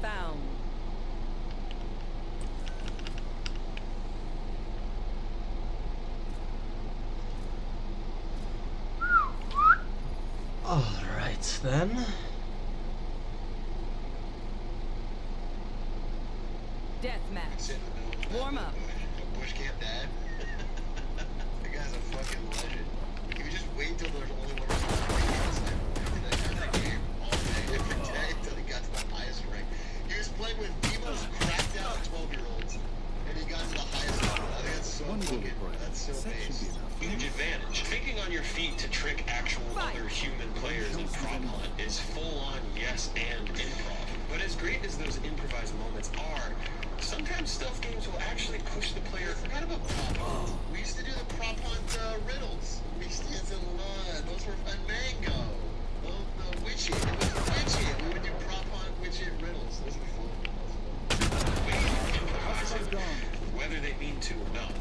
found. Alright then. Deathmatch. Warm up. Bush camp dad. The guy's a fucking legend. If you just wait till there's only one every game, all day, every day, until he got to the highest rank. He was playing with the most cracked out 12-year-olds, and he got to the highest level. I think that's so fucking, that's so base. Huge advantage. Thinking on your feet to trick actual other human players in prop hunt is full-on yes and improv. But as great as those improvised moments are, sometimes stealth games will actually push the player. I forgot about prop hunt. We used to do the prop hunt riddles. Mixtias and Lud. Those were fun. Mango. The witch it. It was witch it. We would do prop hunt witch it riddles. Those were fun. Whether they mean to or not.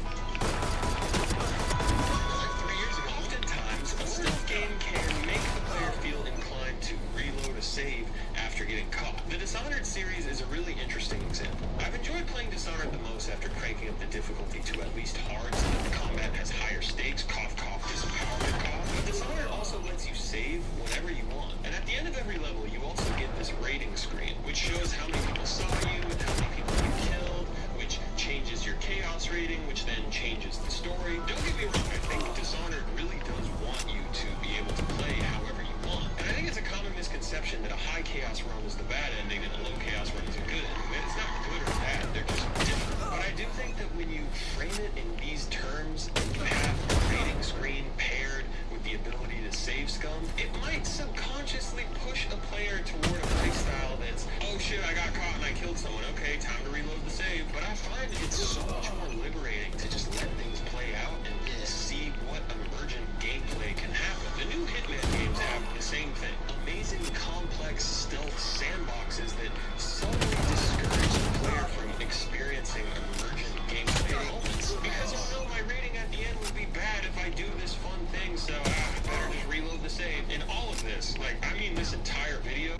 Like 3 years ago. Oftentimes, a stealth game can make the player feel inclined to reload a save after getting caught. The Dishonored series is a really interesting example. I've enjoyed playing Dishonored the most after cranking up the difficulty to at least hard so that the combat has higher stakes, cough cough, disempowerment cough. But Dishonored also lets you save whenever you want. And at the end of every level, you also get this rating screen, which shows how many people saw you and how many people you killed, which changes your chaos rating, which then changes the story. Don't get me wrong, I think Dishonored really does want you to be able to play however you want. And I think it's a common misconception that a high chaos run is the bad ending and a low chaos run is a good ending. And it's not good or bad, they're just different. But I do think that when you frame it in these terms, and you have a rating screen paired with the ability to save scum, it might subconsciously push a player toward a playstyle that's, oh shit, I got caught and I killed someone, okay, time to reload the save. But I find it's so much more liberating to just let things play out and see what emergent gameplay can happen. The new Hitman games have the same thing. Amazing, complex stealth sandboxes that subtly discourage the player from experiencing emergent gameplay moments. Because, oh no, my rating at the end would be bad if I do this fun thing, so I better just reload the save. And all of this, like, I mean this entire video,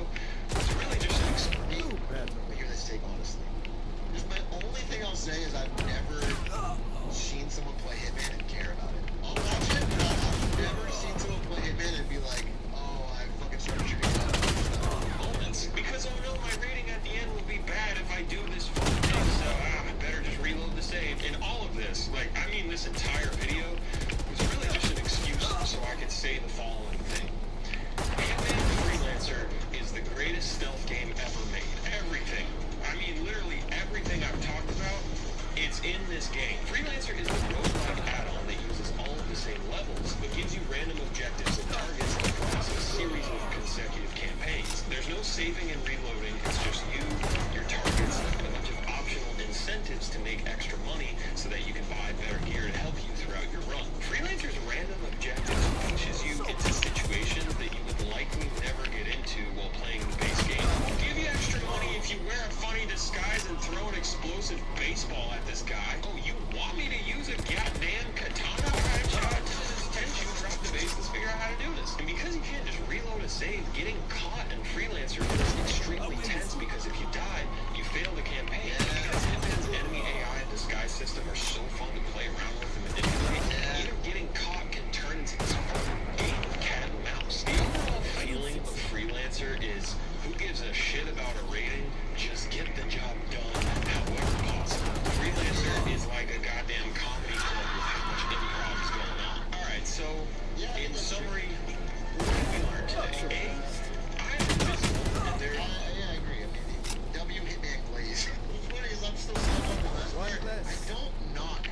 was really just an experience. I hear this take honestly. Just my only thing I'll say is I've never seen someone play Hitman and care about it. I'll watch it, but I've never seen someone play Hitman and be like, oh, I fucking started shooting moments. Because, oh no, my rating at the end will be bad if I do this fun thing, so I better just reload the save. And all of this, like, I mean this entire video, was really just an excuse so I could say the following thing. Hitman Freelancer is the greatest stealth game ever made. Everything. I mean, literally everything I've talked about, it's in this game. Freelancer is the roguelike add-on that uses all of the same levels, but gives you random objectives and targets across a series of consecutive campaigns. There's no saving and reloading, it's just you, your targets, and a bunch of optional incentives to make extra money so that you can buy better gear to help you throughout your run. Freelancer's random objectives pushes you into situations that you would likely never get into while playing the base game. I'll give you extra money if you wear a funny disguise and throw an explosive baseball at this guy. Oh, you want me to use a goddamn katana? Alright, shot to his attention, drop the base, let's figure out how to do this. And because you can't just reload a save, getting caught in Freelancer is extremely tense because if you die, you fail the campaign. Because Hitman's enemy AI and disguise system are so fun to play around with and manipulate, even getting caught can turn into this fucking game of cat and mouse. The overall feeling of Freelancer is, who gives a shit about a rating? Just get the job done however possible. Freelancer is like a goddamn comedy club with how much improv is going on. Alright, so, in summary, what did we learn today? I'm invisible, and there... Yeah, I agree. I mean, W Hitman Glaze. What's funny is I'm still stuck on the last player. I don't knock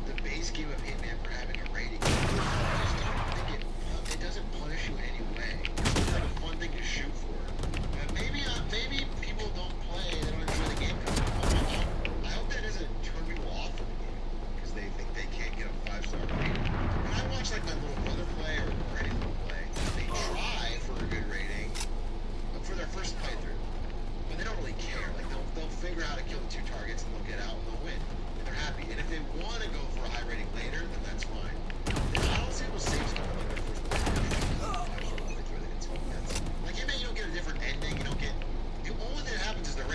the base game of Hitman for having a rating. I just don't think it doesn't punish you in any way. It's like a fun thing to shoot for. Maybe people don't play, they don't enjoy the game. I hope that doesn't turn people off from the game because they think they can't get a 5-star rating. When I watch like my little brother play or anyone play, they try for a good rating for their first playthrough, but they don't really care. Like they'll figure out how to kill the 2 targets and they'll get out and they'll win. And they're happy. And if they want to go for a high rating later, then that's fine. And I don't see people save stuff like their first playthrough. Like Hitman, you don't get a different ending. You don't get. The only thing that happens is their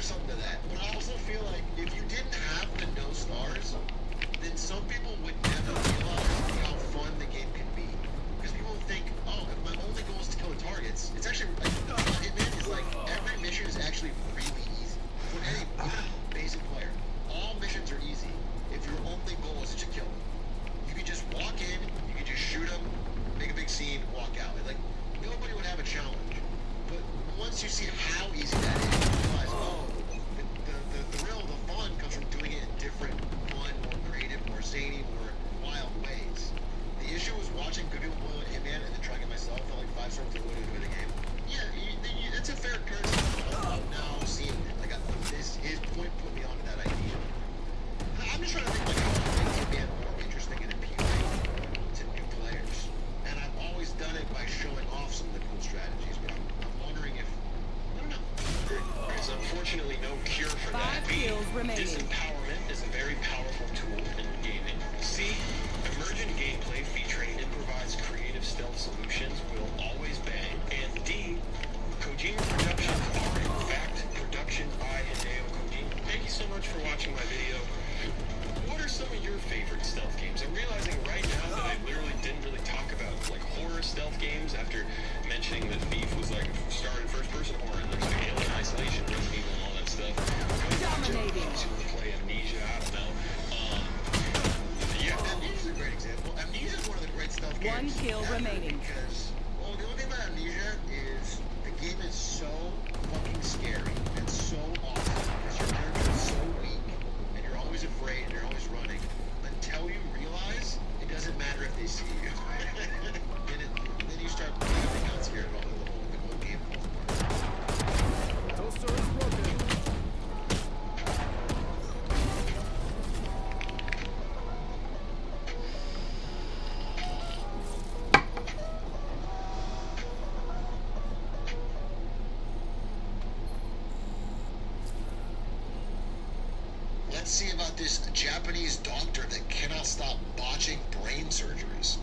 something to that. But I also feel like if you didn't have the no stars, then some people would never realize how fun the game can be. Because people think, oh, if my only goal is to kill the targets, it's actually, like, Hitman is like, every mission is actually really easy. For any basic player, all missions are easy if your only goal is to kill them. You can just walk in, you can just shoot them, make a big scene, walk out. And, like, nobody would have a challenge. But once you see how easy that is, you realize, oh, the thrill, the fun comes from doing it in different, fun, more creative, more zany, more wild ways. The issue was watching good people play with Hitman and then trying it myself. Felt like 5 stars before doing the game. Yeah, it's a fair criticism. I'm now seeing it. Like, his point put me onto that idea. I'm just trying to think like how to make Hitman more interesting and appealing to new players. And I've always done it by showing off some of the cool strategies, but I'm wondering if, I don't know. There's unfortunately no cure for that. 5 kills remaining. Disempowerment is a very powerful tool in gaming. C, emergent gameplay featuring improvised creative stealth solutions will always bang. And D, Kojima Productions are in fact production by Hideo Kojima. Thank you so much for watching my video. What are some of your favorite stealth games? I'm realizing right now that I literally didn't really talk about like horror stealth games after mentioning that Thief was like started first-person horror and there's like Alien Isolation, Resident Evil, and all that stuff. Dominating. To play Amnesia, I don't know. Yeah, Amnesia is a great example. Amnesia is one of the great stealth games. 1 kill ever remaining. Because, well, the only thing about Amnesia is the game is so fucking scary and so awesome because your character is so weak and you're always afraid and you're always running until you realize it doesn't matter if they see you. and then you start becoming not scared at all. The whole game falls apart. No stories broken. Let's see about this Japanese doctor that cannot stop botching brain surgeries.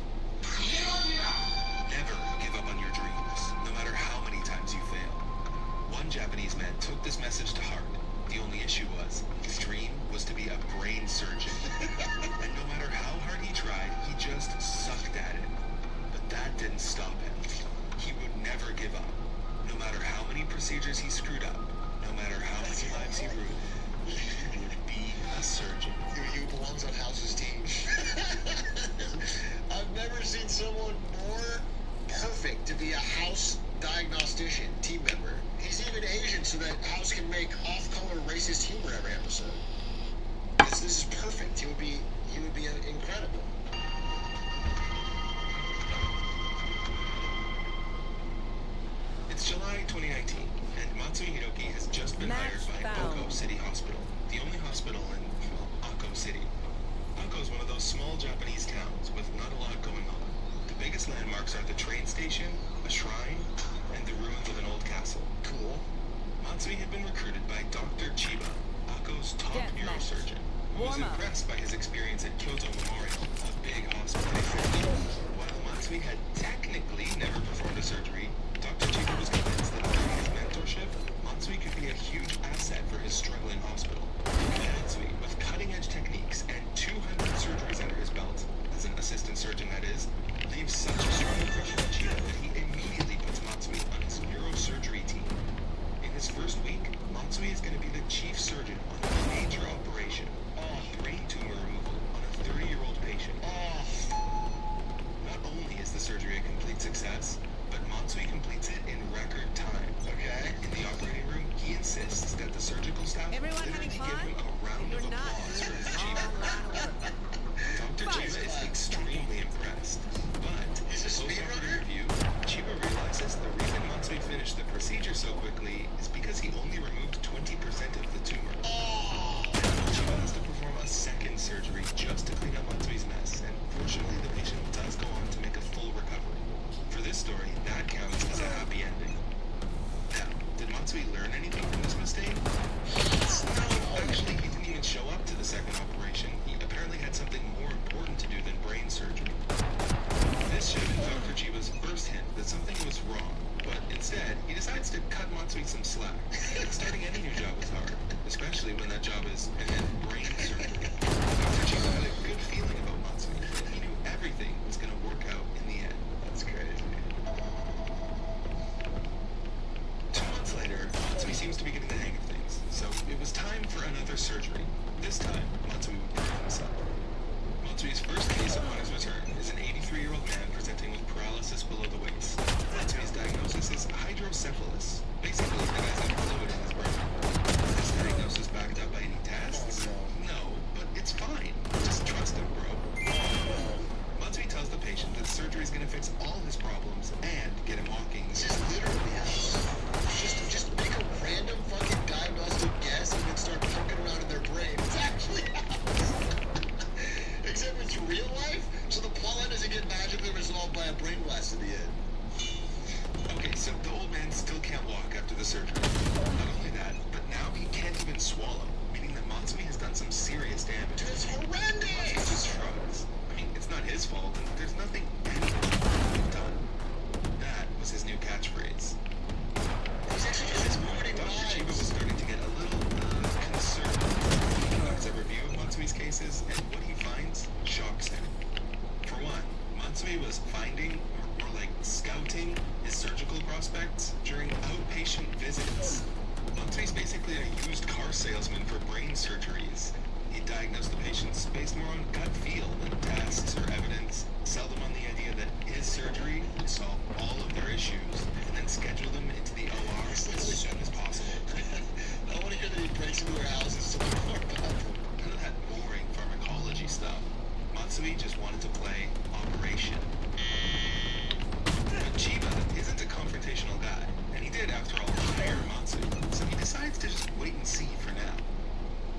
Never give up on your dreams, no matter how many times you fail. One Japanese man took this message to heart. The only issue was, his dream was to be a brain surgeon. And no matter how hard he tried, he just sucked at it. But that didn't stop him. He would never give up. No matter how many procedures he screwed up, no matter how many lives he ruined, he would be a surgeon. He belongs on House's team. I've never seen someone more perfect to be a House diagnostician team member. He's even Asian so that House can make off-color racist humor every episode. This is perfect. He would be incredible. It's July 2019, and Matsui Hiroki has just been hired by Oko City Hospital, the only hospital in, well, Ako City. Ako is one of those small Japanese towns with not a lot going on. The biggest landmarks are the train station, a shrine, and the ruins of an old castle. Cool. Matsui had been recruited by Dr. Chiba, Ako's top neurosurgeon, who was impressed by his experience at Kyoto Memorial, a big hospital. While Matsui had technically never performed a surgery, Dr. Chiba was convinced that under his mentorship, Matsui could be a huge asset for his struggling hospital. Matsui, with cutting-edge techniques and 200 surgeries under his belt, as an assistant surgeon that is, leaves such a strong impression on Chiba that he immediately puts Matsui on his neurosurgery team. In his first week, Matsui is going to be the chief surgeon on a major operation, brain tumor removal on a 30-year-old patient. Not only is the surgery a complete success, but Matsui completes it in record time. Okay. In the operating room, he insists that the surgical staff literally give him a round of applause for his achievement. Dr. Chiba is extremely impressed, but in the post-operative review, Chiba realizes the reason Matsui finished the procedure so quickly is because he only removed 20% of the tumor. Chiba has to perform a second surgery just to clean up Matsui's mess, and fortunately the patient does go on to make a full recovery. For this story, that counts as a happy ending. Now, did Matsui learn anything from this mistake? No, actually, he didn't even show up to the second operation. He apparently had something more important to do than brain surgery. This should have been Dr. Chiba's first hint that something was wrong. But instead, he decides to cut Matsui some slack. Starting any new job is hard, especially when that job is brain surgery. Dr. Chiba had a good feeling about Matsui, and he knew everything was going to work out in the end. That's crazy. 2 months later, Matsui seems to be getting the hang of things, so it was time for another surgery. This time, Matsui would burn himself. Matsui's first case upon his return is an 83-year-old man presenting with paralysis below the waist. Matsui's diagnosis is hydrocephalus. Basically, the guy's got fluid in his brain. Is this diagnosis backed up by any tests? No, but it's fine. Just trust him, bro. Matsui tells the patient that surgery is going to fix all his problems and get him walking. This is literally just make a random fucking diagnostic guess and then start poking around in their brain. It's actually except it's real life, so the plot line doesn't get magically resolved by a brain blast at the end. Okay, so the old man still can't walk after the surgery. Not only that, but now he can't even swallow, meaning that Matsui has done some serious damage. Dude, it's horrendous! Matsui just shrugs. I mean, it's not his fault, and there's nothing anyone could have done. That was his new catchphrase. He's actually just ruining Dr. lives. Chiba was starting to get a little concerned. He conducts a review of Matsui's cases, and what he finds shocks him. For one, Matsui was finding, or like scouting, his surgical prospects during outpatient visits. Matsui's basically a used car salesman for brain surgeries. He diagnosed the patients based more on gut feel than tests or evidence, sell them on the idea that his surgery would solve all of their issues, and then schedule them into the OR as soon as possible. I want to hear that he breaks into their houses to learn more about them. None of that boring pharmacology stuff. Matsui just wanted to play Operation. But Chiba isn't a confrontational guy, and he did, after all, hire Matsui, so he decides to just wait and see for now.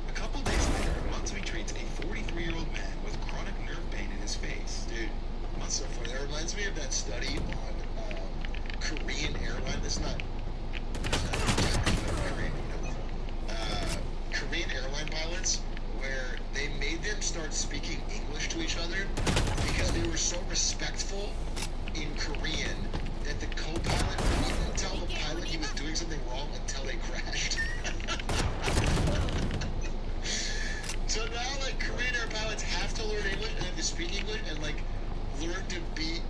A couple days later, Matsui treats a 43-year-old man with chronic nerve pain in his face. Dude, that's so funny. That reminds me of that study on Korean airline. That's not Korean, Korean airline pilots, where they made them start speaking English to each other because they were so respectful in Korean that the co-pilot wouldn't tell the pilot he was doing something wrong until they crashed. So now, like, Korean air pilots have to learn English and have to speak English and, like, learn to be.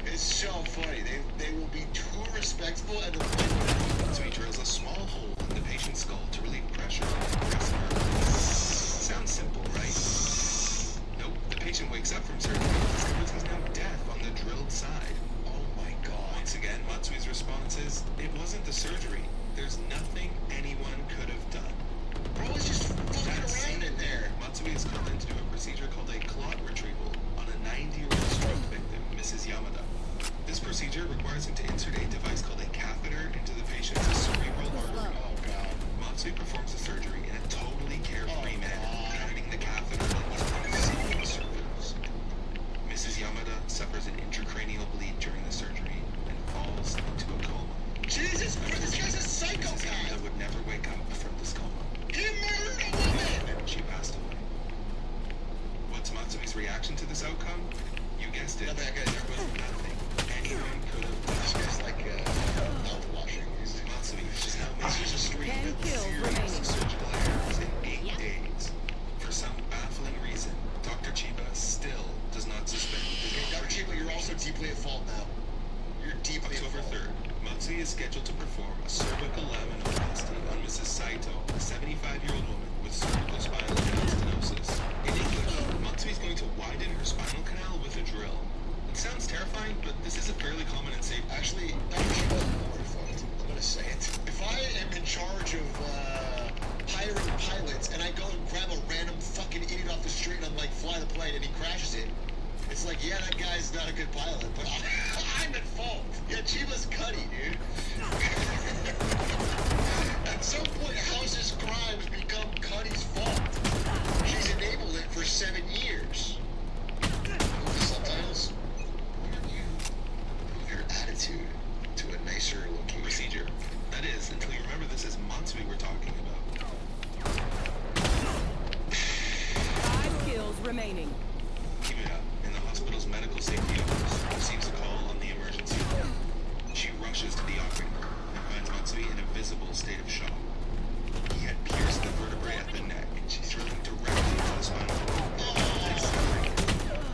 It's so funny. They will be too respectful and the point So he drills a small hole in the patient's skull to relieve pressure on the compressed nerve. Sounds simple, right? Nope. The patient wakes up from surgery and discovers he's now deaf on the drilled side. Oh my god. Once again, Matsui's response is, it wasn't the surgery. There's nothing anyone could have done. Bro is just fucking That around same in there. Matsui is called in to do a procedure called a clot retrieval on a 90-year-old stroke victim, Mrs. Yamada. This procedure requires him to insert a device called a catheter into the patient's cerebral artery. Oh god. Matsui performs the surgery in a totally carefree manner, guiding the catheter like he's going to save the surgeons. Mrs. Yamada suffers an intracranial bleed during the surgery and falls into a coma. Jesus Christ, this guy's a Mrs. psychopath. Yamada would never wake up from this coma. He murdered a woman. She passed away. What's Matsui's reaction to this outcome? You guessed it. Not that guy, there was Nothing anyone could have This done. guy's like mouthwashing. Matsui is now He's making just a street 10 kid. kills serious remaining. surgical errors in 8 days. For some baffling reason, Dr. Chiba still does not suspend his Okay, Dr. Chiba, you're also deeply at fault now. You're deeply October at fault. 3rd, Matsui is scheduled to perform a cervical laminoplasty on Mrs. Saito, a 75-year-old woman with cervical spinal canal stenosis. In English, Matsui is going to widen her spinal canal with a drill. It sounds terrifying, but this is a fairly common and safe. Actually, Dr. Chiba is overfucked. I'm gonna say it. If I am in charge of hiring pilots and I go and grab a random fucking idiot off the street and I'm like, fly the plane and he crashes it, it's like, yeah, that guy's not a good pilot, but I'm at fault. Yeah, Chiba's cutty, dude. At some point, how's crimes become Cuddy's fault? She's enabled it for 7 years. Move the subtitles. Why don't you move your attitude to a nicer location? Procedure. That is, until you remember this is Matsui we're talking about. 5 kills remaining. Keep it up. In the hospital's medical safety office, receives a call on the emergency line. She rushes rushes to the operating room and finds Matsui in a visible state of shock. He had pierced the vertebrae at the neck, drilling directly into the spinal cord.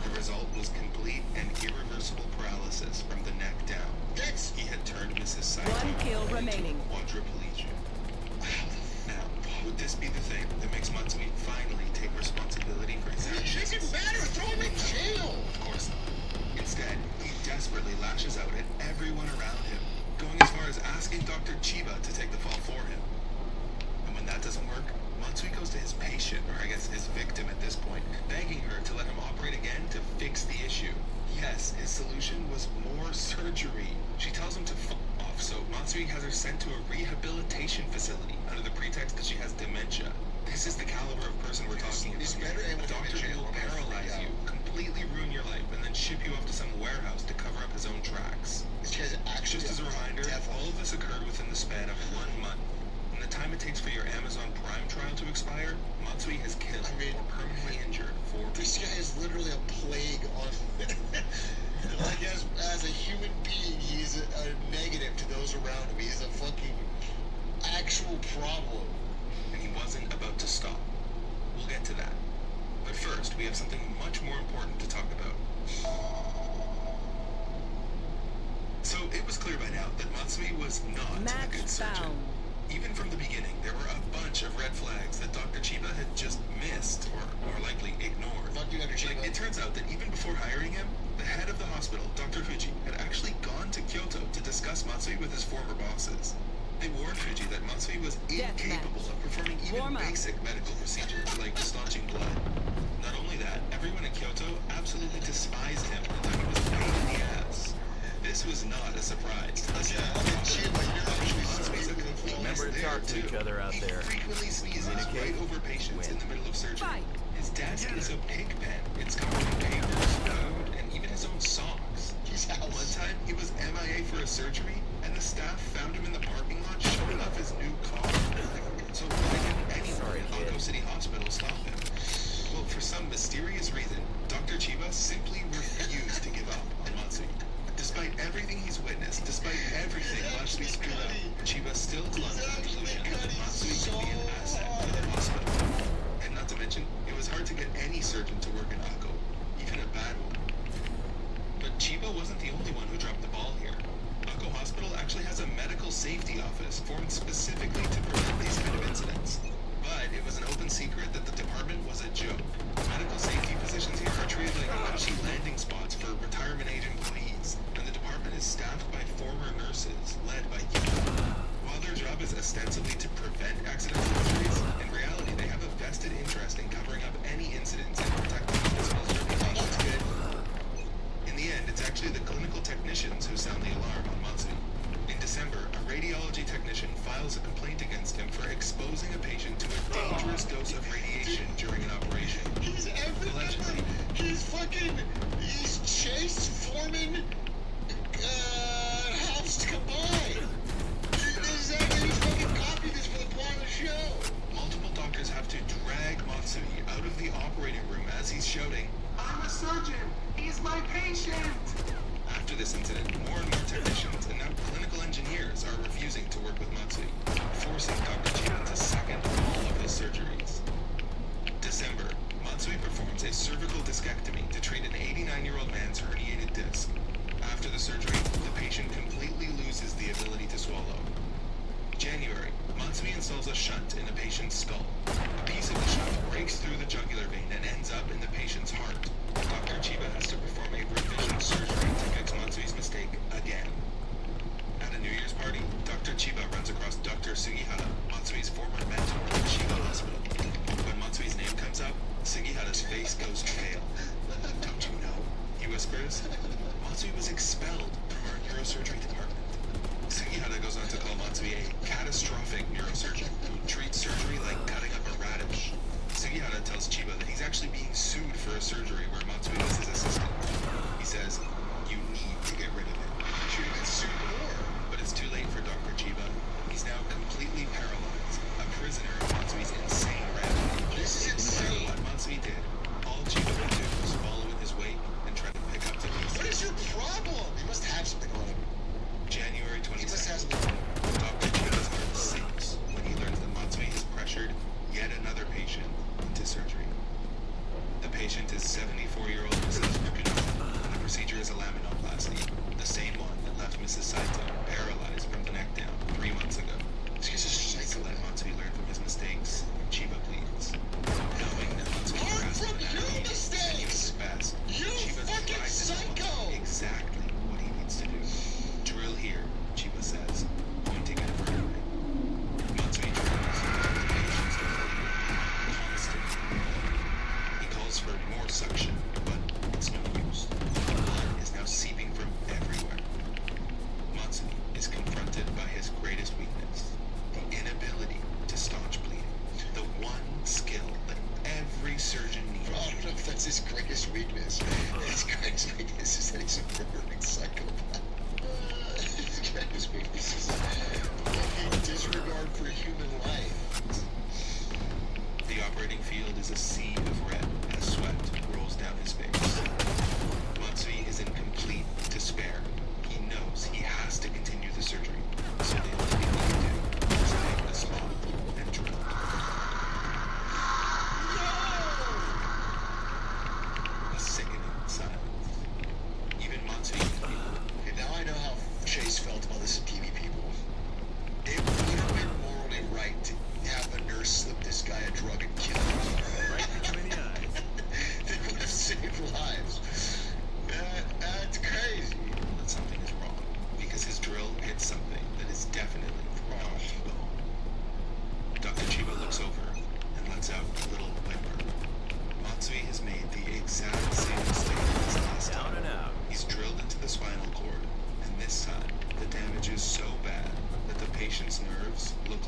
The result was complete and irreversible paralysis from the neck down. He had turned Mrs. Saito One kill remaining. quadriplegic. Now, would this be the thing that makes Matsui finally take responsibility for his actions? It doesn't matter. Throw him in jail. Of course not. Instead, he desperately lashes out at everyone around him, going as far as asking Dr. Chiba to take the fall for him. And when that doesn't work, Matsui goes to his patient, or I guess his victim at this point, begging her to let him operate again to fix the issue. Yes, his solution was more surgery. She tells him to fuck off, so Matsui has her sent to a rehabilitation facility under the pretext that she has dementia. This is the caliber of person we're talking about. A doctor who will paralyze you, completely ruin your life, and then ship you off to some warehouse to cover up his own tracks. Just Just as a reminder, all of this occurred within the span of 1 month. In the time it takes for your Amazon Prime trial to expire, Matsui has killed or permanently injured 4 This people. guy is literally a plague on. Like as a human being, he's a negative to those around him. He's a fucking actual problem. And he wasn't about to stop. We'll get to that. But first, we have something much more important to talk about. So it was clear by now that Matsui was not a Match good surgeon. found. Even from the beginning, there were a bunch of red flags that Dr. Chiba had just missed, or more likely ignored. Fuck you, Dr. Chiba. It turns out that even before hiring him, the head of the hospital, Dr. Fuji, had actually gone to Kyoto to discuss Matsui with his former bosses. They warned Fuji that Matsui was incapable of performing even Warm up. basic medical procedures like staunching blood. Not only that, everyone in Kyoto absolutely despised him and thought he was a pain in the ass. This was not a surprise to the staff. Matsui's a complete mess Remember to there, talk to each too. other out He there. frequently sneezes right over patients in the middle of surgery. Fight. His desk is a pig pen. It's covered in papers, food, and even his own socks. One time, he was MIA for a surgery, and the staff found him in the parking lot showing off his new car. So why didn't anyone in Oko City Hospital stop him? Well, for some mysterious reason, Dr. Chiba simply refused to give up on Matsui. Despite everything he's witnessed, despite everything Matsui screwed up, Chiba still clung to the delusion that Matsui could be an asset for the hospital. And not to mention, it was hard to get any surgeon to work in Ako, even a bad one. But Chiba wasn't the only one who dropped the ball here. Ako Hospital actually has a medical safety office formed specifically to prevent these kind of incidents. But it was an open secret that the department was a joke. Medical safety positions here are treated like cushy landing spots for retirement age employees, and the department is staffed by former nurses, led by youth. While their job is ostensibly to prevent accidental injuries, in reality they have a vested interest in covering up any incidents and protecting the hospital's reputation. In the end, it's actually the clinical technicians who sound the alarm on Matsui. In December, a radiology technician files a complaint against him for exposing a patient to a dangerous dose of radiation during an operation. He's Allegedly. He's Chase Foreman, house combined. This is actually fucking copy this for the plot of the show. Multiple doctors have to drag Matsui out of the operating room as he's shouting, "I'm a surgeon! He's my patient!" After this incident, more and more technicians and now clinical engineers are refusing to work with Matsui, forcing Dr. Chiba to second all of his surgeries. December, Matsui performs a cervical discectomy to treat an 89-year-old man's herniated disc. After the surgery, the patient completely loses the ability to swallow. January, Matsui installs a shunt in the patient's skull. A piece of the shunt breaks through the jugular vein and ends up in the patient's heart. Dr. Chiba has to perform a revision surgery to fix Matsui's mistake again. At a New Year's party, Dr. Chiba runs across Dr. Sugihara, Matsui's former mentor at Chiba Hospital. When Matsui's name comes up, Sugihara's face goes pale. "Don't you know?" he whispers. "Matsui was expelled from our neurosurgery department." Sugihara goes on to call Matsui a catastrophic neurosurgeon who treats surgery like cutting up a radish. Sugihara tells Chiba that he's actually being sued for a surgery where Matsui was his assistant. He says, "You need to get rid of him." Should have been sued more. But it's too late for Dr. Chiba. He's now completely paralyzed, a prisoner of Matsui's insane rampage. This is insane. What Matsui did, all Chiba could do was follow in his wake and try to pick up the pieces. What is your problem? You must have something on him. January 20.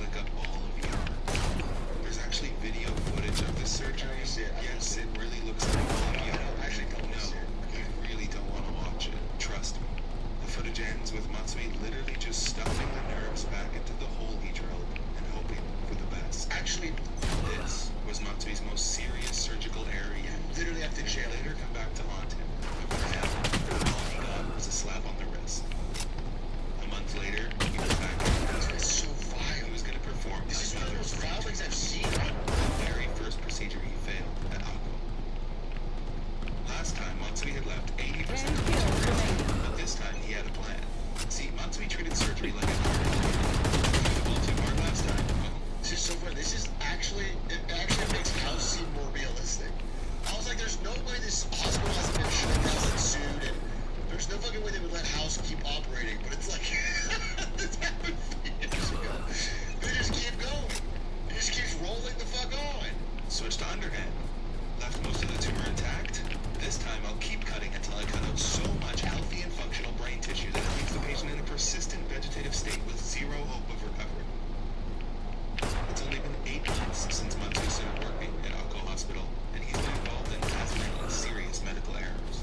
click up all of your. There's actually video footage of the surgery. Yes, it really looks like all of you. No, you really don't want to watch it. Trust me. The footage ends with Matsui literally just stuffing the nerves back into the hole he drilled and hoping for the best. Actually, This was Matsui's most serious surgical error yet. literally have to It jail. would later come back to haunt him. But for now, all he got was a slap on the wrist. A month later, he was back in the hospital. It's so vile. He was going to perform This is one of the most vile things I've seen. the very first procedure he failed at Akko. Last time, Matsui had left 80% of the surgery, but this time he had a plan. See, Matsui treated surgery like an art. A little too hard last time. Well, This is so funny. This is actually, it actually makes House seem more realistic. I was like, there's no way this hospital hasn't been shut down and sued, and there's no fucking way they would let House keep operating, but it's like, this happened 3 years ago. They just keep going. It just keeps rolling the fuck on. switched to underhand. Left most of the tumor intact. This time I'll keep cutting until I cut out so much healthy and functional brain tissue that it leaves the patient in a persistent vegetative state with zero hope of recovery. It's only been 8 months since Matsui started working at Akko Hospital, and he's been involved in as many serious medical errors.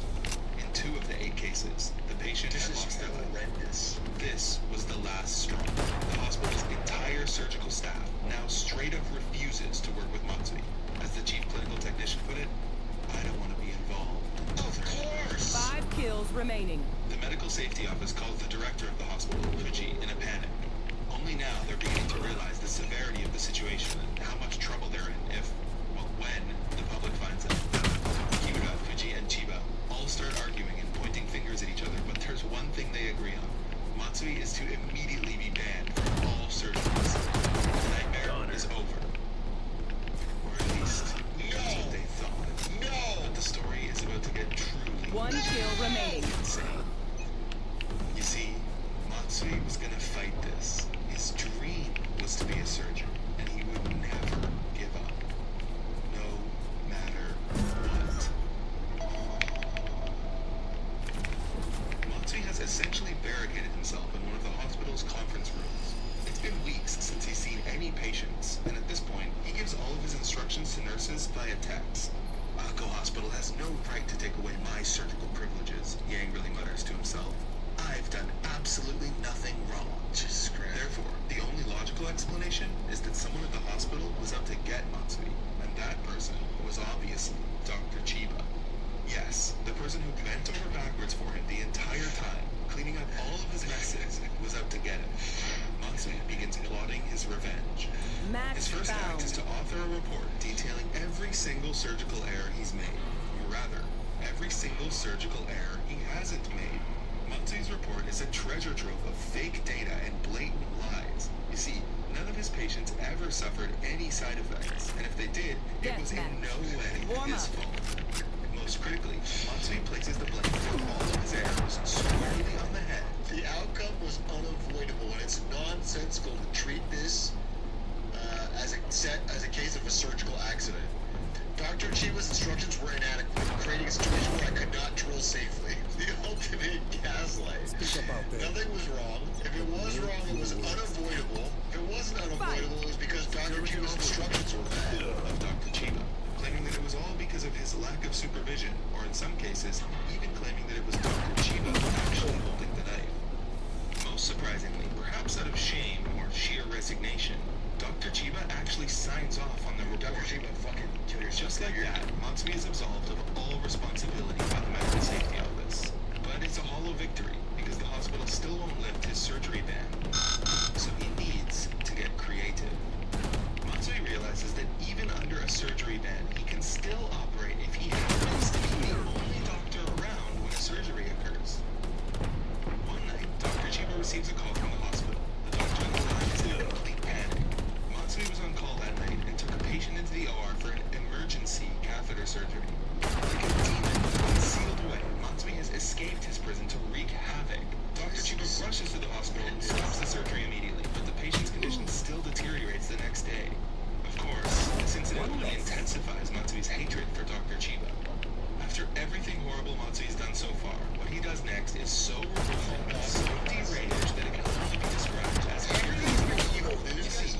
In 2 of the 8 cases, the patient This had is lost their leg. horrendous. This was the last straw. The hospital's entire surgical staff now straight up refuses to work with Matsui. As the chief clinical technician put it, I don't want to be involved. Of course. 5 kills remaining. The medical safety office calls the director of the hospital, Fuji, in a panic. Only now they're beginning to realize the severity of the situation and how much trouble they're in if, well, when the public finds out. Kimura, Fuji, and Chiba all start arguing and pointing fingers at each other, but there's one thing they agree on. Matsui is to immediately be banned from all surgeries. The nightmare is over. Or at least, that's what they thought. No. But the story is about to get truly 1 kill remaining. insane. You see, Matsui was gonna fight this. His dream was to be a surgeon, and he would never give up. No matter what. Matsui has essentially barricaded himself in one of the hospital's conference rooms. It's been weeks since he's seen any patients, and at this point, he gives all of his instructions to nurses via text. Akko Hospital has no right to take away my surgical privileges, he angrily mutters to himself. I've done absolutely nothing wrong. Jesus Christ. Therefore, the only logical explanation is that someone at the hospital was out to get Matsui, and that person was obviously Dr. Chiba. Yes, the person who bent over backwards for him the entire time, cleaning up all of his messes, was out to get him. Matsui begins plotting his revenge. Match His first act is found. to author a report detailing every single surgical error he's made, or rather, every single surgical error he hasn't made. Matsui's report is a treasure trove of fake data and blatant lies. You see, none of his patients ever suffered any side effects, and if they did, it was in no way Warm his up. fault. Most critically, Matsui places the blame for all of his errors squarely on the head. The outcome was unavoidable, and it's nonsensical to treat this as a case of a surgical accident. Dr. Chiba's instructions were inadequate, creating a situation where I could not drill safely. The ultimate gaslight. Nothing was wrong. If it was wrong, it was unavoidable. If it wasn't unavoidable, it was because Dr. Chiba's instructions were bad. Of Dr. Chiba, claiming that it was all because of his lack of supervision, or in some cases, even claiming that it was Dr. Chiba actually holding the knife. Most surprisingly, perhaps out of shame or sheer resignation, Dr. Chiba actually signs off on the report. Dr. Chiba, fucking kill yourself. Just like that, Matsui is absolved of all responsibility by the Medical Safety Office. But it's a hollow victory, because the hospital still won't lift his surgery ban. So he needs to get creative. Matsui realizes that even under a surgery ban, he can still operate if he happens to be the only doctor around when a surgery occurs. One night, Dr. Chiba receives a call from the hospital. The doctor on the line is in a complete panic. Matsui was on call that night and took a patient into the OR for an emergency catheter surgery. Like a demon sealed away, Matsui has escaped his prison to wreak havoc. Dr. Chiba rushes to the hospital and stops the surgery immediately, but the patient's condition still deteriorates the next day. Of course, this incident only intensifies Matsui's hatred for Dr. Chiba. After everything horrible Matsui's done so far, what he does next is so revolting, so deranged that it can only be described as Everything's been evil. You see,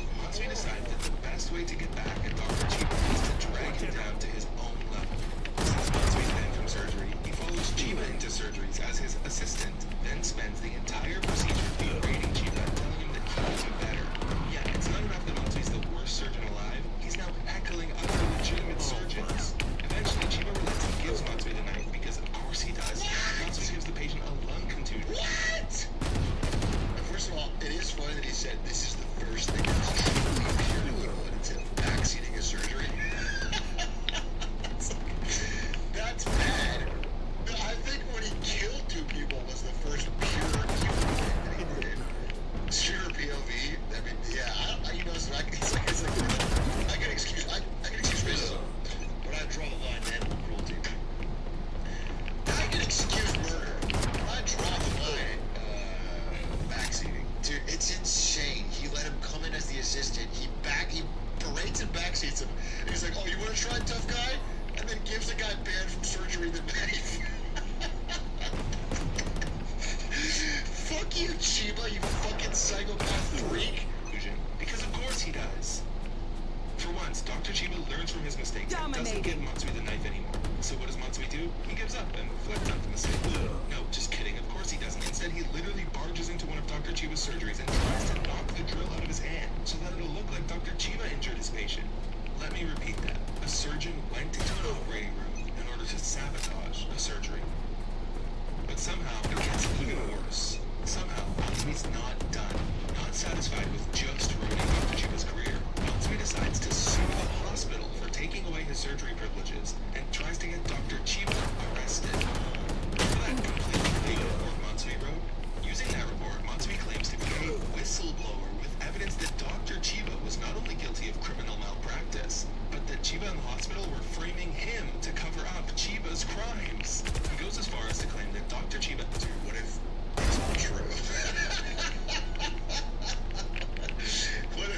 it. He berates and backseats him. And he's like, oh, you want to try, tough guy? And then gives the guy banned from surgery the knife. Fuck you, Chiba, you fucking psychopath freak. Because of course he does. For once, Dr. Chiba learns from his mistakes and doesn't give Matsui the knife anymore. So what does Matsui do? He gives up and reflects on the mistake. No, just kidding. Of course he doesn't. Instead, he literally barges into one of Dr. Chiba's surgeries and tries to knock the drill out of his hand so that it'll look like Dr. Chiba injured his patient. Let me repeat that. A surgeon went into an operating room in order to sabotage a surgery. But somehow it gets even worse. Somehow, Matsui's not done. Not satisfied with just ruining Dr. Chiba's career, Matsui decides to sue the hospital for taking away his surgery privileges and tries to get Dr. Chiba arrested. For that completely fake report Matsui wrote, using that report, Matsui claims to be a whistleblower with evidence that Dr. Chiba was not only guilty of criminal malpractice, but that Chiba and the hospital were framing him to cover up Chiba's crimes. He goes as far as to claim that Dr. Chiba... Dude, what if it's all true? What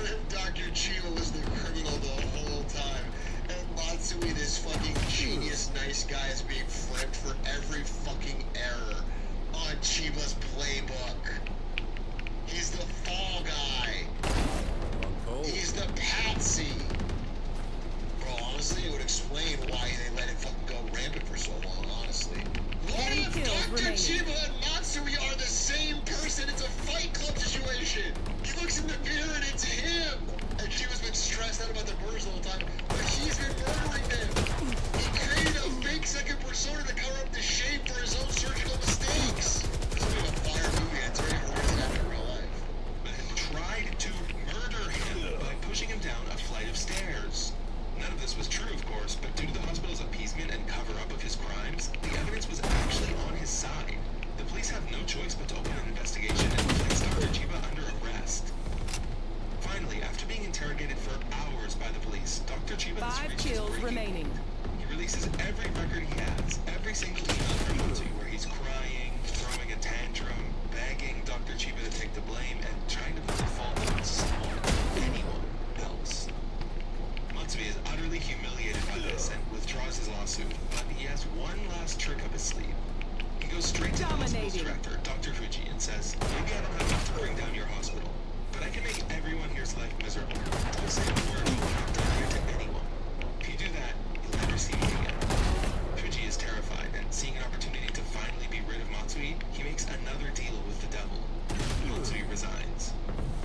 if Dr. Chiba was the criminal the whole time, and Matsui, this fucking genius nice guy, is being framed for every fucking error on Chiba's playbook? He's the fall guy. He's the patsy. Bro, honestly, it would explain why they let it fucking go rampant for so long, honestly. What if Dr. Chiba and Matsui are the same person? It's a Fight Club situation. He looks in the mirror and it's him. And Chiba's been stressed out about the murders the whole time, but he's been murdering them. He created a fake second persona to cover up the shame for his own surgical mistakes. This is like a fire movie and it's very hard to happen in real life. And tried to murder him by pushing him down a flight of stairs. None of this was true, of course, but due to the hospital's appeasement and cover-up of his crimes, the evidence was actually on his side. The police have no choice but to open an investigation and place Dr. Chiba under arrest. Finally, after being interrogated for hours by the police, Dr. Chiba has 5 reached his kills breaking remaining. point. He releases every record he has, every single email from Matsui where he's crying, throwing a tantrum, begging Dr. Chiba to take the blame, and trying to put the fault on someone, anyone else. Matsui is utterly humiliated by this and withdraws his lawsuit, but he has one last trick up his sleeve. He goes straight to the hospital's director, Dr. Fuji, and says, maybe I don't have enough to bring down your hospital, but I can make everyone here's life miserable. Don't say a word about what I've done here to anyone. If you do that, you'll never see me again. Fuji is terrified, and seeing an opportunity to finally be rid of Matsui, he makes another deal with the devil. Matsui resigns.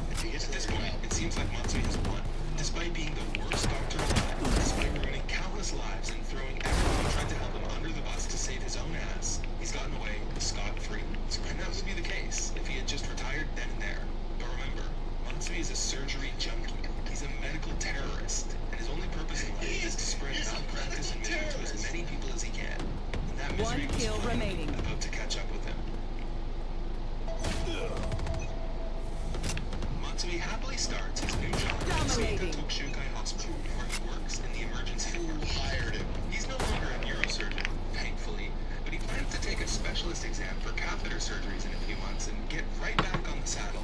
At this point, it seems like Matsui has won. Despite being the worst doctor alive, despite ruining countless lives and throwing everyone who tried to help him under the bus to save his own ass, he's gotten away scot-free. And that would be the case if he had just retired then and there. But remember, Matsui is a surgery junkie. He's a medical terrorist, and his only purpose in life is to spread malpractice and misery to as many people as he can. And that misery was finally about to catch up with him. Matsui happily starts his new job at Seika Tokushukai Hospital, where he works in the emergency ward. Who hired him? He's no longer a neurosurgeon, thankfully, but he plans to take a specialist exam for catheter surgeries in a few months and get right back on the saddle.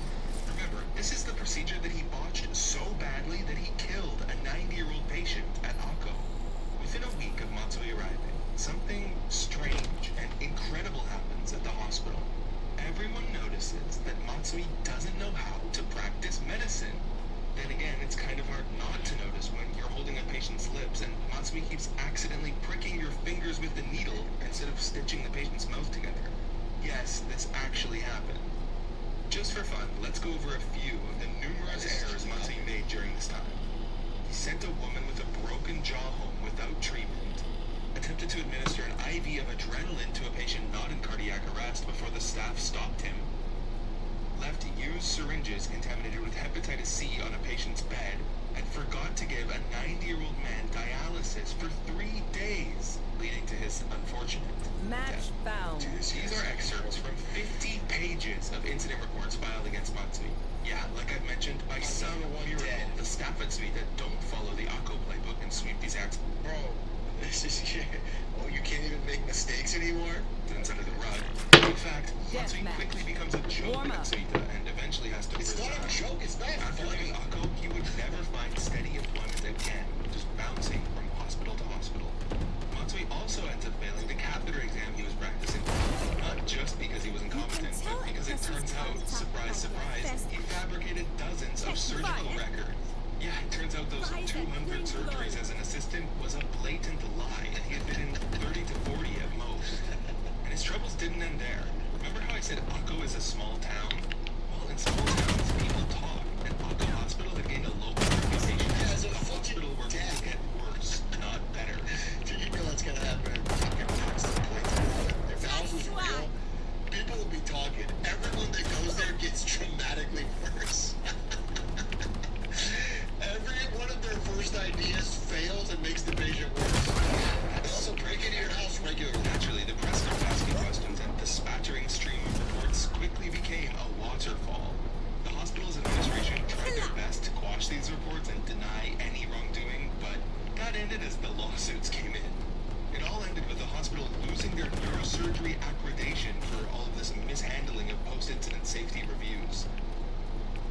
Remember, this is the procedure that he botched so badly that he killed a 90-year-old patient at Akko. Within a week of Matsui arriving, something strange and incredible happens at the hospital. Everyone notices that Matsui doesn't know how to practice medicine. Then again, it's kind of hard not to notice when you're holding a patient's lips and Matsui keeps accidentally pricking your fingers with the needle instead of stitching the patient's mouth together. Yes, this actually happened. Just for fun, let's go over a few of the numerous errors Matsui made during this time. He sent a woman with a broken jaw home without treatment, attempted to administer an IV of adrenaline to a patient not in cardiac arrest before the staff stopped him, left used syringes contaminated with hepatitis C on a patient's bed, and forgot to give a 90-year-old man dialysis for 3 days, leading to his unfortunate Match death. found. These are excerpts from 50 pages of incident reports filed against Matsui. Yeah, like I've mentioned, by some miracle, the staff at Suite don't follow the Akko playbook and sweep these acts. Bro, this is shit. Oh, you can't even make mistakes anymore? It's under the rug. In fact, Matsui quickly becomes a joke at Suita and eventually has to It's not a resign. joke, it's not After funny. leaving Akko, he would never find steady employment again, just bouncing from hospital to hospital. Matsui also ends up failing the catheter exam he was practicing, not just because he was incompetent, but because it turns out, surprise, surprise, he fabricated dozens of surgical records. Yeah, it turns out those 200 surgeries as an assistant was a blatant lie, and he had been in 30 to 40 at most. And his troubles didn't end there. Remember how I said Akko is a small town? Well, in small towns, people talk, and Akko Hospital had gained a local reputation as a hospital where people get worse, not better. Did you know that's gonna happen in fucking Boston? If the house was real, people would be talking. Everyone that goes there gets dramatically worse. Every one of their first ideas fails and makes the patient worse. Also, break into your house regularly. Naturally, the press started asking questions, and the spattering stream of reports quickly became a waterfall. The hospital's administration tried their best to quash these reports and deny any wrongdoing, but that ended as the lawsuits came in. It all ended with the hospital losing their neurosurgery accreditation for all of this mishandling of post-incident safety reviews.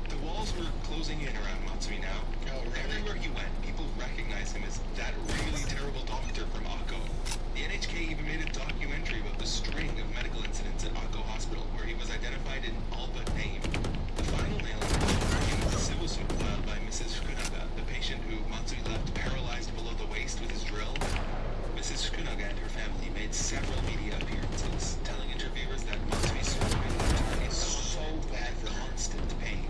The walls were closing in around Matsui now. Oh, really? Everywhere he went, people recognized him as that really terrible doctor from Akko. The NHK even made a documentary about the string of medical incidents at Akko Hospital, where he was identified in all but name. The final nail in the coffin came with the civil suit filed by Mrs. Fukunaga, the patient who Matsui left paralyzed below the waist with his drill. Mrs. Fukunaga and her family made several media appearances, telling interviewers that Matsui's surgery is so bad for constant pain.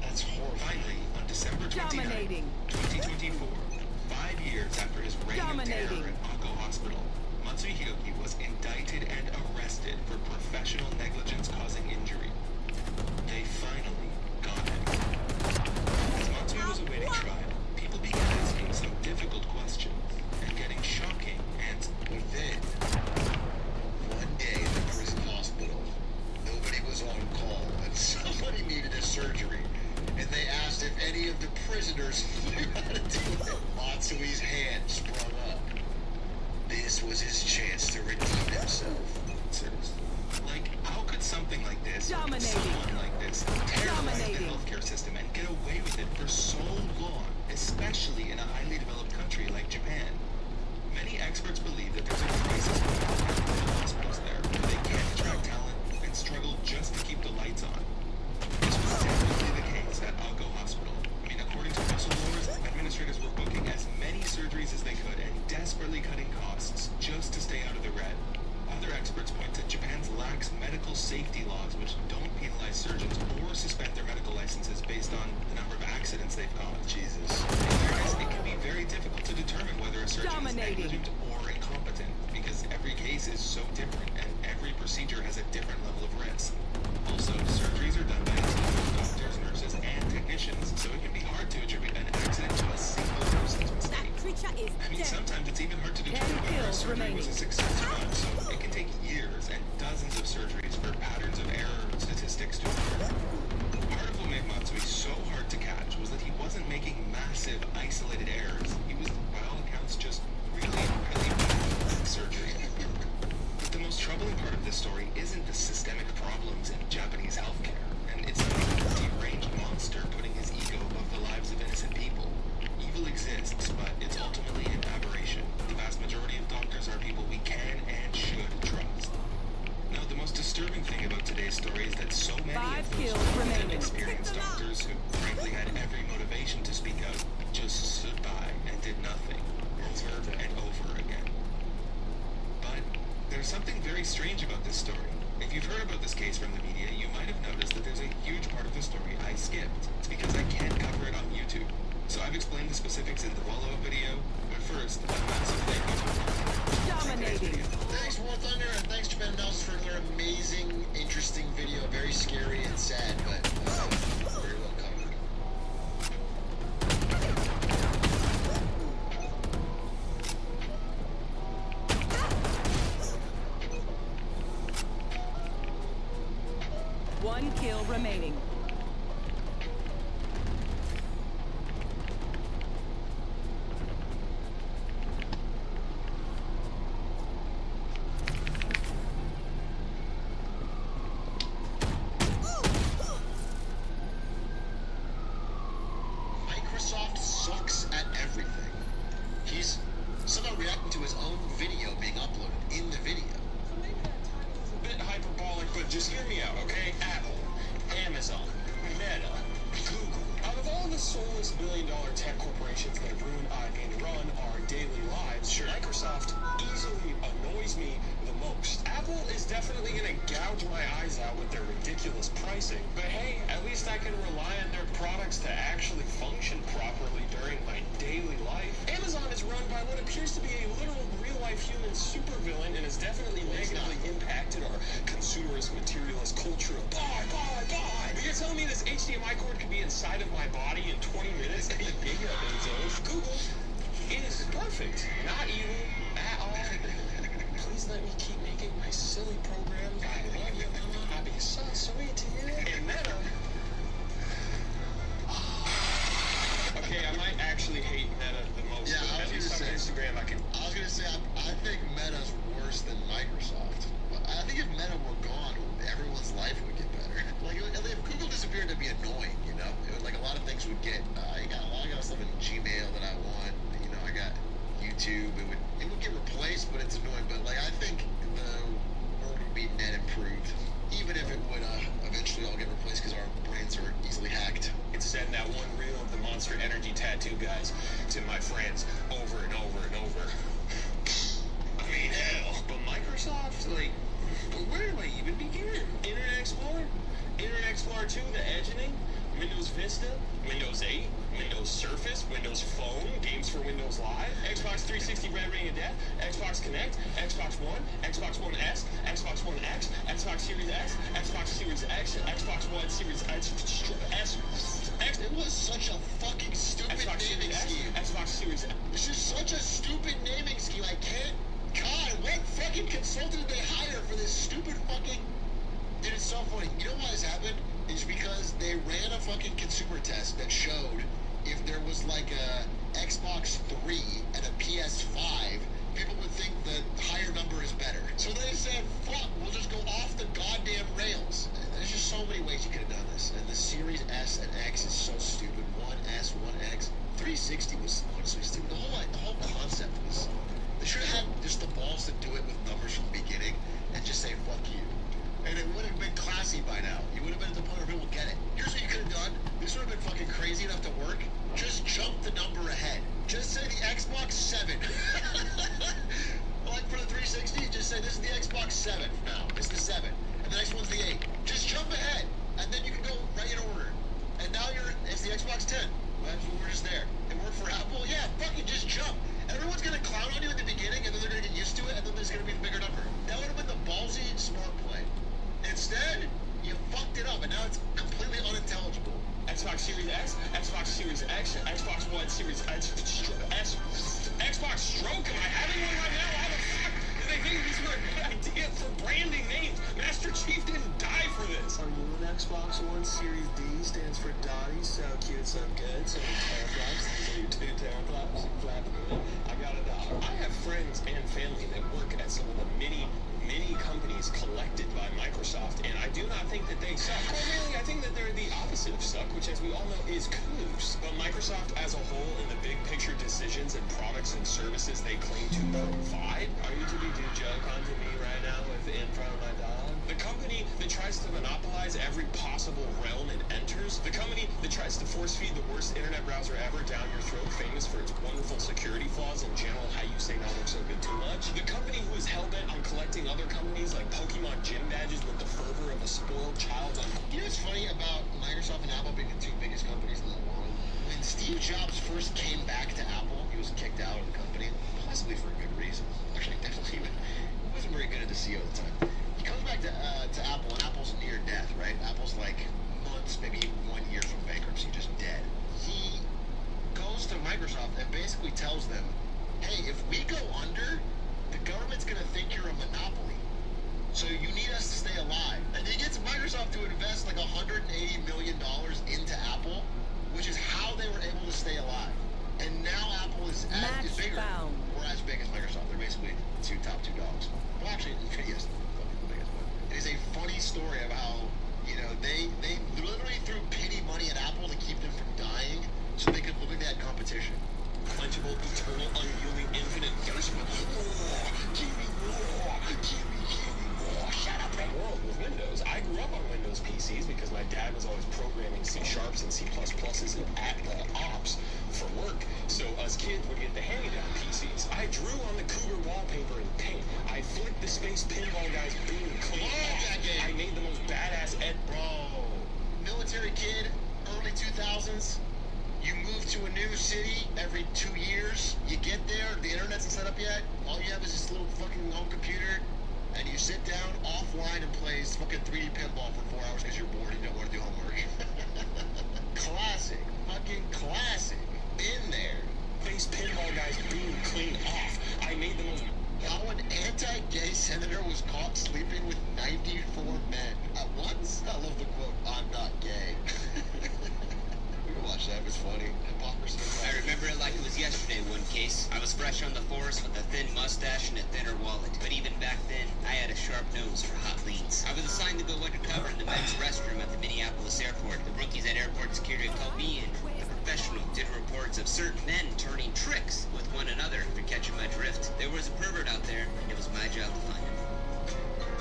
That's horrible. Finally, on December 29, Dominating. 2024, 5 years after his reign of terror at Akko Hospital, Matsui Hiroki was indicted and arrested for professional negligence causing injury. They finally got him. As Matsui was awaiting trial, people began asking some difficult questions and getting shocking answers. But then, one day in the prison hospital, nobody was on call, and somebody needed a surgery. And they asked if any of the prisoners knew how to do it. Matsui's hand sprung up. This was his chance to redeem himself. Like, how could something like this, or Dominating. someone like this, terrorize the Dominating. healthcare system and get away with it for so long, especially in a highly developed country like Japan? Many experts believe that there's a crisis going on in the hospitals there, where they can't attract talent and struggle just to keep the lights on. This was definitely the case at Akko Hospital. I mean, according to whistleblowers, administrators were booking as many surgeries as they could and desperately cutting costs just to stay out of the red. Other experts point to Japan's lax medical safety laws, which don't penalize surgeons or suspend their medical licenses based on the number of accidents they've caused. Jesus. In fairness, it can be very difficult to determine whether a surgeon Dominating. is negligent or incompetent, because every case is so different and every procedure has a different level of risk. Also, surgeries are done by a team of doctors, nurses, and technicians, so it can be hard to attribute an accident to a single person's mistake. I mean, sometimes it's even hard to determine whether a surgery was a success or not, so it can take years and dozens of surgeries for patterns of error statistics to occur. Part of what made Matsui so hard to catch was that he wasn't making massive, isolated errors. He was, by all accounts, just really bad at surgery. But the most troubling part of this story isn't the systemic problems in Japanese healthcare, and it's not even a deranged monster putting his ego above the lives of innocent people. Evil exists, but it's ultimately an aberration. The vast majority of doctors are people we can and should trust. Now, the most disturbing thing about today's story is that so many 5 of those kills competent, remaining. experienced doctors who frankly had every motivation to speak out just stood by and did nothing, over and over again. But there's something very strange about this story. If you've heard about this case from the media, you might have noticed that there's a huge part of the story I skipped. It's because I can't cover it on YouTube. So I've explained the specifics in the follow-up video, but first, a massive thank you to Dominating. Thanks, War Thunder, and thanks, Japan Nelson, for their amazing, interesting video. Very scary and sad, but very well covered. One kill remaining. Microsoft sucks at everything. He's somehow reacting to his own video being uploaded in the video. So maybe that title is a bit hyperbolic, but just hear me out, okay? Apple, Amazon, Meta, Google. Out of all the soulless billion-dollar tech corporations that ruin and run our daily lives, Microsoft easily annoys me the most. Apple is definitely going to gouge my eyes out with their ridiculous pricing, but hey, at least I can rely on their products to actually function properly during my daily life. Amazon is run by what appears to be a literal real-life human supervillain and has definitely negatively impacted our consumerist, materialist culture of buy. But you're telling me this HDMI cord could be inside of my body in 20 minutes? Google is perfect. Not evil at all. Please let me keep making my silly programs. I love you. I'll be so sweet to you. And Meta. Okay, I might actually hate Meta the most. Yeah, but I was at least on gonna say- Instagram I can. I was gonna say, I think Meta's worse than Microsoft. I think if Meta were gone, everyone's life would get better. Like, if Google disappeared, it'd be annoying, you know? It would, like, a lot of things would get, I got stuff in Gmail that I want, you know, I got YouTube, it would get replaced, but it's annoying. But, like, I think the world would be net improved, even if it would eventually all get replaced because our brains are easily hacked. It's send that one reel of the Monster Energy tattoo guys to my friends over and over and over. I mean, hell. But Microsoft, like, where do I even begin? Internet Explorer? Internet Explorer 2, the edging, Windows Vista, Windows 8, Windows Surface, Windows Phone, games for Windows Live, Xbox 360 Red Ring of Death, Xbox Connect, Xbox One, Xbox One S, Xbox One X, Xbox Series X, Xbox Series X, Xbox One Series S. It was such a fucking stupid Xbox naming Series X, scheme. Xbox Series X. It's just such a stupid naming scheme. I can't. God, what fucking consultant did they hire for this stupid fucking... Dude, it's so funny. You know why this happened? It's because they ran a fucking consumer test that showed if there was like a Xbox 3 and a PS5, people would think the higher number is better. So they said, fuck, we'll just go off the goddamn rails. There's just so many ways you could have done this. And the Series S and X is so stupid. 1S, 1X. 360 was honestly stupid. The whole concept was... They should have had just the balls to do it with numbers from the beginning and just say, fuck you. And it would have been classy by now. You would have been at the point where people get it. Here's what you could have done. This would have been fucking crazy enough to work. Just jump the number ahead. Just say the Xbox 7. Like for the 360, just say this is the Xbox 7 now. It's the 7. And the next one's the 8. Just jump ahead. And then you can go right in order. And now it's the Xbox 10. We're just there. It worked for Apple? Yeah, fucking just jump. Everyone's gonna clown on you at the beginning, and then they're gonna get used to it, and then there's gonna be a bigger number. That would have been the ballsy, smart play. Instead, you fucked it up, and now it's completely unintelligible. Xbox Series X, Xbox Series X, Xbox One Series X, Xbox Stroke. Am I having one right now? How the fuck did they think these were a good idea for branding names? Master Chief didn't die for this. Are you an Xbox One Series D? Stands for Dottie. So cute, so good. So many teraflops. So you 2 teraflops. Flap. I got $1. I have friends and family that work at some of the many companies collected by Microsoft, and I do not think that they suck. Or really, I think that they're the opposite of suck, which, as we all know, is coos. But Microsoft as a whole, in the big picture decisions and products and services they claim to provide, Are you to be do joke onto me right now with in front of my dog? the company that tries to monopolize every possible realm it enters, the company that tries to force feed the worst internet browser ever down your throat, famous for its wonderful security flaws in general, how you say not look so good too much, the company who is hell-bent on collecting other companies like Pokemon gym badges with the fervor of a spoiled child on... You know what's funny about Microsoft and Apple being the two biggest companies in the world? When Steve Jobs first came back to Apple, he was kicked out of the company, possibly for a good reason. Actually, definitely, he wasn't very good at the CEO at the time. He comes back to Apple, and Apple's near death, right? Apple's like months, maybe 1 year from bankruptcy, just dead. He goes to Microsoft and basically tells them, hey, if we go under, the government's going to think you're a monopoly. So you need us to stay alive. And he gets Microsoft to invest like $180 million into Apple, which is how they were able to stay alive. And now Apple is bigger, or as big as Microsoft. They're basically top two dogs. Well, actually, yes, fucking the biggest one. It is a funny story of how, you know, they literally threw pity money at Apple to keep them from dying, so they could look like pluses at the ops for work. So us kids would get the hand-me-down PCs. I drew on the Cougar wallpaper in paint. I flicked the space pinball guy's beam clean off. I made the most badass Bro, military kid, early 2000s. You move to a new city every 2 years. You get there, the internet's not set up yet. All you have is this little fucking home computer, and you sit down offline and play fucking 3D pinball for 4 hours because you're bored and you don't want to do homework. Classic, fucking classic. Been there. space pinball guy's beam clean off. I made the most. How an anti-gay senator was caught sleeping with 94 men at once? I love the quote, "I'm not gay." We can watch that, it was funny. Hypocrisy. I remember it like it was yesterday, one case. I was fresh on the force with a thin mustache and a thinner wallet. But even back then, I had a sharp nose for hot leads. I was assigned to go undercover in the men's restroom at the Minneapolis airport. The rookies at airport security called me in. The professional did reports of certain men turning tricks with one another. If you're catching my drift, there was a pervert out there, and it was my job to find him.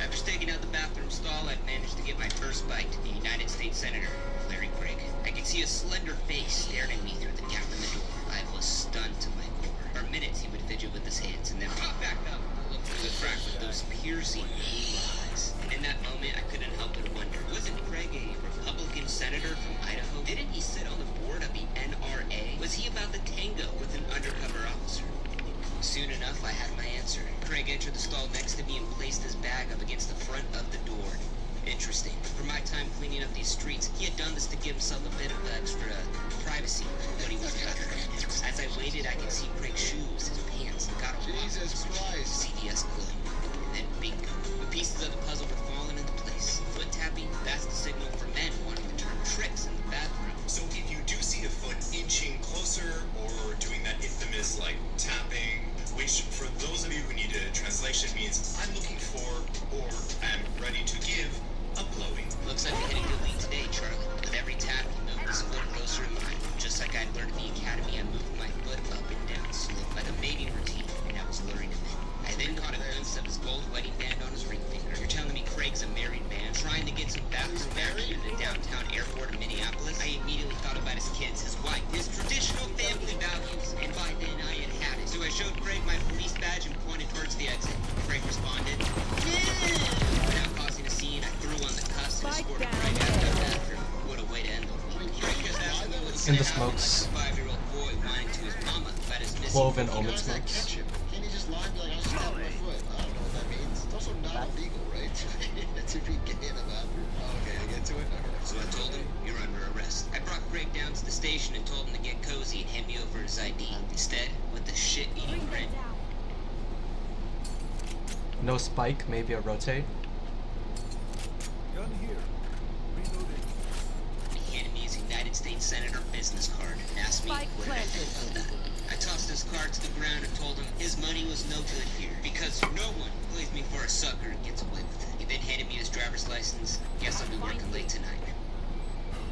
After staking out the bathroom stall, I managed to get my first bite. The United States Senator, Larry Craig. I could see a slender face staring at me through the gap in the door. I was stunned to my core. For minutes, he would fidget with his hands and then pop back up and look through the crack with those piercing blue eyes. And in that moment, I couldn't help but wonder, wasn't Craig a Republican senator from Idaho? Didn't he sit on the board of the NRA? Was he about to tango with an undercover officer? Soon enough, I had my answer. Craig entered the stall next to me and placed his bag up against the front of the door. Interesting. For my time cleaning up these streets, he had done this to give himself a bit of extra privacy when he was covered. As I waited, I could see Craig's shoes, his pants, and got a Jesus Christ. CVS glowing. And then bingo. The pieces of the puzzle were falling into place. Foot tapping, that's the signal for men wanting to turn tricks in the bathroom. So if you do see a foot inching closer or doing that infamous like tapping, which for those of you who need a translation means I'm looking for or am ready to give a blowing. Looks like we hit a good lead today, Charlie. With every tap, you moved his foot closer in mine. Just like I'd learned in the academy, I moved my foot up and down slope by the mating routine, and I was luring him in. I then caught a glimpse of his gold wedding band on his ring finger. You're telling me Craig's a married man trying to get some bathroom action in the downtown airport of Minneapolis? I immediately thought about his kids, his wife, his traditional family values, and by then I had had it. So I showed Craig my police badge and pointed towards the exit. Craig responded, without causing a scene, I threw on the cuffs and escorted Craig out of the bathroom. What a way to end the week. Craig just asked me what In the smokes. like a 5-year-old boy whining to his mama about his missing Cloven foot. omen smokes. Ketchup. Can't he just lie and be like, "I'll just tap my foot"? I don't know what that means. It's also not illegal, right? To be gay in the bathroom. Oh, okay, I get to it. Okay. So I told him, you're under arrest. I brought Craig down to the station and told him to get cozy and hand me over his ID. Instead, with the shit-eating grin, No spike, maybe a rotate. Gun here. Reloading. he handed me his United States Senator business card and asked me Spike what did I planted. think about that. I tossed his card to the ground and told him his money was no good here because no one plays me for a sucker and gets away with it. He then handed me his driver's license. Guess I'll be working late tonight.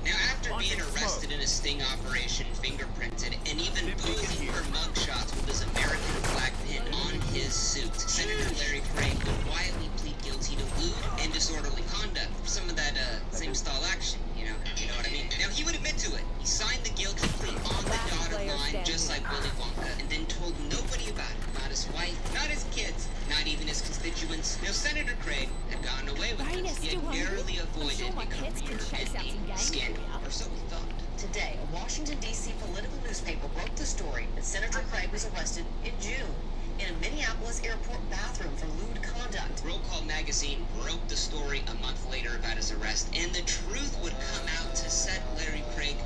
Now, after being arrested in a sting operation, fingerprinted, and even posing for mugshots with his American flag pin on his suit, Senator Larry Craig would quietly plead guilty to lewd and disorderly conduct for some of that same style action, you know what I mean? Now, he would admit to it. He signed the guilty plea on the dotted line, just like Willy Wonka, and then told nobody about it. Not his wife, not his kids, not even his constituents. Now, Senator Craig had gotten away with this. He had narrowly avoided a career-ending scandal, or so we thought. Today, a Washington, D.C. political newspaper broke the story that Senator Craig was arrested in June in a Minneapolis airport bathroom for lewd conduct. Roll Call magazine broke the story a month later about his arrest, and the truth would come out to set Larry Craig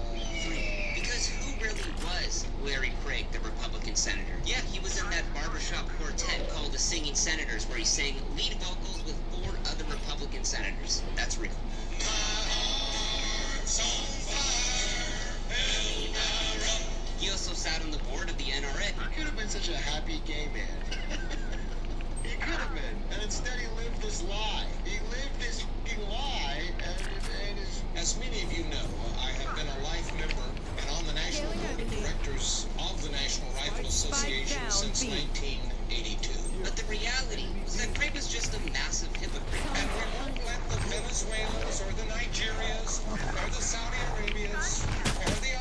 free. Because who really was Larry Craig, the Republican senator? Yeah, he was in that barbershop quartet called the Singing Senators, where he sang lead vocals with 4 other Republican senators. That's real. He also sat on the board of the NRA. He could have been such a happy gay man. He could have been. And instead he lived this lie. He lived this fucking lie, and his... As many of you know, I have been a life member and on the National Board of Directors of the National Rifle Association since 1982. But the reality was that Craig was just a massive hypocrite. And we won't let the Venezuelans or the Nigerias or the Saudi Arabias or the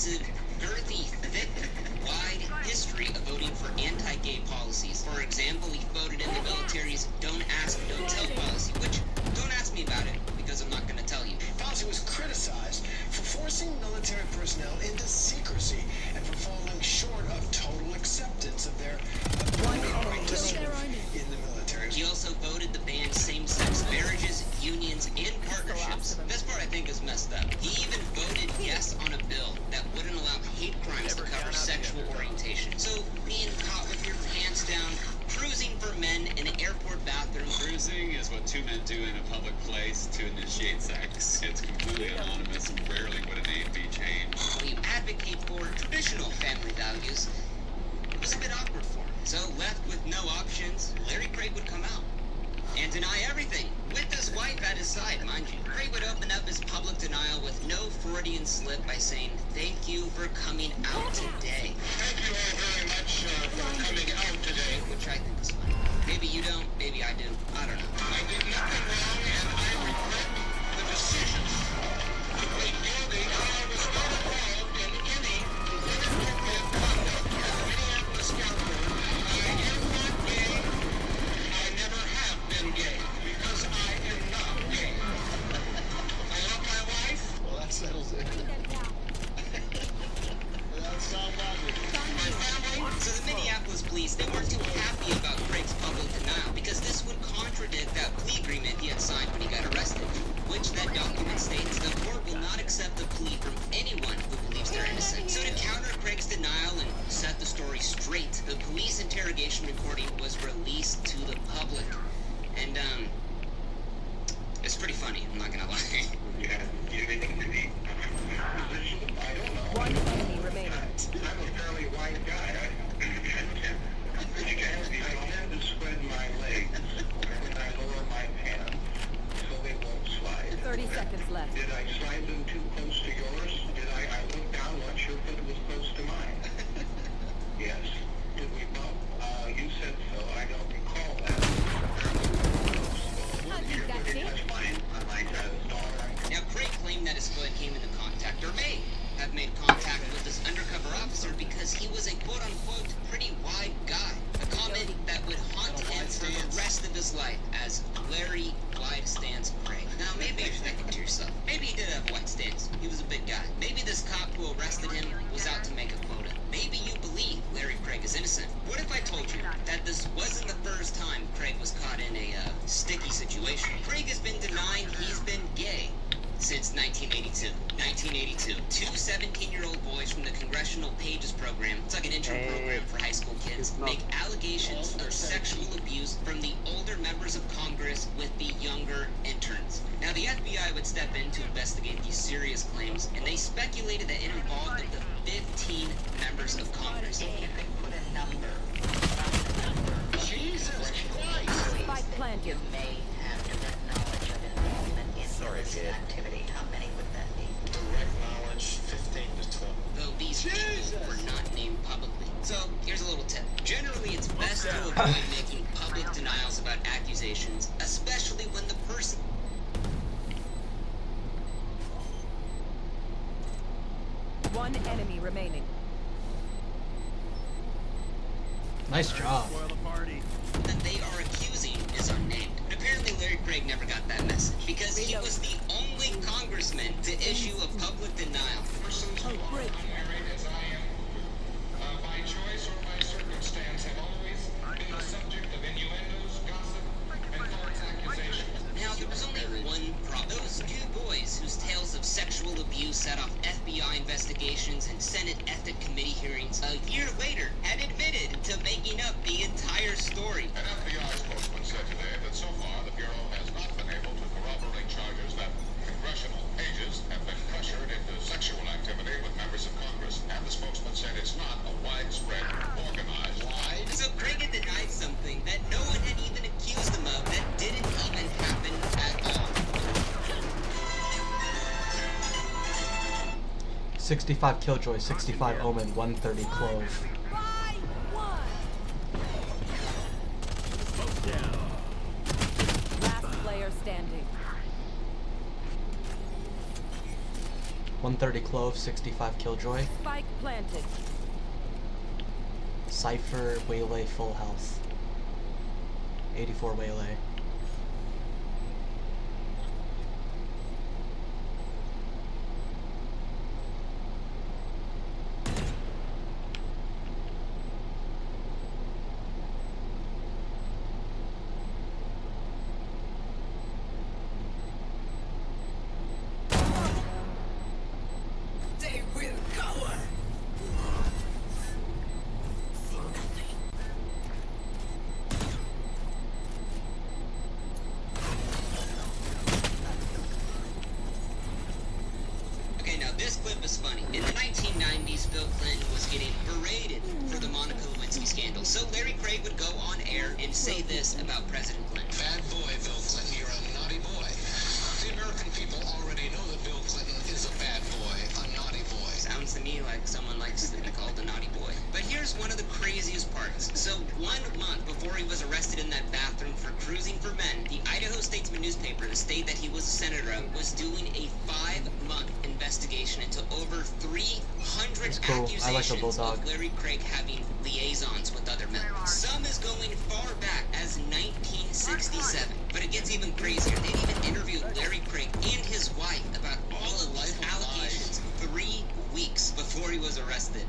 extensive, girthy, thick, wide history of voting for anti-gay policies. For example, he voted in the military's don't ask, don't tell policy, which, don't ask me about it, because I'm not going to tell you. Fauci was criticized for forcing military personnel into secrecy and for falling short of total acceptance of their right to serve in the military. He also voted to ban same-sex marriages, unions, and partnerships. This part I think is messed up. He even voted yes on a bill that wouldn't allow hate crimes to cover sexual orientation. So, being caught with your pants down, cruising for men in an airport bathroom. Cruising is what two men do in a public place to initiate sex. It's completely anonymous and rarely would a name be changed. While you advocate for traditional family values, it was a bit awkward for him. So, left with no options, Larry Craig would come out and deny everything, with his wife at his side, mind you. Craig would open up his public denial with no Freudian slip by saying, "Thank you for coming out today." Thank you all very much for coming out today. Which I think is funny. Maybe you don't, maybe I do. I don't know. I did nothing wrong, and I regret the decision to plead guilty. I was not involved in any inappropriate conduct at the Minneapolis Airport. I am not gay. I never have been gay because I am not gay. I love my wife. Well, that settles it. That's not logic. My family. So the Minneapolis police, they weren't too happy about Craig's public denial because this would contradict that plea agreement he had signed when he got arrested, which that document states the court will not accept a plea from anyone who believes they're innocent. So to counter Craig's denial and set the story straight, the police interrogation recording was released to the public. And, it's pretty funny, I'm not gonna lie. Yeah, you have anything to eat? I don't know. One enemy remaining. I'm a fairly wide guy. I tend to spread my legs when I lower my pants so they won't slide. 30 seconds left. Did I slide them too close to yours? Did I look down once your foot was close to mine? Yes. Did we bump? You said so. I don't recall that. Your foot didn't touch mine on my side of the stall, right? Now, Craig claimed that his foot came into contact, or may have made contact with this undercover officer because he was a quote-unquote pretty wide guy. A comment that would haunt him for the rest of his life as Larry Wide Stance Craig. Now, maybe you're thinking to yourself, maybe he did have a wide stance. He was a big guy. Maybe this cop who arrested him was out to make a quota. Maybe you believe Larry Craig is innocent. What if I told you that this wasn't the first time Craig was caught in a sticky situation? Craig has been denying he's been gay since 1982. 1982. Two 17-year-old boys from the Congressional Pages program, it's like an intern program for high school kids, make allegations of sexual abuse from the older members of Congress with the younger interns. Now, the FBI would step in to investigate these serious claims, and they speculated that it involved up to 15 members of Congress. Put a number. Jesus Christ! Spike planted. You may have direct knowledge of involvement in illicit activity. How many would that be? Direct knowledge, 15 to 20. Though these people were not named publicly. So, here's a little tip. Generally, it's best to avoid making public denials about accusations, especially when the person... One enemy remaining. Nice job. Spoil the party. that they are accusing is unnamed. And apparently Larry Craig never got that message because he was the only congressman to issue a public denial. Persons who are unmarried as I am, by choice or by circumstance, have always been the subject of innuendos, gossip, and false accusations. Now, there was only one problem. Those two boys whose tales of sexual abuse set off FBI investigations and Senate Ethics Committee hearings a year later had admitted to making up the entire story. An FBI spokesman said today that so far the Bureau has not been able to corroborate charges that congressional pages have been pressured into sexual activity with members of Congress. And the spokesman said it's not a widespread, organized lie. So Craig had denied something that no one had even accused him of that didn't even happen at all. 65 Killjoy, 65 Omen, 130 Clove. Last player standing. 130 Clove, 65 Killjoy. Spike planted. Cypher, Waylay, full health. 84 Waylay. Okay, now this clip is funny. In the 1990s, Bill Clinton was getting berated for the Monica Lewinsky scandal. So Larry Craig would go on air and say this about President Clinton. Bad boy, Bill Clinton, you're a naughty boy. The American people already know that Bill Clinton is a bad boy, a naughty boy. Sounds to me like someone likes to be called a naughty boy. But here's one of the craziest parts. So 1 month before he was arrested in that bathroom for cruising for men, the Idaho Statesman newspaper, the state that he was a senator of, was doing a 5-month investigation into over 300 cool. I like the accusations bulldog. of Larry Craig having liaisons with other men. Some is going far back as 1967. But it gets even crazier. They even interviewed Larry Craig and his wife about all of these allegations 3 weeks before he was arrested.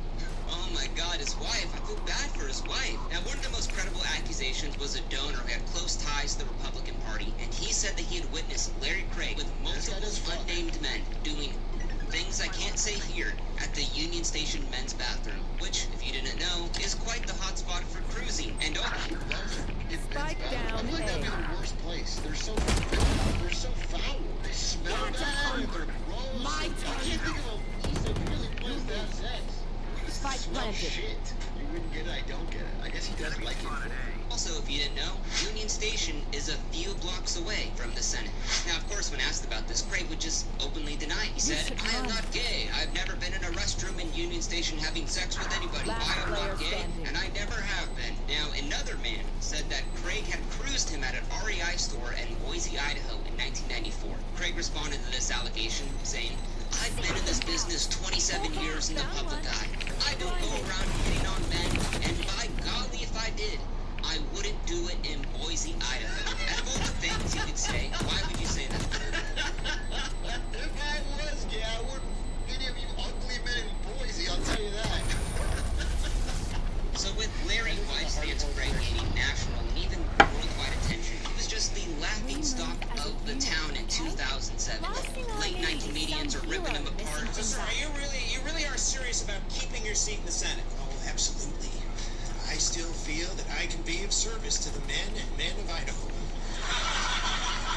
Oh my God, his wife. I feel bad for his wife. Now, one of the most credible accusations was a donor who had close ties to the Republican Party, and he said that he had witnessed Larry Craig with multiple unnamed men doing things I can't say here at the Union Station men's bathroom, which, if you didn't know, is quite the hotspot for cruising. And Spike down I feel like that'd be A. the worst place. They're so foul. They smell bad. They're gross. My I can't think of a decent, really place to have sex. Spike Smell planted. shit. You wouldn't get it. I don't get it. I guess he doesn't like it. also, if you didn't know, Union Station is a few blocks away from the Senate. Now, of course, when asked about this, Craig would just openly deny. He said, "I am not gay. I've never been in a restroom in Union Station having sex with anybody. Last I am player not gay, standing. and I never have been." Now, another man said that Craig had cruised him at an REI store in Boise, Idaho in 1994. Craig responded to this allegation, saying, "I've been in this business 27 years in the public eye. I don't go around hitting on men, and by golly, if I did, I wouldn't do it in Boise, Idaho." Out of all the things you could say, why would you say that? If I was gay, I wouldn't any of you ugly men in Boise, I'll tell you that. So with Larry White's dance Craig gaining national and even worldwide attention, he was just the laughing stock of the town in 2007. Late night comedians are ripping him apart. So, sir, you really are serious about keeping your seat in the Senate? Oh, absolutely. I still feel that I can be of service to the men of Idaho.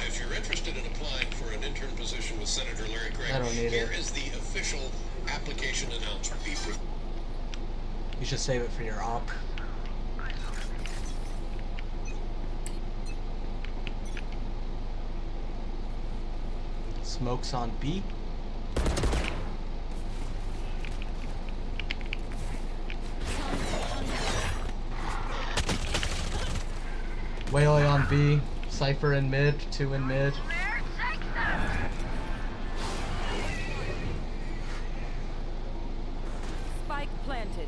If you're interested in applying for an intern position with Senator Larry Craig, I don't need here it. is the official application announcement. You should save it for your op. Smokes on B. Waylay on B. Cypher in mid. 2 in mid. Spike planted.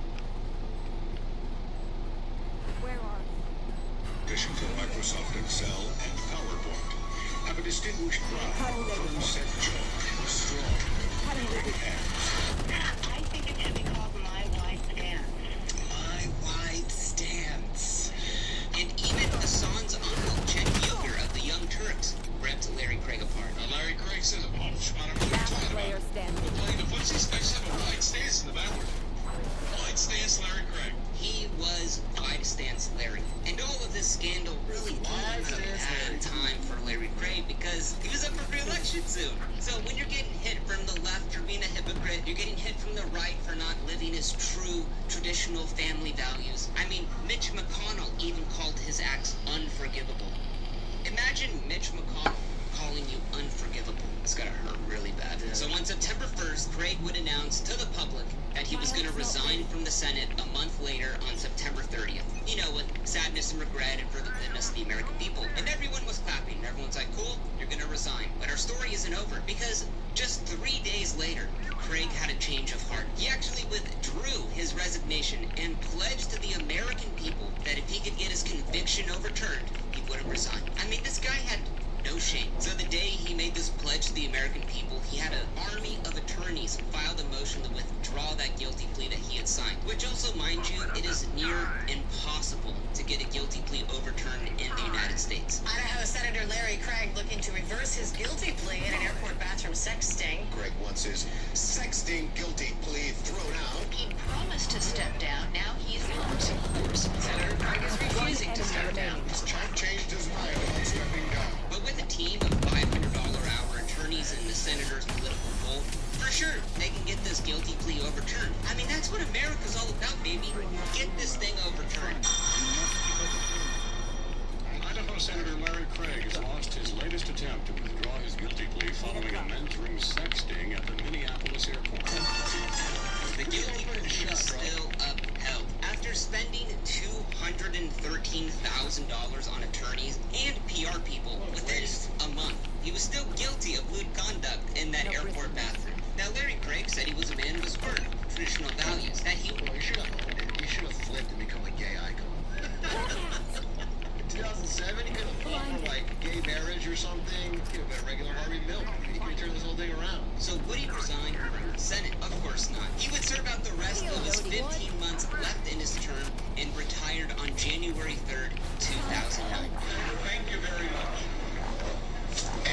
Where are you? Addition to Microsoft Excel and PowerPoint. Have a distinguished brow, firm set jaw, strong, big hands. I think it should be called My White Stance. My White Stance. And even Hassan's uncle, Chen Gilger of the Young Turks, ripped Larry Craig apart. Larry Craig said, I don't know what you're Last talking player about. standing. What's his face have a wide stance in the background? Wide stance, Larry Craig. He was White Stance Larry. And all of this scandal really came at a bad time for Larry Craig because he was up for re-election soon. So when you're getting hit from the left for being a hypocrite, you're getting hit from the right for not living his true traditional family values. I mean, Mitch McConnell even called his acts unforgivable. Imagine Mitch McConnell calling you unforgivable. It's gotta hurt really bad. So on September 1st, Craig would announce to the public that he was gonna resign from the Senate a month later on September 30th. You know, with sadness and regret and for the goodness of the American people. And everyone was clapping. Everyone's like, cool, you're gonna resign. But our story isn't over because just 3 days later, Craig had a change of heart. He actually withdrew his resignation and pledged to the American people that if he could get his conviction overturned, he wouldn't resign. I mean, this guy had no shame. So the day he made this pledge to the American people, he had an army of attorneys file a motion to withdraw that guilty plea that he had signed. Which also, mind you, it is near impossible to get a guilty plea overturned in the United States. Idaho Senator Larry Craig looking to reverse his guilty plea in an airport bathroom sex sting. Greg wants his sexting guilty plea thrown out. He promised to step down. Now he's not. Of course, Senator Craig is refusing to step down. His child changed his mind about stepping down. But with a team of $500 hour attorneys in the senator's political pool, for sure, they can get this guilty plea overturned. I mean, that's what America's all about, baby. Get this thing overturned. Idaho Senator Larry Craig has lost his latest attempt to withdraw his guilty plea following a men's room sexting at the Minneapolis airport. The guilty plea is still upheld. After spending $213,000 on attorneys and PR people within a month, he was still guilty of lewd conduct in that airport bathroom. Now, Larry Craig said he was a man of his word, traditional values, that he... Well, he should have owned it. He should have flipped and become a gay icon. In 2007, he could have fought for, like, gay marriage or something. He could have been a regular Harvey Milk. He could turn this whole thing around. So would he resign from the Senate? Of course not. He would serve out the rest of his 15 months left in his term and retired on January 3rd, 2009. Thank you very much.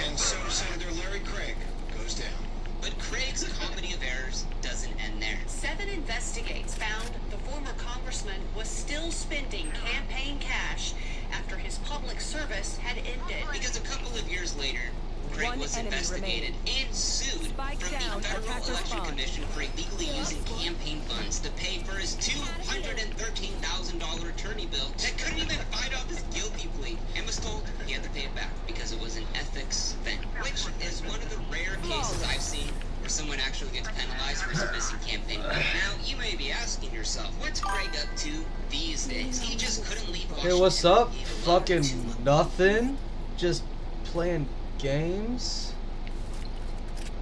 And so Senator Larry Craig goes down. But Craig's comedy of errors doesn't end there. 7 investigates found the former congressman was still spending campaign cash after his public service had ended. Because a couple of years later, Craig One was enemy investigated and sued Spike from down, the Federal attacker Election spawn. Commission for illegally using campaign funds to pay for his $213,000 attorney bill that couldn't even fight off his guilty plea and was told he had to pay it back because it was an ethics thing, which is one of the rare cases I've seen where someone actually gets penalized for submitting campaign money. Now, you may be asking yourself, what's Craig up to these days? He just couldn't leave Washington. Hey, what's up? He loved Fucking too much. nothing. Just playing games.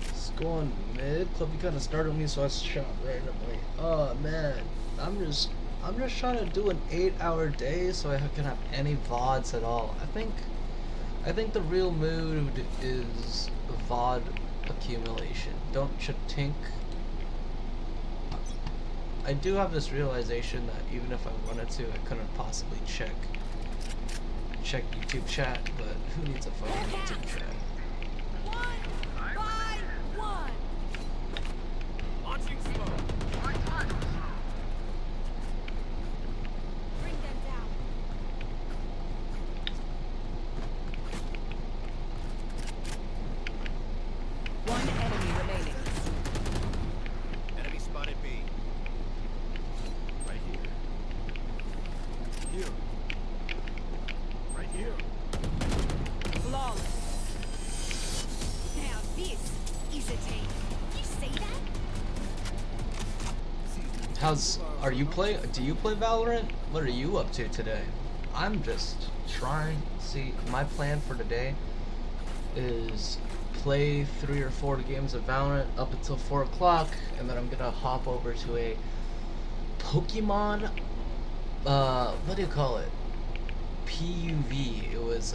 It's going mid. Clubby kind of started me, so I shot randomly. Oh man, I'm just trying to do an 8-hour day so I can have any VODs at all. I think the real mood is VOD accumulation. Don't you think? I do have this realization that even if I wanted to, I couldn't possibly check YouTube chat, but who needs a fucking YouTube chat? 1 by 1. Launching smoke. Bring them down. One enemy remaining. Enemy spotted B. Right here. Here. Right here. Flawless. Now this is a team. You see that? Do you play Valorant? What are you up to today? I'm just trying. See, my plan for today is play 3 or 4 games of Valorant up until 4 o'clock, and then I'm gonna hop over to a Pokemon, what do you call it? PUV. It was,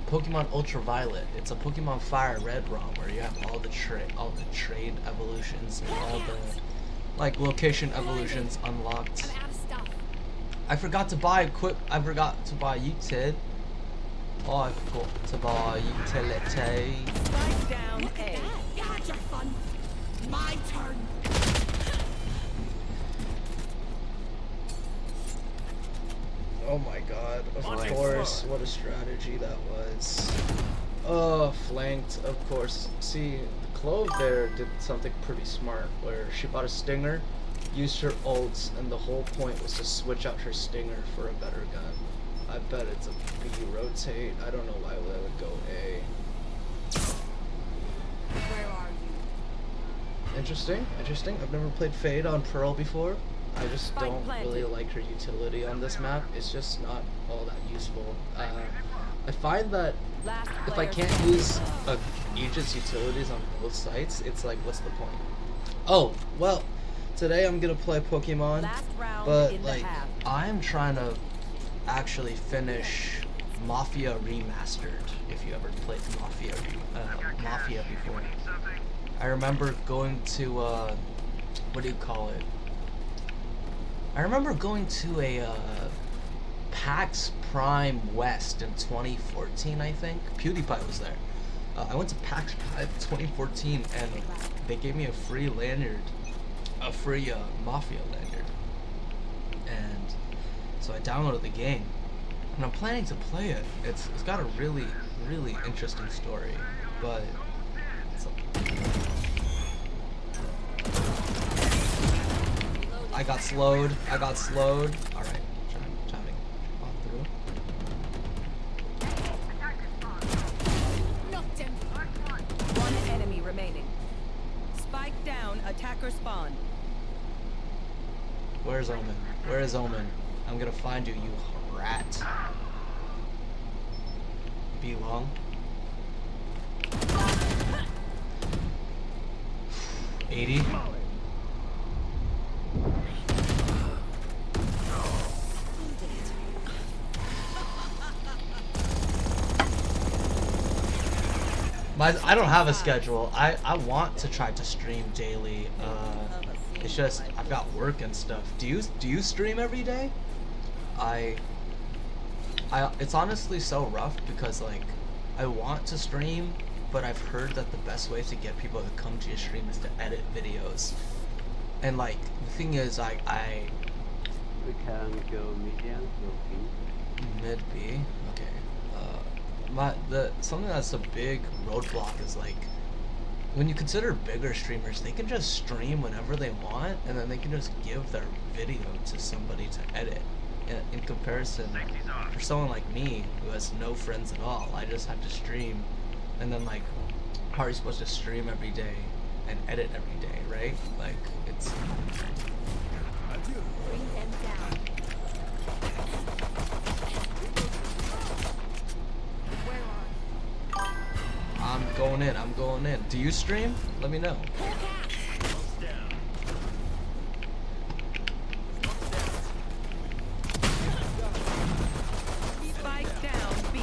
Pokemon Ultraviolet. It's a Pokemon Fire Red ROM where you have all the trade evolutions and all the location evolutions unlocked. I'm out of stuff. I forgot to buy utility. Oh, I forgot to buy utility. Spike down Look at A. that. You had your fun. My turn. Oh my god, of Launching course, smoke. what a strategy that was. Oh, flanked, of course. See, the Clove there did something pretty smart, where she bought a Stinger, used her ults, and the whole point was to switch out her Stinger for a better gun. I bet it's a B rotate. I don't know why they would go A. Where are you? Interesting. I've never played Fade on Pearl before. I just Spike don't planted. really like her utility on this map. It's just not all that useful. I find that Last if I player can't use agent's utilities on both sites, it's like, what's the point? Oh, well, today I'm gonna play Pokemon, Last round but in the like, half. I'm trying to actually finish Mafia Remastered. If you ever played Mafia before, I remember going to what do you call it? I remember going to a PAX Prime West in 2014, I think. PewDiePie was there. I went to PAX Prime 2014, and they gave me a free lanyard, a free Mafia lanyard, and so I downloaded the game, and I'm planning to play it. It's got a really interesting story, but it's I got slowed. All right, trying to walk through. Knocked him. One enemy remaining. Spike down, attacker spawn. Where's Omen? Where is Omen? I'm gonna find you, you rat. Be long. $80. I don't have a schedule. I want to try to stream daily. It's just I've got work and stuff. Do you stream every day? It's honestly so rough because like I want to stream, but I've heard that the best way to get people to come to your stream is to edit videos. And like the thing is, We can go medium, go B. Mid B. Okay. Something that's a big roadblock is like when you consider bigger streamers, they can just stream whenever they want, and then they can just give their video to somebody to edit. In comparison, for someone like me who has no friends at all, I just have to stream, and then like, how are you supposed to stream every day and edit every day, right? Like it's. Bring them down. Where are I'm going in. Do you stream? Let me know. Spike down, B.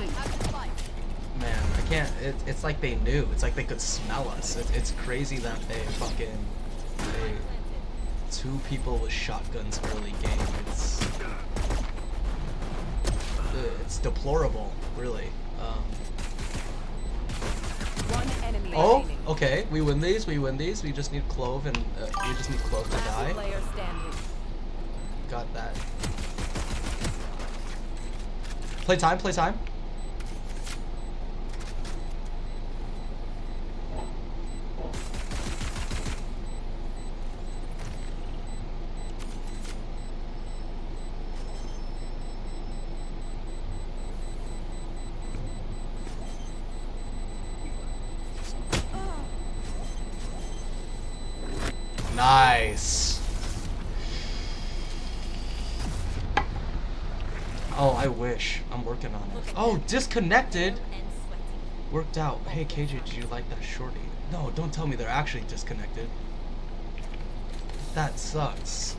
Man, I can't. It's like they knew. It's like they could smell us. It's crazy that two people with shotguns early game. It's deplorable, really. One enemy Oh, remaining. okay. We win these. We just need Clove and we just need Clove to Last die. player standing. Got that. Play time. Nice. Oh, I wish. I'm working on it. Oh, disconnected. Worked out. Hey, KJ, did you like that shorty? No, don't tell me they're actually disconnected. That sucks.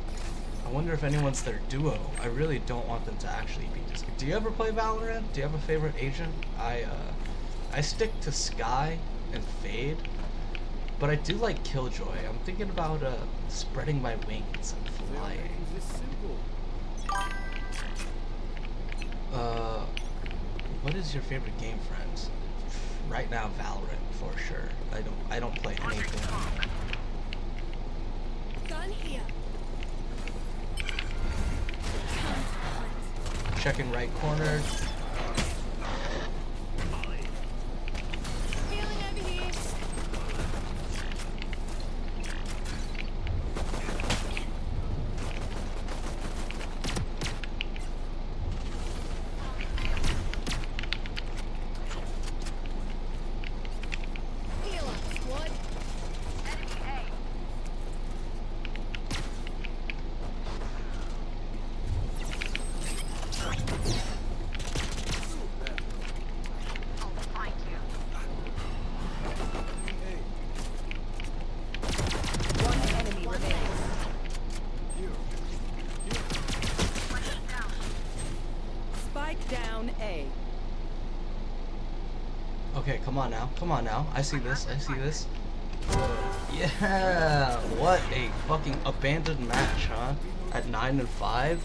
I wonder if anyone's their duo. I really don't want them to actually be disconnected. Do you ever play Valorant? Do you have a favorite agent? I stick to Sky and Fade. But I do like Killjoy. I'm thinking about spreading my wings and flying. What is your favorite game, friends? Right now, Valorant for sure. I don't play anything. Gun here. Checking right corner. Healing over here. Heal up, squad. Okay, come on now. Come on now. I see this. I see this. Yeah! What a fucking abandoned match, huh? At 9-5?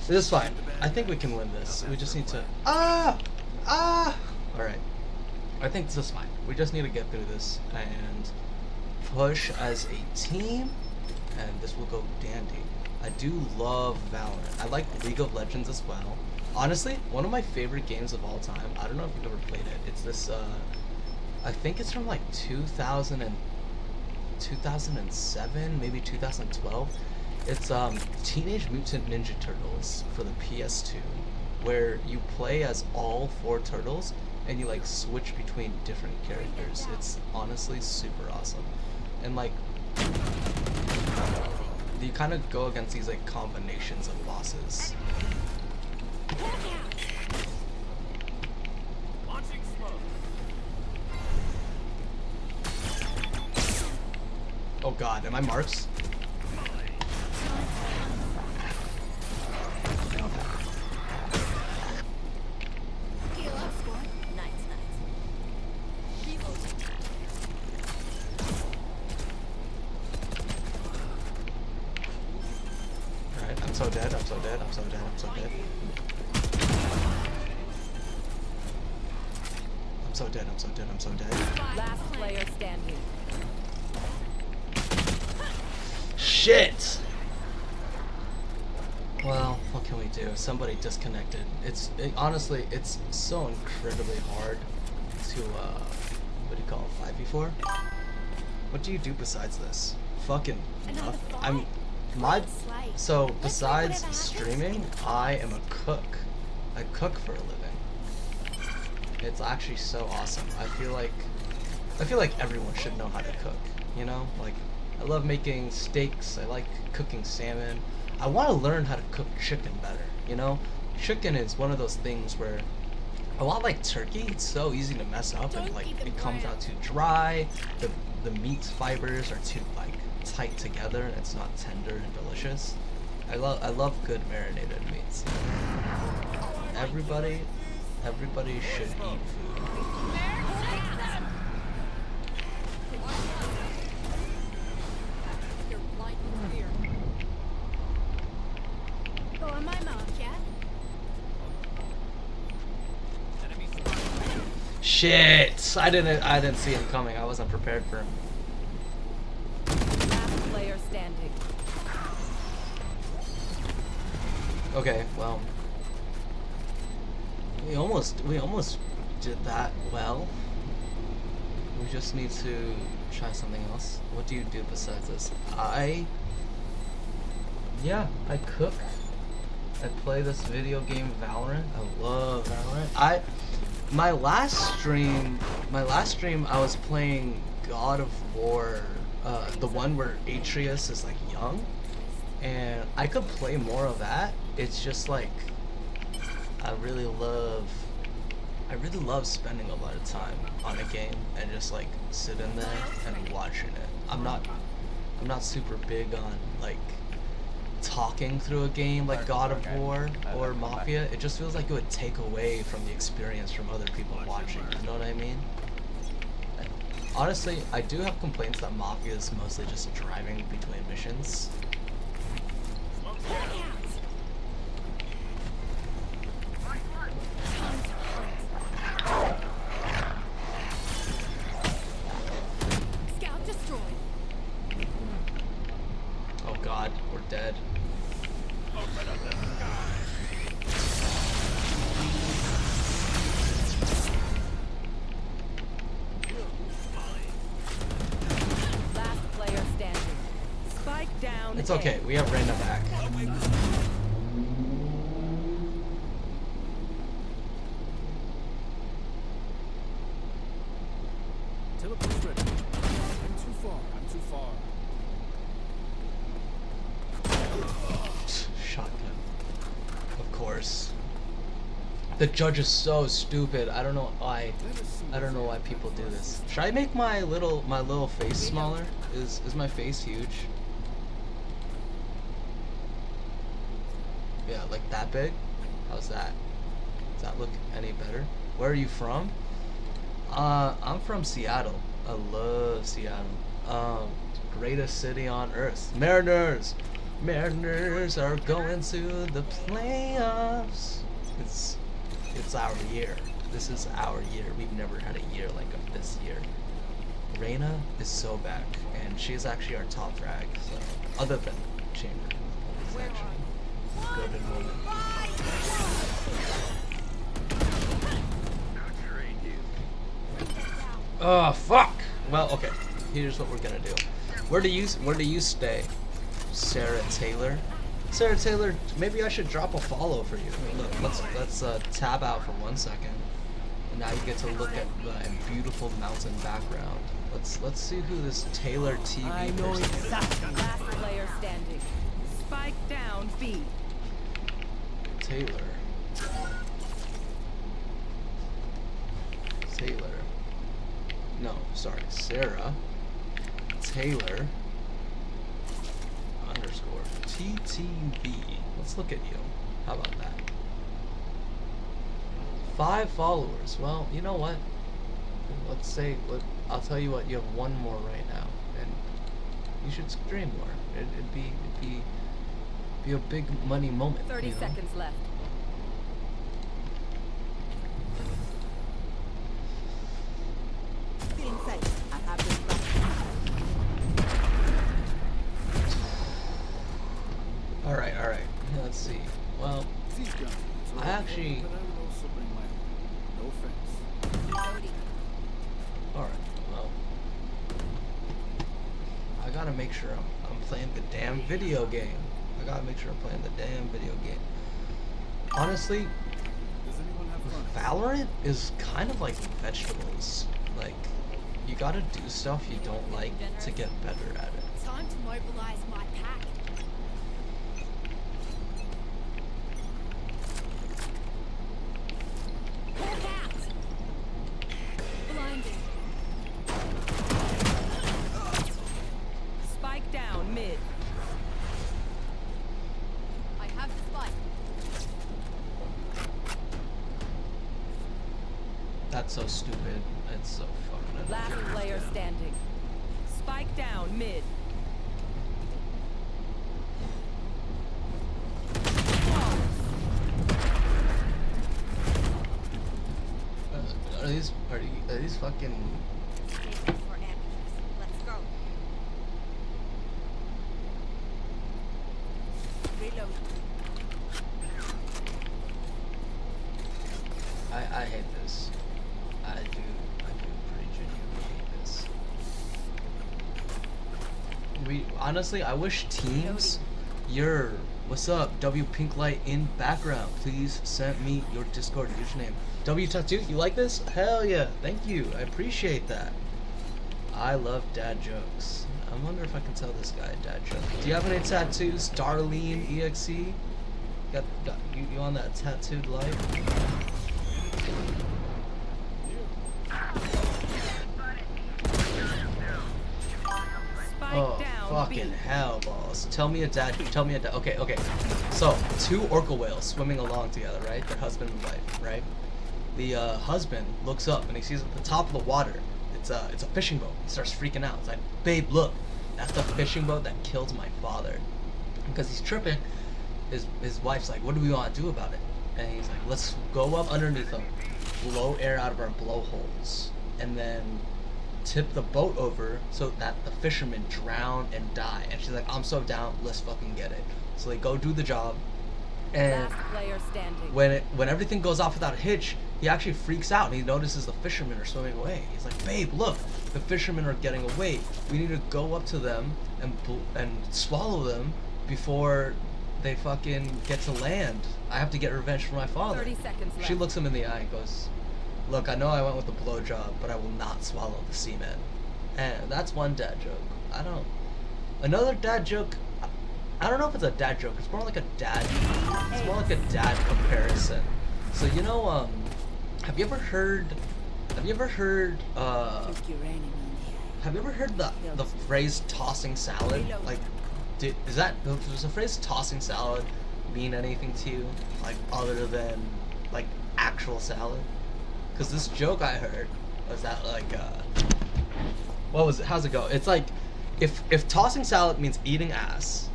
This is fine. I think we can win this. We just need to... Alright. I think this is fine. We just need to get through this and push as a team, and this will go dandy. I do love Valorant. I like League of Legends as well. Honestly, one of my favorite games of all time, I don't know if you've ever played it, it's this, I think it's from like 2007, maybe 2012. It's Teenage Mutant Ninja Turtles for the PS2, where you play as all 4 turtles, and you like switch between different characters. It's honestly super awesome. And like, you kind of go against these like combinations of bosses. Oh god, am I marks? Heal up, squad. Nice, nice. Reloading. Alright, I'm so dead, I'm so dead, I'm so dead, I'm so dead. I'm so dead, I'm so dead, I'm so dead. Last player standing. Shit! Well, what can we do? Somebody disconnected. Honestly, it's so incredibly hard to, what do you call it, 5v4? What do you do besides this? Fucking nothing. So, besides streaming, I am a cook. I cook for a living. It's actually so awesome. I feel like everyone should know how to cook, you know? Like, I love making steaks, I like cooking salmon. I want to learn how to cook chicken better, you know? Chicken is one of those things where, a lot like turkey, it's so easy to mess up and like it comes out too dry, the meat fibers are too like tight together and it's not tender and delicious. I love good marinated meats. Everybody should eat food. Go on my mark, yeah? Shit! I didn't see him coming. I wasn't prepared for him. Last player standing. Okay, well, we almost did that well. We just need to try something else. What do you do besides this? I cook. I play this video game Valorant. I love Valorant. My last stream I was playing God of War, the one where Atreus is like young, and I could play more of that. It's just like I really love spending a lot of time on a game and just like sitting there and watching it. I'm not super big on like talking through a game like God of War or Mafia. It just feels like it would take away from the experience from other people watching. You know what I mean? Honestly, I do have complaints that Mafia is mostly just driving between missions. Scout destroyed. Oh god, we're dead. Last player standing. Spike down. It's okay, we have Reyna back. Teleport's ready. I'm too far. I'm too far. Shotgun. Of course. The judge is so stupid. I don't know why people do this. Should I make my little face smaller? Is my face huge? Yeah, like that big? How's that? Does that look any better? Where are you from? I'm from Seattle. I love Seattle. Greatest city on earth. Mariners! Mariners are going to the playoffs. It's our year. This is our year. We've never had a year like this year. Reina is so back, and she's actually our top frag, so other than Chamber. It's actually good in moment. Oh fuck! Well, okay. Here's what we're gonna do. Where do you stay, Sarah Taylor? Sarah Taylor, maybe I should drop a follow for you. Look, let's tab out for 1 second, and now you get to look at my beautiful mountain background. Let's see who this Taylor TV person is. Last player standing. Spike down B. Taylor. No, sorry, Sarah Taylor underscore TTV. Let's look at you. How about that? 5 followers. Well, you know what? Let's say, I'll tell you what. You have 1 more right now, and you should stream more. It'd be a big money moment. 30 you know? seconds left. Feeling safe. I have this back. All right. Let's see. Well, I actually. No offense. All right. Well, I gotta make sure I'm playing the damn video game. I gotta make sure I'm playing the damn video game. Honestly, Valorant is kind of like vegetables. Like, you gotta do stuff you don't like to get better at it. Time to mobilize my pack. Hawk out! Blinding. Spike down mid. I have the spike. That's so stupid. It's so fucking Last annoying. player standing. Spike down mid. Are these fucking? Let's go. Reload. I hate this. I do pretty genuinely hate this. Honestly, I wish teams, what's up, W Pinklight in background, please send me your Discord username. W Tattoo, you like this? Hell yeah, thank you, I appreciate that. I love dad jokes. I wonder if I can tell this guy a dad joke. Do you have any tattoos, Darlene EXE? You on that tattooed life? Oh, fucking hell, balls. Tell me a dad. Okay. So, 2 orca whales swimming along together, right? They're husband and wife, right? The husband looks up and he sees at the top of the water, it's a fishing boat. He starts freaking out. It's like, babe, look, that's the fishing boat that killed my father. Because he's tripping, his wife's like, what do we want to do about it? And he's like, let's go up underneath them, blow air out of our blowholes, and then tip the boat over so that the fishermen drown and die. And she's like, I'm so down, let's fucking get it. So they go do the job, and Last player standing. when everything goes off without a hitch, he actually freaks out and he notices the fishermen are swimming away. He's like, babe, look, the fishermen are getting away. We need to go up to them and swallow them before they fucking get to land. I have to get revenge for my father. 30 seconds left. She looks him in the eye and goes, look, I know I went with the blowjob, but I will not swallow the semen. And that's one dad joke. Another dad joke, I don't know if it's a dad joke. It's more like a dad. It's more like a dad comparison. So you know, have you ever heard the phrase tossing salad? Like, does the phrase tossing salad mean anything to you, like other than like actual salad? Because this joke I heard Was that like what was it? How's it go? It's like if tossing salad means eating ass,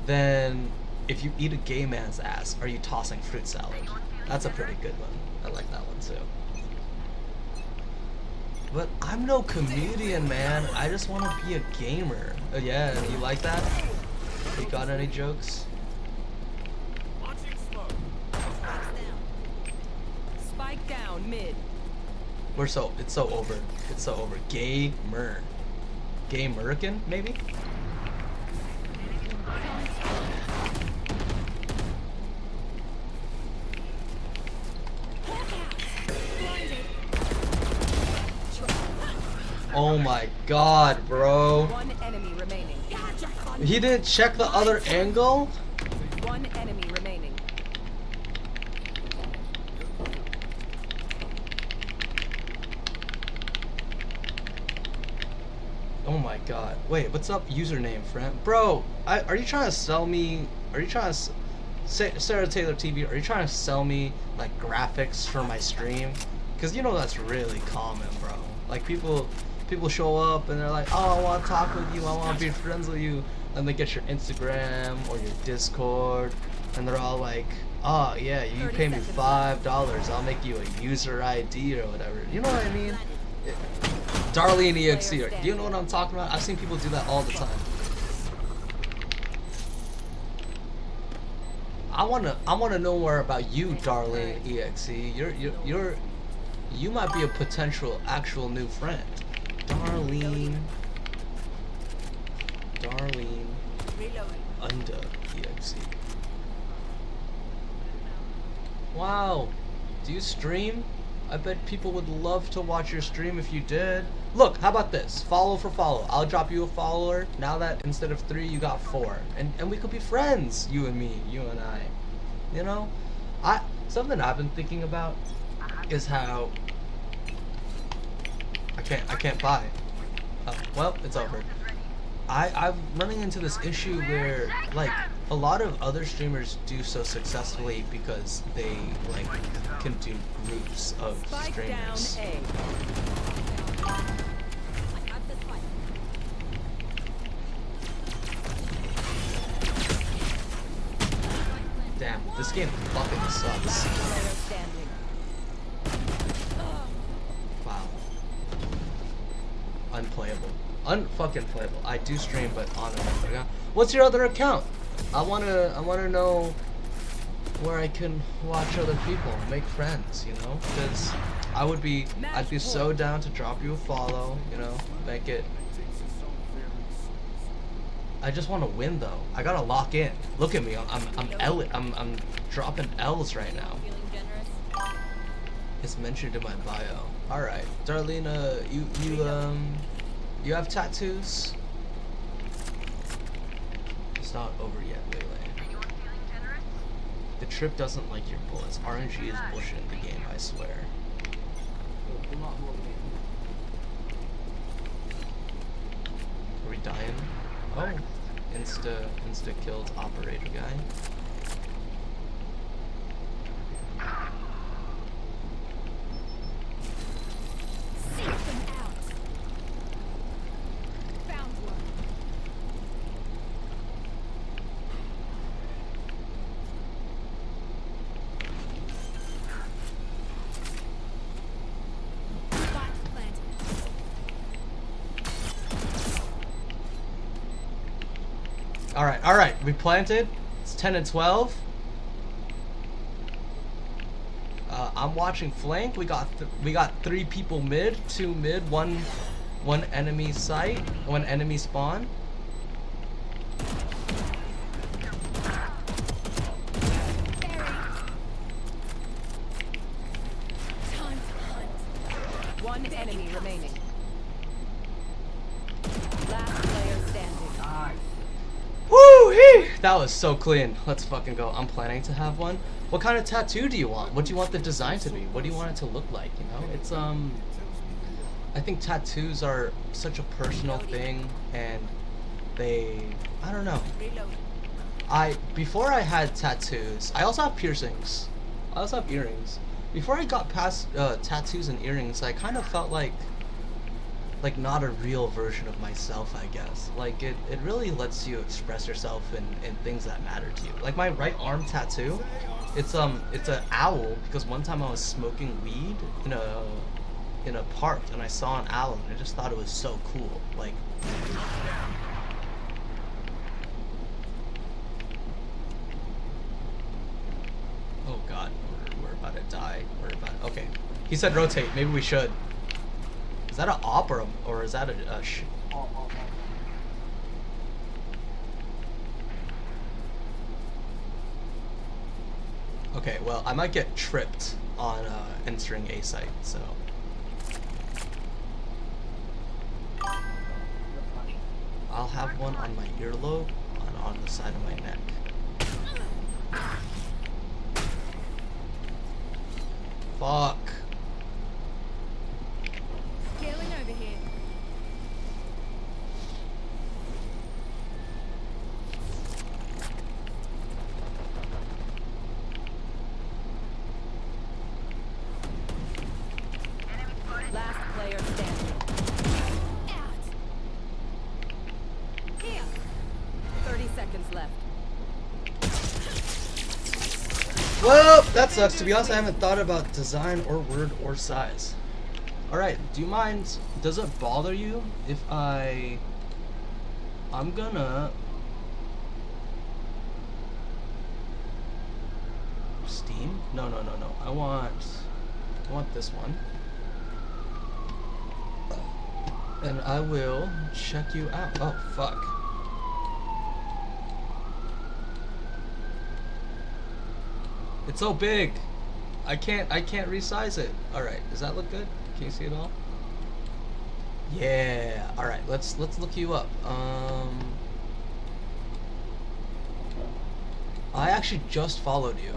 then if you eat a gay man's ass, are you tossing fruit salad? That's a pretty good one. I like that one too. But I'm no comedian, man. I just want to be a gamer. Oh yeah, you like that? You got any jokes? Spike down mid. It's so over. It's so over. Gamer. Gay-American, maybe? Oh my god, bro. One enemy remaining. He didn't check the other angle? One enemy remaining. Oh my god. Wait, what's up, username, friend? Bro, are you trying to sell me? Are you trying to Sarah Taylor TV? Are you trying to sell me like graphics for my stream? Because you know that's really common, bro. Like people show up and they're like, oh, I want to talk with you, I want to be friends with you, and they get your Instagram or your Discord, and they're all like, oh yeah, you pay me $5, I'll make you a user ID or whatever. You know what I mean? Darlene EXE. Do you know what I'm talking about? I've seen people do that all the time. I wanna know more about you, Darlene EXE. You might be a potential actual new friend. Darlene under EXE. Wow. Do you stream? I bet people would love to watch your stream if you did. Look, how about this? Follow for follow. I'll drop you a follower. Now that instead of 3, you got 4. And we could be friends, you and me, you and I. You know? Something I've been thinking about is how I can't buy. Oh, well, it's over. I'm running into this issue where like a lot of other streamers do so successfully because they like can do groups of streamers. Damn, this game fucking sucks. Wow. Unplayable. Unfucking playable. I do stream, but on another account. What's your other account? I wanna know where I can watch other people, make friends, you know? Because I'd be so down to drop you a follow, you know, make it. I just want to win though. I gotta lock in. Look at me. I'm dropping L's right now. It's mentioned in my bio. All right, Darlene, you have tattoos? It's not over yet, Lele. The trip doesn't like your bullets. RNG is bullshit in the game, I swear. Are we dying? Oh, insta killed operator guy. Alright, we planted. It's 10 and 12. I'm watching flank. We got 3 people mid, 2 mid, one enemy site, 1 enemy spawn. One enemy remaining. Last player standing. Nice. Woo-hee! That was so clean. Let's fucking go. I'm planning to have one. What kind of tattoo do you want? What do you want the design to be? What do you want it to look like, you know? It's I think tattoos are such a personal thing, and I don't know. Before I had tattoos, I also have piercings. I also have earrings. before I got past tattoos and earrings, I kind of felt like not a real version of myself, I guess. Like it really lets you express yourself in things that matter to you. Like my right arm tattoo, it's an owl, because one time I was smoking weed in a park and I saw an owl and I just thought it was so cool. Like, oh god, we're about to die. Okay. He said rotate. Maybe we should. Is that an op or is that a Okay, well, I might get tripped on entering A site, so. I'll have one on my earlobe and on the side of my neck. Fuck. Scaling over here. Last player standing. Out. Here. 30 seconds left. Well, that sucks. To be honest, I haven't thought about design or word or size. Alright, do you mind, does it bother you if I'm gonna... Steam? No. I want this one. And I will check you out. Oh, fuck. It's so big. I can't resize it. Alright, does that look good? Can you see it all? Yeah. Alright, let's look you up. I actually just followed you.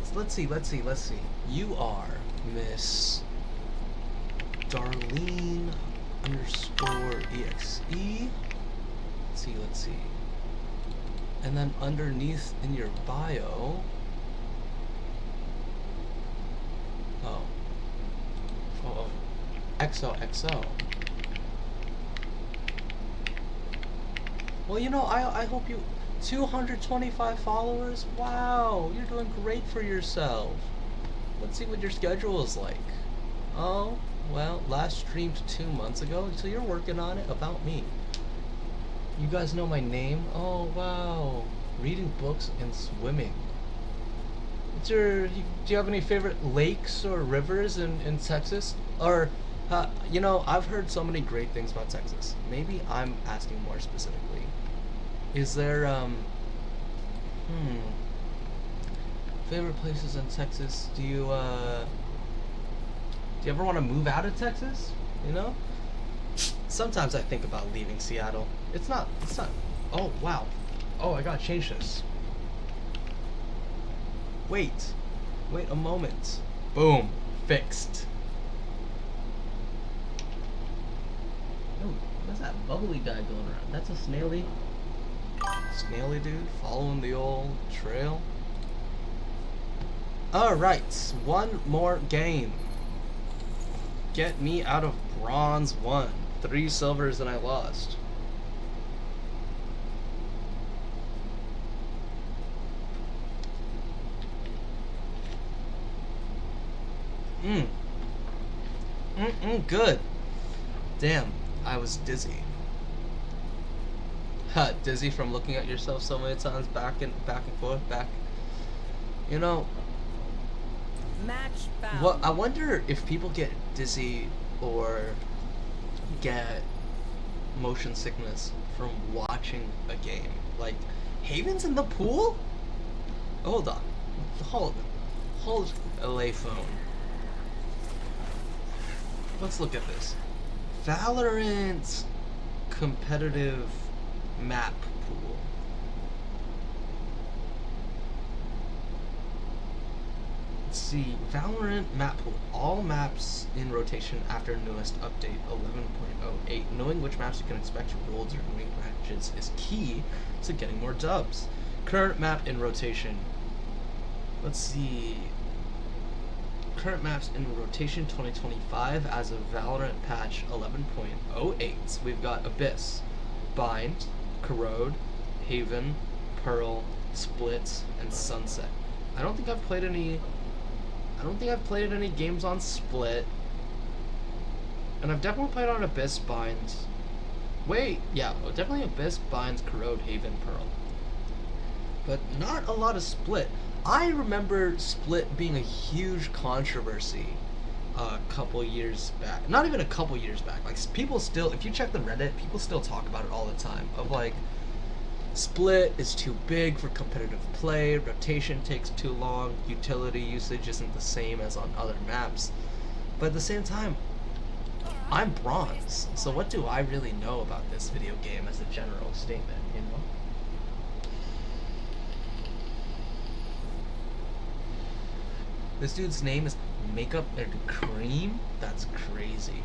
So let's see. You are Miss Darlene _exe. Let's see. And then underneath in your bio, XOXO. Well, you know, I hope you 225 followers. Wow, you're doing great for yourself. Let's see what your schedule is like. Oh, well, last streamed 2 months ago, so you're working on it. About me. You guys know my name? Oh, wow. Reading books and swimming. Do you have any favorite lakes or rivers in Texas? Or, you know, I've heard so many great things about Texas. Maybe I'm asking more specifically. Is there, favorite places in Texas? Do you ever want to move out of Texas? You know? Sometimes I think about leaving Seattle. It's not, oh, wow. Oh, I gotta change this. Wait a moment. Boom, fixed. Oh, what's that bubbly guy going around? That's a snaily. Snaily dude, following the old trail. Alright, one more game. Get me out of bronze 1. 3 silvers and I lost. Good. Damn, I was dizzy. Dizzy from looking at yourself so many times back and forth. You know, Match found. what I wonder if people get dizzy or get motion sickness from watching a game. Like, Haven's in the pool? Hold on. Hold LA phone. Let's look at this. Valorant competitive map pool. Let's see. Valorant map pool. All maps in rotation after newest update 11.08. Knowing which maps you can expect rolls or winning matches is key to getting more dubs. Current map in rotation Let's see. Current maps in rotation 2025 as of Valorant patch 11.08. We've got Abyss, Bind, Corrode, Haven, Pearl, Split, and Sunset. I don't think I've played any games on Split. And I've definitely played on Abyss, Bind. Wait, yeah, definitely Abyss, Bind, Corrode, Haven, Pearl. But not a lot of Split. I remember Split being a huge controversy a couple years back. Not even a couple years back. Like, people still, if you check the Reddit, people still talk about it all the time. Of like, Split is too big for competitive play, rotation takes too long, utility usage isn't the same as on other maps. But at the same time, I'm bronze, so what do I really know about this video game as a general statement, you know? This dude's name is Makeup and Cream? That's crazy.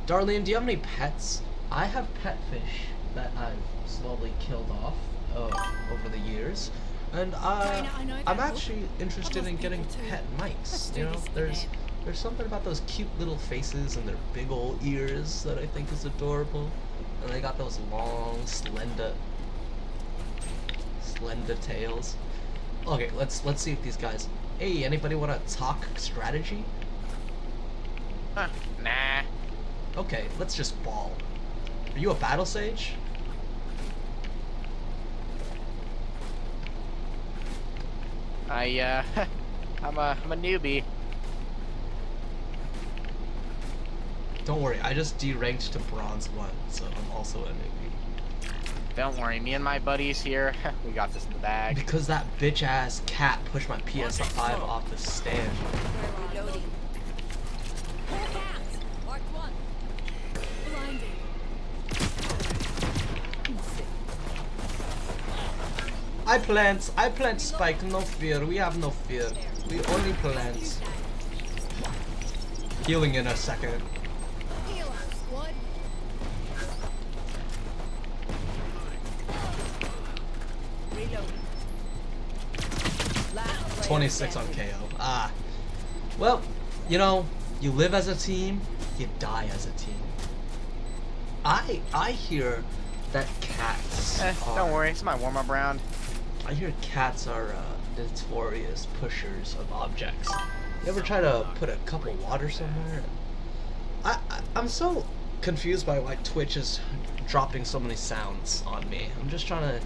Darlene, do you have any pets? I have pet fish that I've slowly killed off over the years. And I'm actually interested in getting pet mice. You know, there's something about those cute little faces and their big old ears that I think is adorable. And they got those long, slender tails. Okay, let's see if these guys. Hey, anybody want to talk strategy? Nah. Okay, let's just ball. Are you a battle sage? I'm a newbie. Don't worry, I just deranked to bronze 1, so I'm also a newbie. Don't worry, me and my buddies here, we got this in the bag. Because that bitch ass cat pushed my PS5 off the stand. Reloading. Mark 1. Blinding. I plant spike, no fear, we have no fear. We only plant. Healing in a second. Heal up, squad. 26 on KO. Ah. Well, you know, you live as a team, you die as a team. I hear that cats don't worry, it's my warm-up round. I hear cats are notorious pushers of objects. You ever try to put a cup of water somewhere? I'm so confused by why Twitch is dropping so many sounds on me. I'm just trying to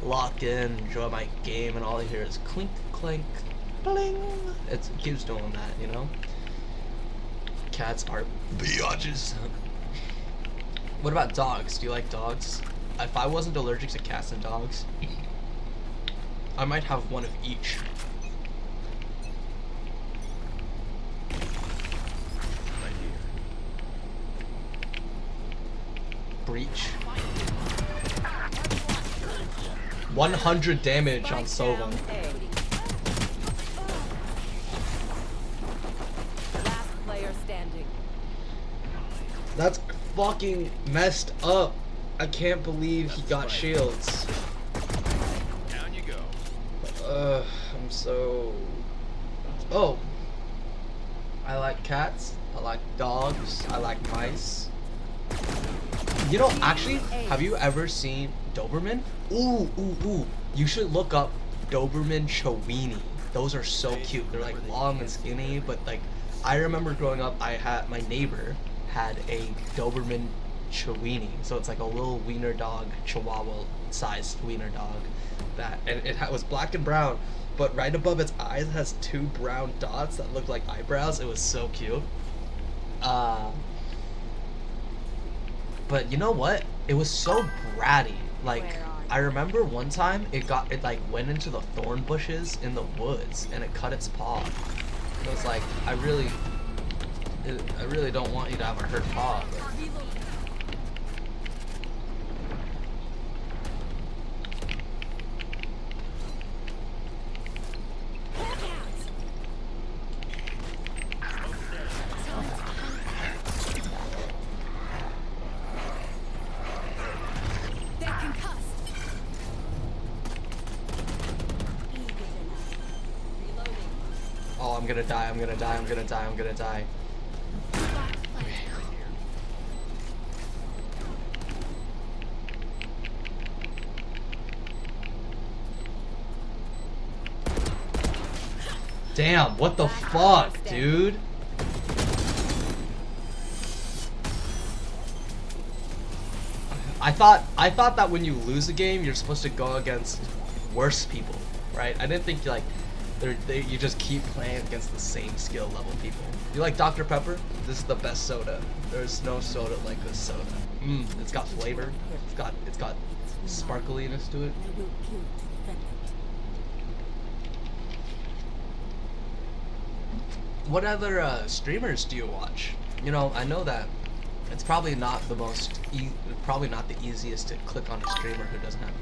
lock in, enjoy my game, and all I hear is clink, clink, bling. It keeps doing that, you know? Cats are biatches. What about dogs? Do you like dogs? If I wasn't allergic to cats and dogs, I might have one of each. Breach. 100 damage on Sova. Last player standing. That's fucking messed up. I can't believe he got shields. Down you go. I'm so... Oh. I like cats. I like dogs. I like mice. You know, actually, have you ever seen Doberman? Ooh. You should look up Doberman Chihuahua. Those are so cute. They're like long and skinny, but like, I remember growing up, my neighbor had a Doberman Chihuahua. So it's like a little wiener dog, Chihuahua sized wiener dog. And it was black and brown, but right above its eyes it has 2 brown dots that look like eyebrows. It was so cute. But you know what? It was so bratty. Like, I remember one time it like went into the thorn bushes in the woods and it cut its paw. It was like, I really don't want you to have a hurt paw. But... I'm gonna die, I'm gonna die, I'm gonna die, I'm gonna die. Damn, what the fuck, dude? I thought that when you lose a game, you're supposed to go against worse people, right? I didn't think like you just keep playing against the same skill level people. You like Dr. Pepper? This is the best soda. There's no soda like this soda. It's got flavor. It's got sparkliness to it. What other streamers do you watch? You know, I know that it's probably not the probably not the easiest to click on a streamer who doesn't have.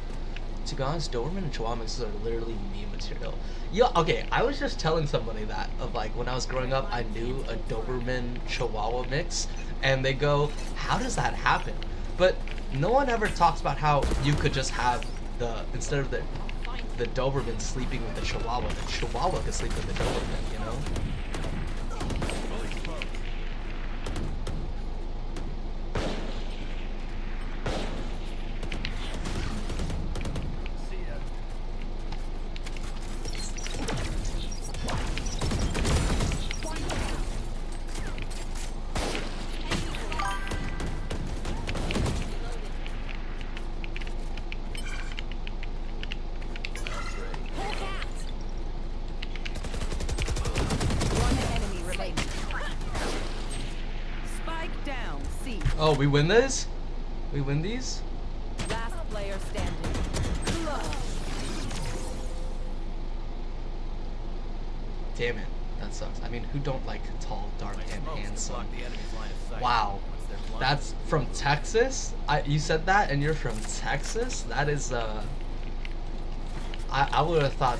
To be honest, Doberman and Chihuahua mixes are literally meme material. Yeah, okay, I was just telling somebody that of like when I was growing up, I knew a Doberman Chihuahua mix, and they go, "How does that happen?" But no one ever talks about how you could just have instead of the Doberman sleeping with the Chihuahua could sleep with the Doberman, you know? Oh, we win this? We win these? Last player standing. Damn it, that sucks. I mean, who don't like tall, dark, and handsome? Wow, that's from Texas? You said that, and you're from Texas? That is, I would have thought,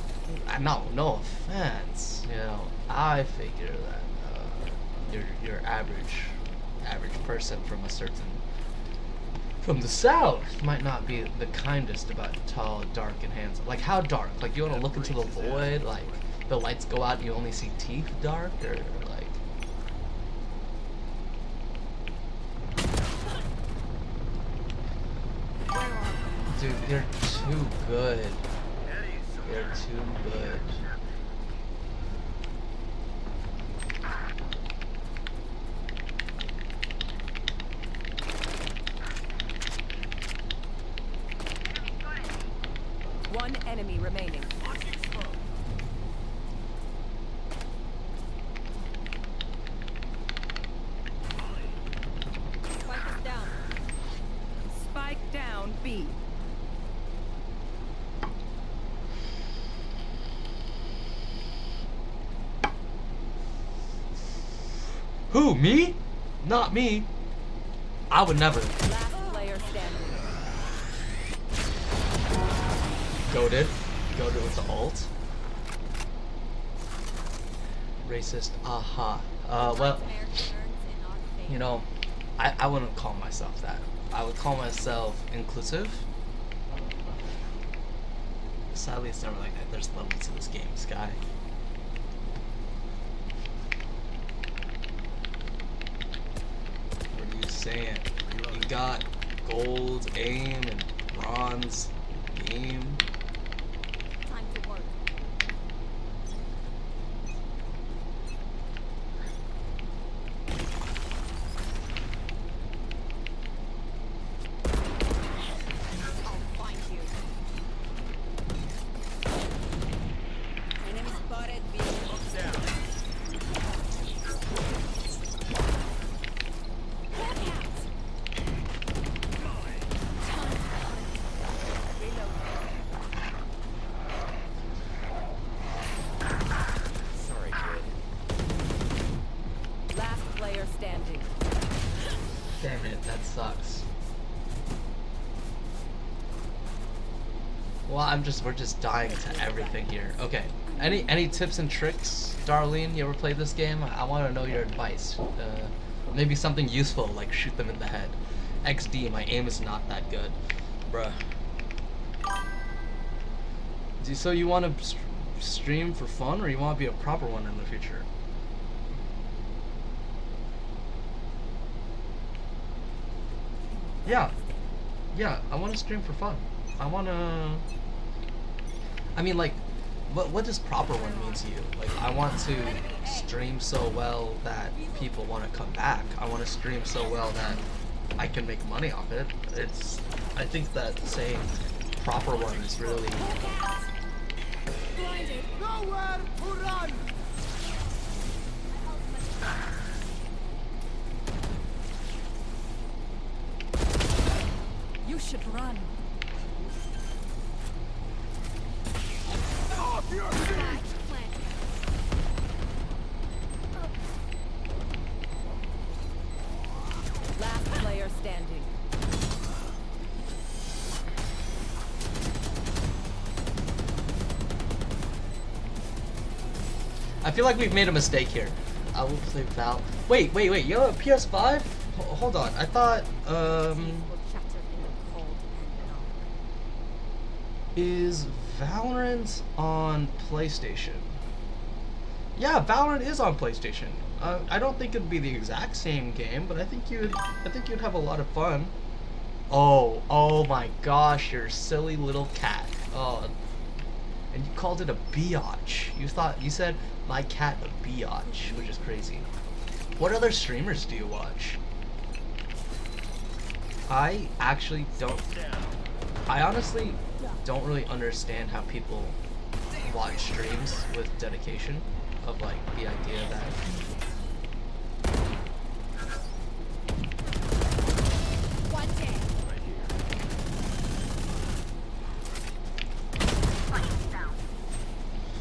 no offense, you know, I figure that, your average person from the South might not be the kindest about tall, dark, and handsome. Like, how dark? Like, you want to look into the void? Like, the lights go out and you only see teeth dark? Or, like... Dude, you're too good. You're too good. One enemy remaining. Spike down. Spike down B. Who, me? Not me. I would never. Last player standing. Goated with the ult. Racist, aha. Well, you know, I wouldn't call myself that. I would call myself inclusive. Sadly, it's never like that. There's levels to this game, Sky. What are you saying? You got gold aim and bronze game. Damn it, that sucks. Well, we're just dying to everything here. Okay, any tips and tricks, Darlene? You ever played this game? I want to know your advice. Maybe something useful, like shoot them in the head. XD, my aim is not that good, bruh. So you want to stream for fun, or you want to be a proper one in the future? Yeah, I want to stream for fun. I want to. I mean, like, what does proper one mean to you? Like, I want to stream so well that people want to come back. I want to stream so well that I can make money off it. I think that saying proper one is really. Nowhere to run! You should run. Off your feet! Last player standing. I feel like we've made a mistake here. I will play Val. Wait. You have a PS5? Hold on. I thought, is Valorant on PlayStation? Yeah, Valorant is on PlayStation. I don't think it'd be the exact same game, but I think you'd have a lot of fun. Oh my gosh, you're a silly little cat. Oh, and you called it a biatch. You said my cat a biatch, which is crazy. What other streamers do you watch? I actually don't. I honestly don't really understand how people watch streams with dedication, of like the idea that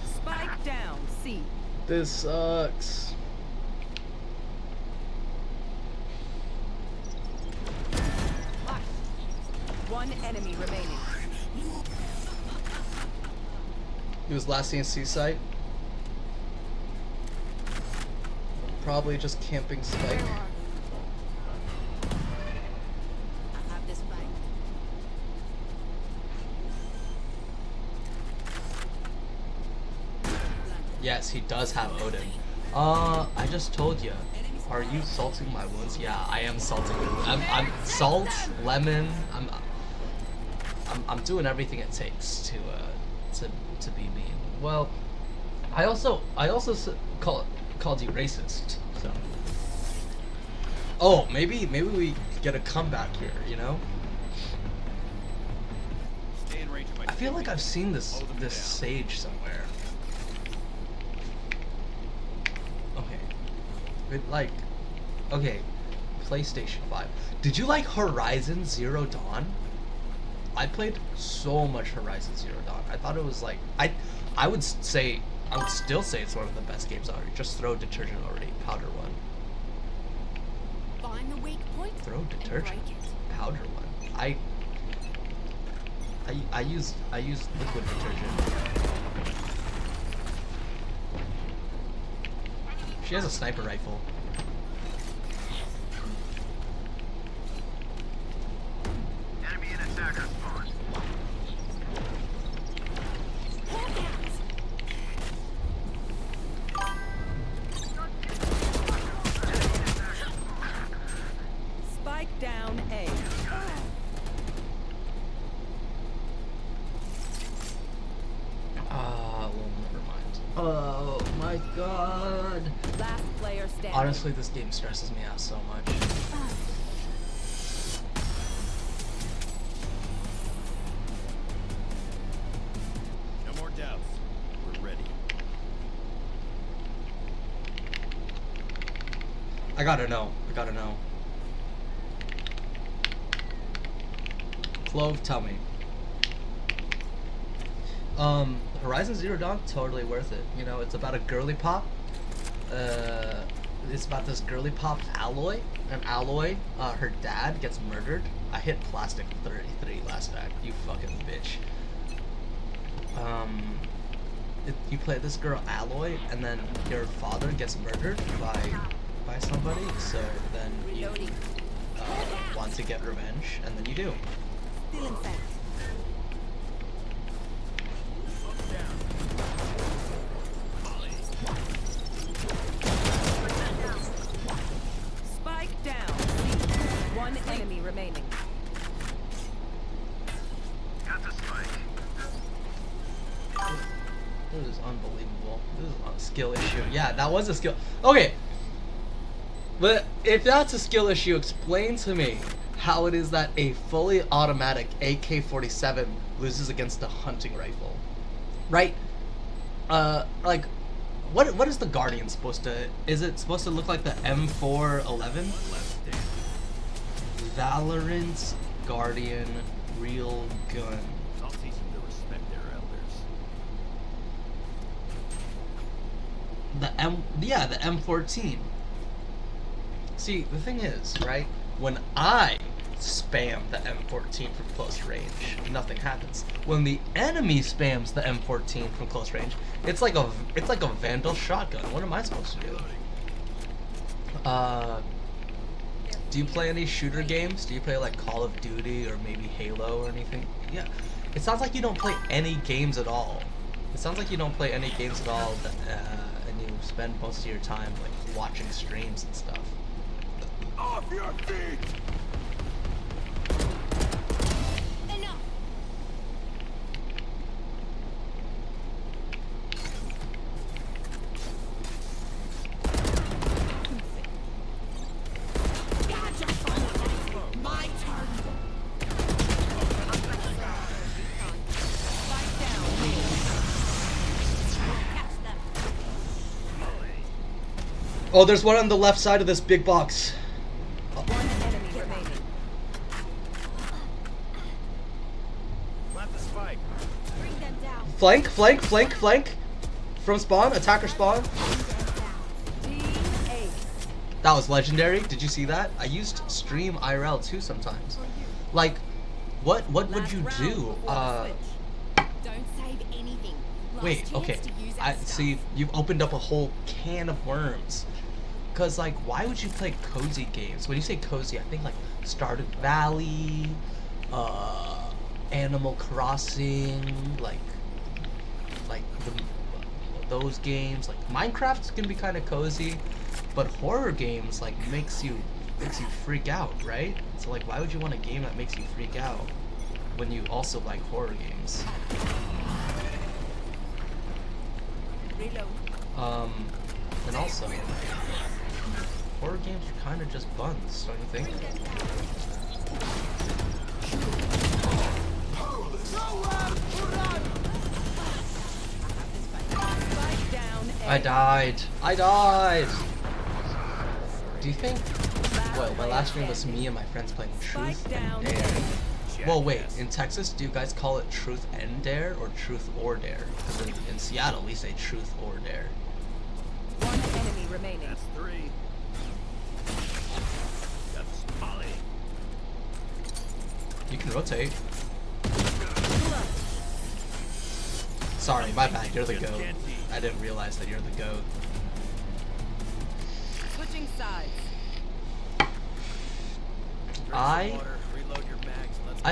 Spike down, C. this sucks. One enemy remaining. He was last seen in Seaside. Probably just camping Spike. I have this fight. Yes, he does have Odin. I just told you. Are you salting my wounds? Yeah, I am salting your wounds. I'm salt, lemon. I'm doing everything it takes to be mean. Well, I also called you racist. So. Oh, maybe we get a comeback here. You know. I feel like I've seen this Sage somewhere. Okay, PlayStation 5. Did you like Horizon Zero Dawn? I played so much Horizon Zero Dawn. I thought it was like I would still say it's one of the best games out. Just throw detergent already, powder one. Find the weak point. Throw detergent, powder one. I use liquid detergent. She has a sniper rifle. Enemy and attacker spawn. Spike down A. Well, never mind. Oh my god. Last player standing. Honestly, this game stresses me out so much. No more doubts. We're ready. I gotta know. Clove, tell me. Horizon Zero Dawn, totally worth it. You know, it's about a girly pop. It's about this girly pop Alloy. And Alloy, her dad gets murdered. I hit plastic 33 last act. You fucking bitch. You play this girl Alloy, and then your father gets murdered by somebody. So then you want to get revenge, and then you do. Still in fact. Unbelievable. This is a skill issue. Yeah, that was a skill. Okay. But if that's a skill issue, explain to me how it is that a fully automatic AK-47 loses against a hunting rifle. Right? Like, what is the Guardian supposed to... Is it supposed to look like the M411? Valorant Guardian real gun. I'll teach them to respect their elders. The M14. See, the thing is, right? When I spam the M14 from close range, nothing happens. When the enemy spams the M14 from close range, it's like a Vandal shotgun. What am I supposed to do? Do you play any shooter games? Do you play like Call of Duty or maybe Halo or anything? Yeah. It sounds like you don't play any games at all. It sounds like you don't play any games at all, and you spend most of your time like watching streams and stuff. Off your feet! Enough. My turn. Spike down. Catch them. Oh, there's one on the left side of this big box. One enemy remaining. Plant the spike. Bring them down. Flank, flank, flank, flank. From spawn, attacker spawn. Team ace. That was legendary. Did you see that? I used stream IRL too sometimes. Like, what would Last you round do? before the switch. Don't save anything. Last Wait, chance okay. to use I our stuff. see. You've opened up a whole can of worms. Cause like, why would you play cozy games? When you say cozy, I think like Stardew Valley, Animal Crossing, like those games. Like Minecraft can be kind of cozy, but horror games like makes you freak out, right? So like, why would you want a game that makes you freak out when you also like horror games? Reload. And also, horror games are kind of just buns, don't you think? Spike down. I died. I died. Do you think? Well, my last stream was me and my friends playing Truth Spike and down. Dare. Well, wait. In Texas, do you guys call it Truth and Dare or Truth or Dare? Because in Seattle, we say Truth or Dare. One enemy remaining. That's 3. That's Molly. You can rotate. Sorry, my bad. You're the goat. I didn't realize that you're the goat. Switching sides. I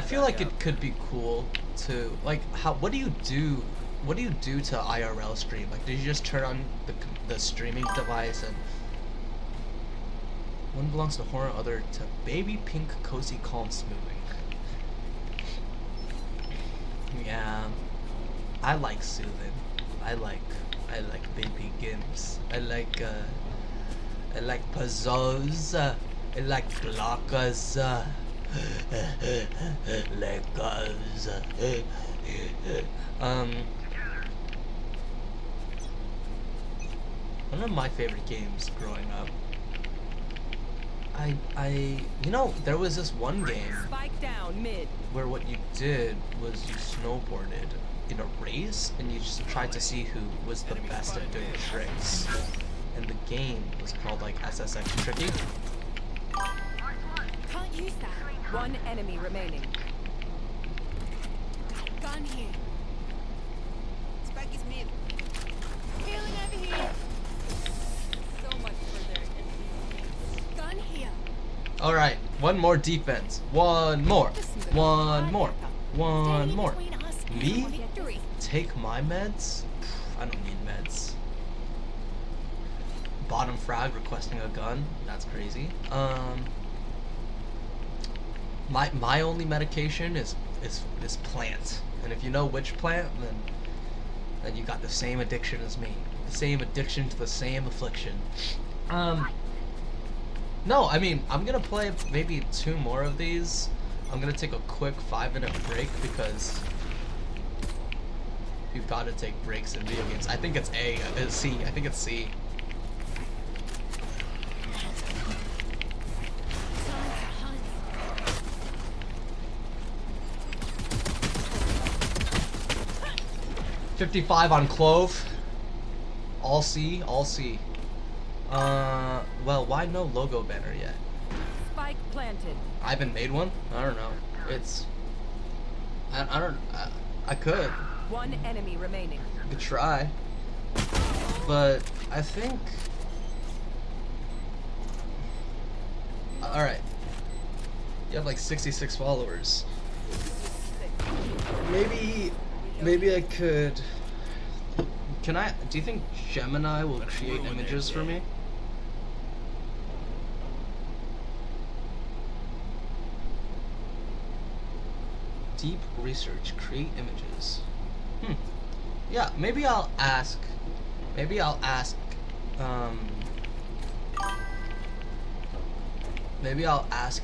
feel like it could be cool to like what do you do to IRL stream? Like, did you just turn on the streaming device and one belongs to horror, other to baby pink, cozy, calm, smoothing? Yeah, I like soothing. I like baby games. I like puzzles. I like blockers. Legos. One of my favorite games growing up. You know, there was this one game Spike down mid. where what you did was you snowboarded in a race and you just tried to see who was the best at doing tricks. And the game was called like SSX Tricky. Can't use that. One enemy remaining. Gun here. Spike is mid. Healing over here. So much for their influence. Gun here. Alright, one more defense. One more. One more. One more. Me? Take my meds? I don't need meds. Bottom frag requesting a gun? That's crazy. My only medication is plant. And if you know which plant, then then you got the same addiction as me. The same addiction to the same affliction. No, I mean, I'm gonna play maybe 2 more of these. I'm gonna take a quick 5-minute break because you've got to take breaks in video games. I think it's C. I think it's C. $55 on Clove. All C, all C. Well, why no logo banner yet? Spike planted. I haven't made one? I don't know. It's... I could. One enemy remaining. I could try. But I think... Alright. You have like 66 followers. Maybe I could... Can I... Do you think Gemini will create images for me? Deep research, create images. Yeah, maybe I'll ask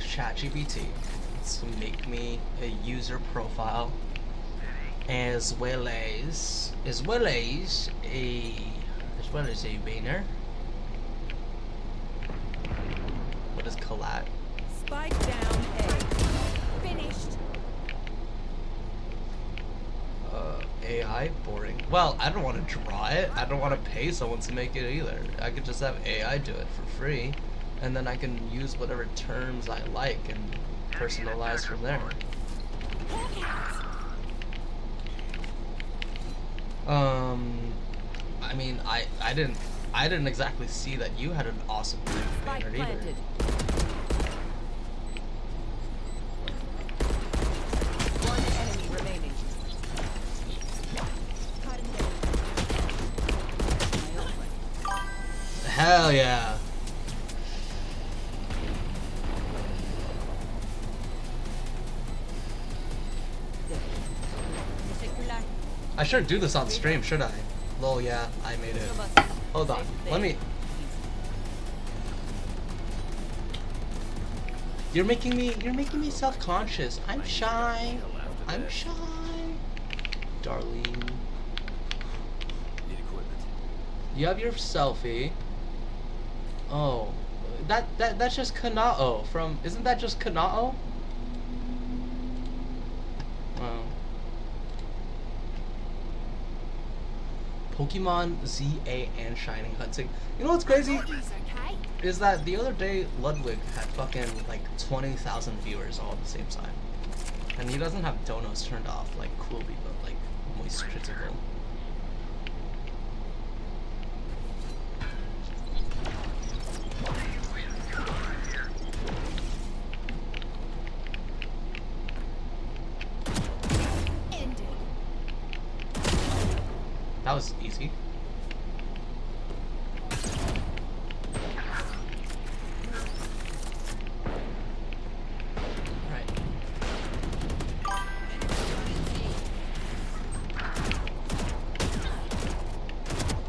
ChatGPT to make me a user profile as well as a banner. What is collat? Spike down A. Finished. AI? Boring. Well, I don't want to draw it. I don't want to pay someone to make it either. I could just have AI do it for free, and then I can use whatever terms I like and personalize from there. I mean, I didn't exactly see that you had an awesome banner either. One enemy remaining. Hell yeah. I should do this on stream, should I? Lol, yeah, I made it. Hold on, let me... You're making me self-conscious. I'm shy. I'm shy. Darlene. You have your selfie. Oh, that's just Kanao from... Isn't that just Kanao? Wow. Pokemon ZA and Shining Hunting. You know what's crazy? Is that the other day Ludwig had fucking like 20,000 viewers all at the same time. And he doesn't have donos turned off like Coolby, but like Moist Critical. That was easy. Alright.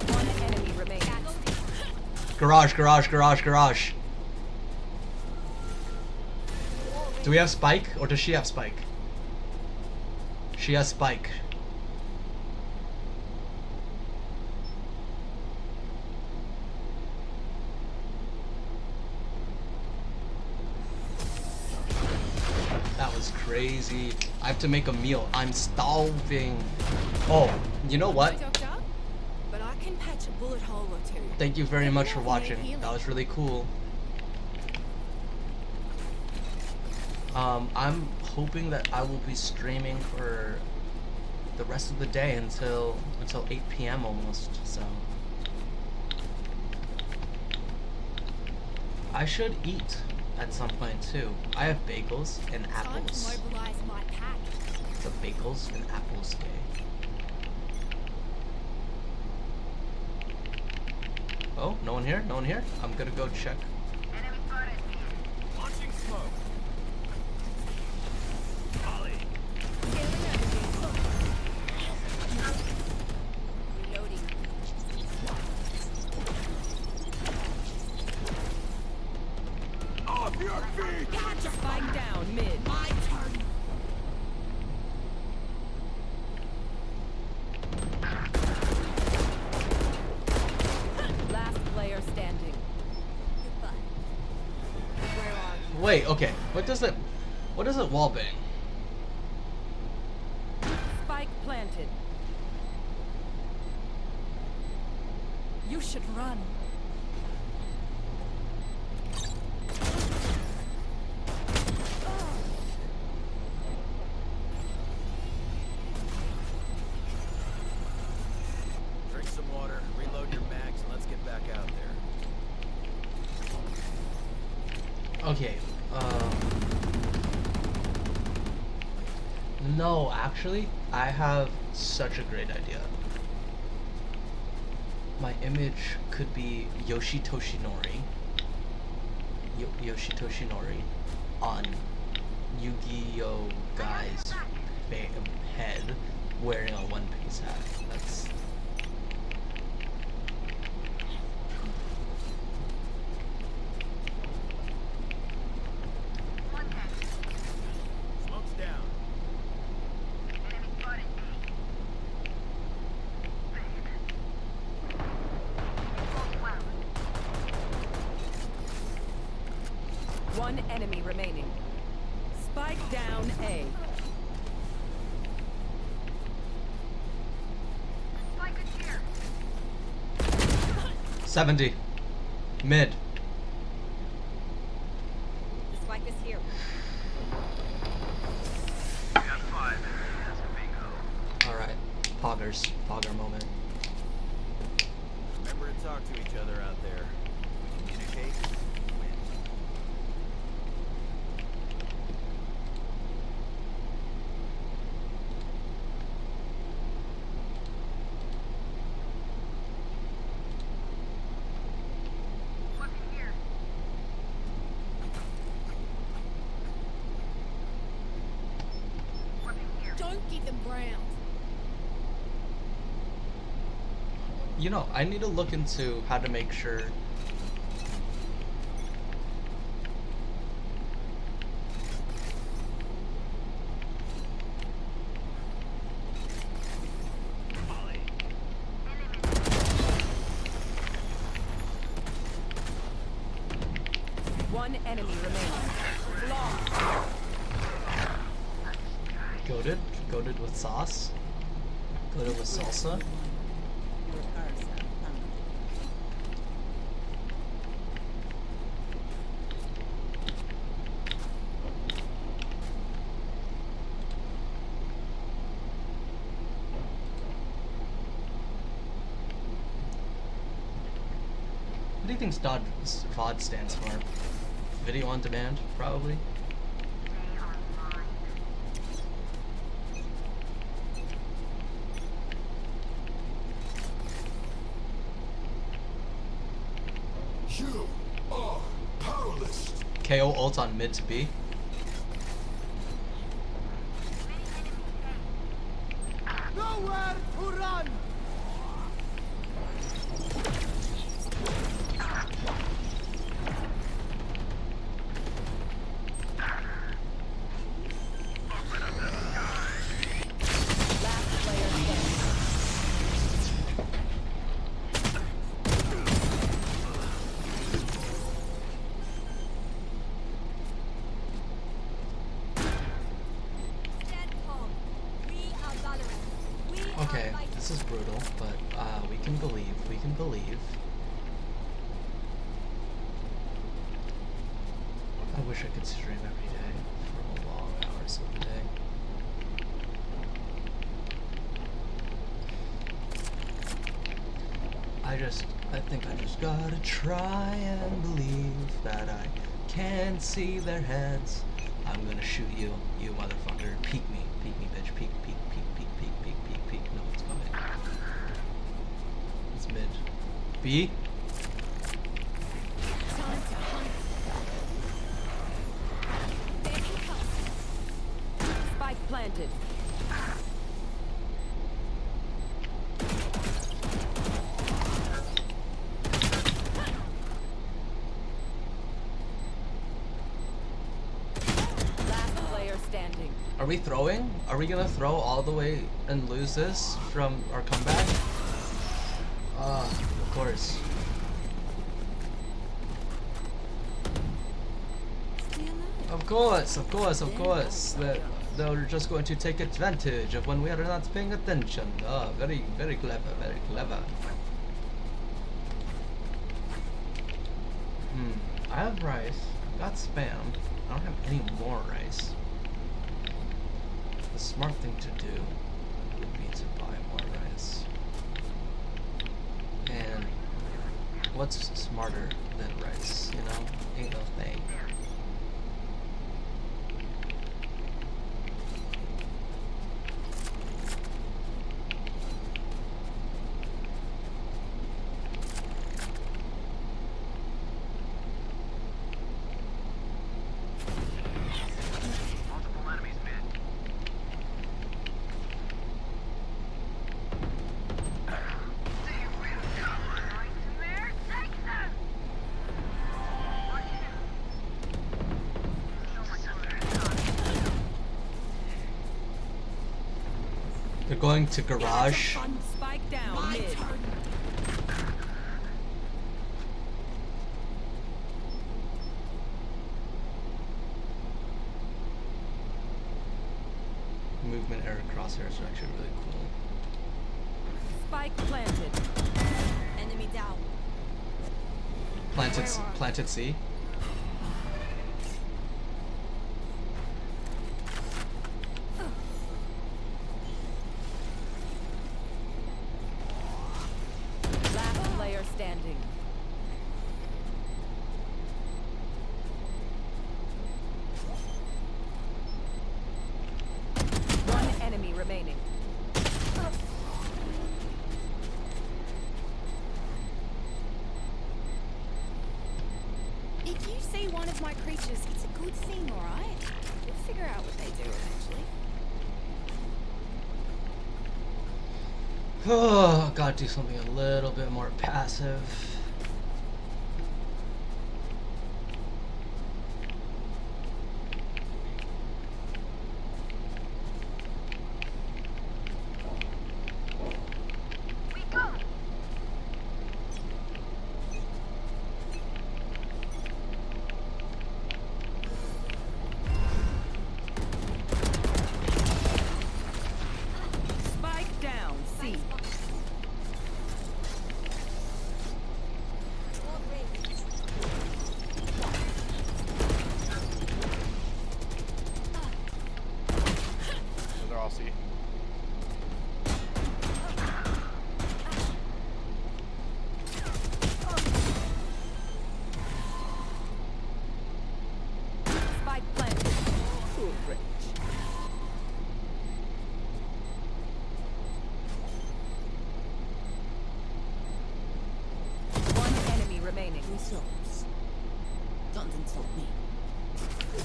One enemy remaining. Garage. Do we have Spike, or does she have Spike? She has Spike. That was crazy. I have to make a meal. I'm starving. Oh, you know what? But I can patch a bullet hole or two. Thank you very much for watching. That was really cool. I'm hoping that I will be streaming for the rest of the day until 8 p.m. almost. So I should eat at some point too. I have bagels and apples. Time to mobilize my pack. It's a bagels and apples day. Oh, no one here? No one here? I'm gonna go check. Enemy spotted. Launching smoke. Volley. Catch a spike down mid. My turn. Last player standing. Wait, okay. What does it wallbang? Spike planted. You should run. Drink some water, reload your mags, and let's get back out there. Okay. No, actually, I have such a great idea. My image could be Yoshi Toshinori. Yoshi Toshinori on Yu-Gi-Oh guy's head wearing a One Piece hat. That's Smoke's down. Enemy spotted B. Well. One enemy remaining. Spike down A. Spike is here. 70. Mid. The spike is here. We got 5. That's a bingo. Alright. Pogger moment. Remember to talk to each other out there. Communicate, win. Weapon here. Weapon here. Don't give them ground. You know, I need to look into how to make sure. One enemy remaining. Long. Goated with sauce. Goated with salsa. What do you think VOD stands for? Video on demand, probably. Stay online. You are powerless. KO ult on mid to B. Nowhere to run. Last player standing. Stand calm. We are valorant. We Okay, are fighting. this is brutal, but we can believe. We can believe. I wish I could stream every day for long hours of the day. I think I just gotta try and believe that I can see their heads. I'm gonna shoot you, you motherfucker. Peek me, bitch. Peek. No, it's coming. It's mid. B? Time to hunt. There he comes. Spike planted. standing. Are we throwing? Are we gonna throw all the way and lose this from our comeback? Of course. Of course. They're just going to take advantage of when we are not paying attention. Very, very clever, very clever. I have rice. I've got spam. I don't have any more rice. The smart thing to do would be to buy more rice. And what's smarter than rice, you know? Ain't no thing. Multiple enemies mid. Nightmare takes them! They're going to garage. Spike down mid. Movement error crosshairs are actually really cool. Spike planted. Enemy down. Planted C. Last player standing. One enemy remaining. If you see one of my creatures, it's a good thing, alright? We'll figure out what they do eventually. Oh, gotta do something a little bit more passive. We go! Spike down C. They're all C. Spike planted. One enemy remaining. Souls. Don't insult me.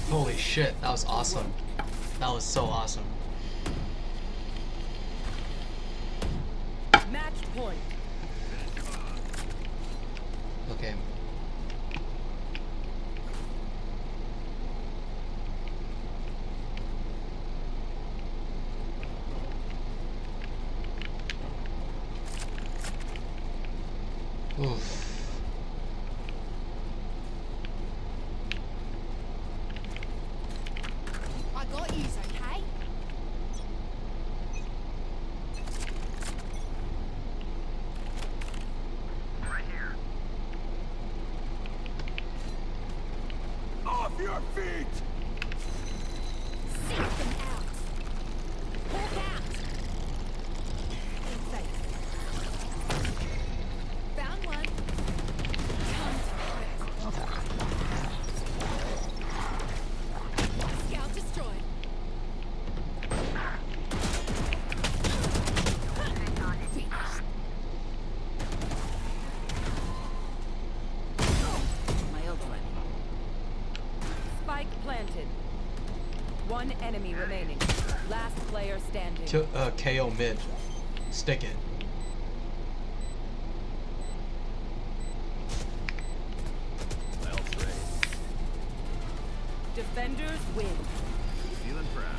Holy shit, that was awesome. That was so awesome. Match point. Okay. Oof. I got yous, okay? Right here. Off your feet! Seek them out. Walk out. Inside. Found one. Come to it. Scout destroyed. Finished. My ult ready. Spike planted. One enemy remaining. Last player standing. KO mid. Stick it. Defenders win. Feeling proud.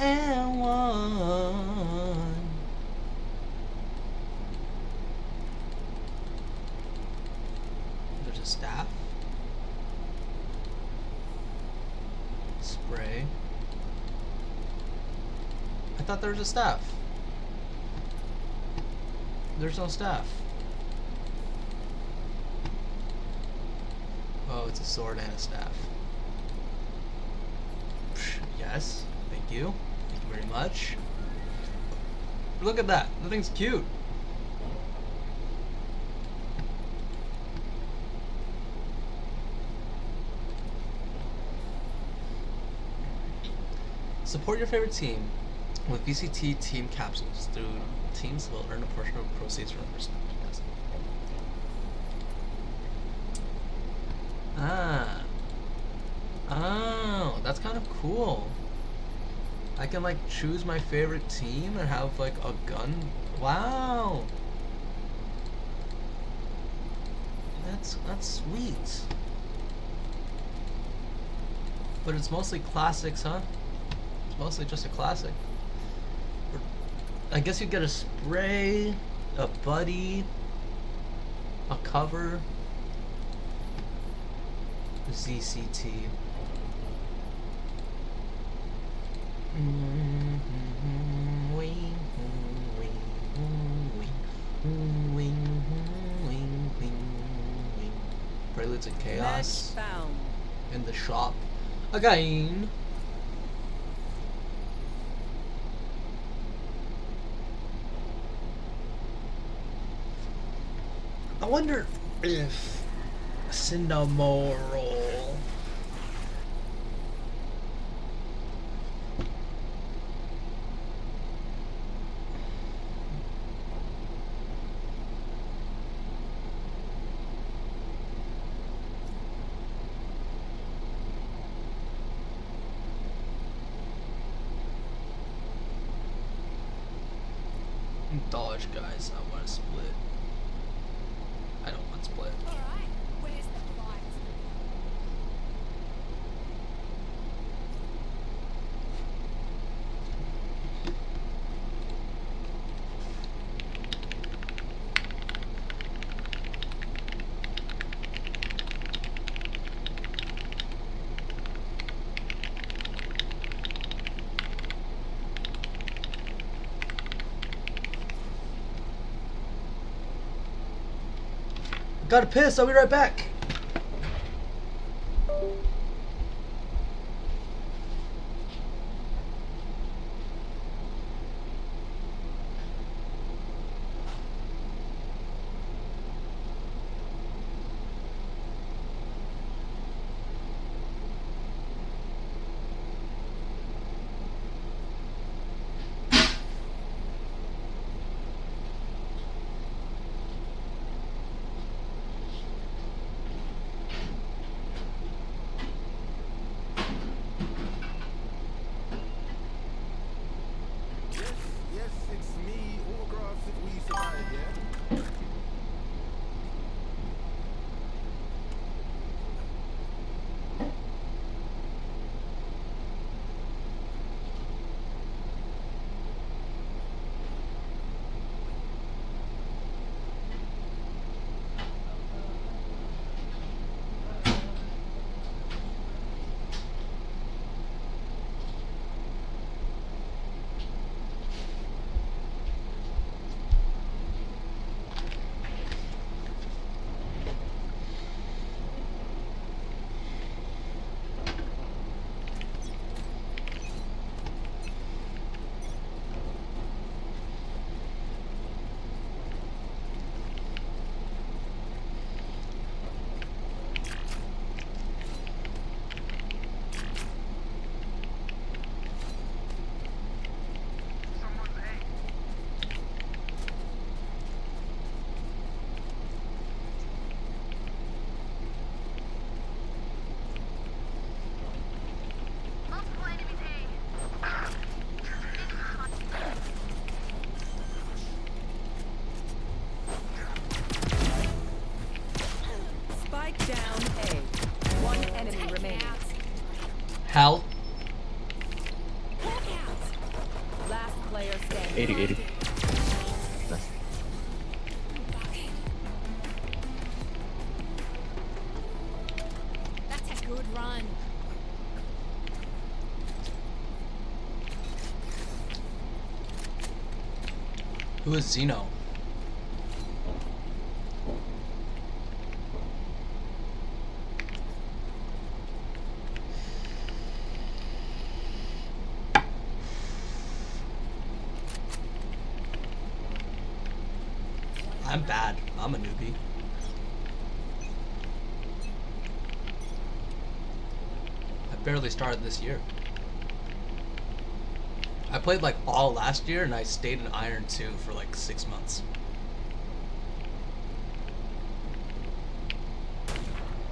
And one. There's a staff. Spray. I thought there was a staff. There's no staff. Oh, it's a sword and a staff. Yes, thank you. Thank you very much. Look at that. That thing's cute. Support your favorite team with VCT team capsules. Through teams will earn a portion of proceeds from their spend. Yes. Ah. Oh, that's kind of cool. I can like choose my favorite team and have like a gun. Wow. That's sweet. But it's mostly classics, huh? It's mostly just a classic. I guess you get a spray, a buddy, a cover, ZCT. Preludes of Chaos Match found. in the shop again. I wonder if Cinnamoral dodge, guys. I want to split. I don't want split. Alright, where's the fight? Gotta piss. I'll be right back. Yes, it's me, autographs if we survive, yeah? 80. Nice. That's a good run. Who is Zeno? I'm bad. I'm a newbie. I barely started this year. I played like all last year and I stayed in Iron 2 for like 6 months.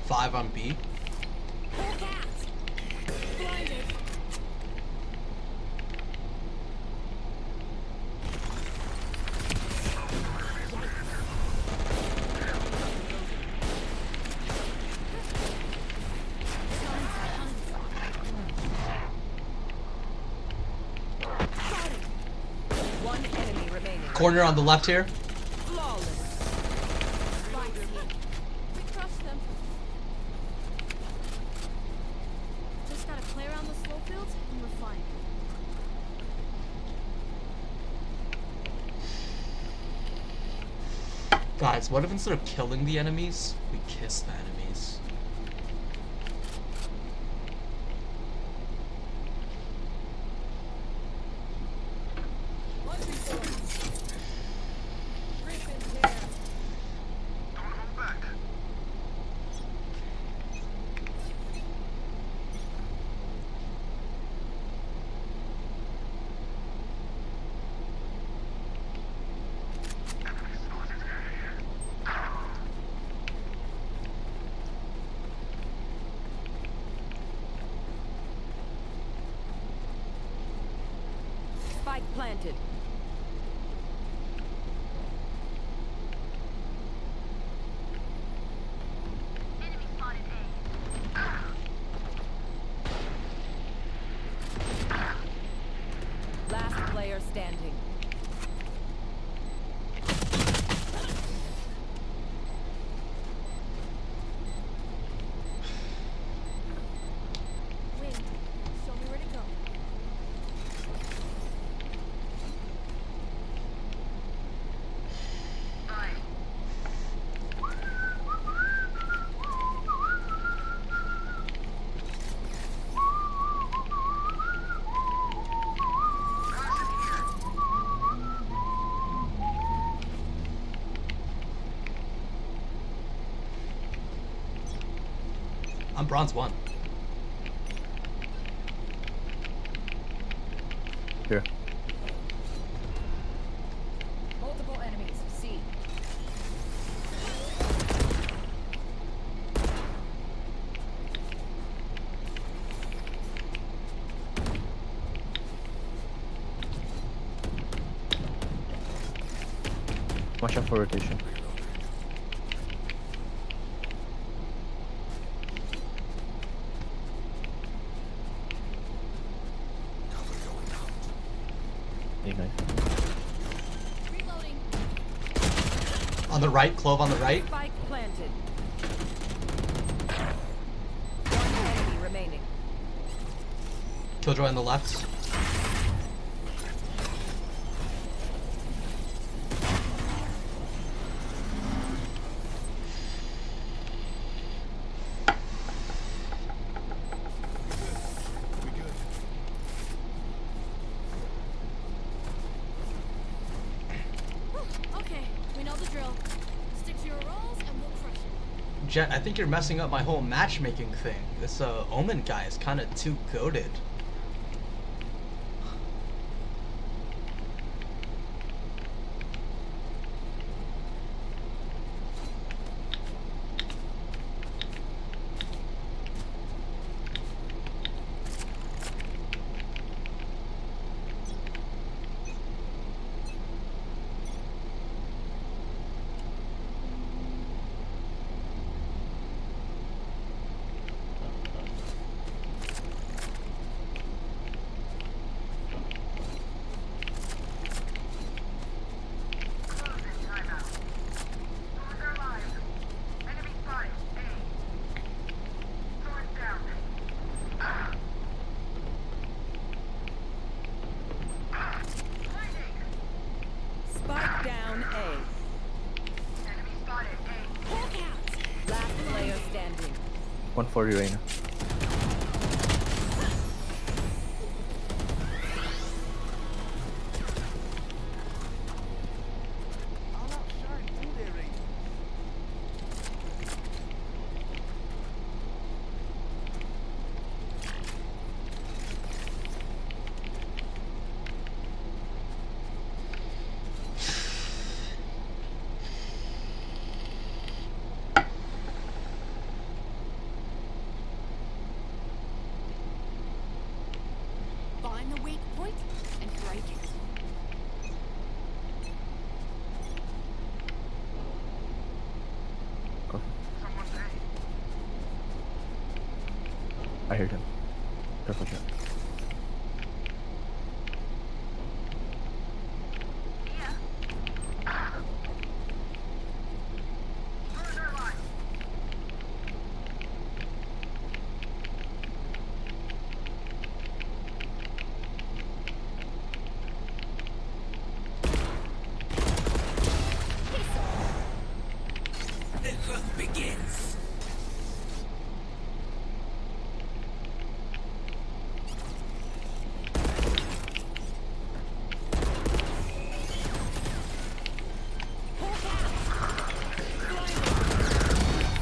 5 on B. Blinded. One enemy remaining. Corner on the left here. Flawless. We crushed them. Just gotta play around the slow fields and we're fine. Guys, what if instead of killing the enemies, we kiss the enemies? Spike planted. Enemy spotted Last player standing. Win. Show me where to go. I'm bronze 1. Here. Multiple enemies. C. Watch out for rotation. Nice. Reloading. On the right, Clove on the right. Spike planted. One enemy remaining. Killjoy on the left. Okay, we know the drill. Stick to your roles and we'll crush it. Jet, I think you're messing up my whole matchmaking thing. This Omen guy is kind of too goated. 140 right now. Find the weak point and break it. Go. I heard him. Careful, Jack. The hunt begins.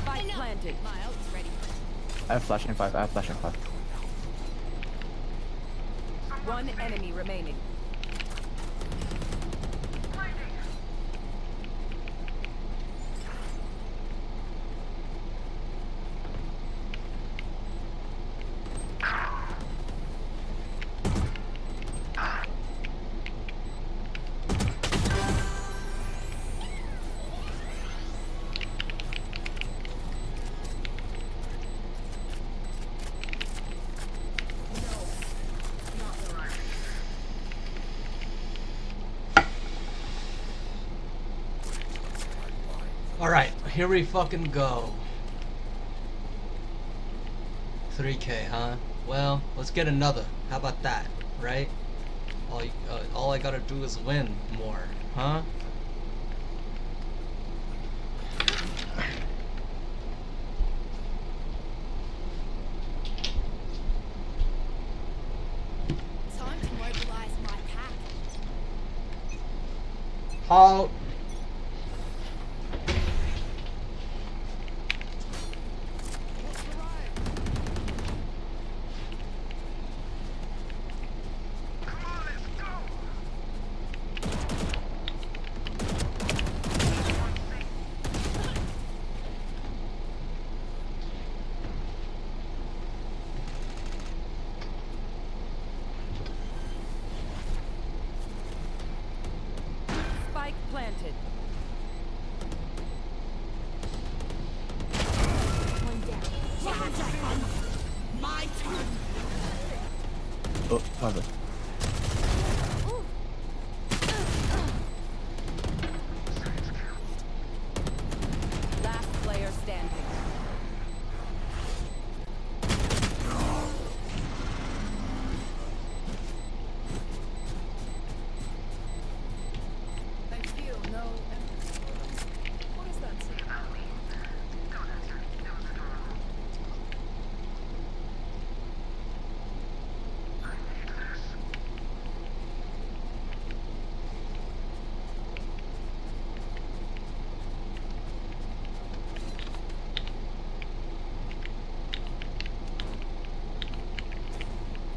Spike planted. My ult's ready. I have flash in 5. I have flash in 5. One enemy remaining. Alright, here we fucking go. 3K, huh? Well, let's get another. How about that, right? All I gotta do is win more, huh? Time to mobilize my pack. Halt. Spike planted. One down. My turn. Oh, my bad. Last player standing. I feel no empathy for them. What does that say about me? Don't answer. It was adorable. I need this.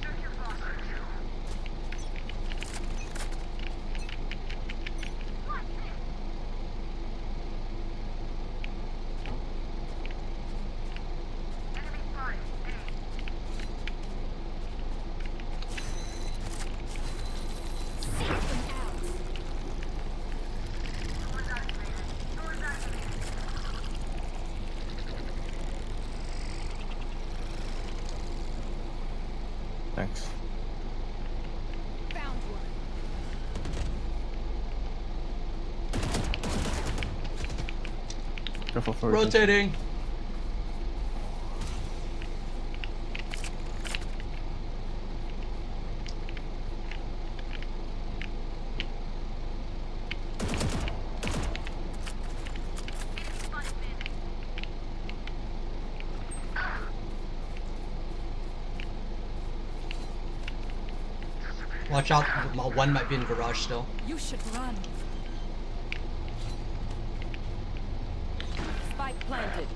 Do your boss review. Enemy spotted. Doors activated. Doors activated. Thanks. Found one. Careful for Rotating. Spotted mid. Watch out, one might be in garage still. You should run. Spike planted.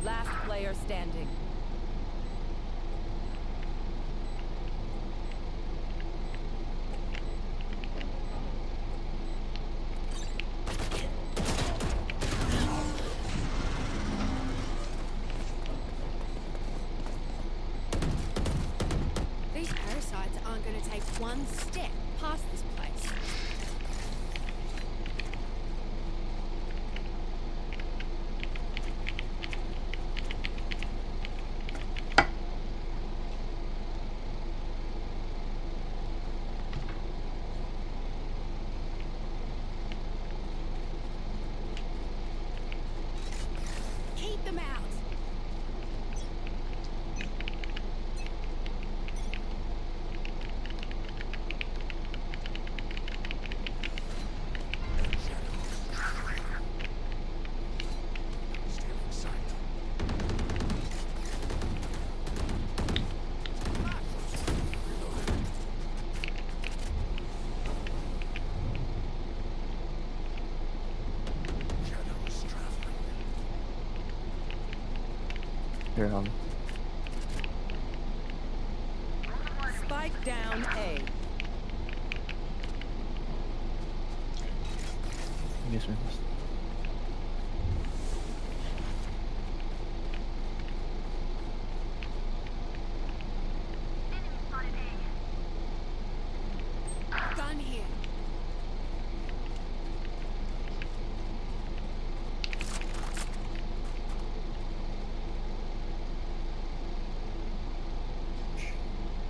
Last player standing. These parasites aren't going to take one step past this place. Keep them out. Here, Spike down A. Yes, man. Gun here.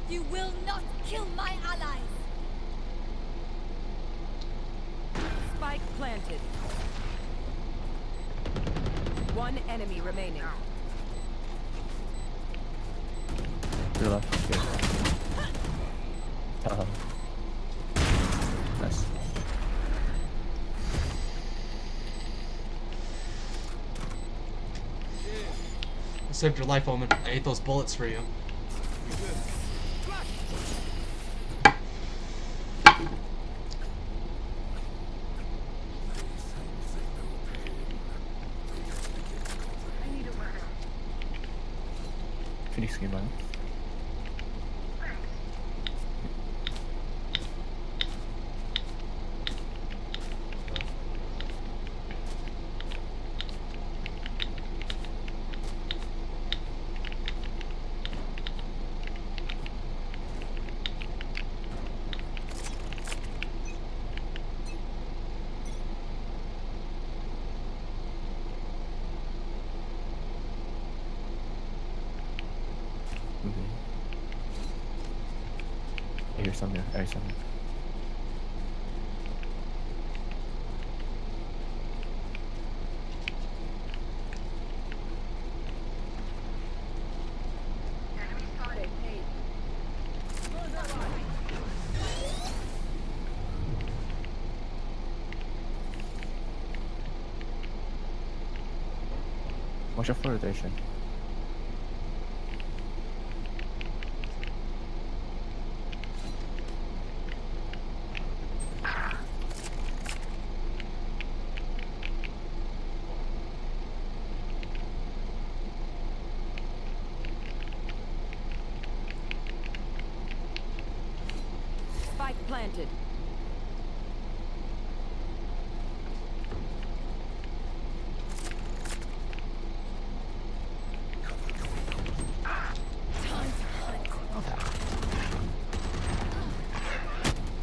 You will not kill my allies. Spike planted. One enemy remaining. Your left. Good. Nice. I saved your life, Omen. I ate those bullets for you. Phoenix game on. I hear something. I hear something. Watch out for rotation. Spike planted.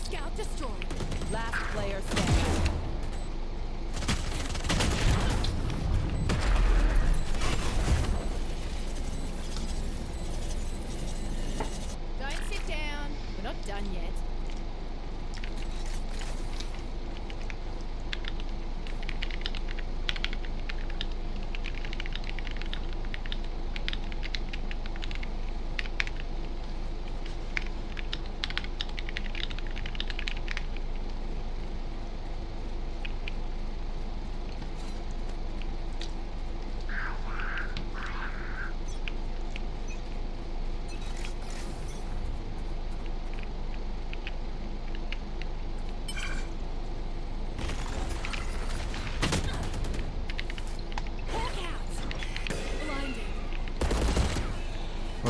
Scout destroyed. Last player standing. Don't sit down. We're not done yet.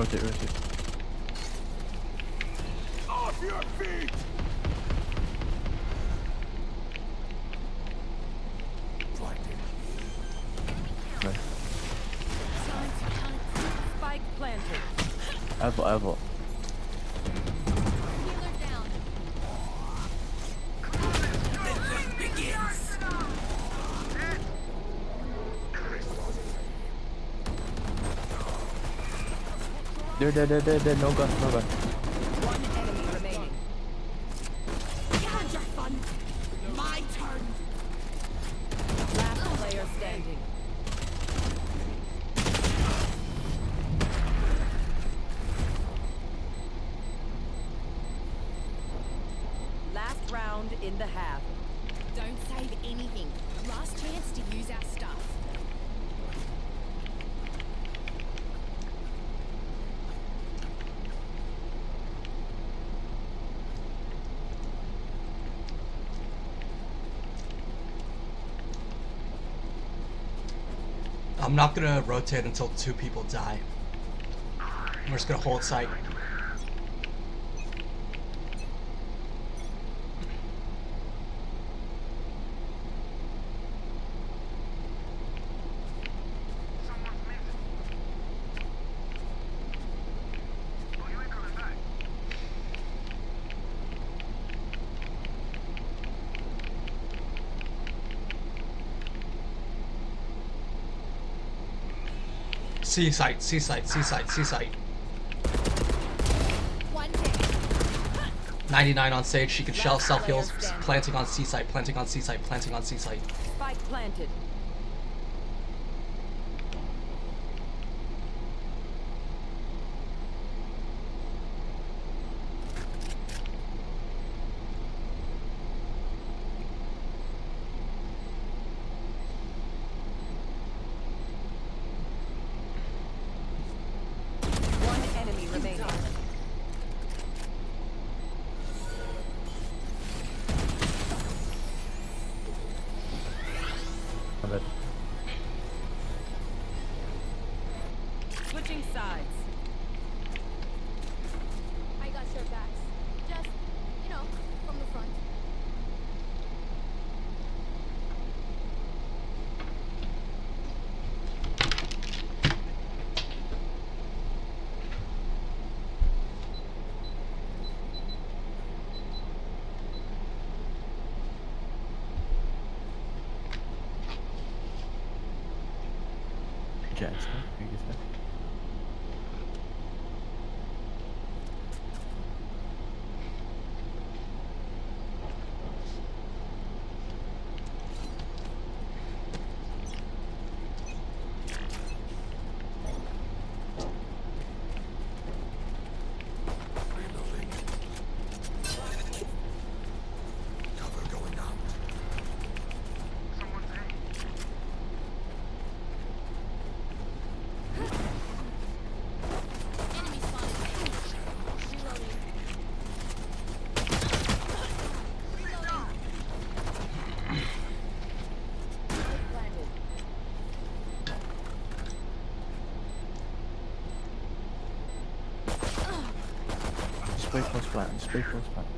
Rotate, rotate. Off your feet! Nice. Spike planted. Elbow, elbow. Healer down. There. No gun, no gun. One enemy remaining. Had your fun. My turn. Last player standing. Last round in the half. Don't save anything. Last chance to use our stuff. I'm not gonna rotate until 2 people die. We're just gonna hold sight. C site, C site, C site, C site. One down. 99 on stage, she can shell Last self heals, player standing. planting on C site, planting on C site, planting on C site. Spike planted. One enemy remaining. My bad. Switching sides. I got your backs. Just, from the front. Jets, huh? You get that? Cover going out. Enemy spotted. Reloading. Reloading. Spike planted. Spray close plant, spray close plant.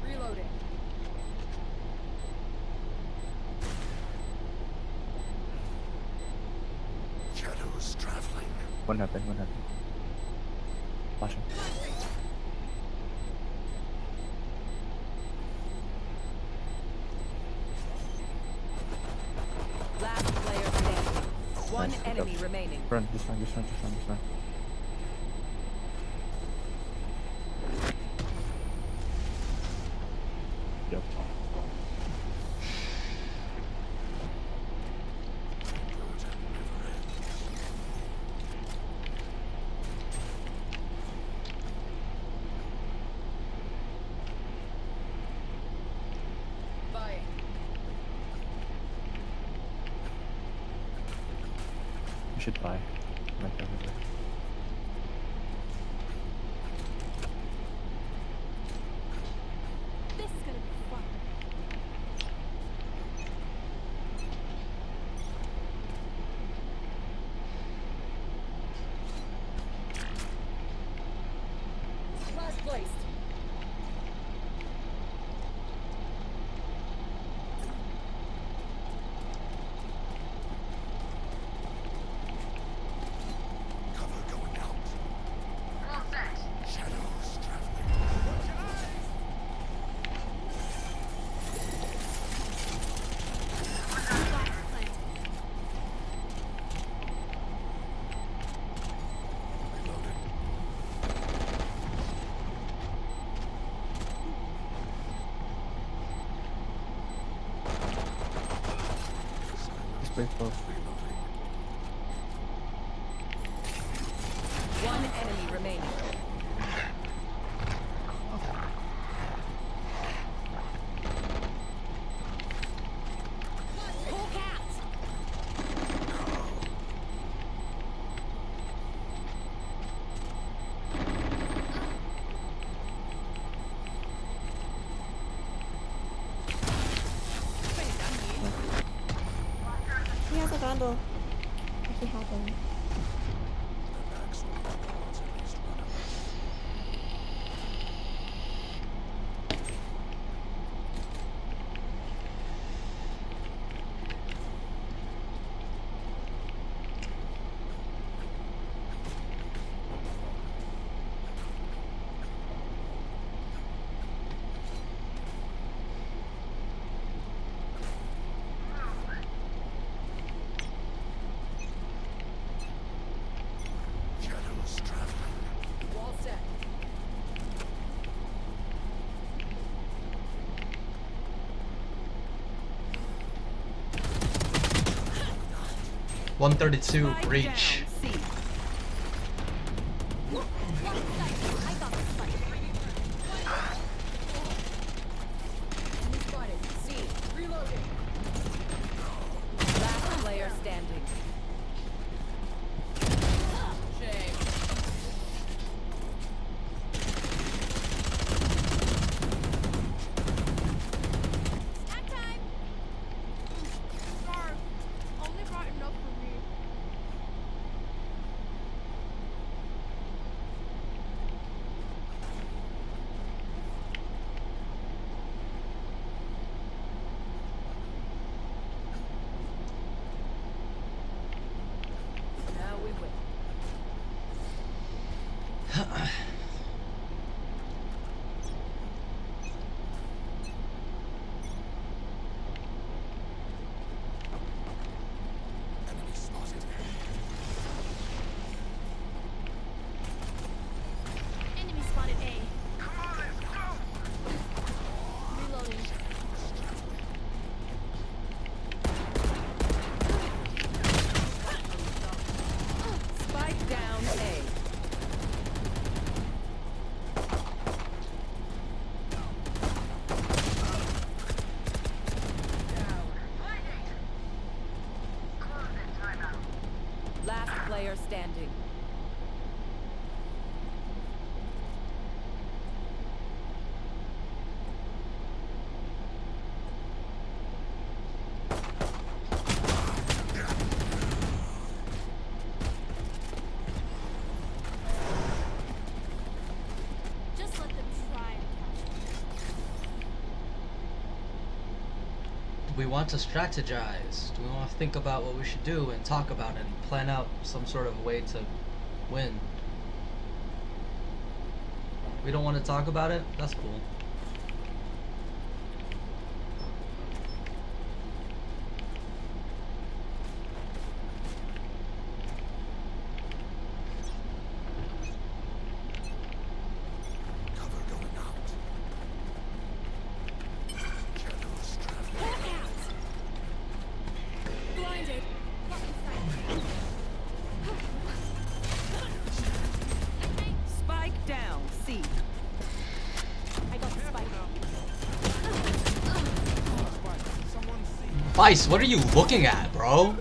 Reloading. Shadows traveling. One happened. Flashing. Last player standing. One Nice, good enemy job. remaining. Run, just run. Yep. Bye. You should buy. Like everywhere. This is gonna be fun. Stay close. One enemy remaining. He has a vandal. If he has one. Wall set. $132 Spike reach. down, C. I got the spike. Enemy spotted. C. Reloading. Last player standing. Shame. Snack time. Sorry. Only brought enough for me. Now we win. Enemy spotted. Enemy spotted A. Reloading. Spike down A. Last player standing. Just let them try. Do we want to strategize? Do we want to think about what we should do and talk about it and plan out some sort of way to win? We don't want to talk about it? That's cool. Cover going out. Shadows traveling. Blinded. Spike down C. I got the spike. Someone see. Vice, what are you looking at, bro?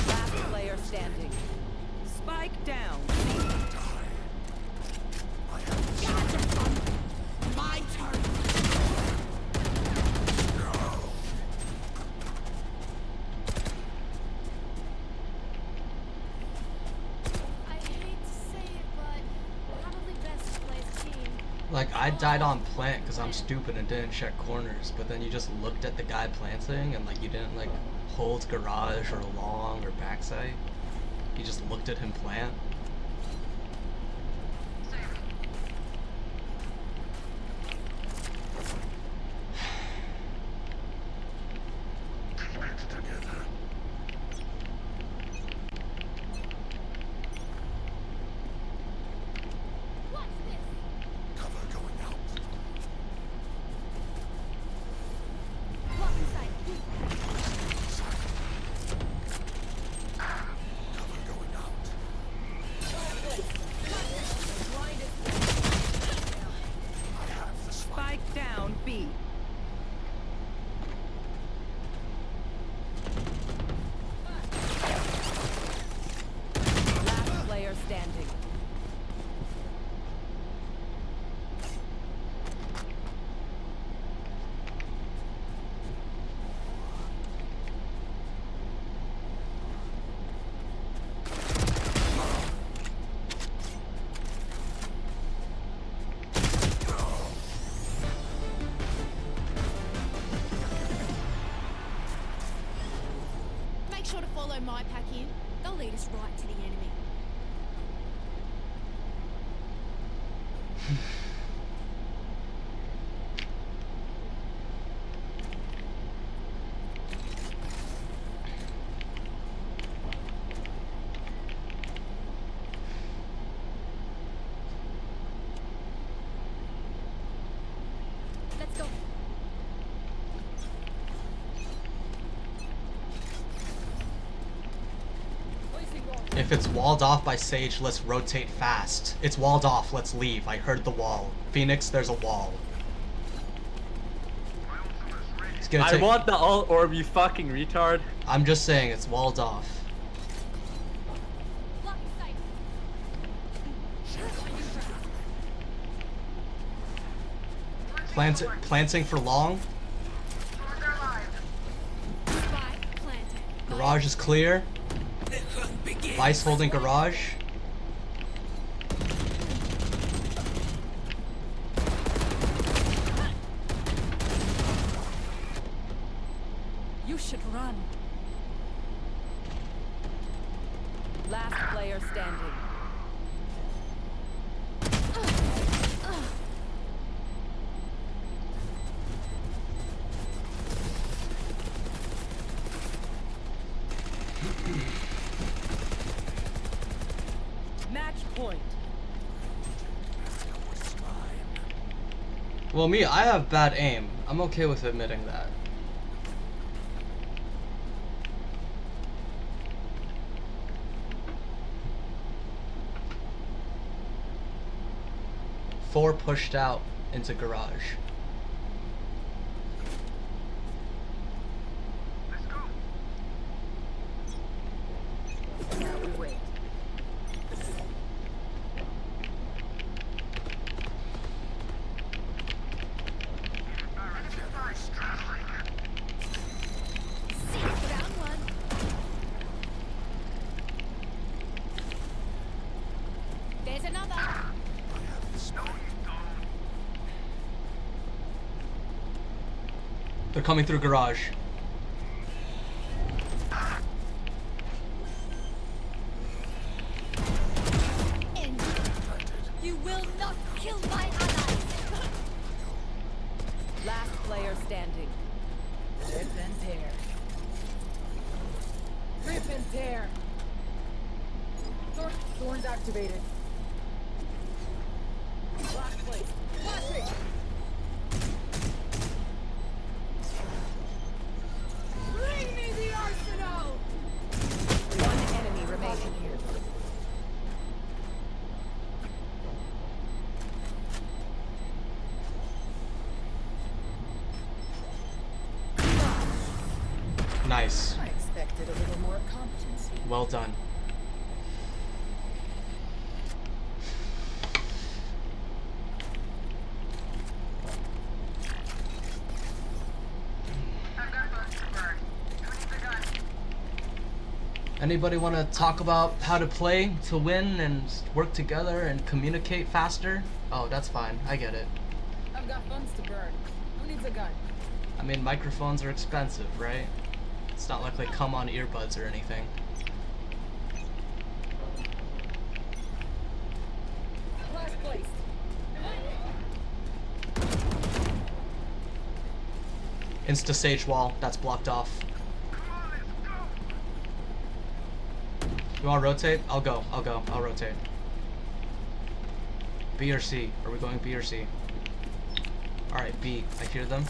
Last player standing. Spike down C. Gotcha, son. My turn. I hate to say it, but probably best to play as a team. Like, I died on plant because I'm stupid and didn't check corners, but then you just looked at the guy planting and, like, you didn't, like, hold garage or long or backside. You just looked at him plant. my pack in, they'll lead us right to the enemy. Let's go. If it's walled off by Sage, let's rotate fast. It's walled off, let's leave. I heard the wall. Phoenix, there's a wall. It's gonna take... I want the alt orb, you fucking retard. I'm just saying, it's walled off. Planting for long. Garage is clear. Vice holding garage. You should run. Last player standing. Match point. Well, me, I have bad aim. I'm okay with admitting that. Four pushed out into garage. Now we wait. There's another. They're coming through garage. You will not kill my allies. Last player standing. Rip and tear. Rip and tear. Thorns activated. Last place. Flashing. Bring me the arsenal. One enemy remaining here. Nice. I expected a little more competency. Well done. Anybody want to talk about how to play to win and work together and communicate faster? Oh, that's fine. I get it. I've got funds to burn. Who needs a gun? I mean, microphones are expensive, right? It's not like they come on earbuds or anything. Flash placed. Insta Sage wall. That's blocked off. You want to rotate? I'll go. I'll rotate. B or C? Are we going B or C? Alright, B. I hear them.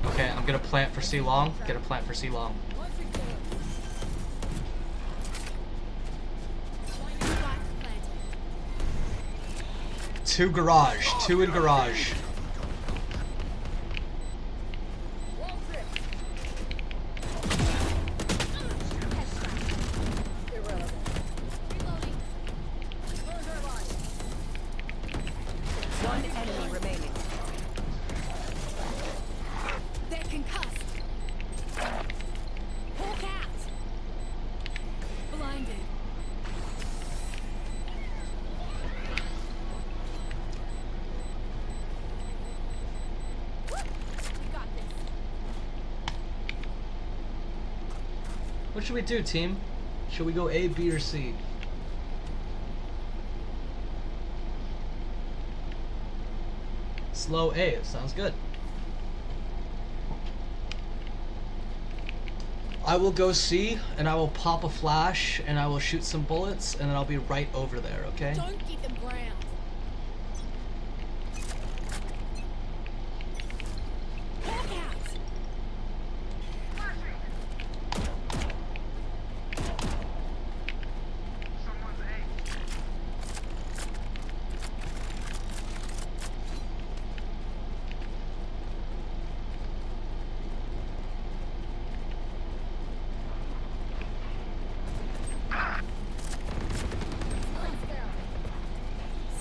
Okay, I'm gonna plant for C long. Get a plant for C long. Two garage. Two in garage. One enemy remaining. They're concussed. Hawk out. Blinded. What should we do, team? Should we go A, B, or C? Slow A. Sounds good. I will go C, and I will pop a flash, and I will shoot some bullets, and then I'll be right over there, okay? Don't give them ground. Walk out.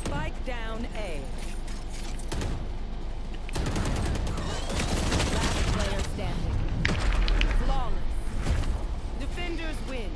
Spike down A. Last player standing. Flawless. Defenders win.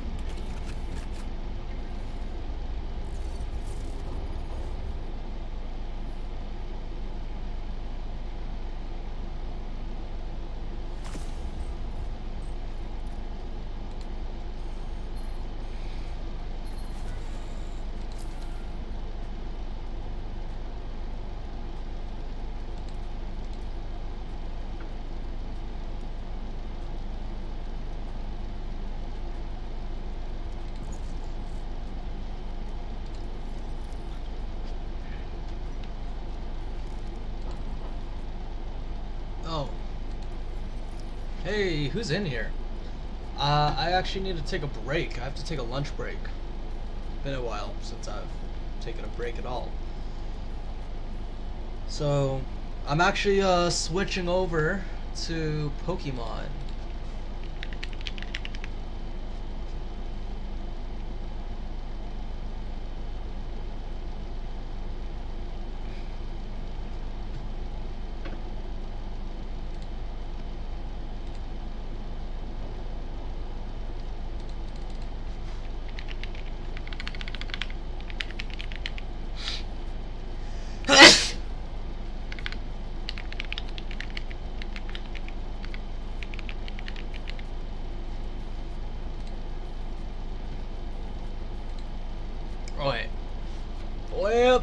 Oh. Hey, who's in here? I actually need to take a break. I have to take a lunch break. Been a while since I've taken a break at all. So, I'm actually switching over to Pokemon. Oh wait. Yep.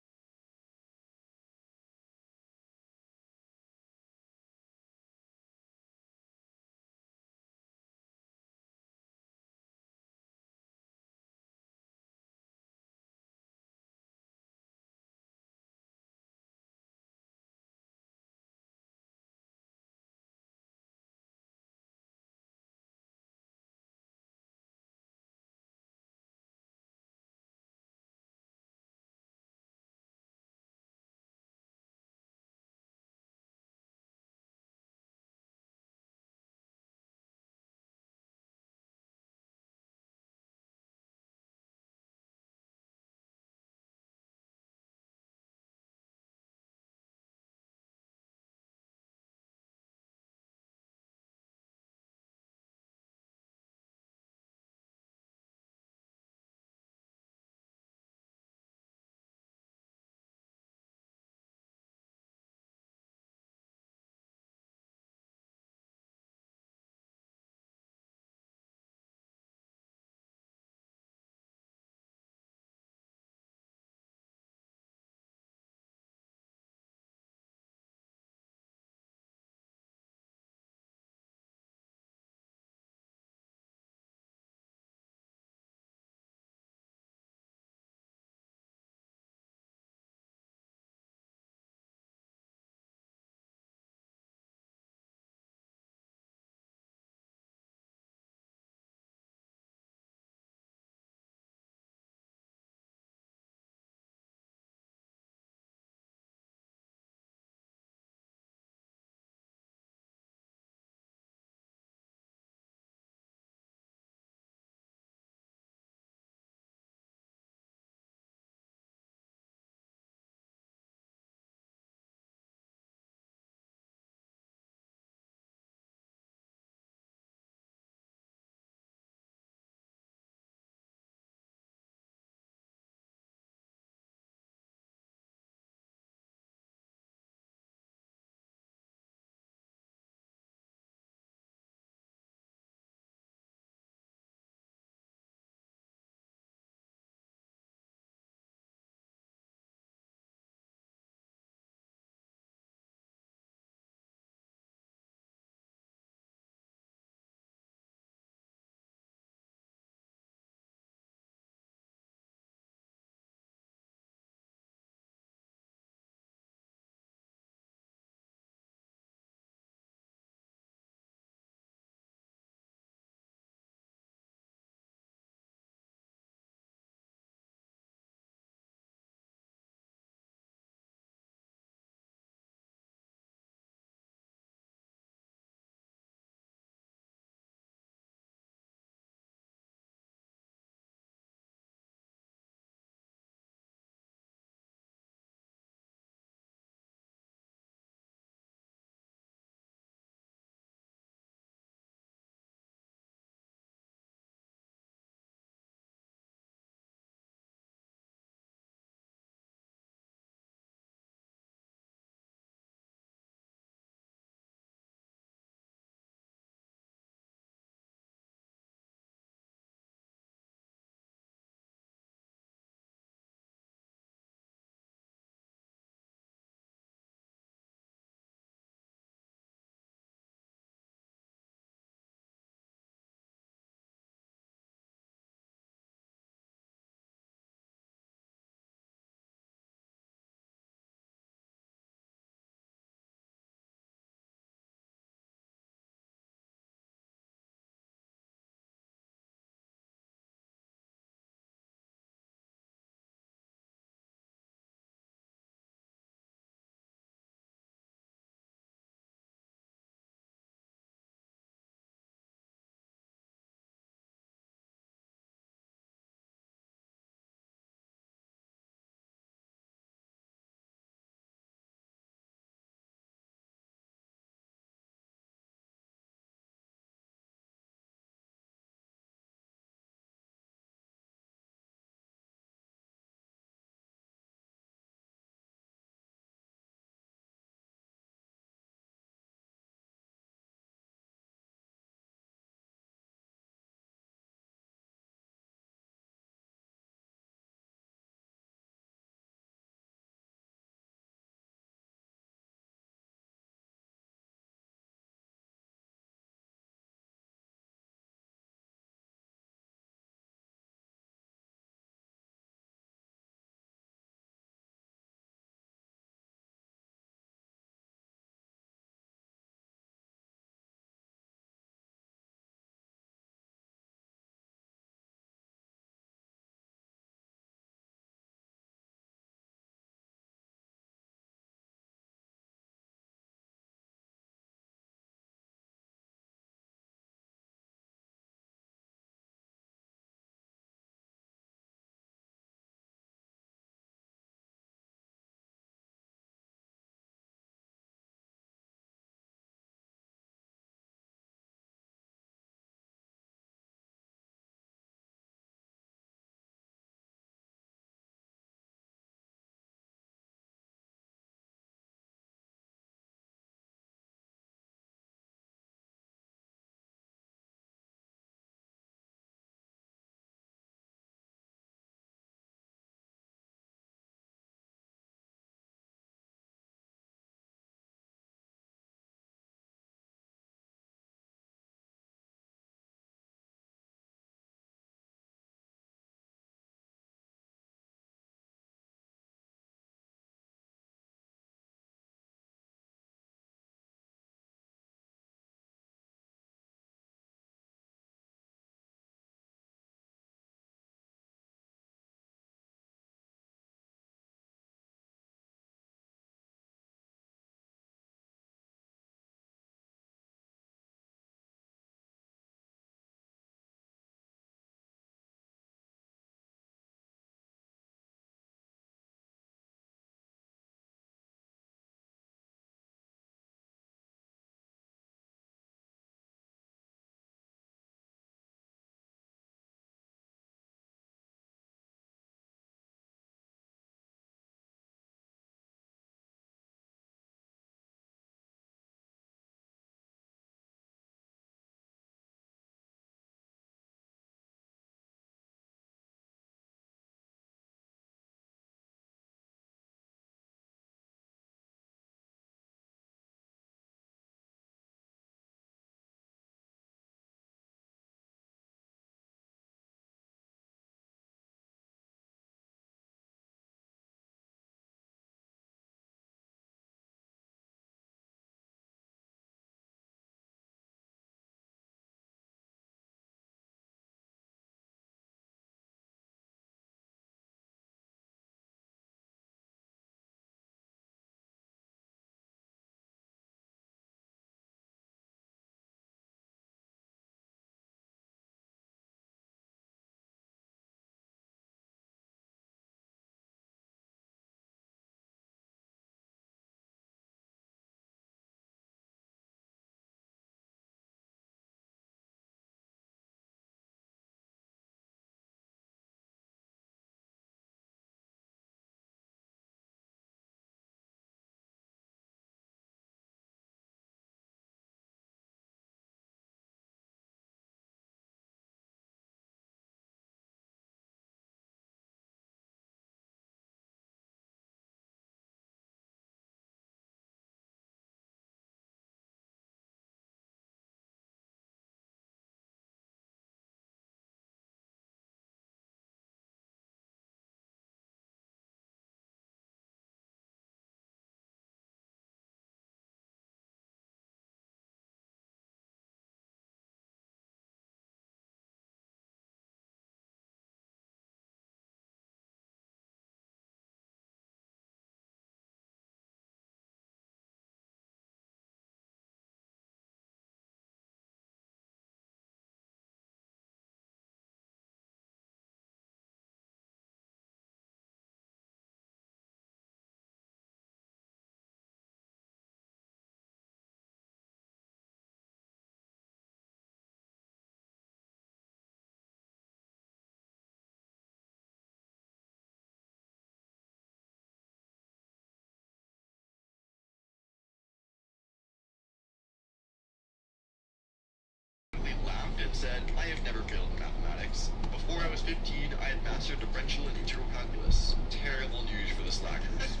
I have never failed in mathematics. Before I was 15, I had mastered differential and integral calculus. Terrible news for the slackers.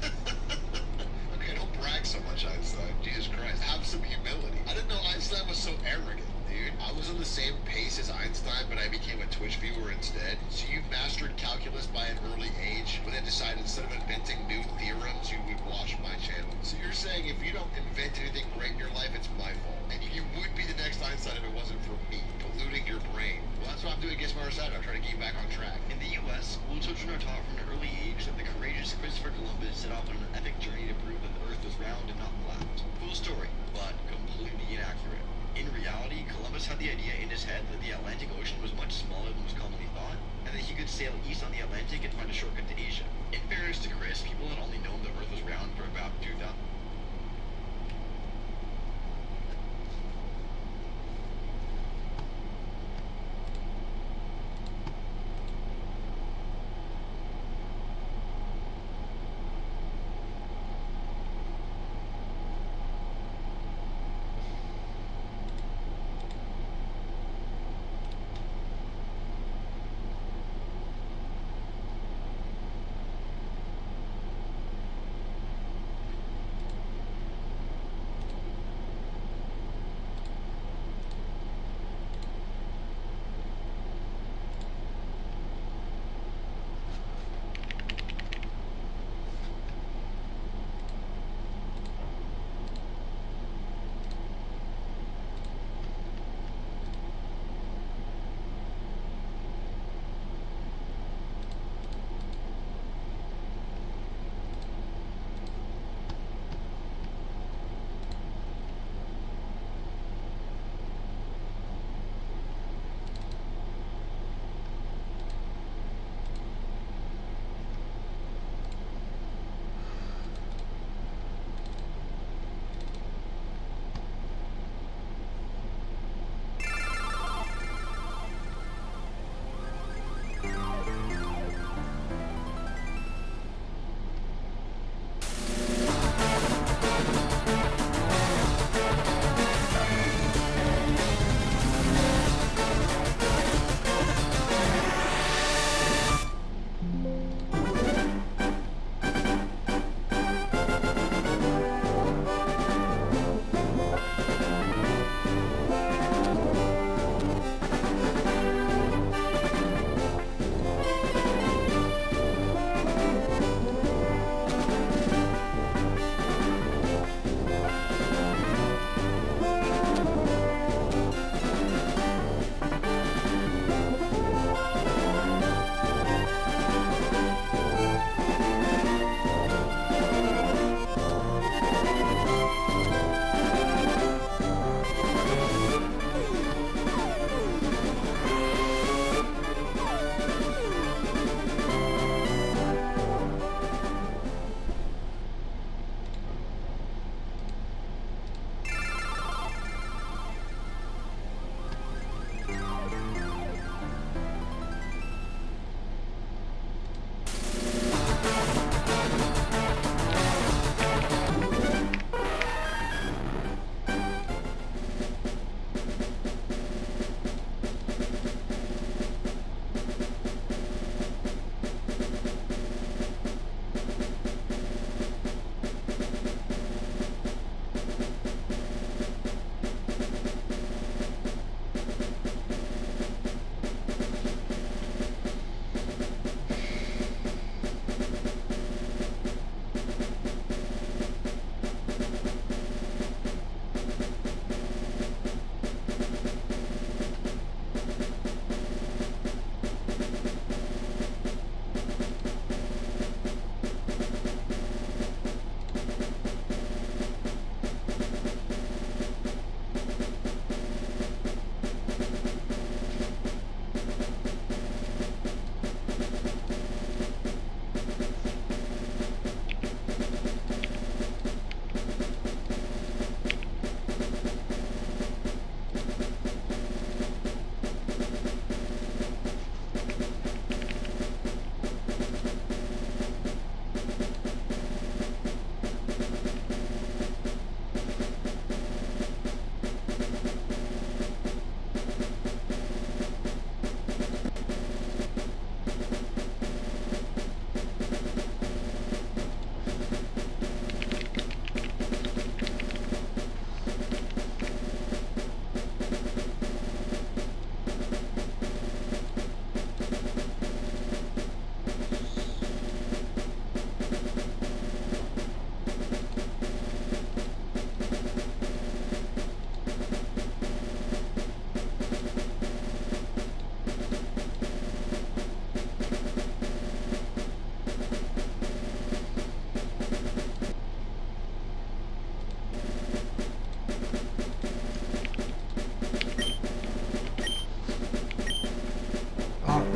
Okay, don't brag so much, Einstein. Jesus Christ, have some humility. I didn't know Einstein was so arrogant, dude. I was on the same pace as Einstein, but I became a Twitch viewer instead. So you mastered calculus by an early age, but then decided instead of inventing new theorems, you would watch my channel. So you're saying if you don't invent anything great in your life, it's my fault. And you would be the next Einstein if it wasn't for me polluting your brain. Well, that's what I'm doing against my side. I'm trying to get you back on track. In the U.S., school children are taught from an early age that the courageous Christopher Columbus set off on an epic journey to prove that the Earth was round and not flat. Cool story, but completely inaccurate. In reality, Columbus had the idea in his head that the Atlantic Ocean was much smaller than was commonly thought, and that he could sail east on the Atlantic and find a shortcut to Asia. In fairness to Chris, people had only known the Earth was round for about 2,000.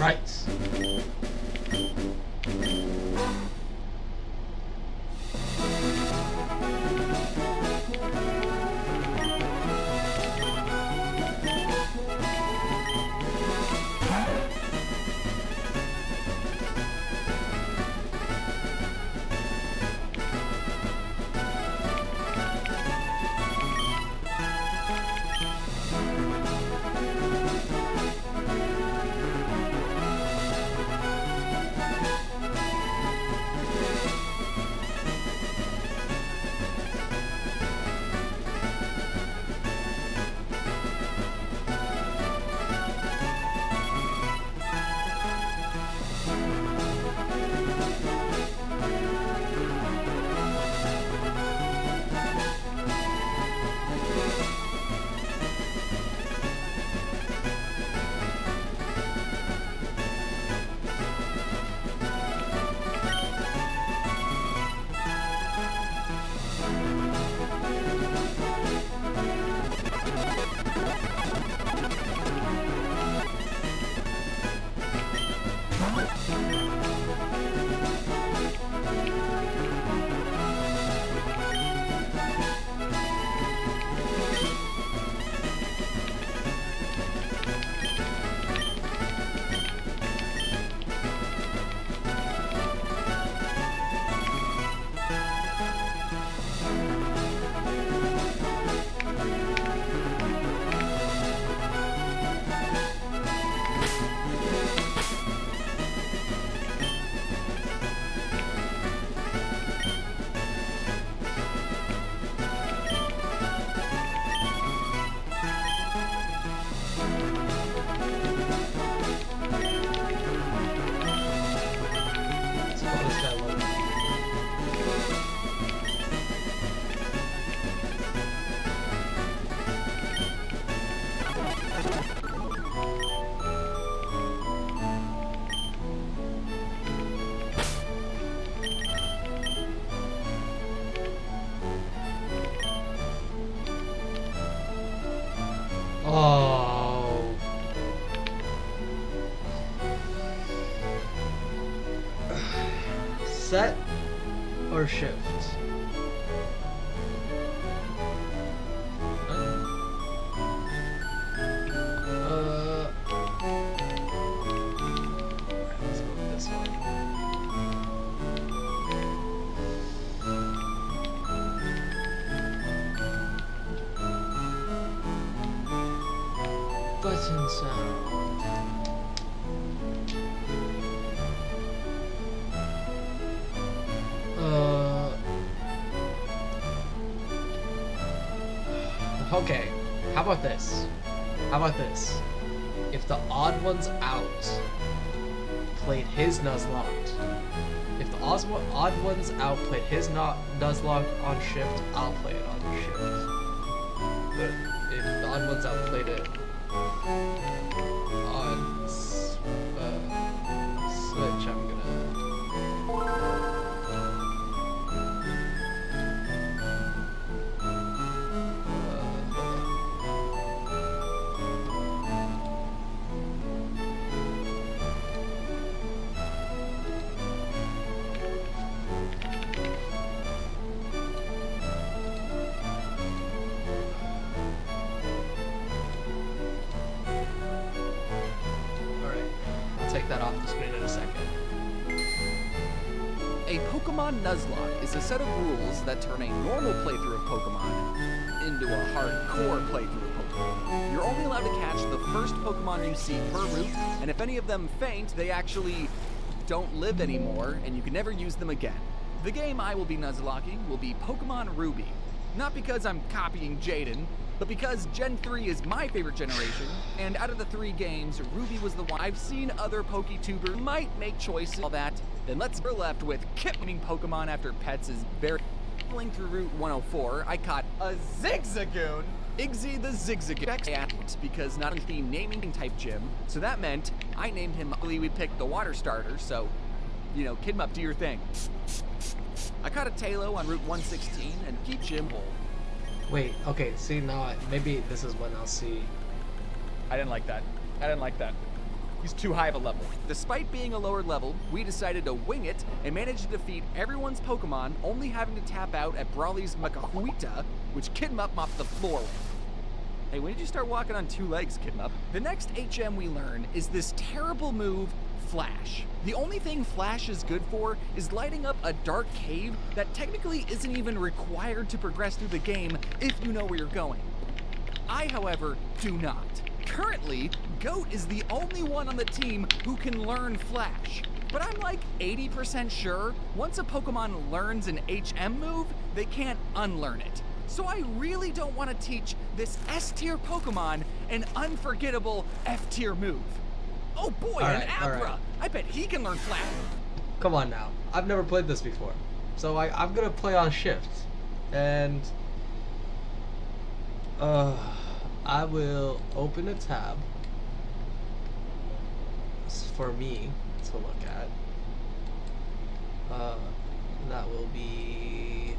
Right. Oh. Set or shift? Let's go with this one. Button sound. Okay, how about this? How about this? If the odd one's out, played his nuzlocke. If the odd one's out, played his nuzlocke on shift, I'll play it on shift. But if the odd one's out, played it on Switch, I'm gonna... take that off the screen in a second. A Pokemon Nuzlocke is a set of rules that turn a normal playthrough of Pokemon into a hardcore playthrough of Pokemon. You're only allowed to catch the first Pokemon you see per route, and if any of them faint, they actually don't live anymore, and you can never use them again. The game I will be Nuzlocking will be Pokemon Ruby. Not because I'm copying Jaden, but because Gen 3 is my favorite generation, and out of the 3 games, Ruby was the one. I've seen other PokeTubers might make choices all that, then we're left with kidnapping Pokemon after pets is very... Traveling through Route 104, I caught a Zigzagoon, Igzy the Zigzagoon, because not only the naming type gym, so that meant I named him, we picked the water starter, so, you know, kid him up, do your thing. I caught a Tailo on Route 116 and keep gym whole. Wait, okay, see now, maybe this is when I'll see. I didn't like that. I didn't like that. He's too high of a level. Despite being a lower level, we decided to wing it and managed to defeat everyone's Pokemon, only having to tap out at Brawly's Macahuita, which Kidmup mopped the floor with. Hey, when did you start walking on 2 legs, Kidmup? The next HM we learn is this terrible move, Flash. The only thing Flash is good for is lighting up a dark cave that technically isn't even required to progress through the game if you know where you're going. I, however, do not. Currently, Goat is the only one on the team who can learn Flash. But I'm like 80% sure once a Pokemon learns an HM move, they can't unlearn it. So I really don't want to teach this S-tier Pokemon an unforgettable F-tier move. Oh boy, an Abra! I bet he can learn Flash. Come on now. I've never played this before. So I'm gonna play on shift. And I will open a tab for me to look at. That will be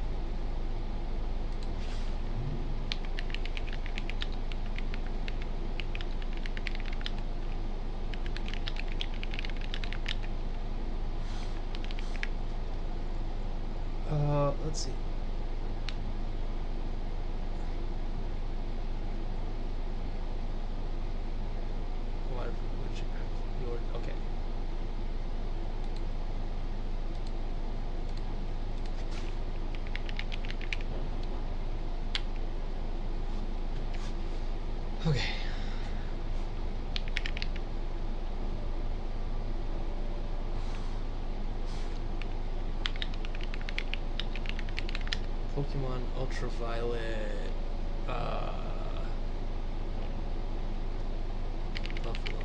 let's see. Okay. Okay. Pokemon Ultraviolet. Buffalo.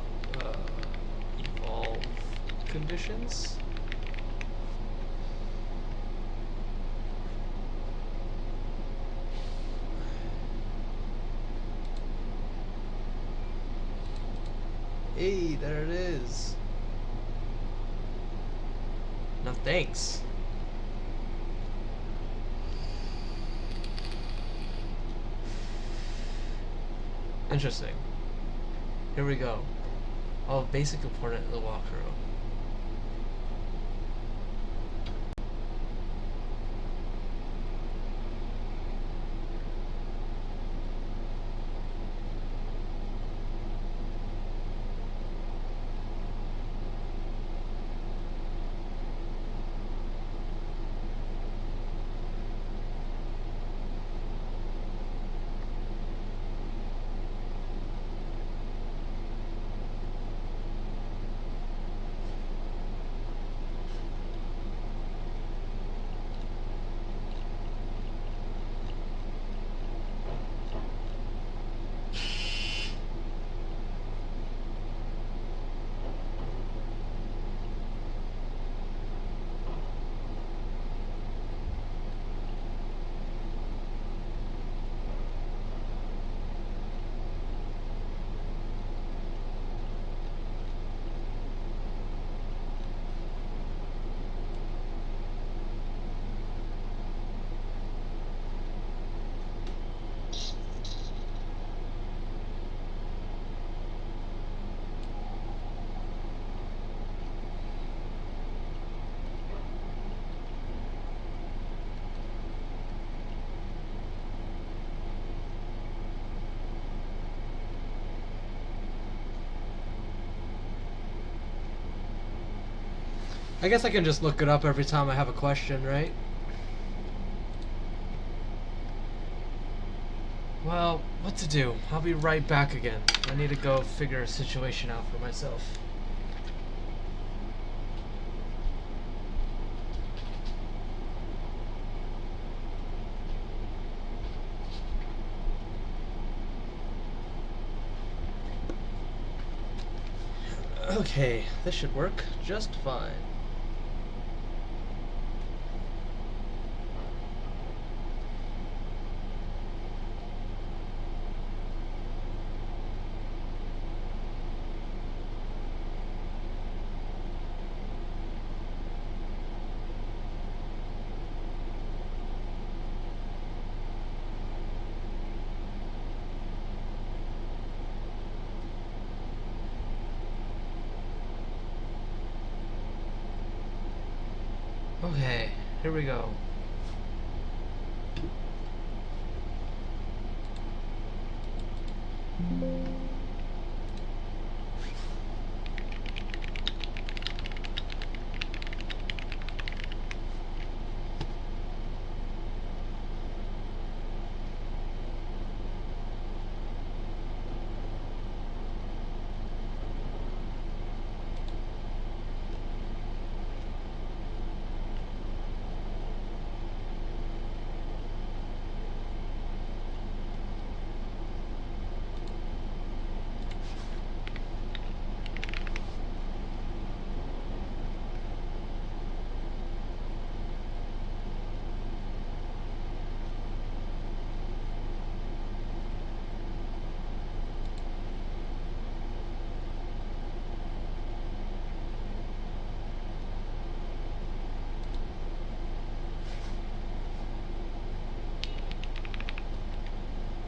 Evolve conditions. Hey, there it is. No thanks. Interesting. Here we go. Oh, basic component in the walkthrough. I guess I can just look it up every time I have a question, right? Well, what to do? I'll be right back again. I need to go figure a situation out for myself. Okay, this should work just fine. Okay, here we go.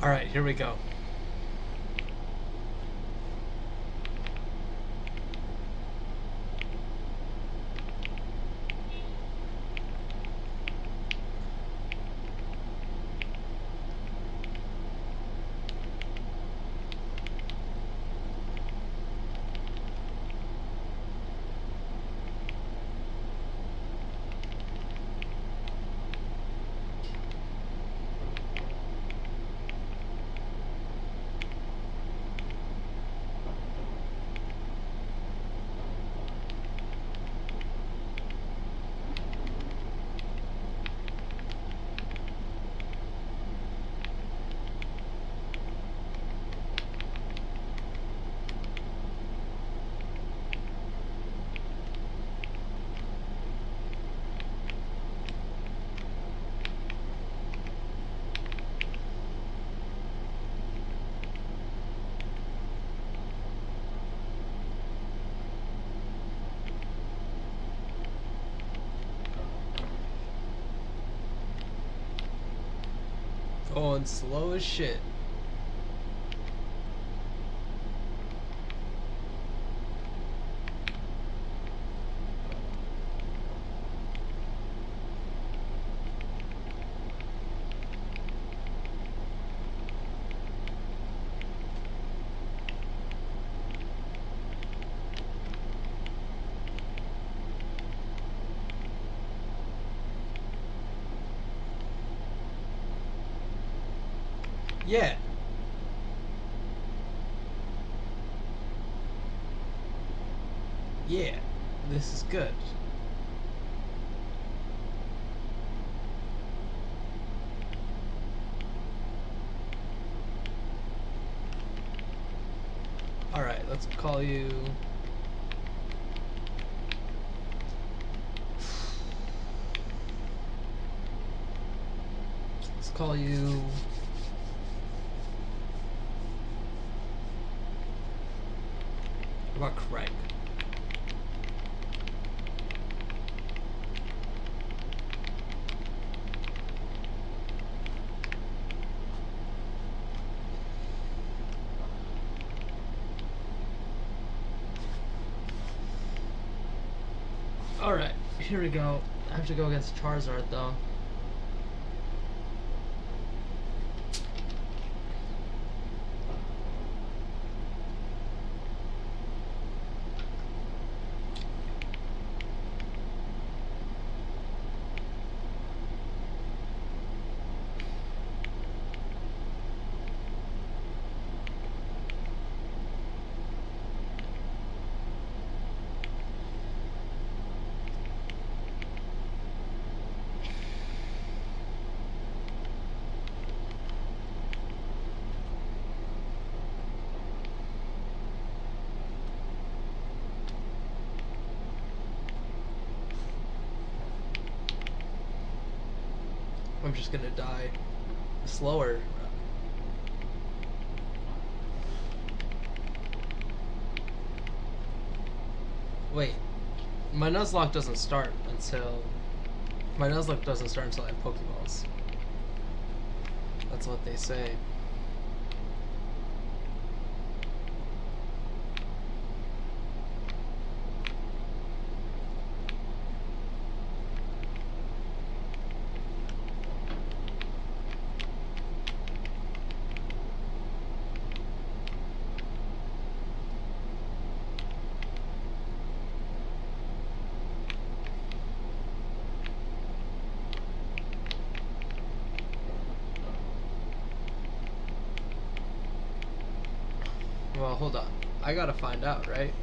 All right, here we go. Going slow as shit. Yeah. Yeah. This is good. All right, let's call you. Let's call you. What about Craig? Alright, here we go. I have to go against Charizard though. I'm just gonna die slower. Wait, my nuzlocke doesn't start until I have Pokeballs. That's what they say. Well, hold on. I gotta find out, right?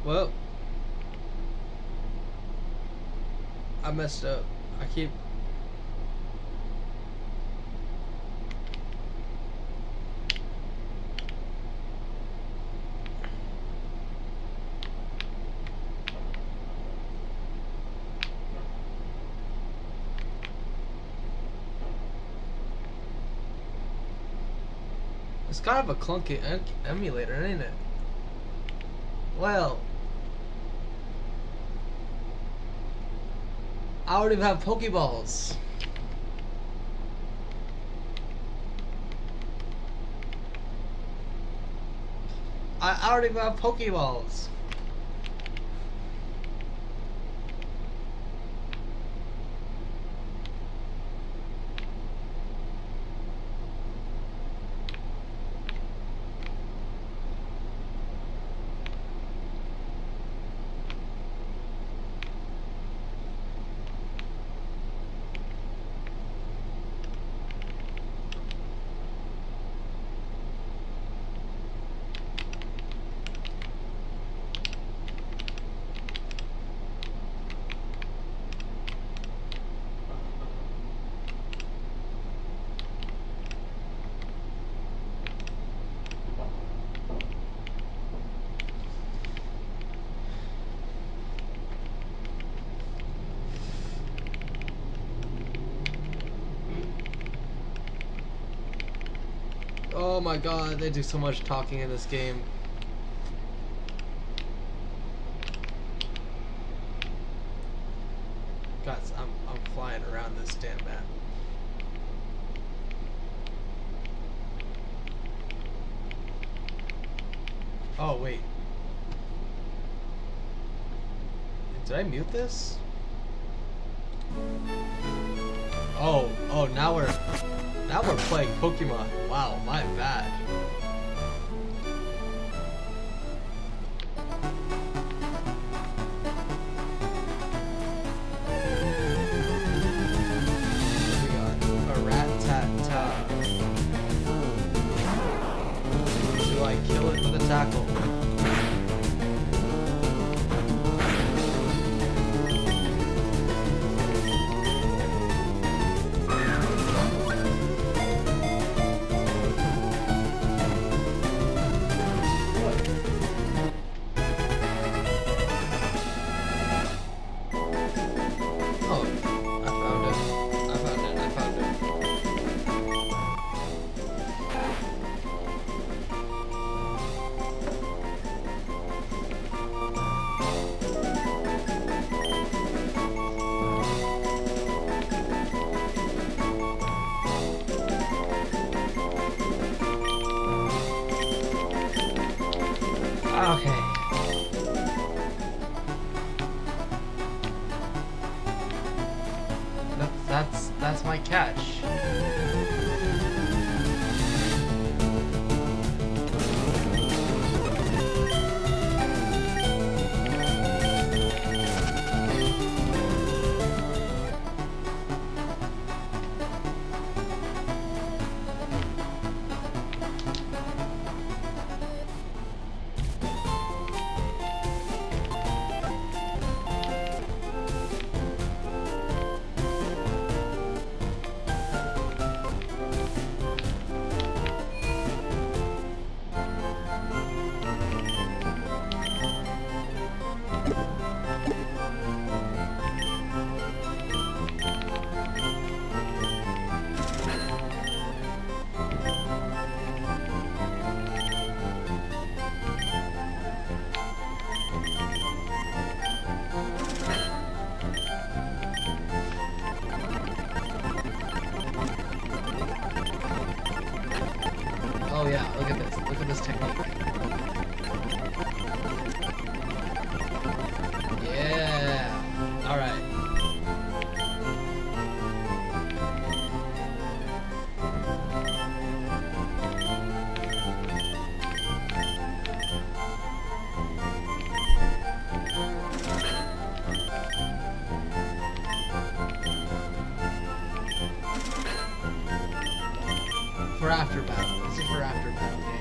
Well, I messed up. I keep... It's kind of a clunky emulator, ain't it? Well, I already have Pokeballs. I already have Pokeballs. Oh my god, they do so much talking in this game. Guys, I'm flying around this damn map. Oh wait. Did I mute this? Oh, now we're playing Pokemon. Wow, my bad. We got a rat-tat-tat. Do I kill it with a tackle? Okay. That's my catch. Oh yeah, look at this. Look at this technique. Yeah. All right. For after battle. This is for after battle game.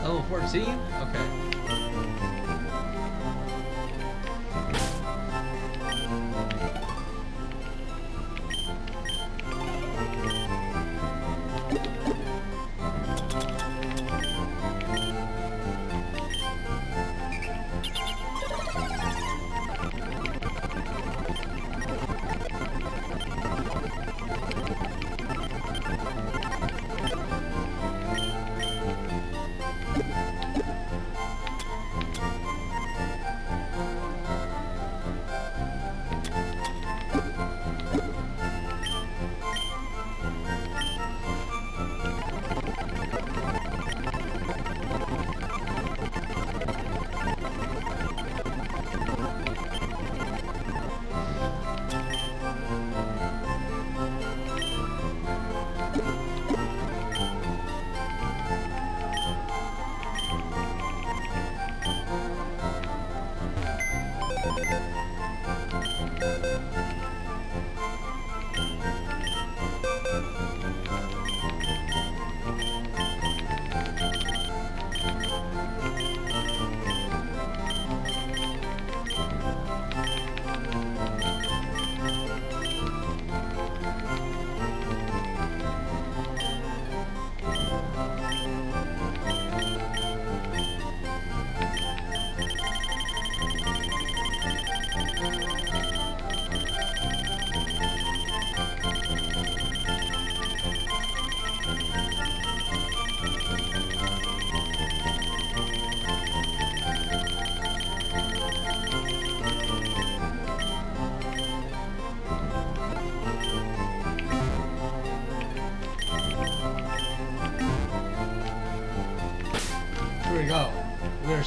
Level 14? Okay.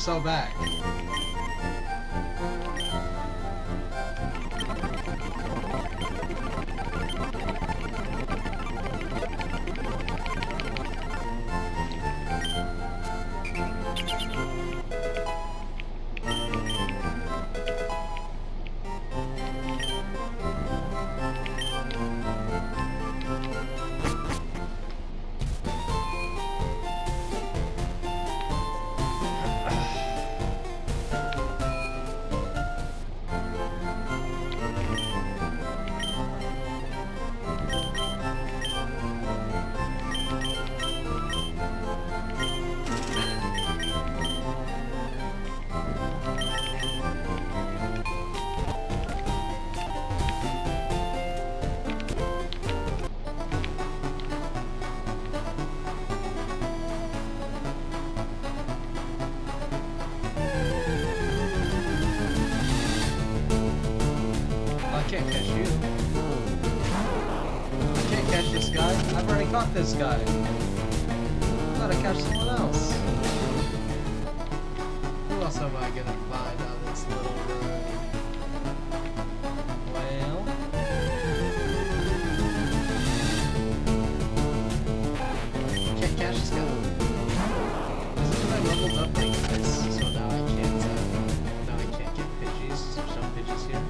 so back. I can't catch you. I can't catch this guy. I've already caught this guy. I gotta catch someone else. Who else am I gonna find on this little road? Well... Can't catch this guy. Is it because I leveled up like this? So now I can't get Pidgeys. There's no Pidgeys here.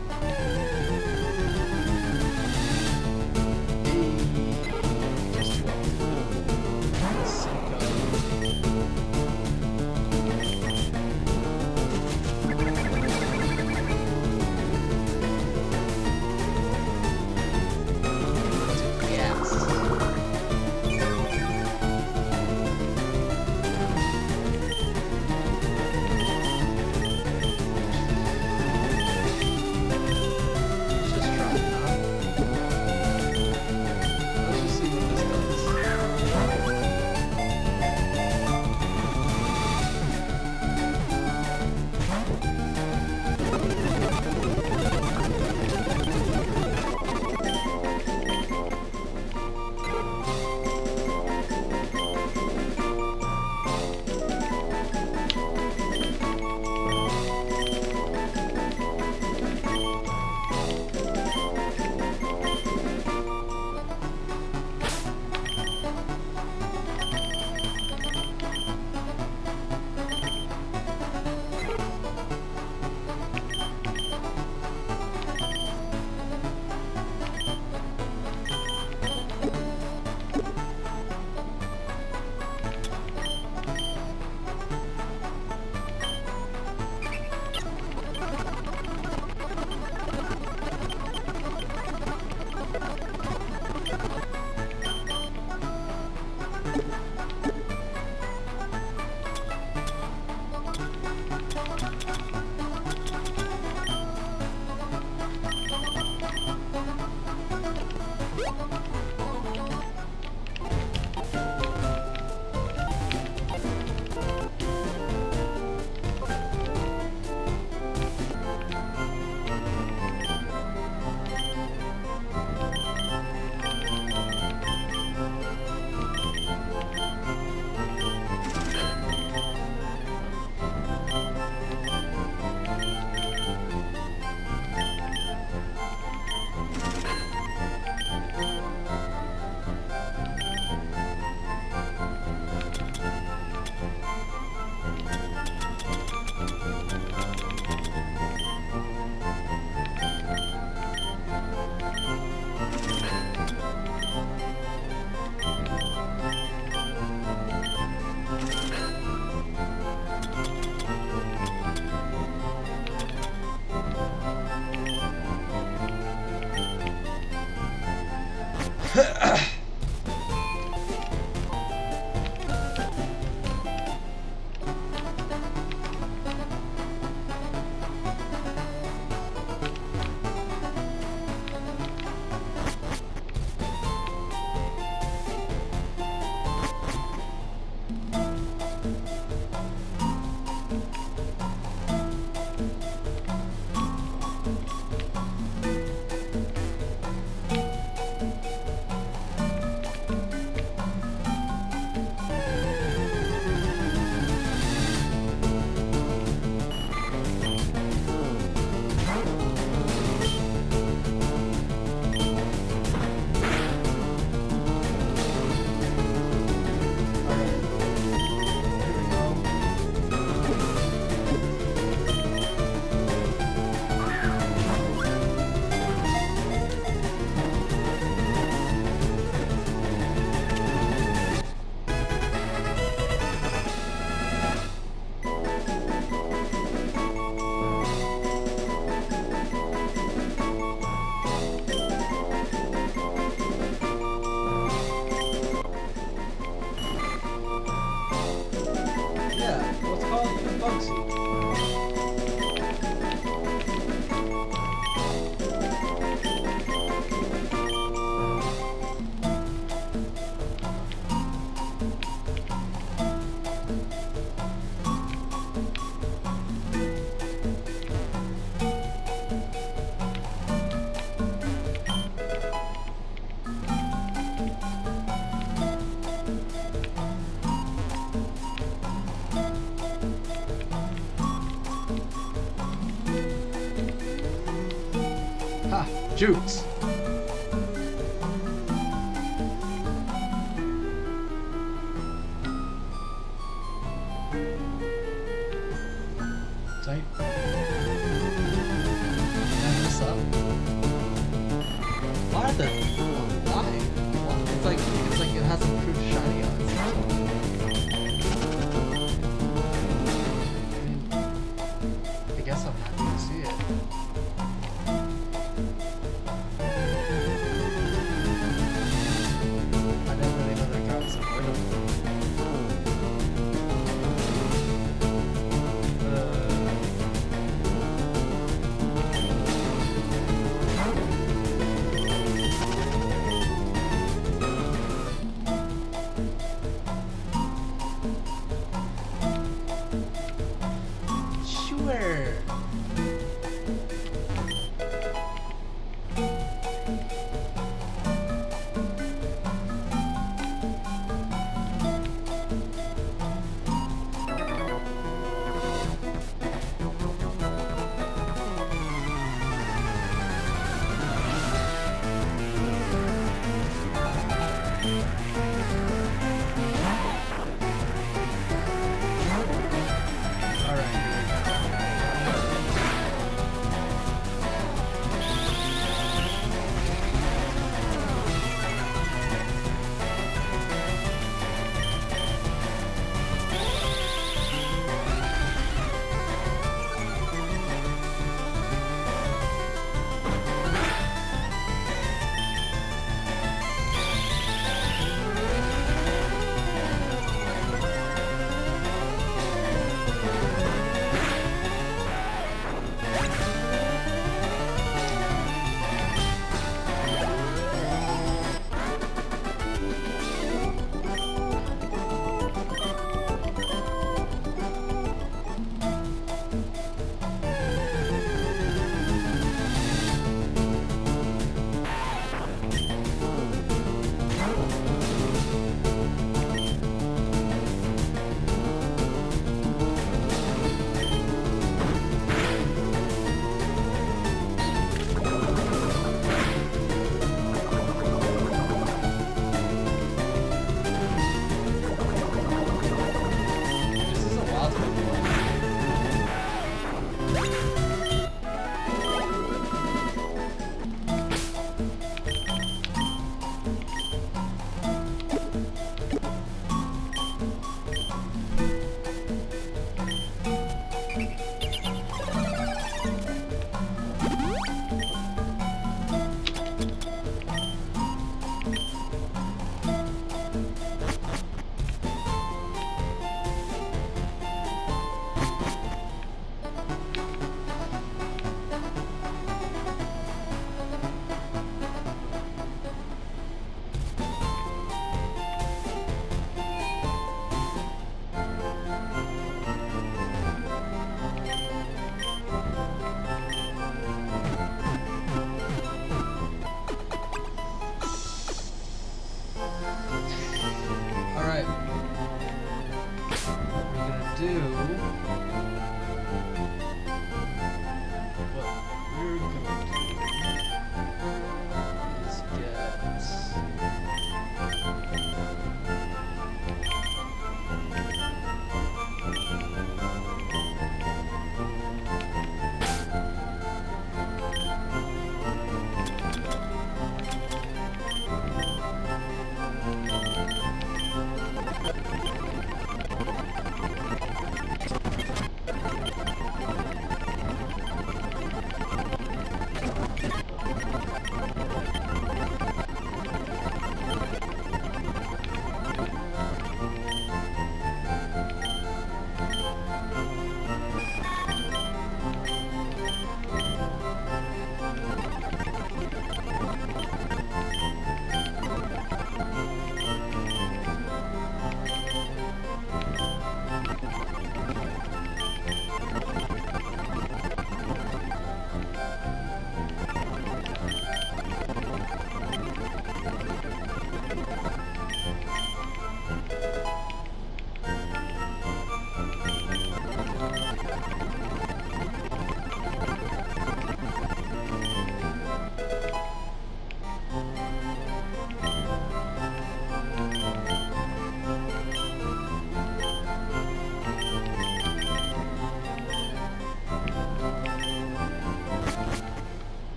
Ha! Jukes! Tight. Did I mess up? Why the? Why? It's like it has improved shiny on it. I guess I'm happy to see it. I didn't really know that guy was avoidable.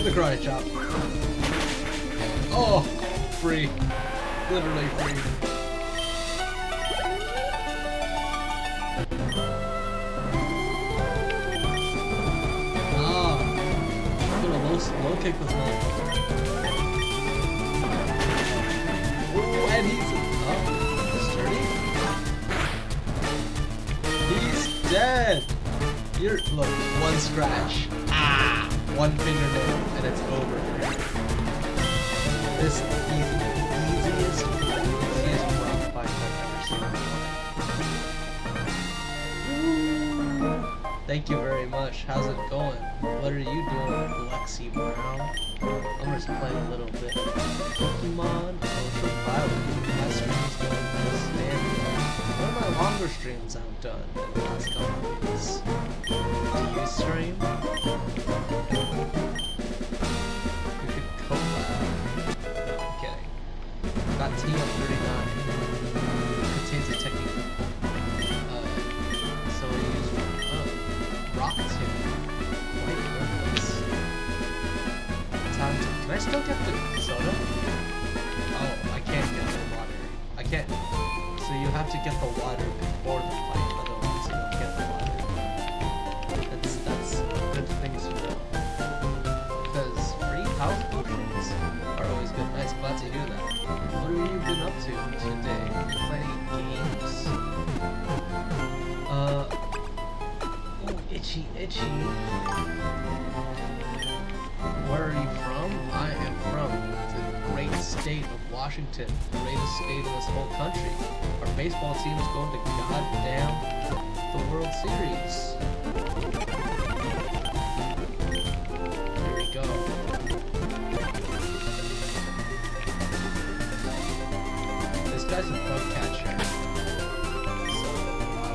take the karate chop. Oh, free. Literally free. Ah, get a low kick with me. Oh, and he's sturdy. He's dead. You're look, one scratch. Ah, one fingernail, and it's over. This easiest rock fight I've ever seen. Thank you very much. How's it going? What are you doing, Lexi Brown? I'm just playing a little bit of Pokemon Ultraviolet. My stream's going just standing. One of my longer streams I've done in the last couple of weeks. Do you stream? We could collab. No, I'm kidding. Got TM39. Contains a technique. So we use rock tune. White worthless. Time to. Can I still get the soda? Oh, I can't get the water. I can't. So you have to get the water before the fight, otherwise you don't get the water. That's good things to know. Because free house potions are always good. Nice, glad to hear that. What have you been up to today? You playing games? Oh, itchy. Where are you from? I am from the great state of Washington, the greatest state in this whole country. Our baseball team is going to goddamn the World Series. Here we go. This guy's a bug catcher. So I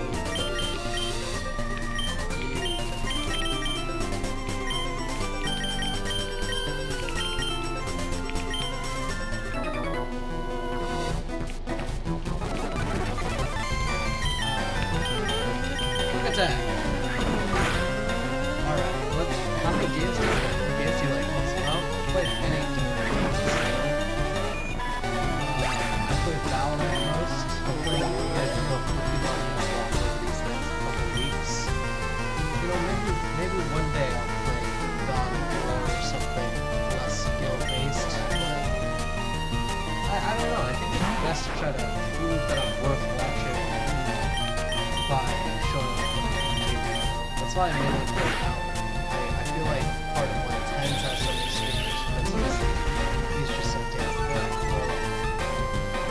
would attack. Alright, how many games do you play? Games do you like most? Well, I played any games. I played valorant most. I'm playing a bit of Pokemon nuzlocke over these next couple weeks. You know, maybe one day I'll play God of War or something less skill-based, but I don't know, I think it's best to try to prove that I'm worth watching by showing up. That's why I mainly play Valorant. I feel like part of my tends as some streamers, because he's just so damn good. Or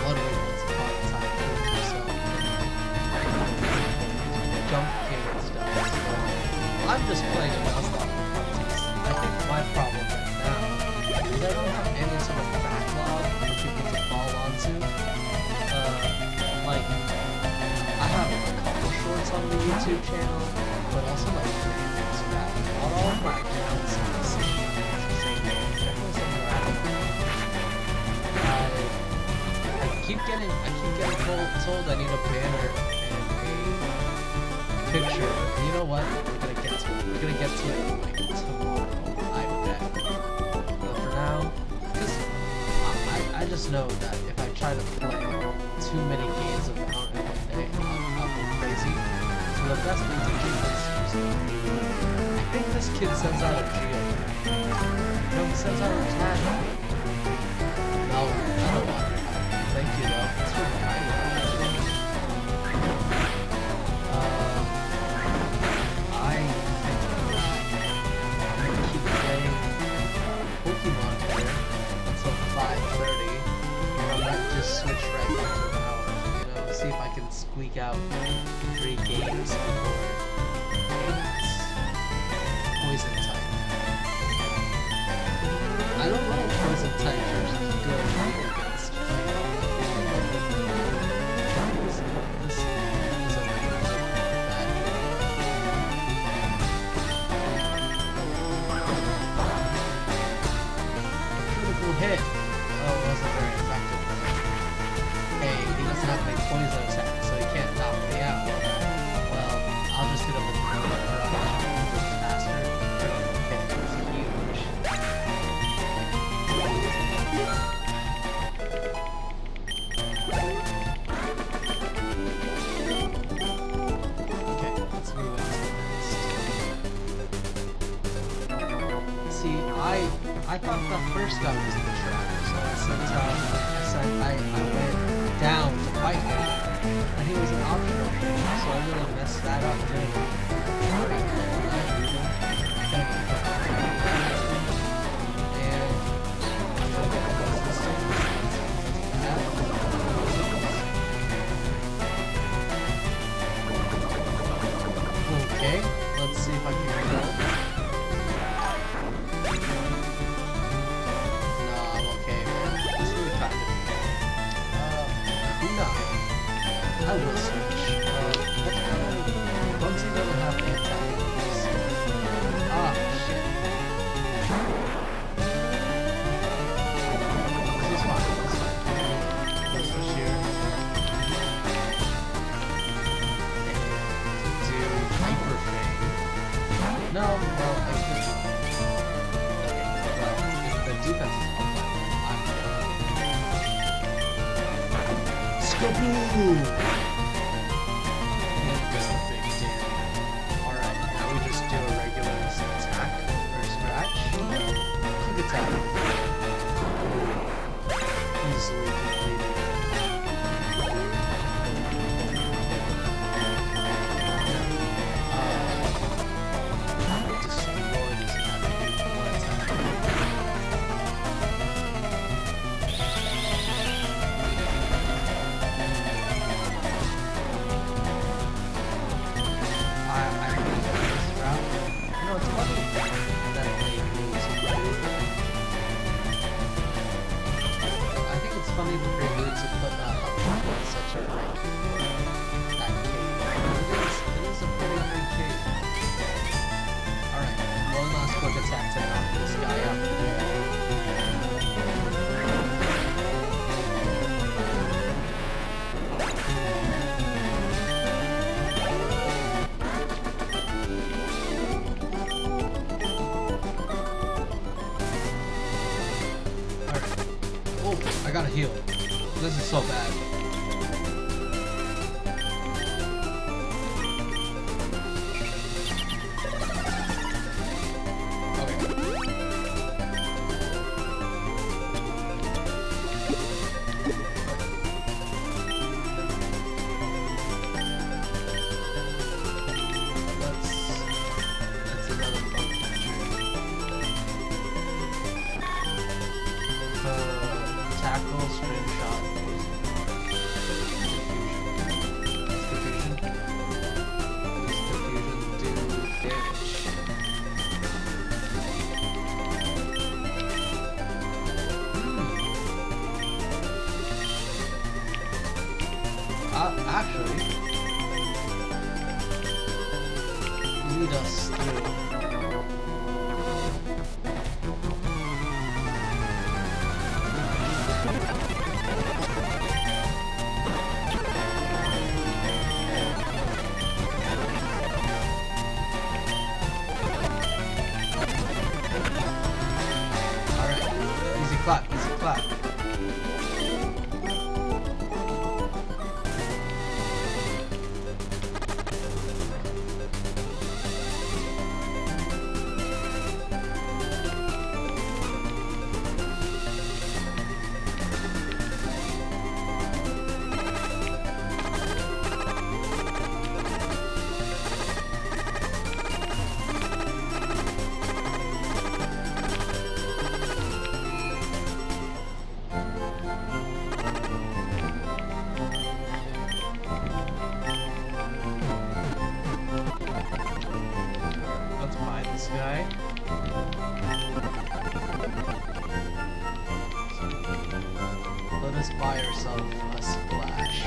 literally once upon a time proved himself. Jump king and stuff. So I'm just playing a nuzlocke for funsies. I think my problem right now is I don't have any sort of backlog for people to fall onto. Like, I have a couple shorts on the YouTube channel, but also like random stuff. Not all of my accounts are the same. Definitely something random. I keep getting told I need a banner and a picture. You know what? We're gonna get to it. We're gonna get to it like tomorrow. I bet. But for now, because I just know that if I try to play too many games of Valorant in one day, I'll go crazy. So the best thing to do is I think this kid sends out a geo. No, he sends out a tag. No, I don't want it. Thank you though. It's for my I think I'm gonna keep playing Pokemon here until 5:30, and I might just switch right back to an hour. You know, see if I can squeak out 3 games before 8. Poison type. I don't know if poison type is good. see, I thought the first guy was the trap, so I went down to fight him, and he was an optional, so I really messed that up. Okay, let's see if I can kill him. No, I'm okay, man. It's really kind of Kuna. I will switch. Bugsy doesn't have the attack. Ah, shit. This is fine. Let's switch here. Do Hyper Fang. No, well, I could. Well, if the defense is up, I'm good. Skaboo! Just a big damn. Alright, now we just do a regular attack or scratch. Quick attack. Easily completed. Destroy this guy. One attack. Funny the prelude to put up on such a rank that cave. It is a pretty big cave. Alright, one last quick attack to knock this guy up. Oh, I gotta heal. This is so bad. That's another bug tackle, stream shot, diffusion. Does diffusion do damage? Actually, lead us through. Easy clap, easy clap. Let's buy this guy. Let us buy ourselves a splash.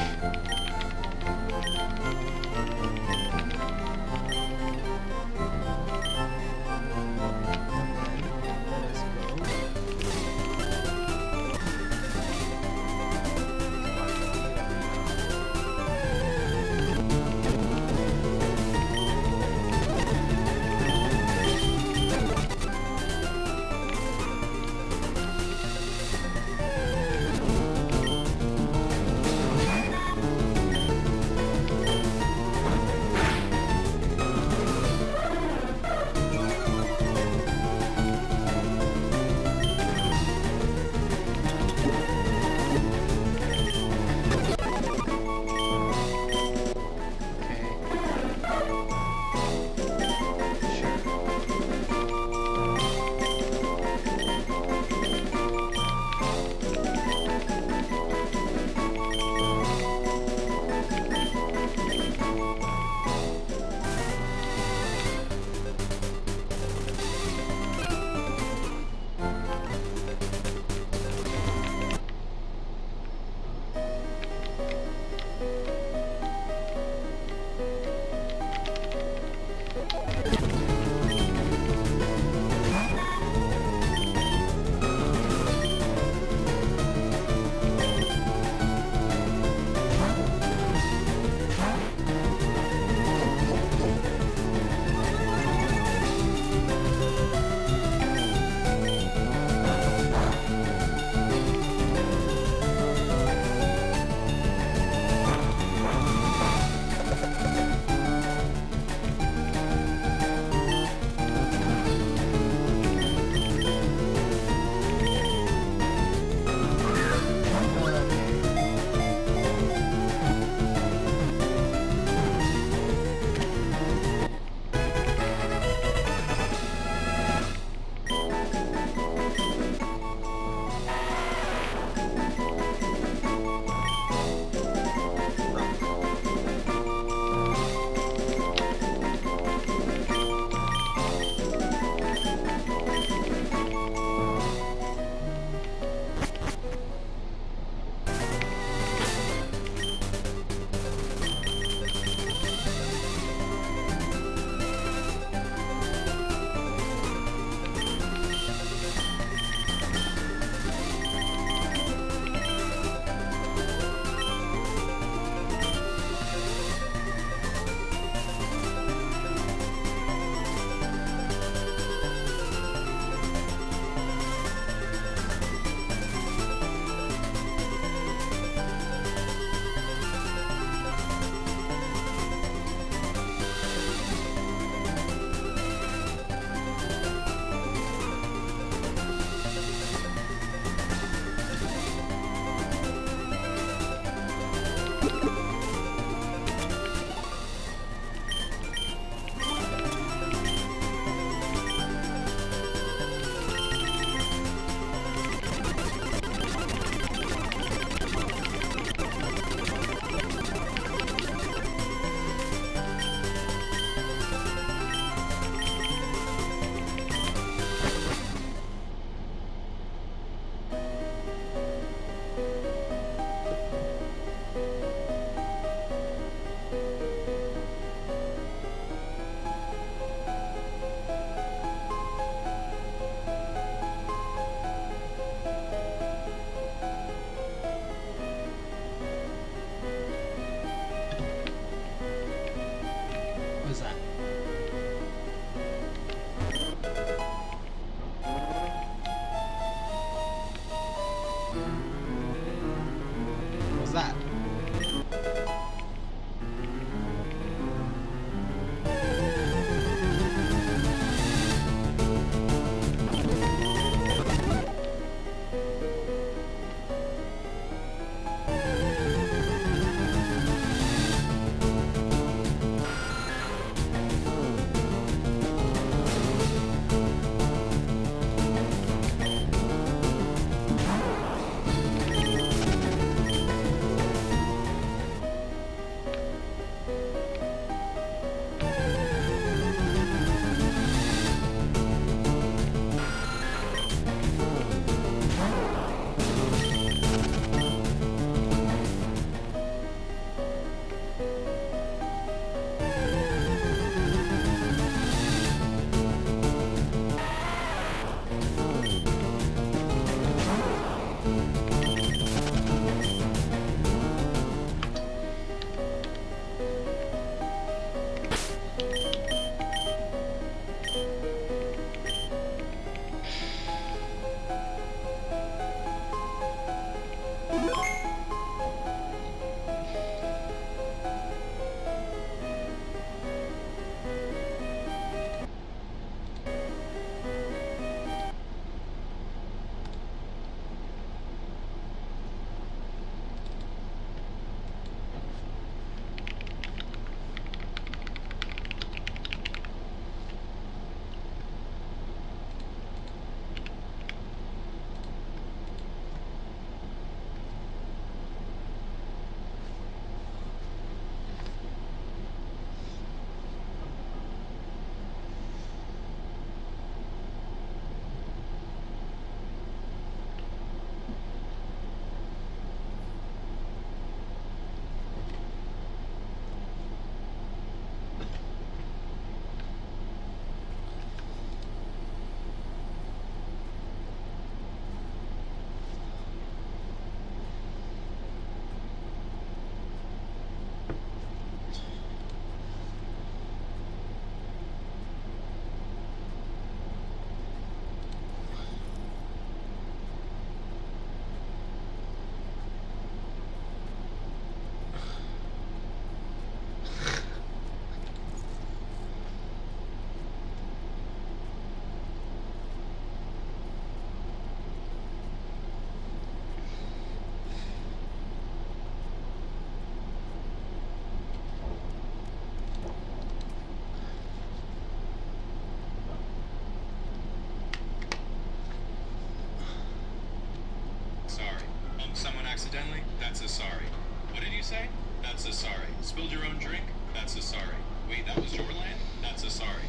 That's a sorry. What did you say? That's a sorry. Spilled your own drink? That's a sorry. Wait, that was your land? That's a sorry.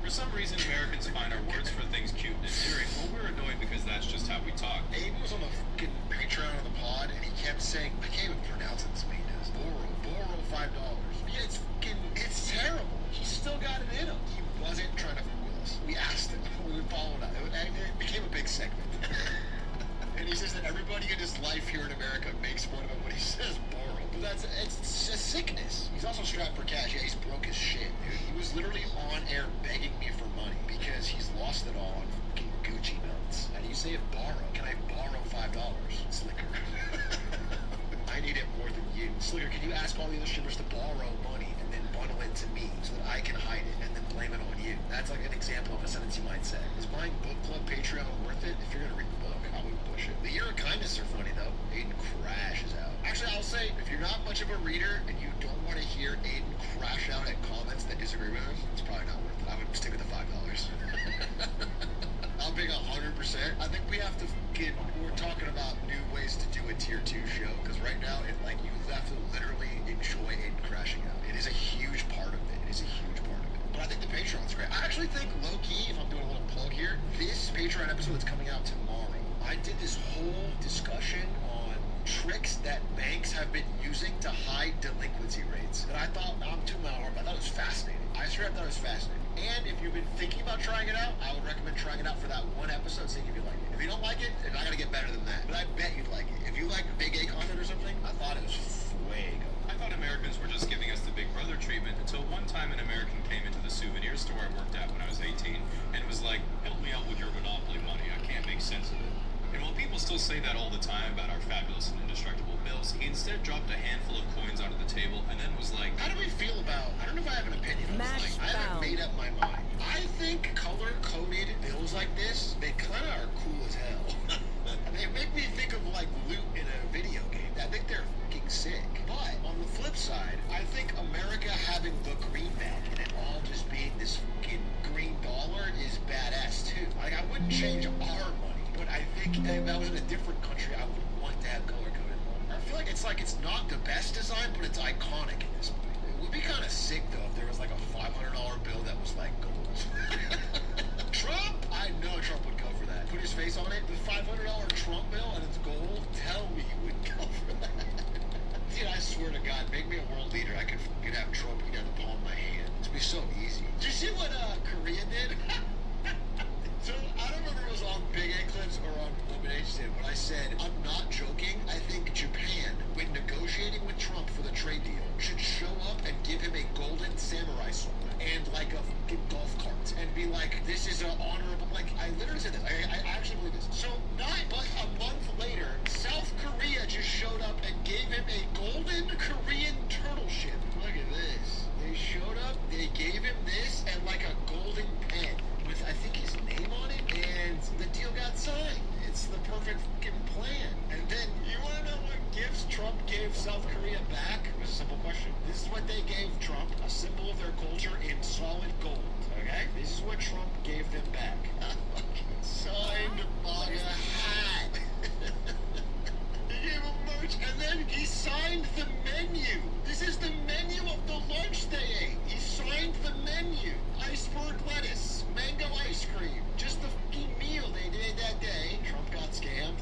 For some reason, Americans find our words for things cute and endearing. Well, we're annoyed because that's just how we talk. Aiden was on the fucking Patreon of the pod, and he kept saying, I can't even pronounce it this way he does. Borrow $5. Yeah, it's terrible. He still got it in him. He wasn't trying to fool us. We asked him. We followed up. It became a big segment. And he says that everybody in his life here in America makes fun of him when he says borrow. But it's a sickness. He's also strapped for cash. Yeah, he's broke as shit, dude. He was literally on air begging me for money because he's lost it all on fucking Gucci belts. And you say borrow. Can I borrow $5? Slicker. I need it more than you. Slicker, can you ask all the other streamers to borrow money and then bundle it to me so that I can hide it and then blame it on you? That's like an example of a sentence you might say. Is buying book club Patreon worth it? If you're gonna read the book, I wouldn't push it. The Year of Kindness are funny though. Aiden crashes out. Actually, I'll say, if you're not much of a reader and you don't want to hear Aiden crash out at comments that disagree with him, it's probably not worth it. I would stick with the $5. I'm being 100%. I think we have to we're talking about new ways to do a tier 2 show, because right now, you have to literally enjoy Aiden crashing out. It is a huge part of it. It is a huge part of it. But I think the Patreon's great. I actually think, low-key, if I'm doing a little plug here, this Patreon episode that's coming out tomorrow, I did this whole discussion on tricks that banks have been using to hide delinquency rates. And I thought, I'm too malware, but I thought it was fascinating. I swear I thought it was fascinating. And if you've been thinking about trying it out, I would recommend trying it out for that one episode, seeing if you like it. If you don't like it, it's not gonna get better than that. But I bet you'd like it. If you like big A content or something, I thought it was fuego. I thought Americans were just giving us the big brother treatment until one time an American came into the souvenir store I worked at when I was 18 and was like, help me out with your Monopoly money. I can't make sense of it. And while people still say that all the time about our fabulous and indestructible bills, he instead dropped a handful of coins onto the table and then was like, how do we feel about, I don't know if I have an opinion on this. I haven't made up my mind. I think color-coded bills like this, they kind of are cool as hell. They make me think of loot in a video game. I think they're fucking sick. But on the flip side, I think America having the greenback and it all just being this fucking green dollar is badass too. I wouldn't change our money, but I think if I was in a different country, I would want to have color-coded money. I feel like it's not the best design, but it's iconic in this point. It would be kind of sick though if there was a $500 bill that was gold. Trump? I know Trump would go for that. Put his face on it. The $500 Trump bill and it's gold. Tell me he wouldn't go for that. Dude, I swear to God, make me a world leader. I could have Trump eat out the palm of my hand. It'd be so easy. Did you see what Korea did? So, I don't remember if it was on Big A Clips or on Lemonade Stand, but I said, I'm not joking. I think Japan, when negotiating with Trump for the trade deal, should show up and give him a golden samurai sword and a fucking golf cart and be like, this is an honorable, I literally said this. I actually believe this. So, but a month later, South Korea just showed up and gave him a golden Korean turtle ship. Look at this. They showed up, they gave him this and a golden pen with, I think, his name on it, and the deal got signed. It's the perfect fucking plan. And then, you want to know what gifts Trump gave South Korea back? It was a simple question. This is what they gave Trump, a symbol of their culture in solid gold. Okay? This is what Trump gave them back. A fucking signed MAGA hat. He gave them merch, and then he signed the menu. This is the menu of the lunch they ate. He signed the menu. Iceberg lettuce, mango ice cream, just the fucking meal they did that day. Trump got scammed.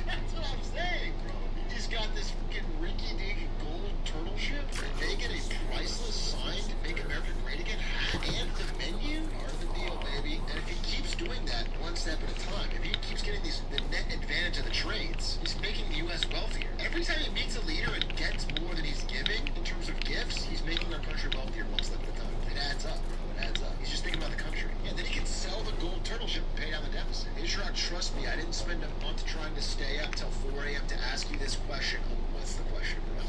That's what I'm saying, bro. He just got this fucking rinky-dink gold turtle ship. They get a priceless signed Make America Great Again hat and the menu. Part of the deal, baby. And if he keeps doing that one step at a time, if he keeps getting the net advantage of the trades, he's making the U.S. wealthier. Every time he meets a leader and gets more than he's giving in terms of gifts, he's making our country wealthier one step at a time. It adds up, bro. It adds up. He's just thinking about the country. Yeah, then he can sell the gold turtle ship and pay down the deficit. Ishraq, trust me, I didn't spend a month trying to stay up till 4 a.m. to ask you this question. Oh, what's the question, bro?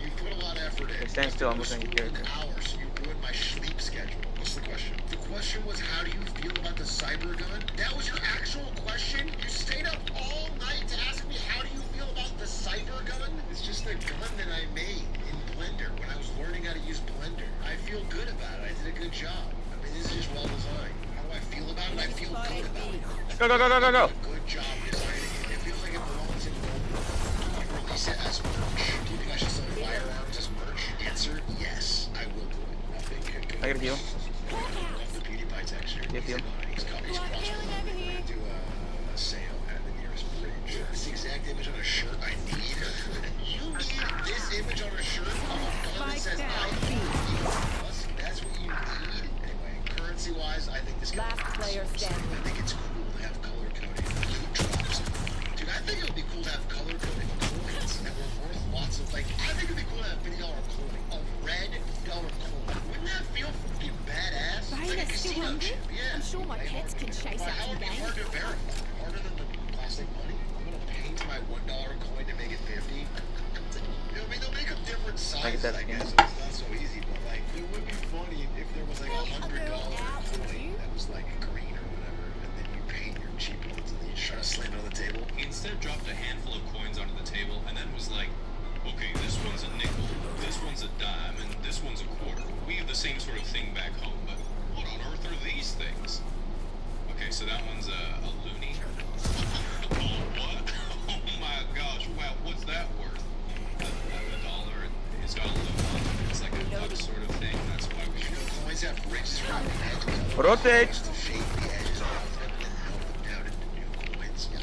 You put a lot of effort in. Stand still, I'm looking at your character. Hours, so you ruined my sleep schedule. What's the question? The question was, how do you feel about the cyber gun? That was your actual question? You stayed up all night to ask me, how do you feel about the cyber gun? It's just a gun that I made in Blender when I was learning how to use Blender. I feel good about it. I did a good job. I mean, this is just well designed. How do I feel about it? I feel good about it. Go. Good job designing it. It feels like it belongs in Goldberg. You release I got a heal. The PewDiePie texture. Yep, yep. He's crossing. We're gonna do a sale at the nearest bridge. It's the exact image on a shirt I need. You need this image on a shirt on a gun that says I need. That's what you need. Anyway, currency-wise, I think this guy. Last player standing. I think it's cool to have color coded loot drops. Dude, I think it would be cool to have color coded coins that were worth lots of, like, I think it would be cool to have $50 coin, a red dollar coin. Wouldn't that feel fucking badass? Like a casino chip, yeah. I'm sure my pets can chase But how after would it be game. hard to verify? Harder than the plastic money? I'm gonna paint my $1 coin to make it 50. I mean, they'll make them different sizes, I guess, so it's not so easy, but like, it would be funny if there was like a $100 coin that was like green or whatever, and then you paint your cheap ones and then you try to slam it on the table. He instead dropped a handful of coins onto the table and then was like, okay, this one's a nickel, this one's a dime, and this one's a quarter. We have the same sort of thing back home, but what on earth are these things? Okay, so that one's a loony. Oh, what? Oh my gosh, wow, what's that worth? A dollar. It's got a loop on it. It's like a duck sort of thing. That's why we should. Coins have ridges around the edges. Rotate! To shape the edges around them and then melt them down into new coins. I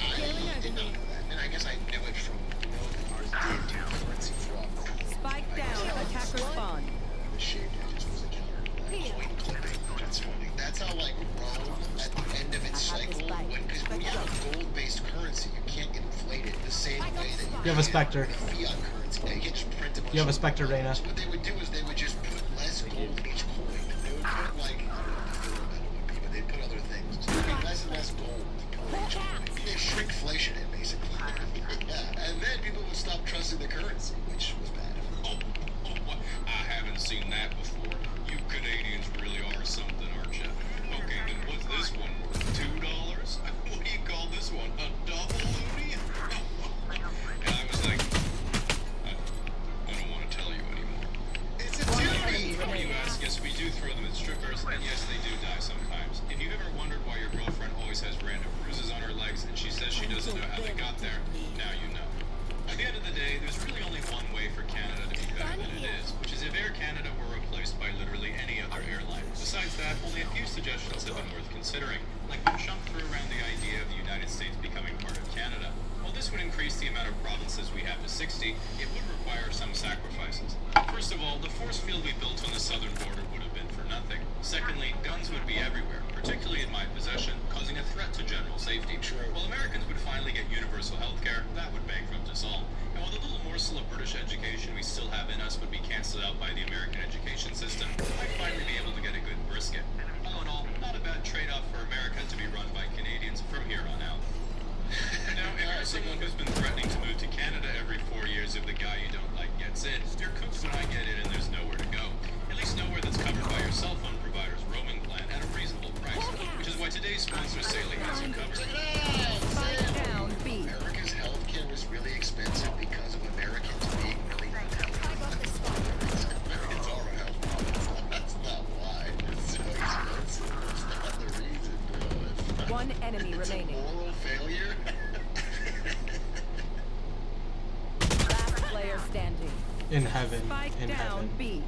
didn't know that. And I guess I knew it from knowing that ours did do currency fraud. Spike down. Attacker spawn. The shaped edges was a counter to that coin clipping. That's funny. That's how, like, Rome, at the end of its cycle, because when you have a gold-based currency, you can't inflate it the same way that you have a Spectre. Fiat currency. You can't just print a bunch You have a of Spectre, Reyna. So what they would do is they would just put less gold in each coin. They would put, like, I don't know what the metal would be, but they'd put other things. So there'd be less and less gold per each coin. They shrinkflation it, basically. Yeah. And then people would stop trusting the currency, which was bad. I haven't seen that before. You Canadians really are something, aren't you? Okay, then what's this one worth? $2? What do you call this one? A double loony? And I was like, I don't want to tell you anymore. It's a duty! Before you ask, yes, we do throw them at strippers, and yes, they do die sometimes. If you've ever wondered why your girlfriend always has random bruises on her legs and she says she doesn't know how they got there, now you know. At the end of the day, there's really only one way for Canada to be better than it is, which is if Air Canada were replaced by literally any other airline. Besides that, only a few suggestions have been worth considering, like we chunked through around the idea of the United States becoming part of Canada. While this would increase the amount of provinces we have to 60, it would require some sacrifices. First of all, the force field we built on the southern border would have been for nothing. Secondly, guns would be everywhere, particularly in my possession, causing a threat to general safety. While Americans would finally get universal health care, that would bankrupt us all. And while the little morsel of British education we still have in us would be cancelled out by the American education system, I'd finally be able to get a good brisket. All in all, not a bad trade-off for America to be run by Canadians from here on out. Now, if you're someone who's been threatening to move to Canada every 4 years if the guy you don't like gets in, you're cooked when I get in and there's nowhere to go. At least nowhere that's covered by your cell phone provider's roaming plan at a reasonable price, which is why today's sponsor, Saley, has you covered. Spike down. B. America's healthcare was really expensive because of Americans being really Americans are a health problem. That's not why. It's so expensive. That's not the reason, bro. One enemy remaining. Moral failure? Last player standing. In heaven. Spike In down. heaven. B.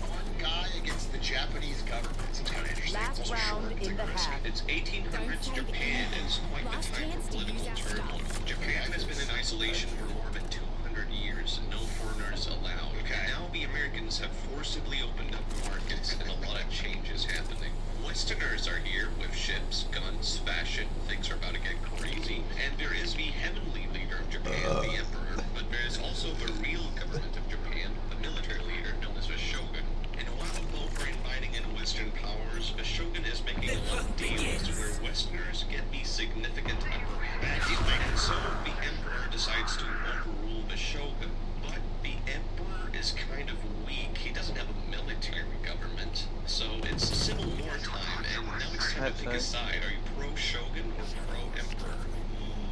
One guy against the Japanese government. Seems kind of interesting. Last It's also round short. in the half. It's 1800s Japan is quite the time for political turmoil. Japan has been in isolation for more than 200 years, no foreigners allowed. And now the Americans have forcibly opened up the markets and a lot of change is happening. Westerners are here with ships, guns, fashion. Things are about to get crazy. And there is the heavenly leader of Japan, the emperor, but there is also the real government of Japan, the military leader known as a shogun. And while both are inviting in Western powers, a shogun is making a lot of deals where Westerners get the significant upper hand. And so the emperor decides to overrule the shogun. But the emperor is kind of weak. He doesn't have a military government. So it's civil war time, and now it's time to pick a side. Are you pro-shogun or pro-emperor?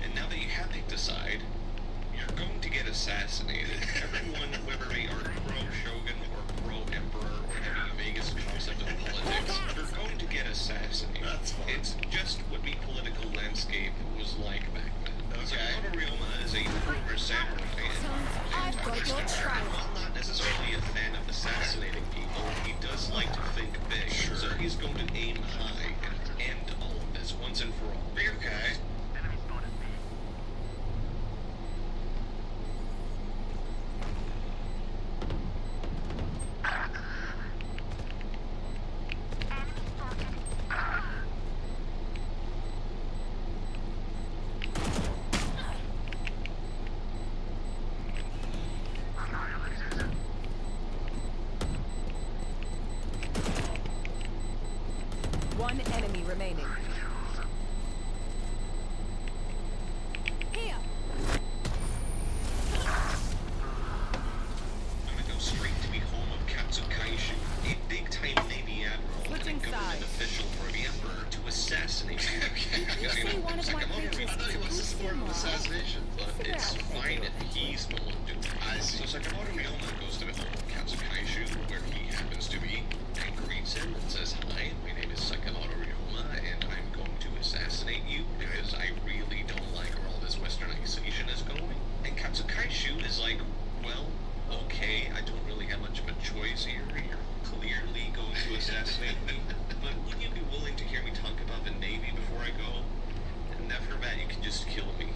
And now that you have picked a side, you're going to get assassinated. Everyone, whether they are pro-shogun or pro-emperor or any Vegas concept of politics, you're going to get assassinated. It's just what the political landscape was like back then. So Monorealma is a former samurai he's going to aim high and end all of this once and for all. Okay. One enemy remaining. Here. I'm gonna go straight to the home of Katsukaishu, a big-time Navy admiral and a government official for the Emperor to assassinate him. Sakamoto, I thought he wants to support an assassination, but it's fine if he's the one doing it. So Sakamoto Ryoma goes to the home of Katsukaishu, where he happens to be, and greets him and says, "Hi, my name is Sakamoto Ryoma, and I'm going to assassinate you because I really don't like where all this westernization is going." And Katsukaishu is like, "Well, okay, I don't really have much of a choice here. You're clearly going to assassinate me, but would you be willing to hear me talk about the Navy before I go? And after that, you can just kill me."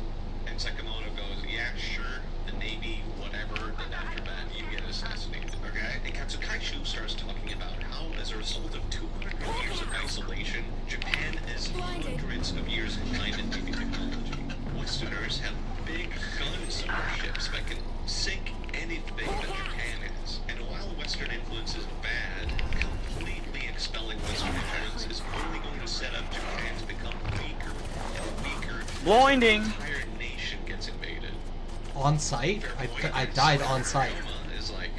And Sakamoto goes, "Yeah, sure, the Navy, whatever, then after that, you get assassinated." Okay? And Katsukaishu starts talking about how, as a result of 200 years of isolation, Japan is hundreds of years behind in Navy technology. Westerners have big guns on their ships that can sink anything that Japan is. And while Western influence is bad, completely expelling Western influence is only going to set up Japan to become weaker and weaker. Blinding. The entire nation gets invaded. On site? I died on site. Is like,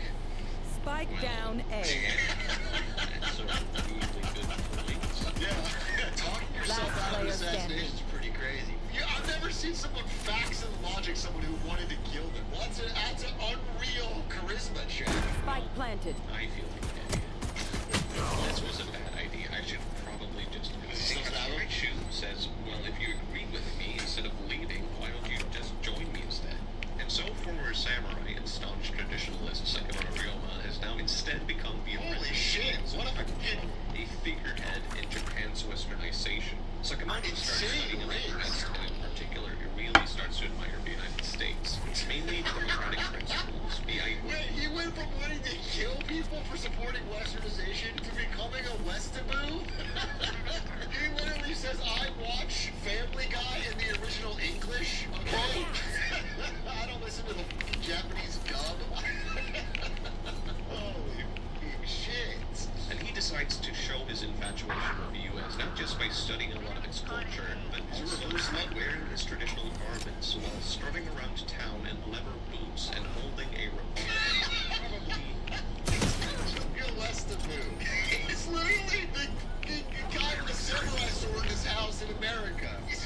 Spike down A. that's a really good point. Yeah, talking yourself out of assassination is pretty crazy. Yeah, I've never seen someone facts and logic someone who wanted to kill them. That's an unreal charisma check. Spike planted. I feel like an idiot. This was a bad idea. I should probably just do it. So Sakamoto says, "Well, if you agree with me, instead of leaving, why don't you just join me instead?" And so former samurai and staunch traditionalist Sakamoto Ryoma has now instead become the holy shit, what a figurehead in Japan's westernization. Sakamoto starts studying in the West, and in particular, he really starts to admire the United States. It's mainly democratic principles. Wait, he went from wanting to kill people for supporting westernization to becoming a Westaboo? He literally says, "I watch Family Guy in the original English, okay? I don't listen to the Japanese dub." Holy shit. And he decides to show his infatuation with the U.S. not just by studying a lot of its culture, but also by wearing his traditional garments while strutting around town in leather boots and holding a revolver. It's literally the guy with a samurai sword in his house in America. That's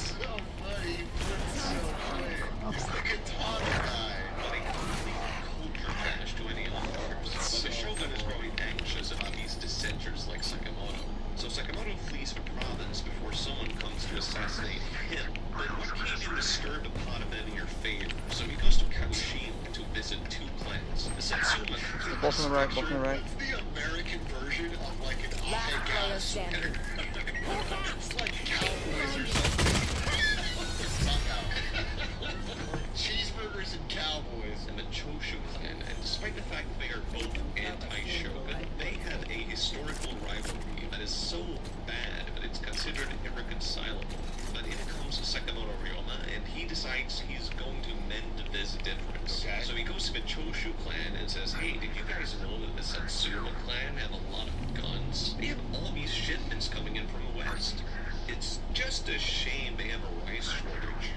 so funny. That's so funny. He's the katana guy. But a complete culture clash to any onlookers. But the shogun is growing anxious about these dissenters like Sakamoto. So Sakamoto flees the province before someone comes to assassinate him. But what came in to stir the pot a bit in your favor? So he goes to Kagoshima to visit two clans. The Satsuma. Both on the right, both on the right. It's the American version of like an Last sweater. It's like cowboys or something. Cheeseburgers and cowboys and the Choshu clan, and despite the fact they are both anti-shogun, they have a historical rivalry that is so bad that it's considered irreconcilable. But in comes Sakamoto Ryoma, and he decides he's going to mend this difference. Okay. So he goes to the Choshu clan and says, "Hey, did you guys know that the Satsuma clan have a lot of guns? They have all these shipments coming in from the west. It's just a shame they have a rice shortage."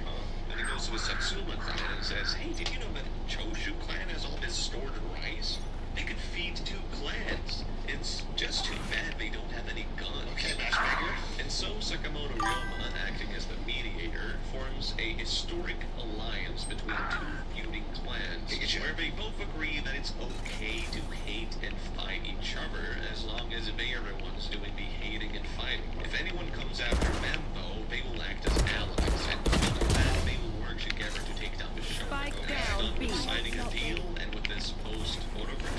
Then he goes to the Satsuma clan and says, "Hey, did you know that Choshu clan has all this stored rice? They could feed 2 clans. It's just too bad they don't have any guns." Okay, matchmaker. And so Sakamoto Ryoma, acting as the mediator, forms a historic alliance between 2 feuding clans, where they both agree that it's okay to hate and fight each other as long as they are the ones doing the hating and fighting. If anyone comes after them, though, they will act as allies, and after that, they will work together to take down the shogun. Spike down B. Signing a deal, and with this post photograph.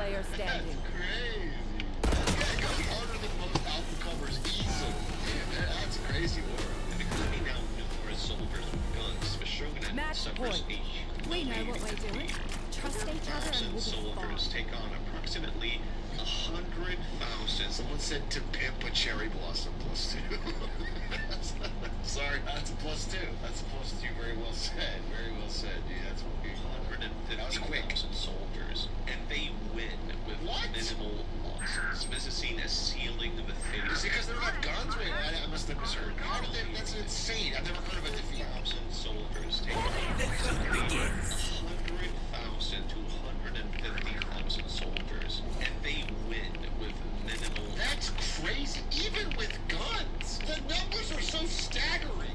player standing. Crazy. That goes harder than most album covers easily. Yeah, that's crazy, Laura. And because we now numerous soldiers with guns, the Shogunate Match suffers point. a We know what we're doing. Trust each other and we'll be soldiers fine. take on approximately 100,000. Someone said to pimp a cherry blossom +2. Sorry, that's a +2. That's a +2. Very well said. Very well said, dude. That's what we 150,000 soldiers, and they win with minimal losses. This is seen as sealing the fate. Is it because they don't have guns? Wait, I must have misheard. How did they? That's insane. I've never heard of a defeat. 1,000 soldiers take on approximately 100,000 to 150,000 soldiers, and they win with minimal. That's crazy. Even with guns, the numbers are so staggering.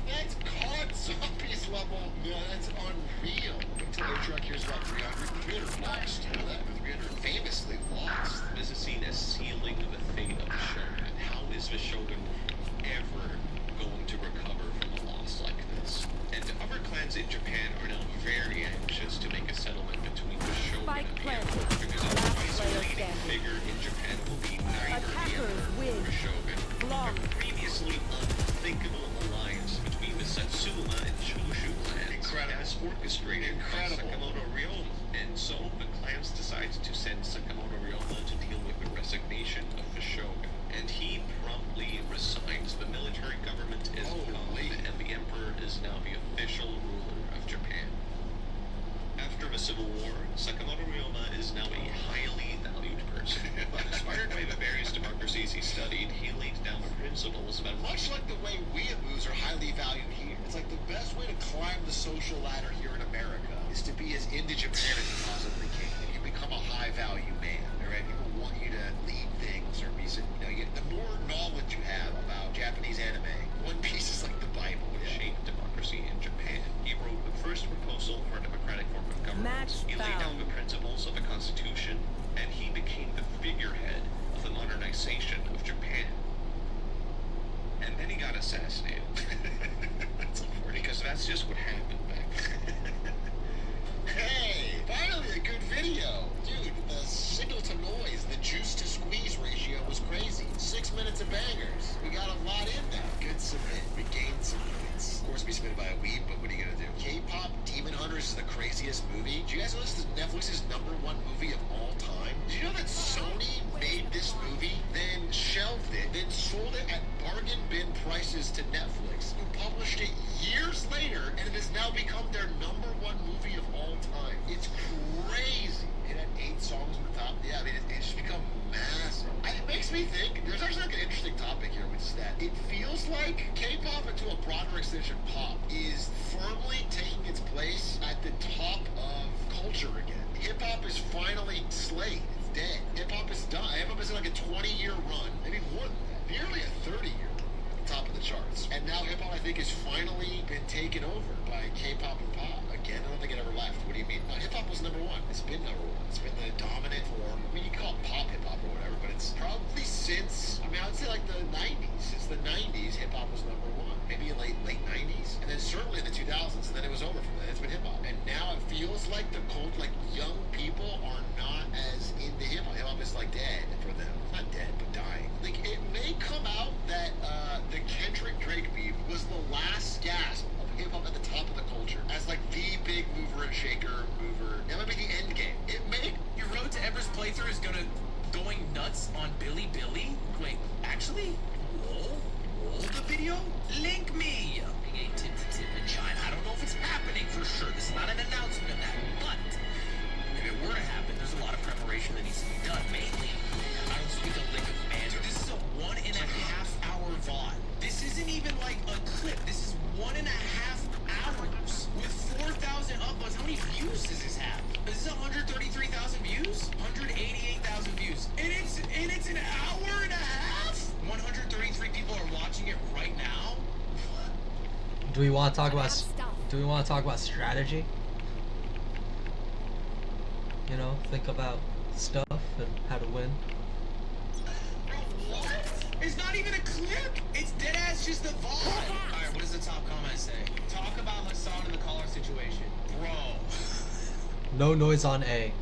That's COD Zombies level. Yeah, that's unreal. Until their truck here's about 300. 300 lost. Know that. 300 famously lost. This is seen as sealing the fate of the Shogun. How is the Shogun ever going to recover from a loss like this? And other clans in Japan are now very anxious to make a settlement between the Shogun and the Emperor, because a isolating figure in Japan will be neither the Emperor nor the Shogun. The previously unthinkable alliance between the Satsuma and Choshu clans has orchestrated by Sakamoto Ryoma, and so the clans decide to send Sakamoto Ryoma to deal with the resignation of the Shogun, and he promptly resigns. The military government is gone, and the Emperor is now the official ruler of Japan. After the Civil War, Sakamoto Ryoma is now a highly valued person. Inspired by the various democracies he studied, he laid down the principles that Much like the way weeaboos are highly valued here. It's like the best way to climb the social ladder here in America is to be as into Japan as you possibly can. And you become a high value man, alright? People want you to lead things or be, the more knowledge you have about Japanese anime, One Piece is like the Bible. shaped democracy in Japan. He wrote the first proposal for a democratic form of government. He laid down the principles of the Constitution, and he became the figurehead of the modernization of Japan. And then he got assassinated. That's unfortunate, because that's just what happened back then. Hey, finally a good video. Dude, the signal to noise, the juice to squeeze ratio was crazy. 6 minutes of bangers. We got a lot in there. Good submit. We gained some points. Of course, we submitted by a weeb, but what are you gonna do? K-pop Demon Hunters is the craziest movie. Do you guys know this is Netflix's #1 movie of all time? Did you know that Sony made this movie, then shelved it, then sold it at bargain bin prices to Netflix, who published it years later, and it has now become their #1 movie of all time. It's crazy. It had 8 songs on the top. Yeah, I mean, it's just become massive. It makes me think, there's actually like an interesting topic here, which is that it feels like K-pop, and to a broader extension pop, is firmly taking its place at the top of culture again. Hip-hop is finally slayed. It's dead. Hip-hop is done. Hip-hop is in like a 20-year run, maybe more than that. Nearly a 30-year run. Top of the charts. And now hip-hop, I think, has finally been taken over by K-pop and pop. Again, I don't think it ever left. What do you mean? No, hip-hop was #1. It's been #1. It's been the dominant form. I mean, you call it pop hip-hop or whatever, but it's probably since, I mean, I would say like the 90s. Since the 90s, hip-hop was #1. Maybe in late 90s. And then certainly in the 2000s, and then it was over from that. It's been hip-hop. And now it feels like the cult, like young people are not as into hip-hop. Hip-hop is like dead for them. Not dead, but dying. Like, it may come out that the Kendrick Drake beef was the last gasp of hip-hop at the top of the culture as like the big mover and shaker mover. That might be the end game. It may. Your Road to Everest playthrough is going nuts on Billy Billy? Wait, actually? Roll the video? Link me! Tip and shine. I don't know if it's happening for sure. This is not an announcement of that, but if it were to happen, there's a lot of preparation that needs to be done. Mainly, I don't speak a lick of man. Dude, this is a 1.5 hour VOD. This isn't even like a clip. This is 1.5 hours with 4,000 uploads. How many views does this have? Is this 133,000 views? 188,000 views. And it's an hour and a half? 133 people are watching it right now? Do we want to talk about strategy? You know, think about stuff and how to win. What? It's not even a clip. It's dead ass just the VOD. Alright, what does the top comment say? Talk about Hassan and the caller situation. Bro. No noise on A.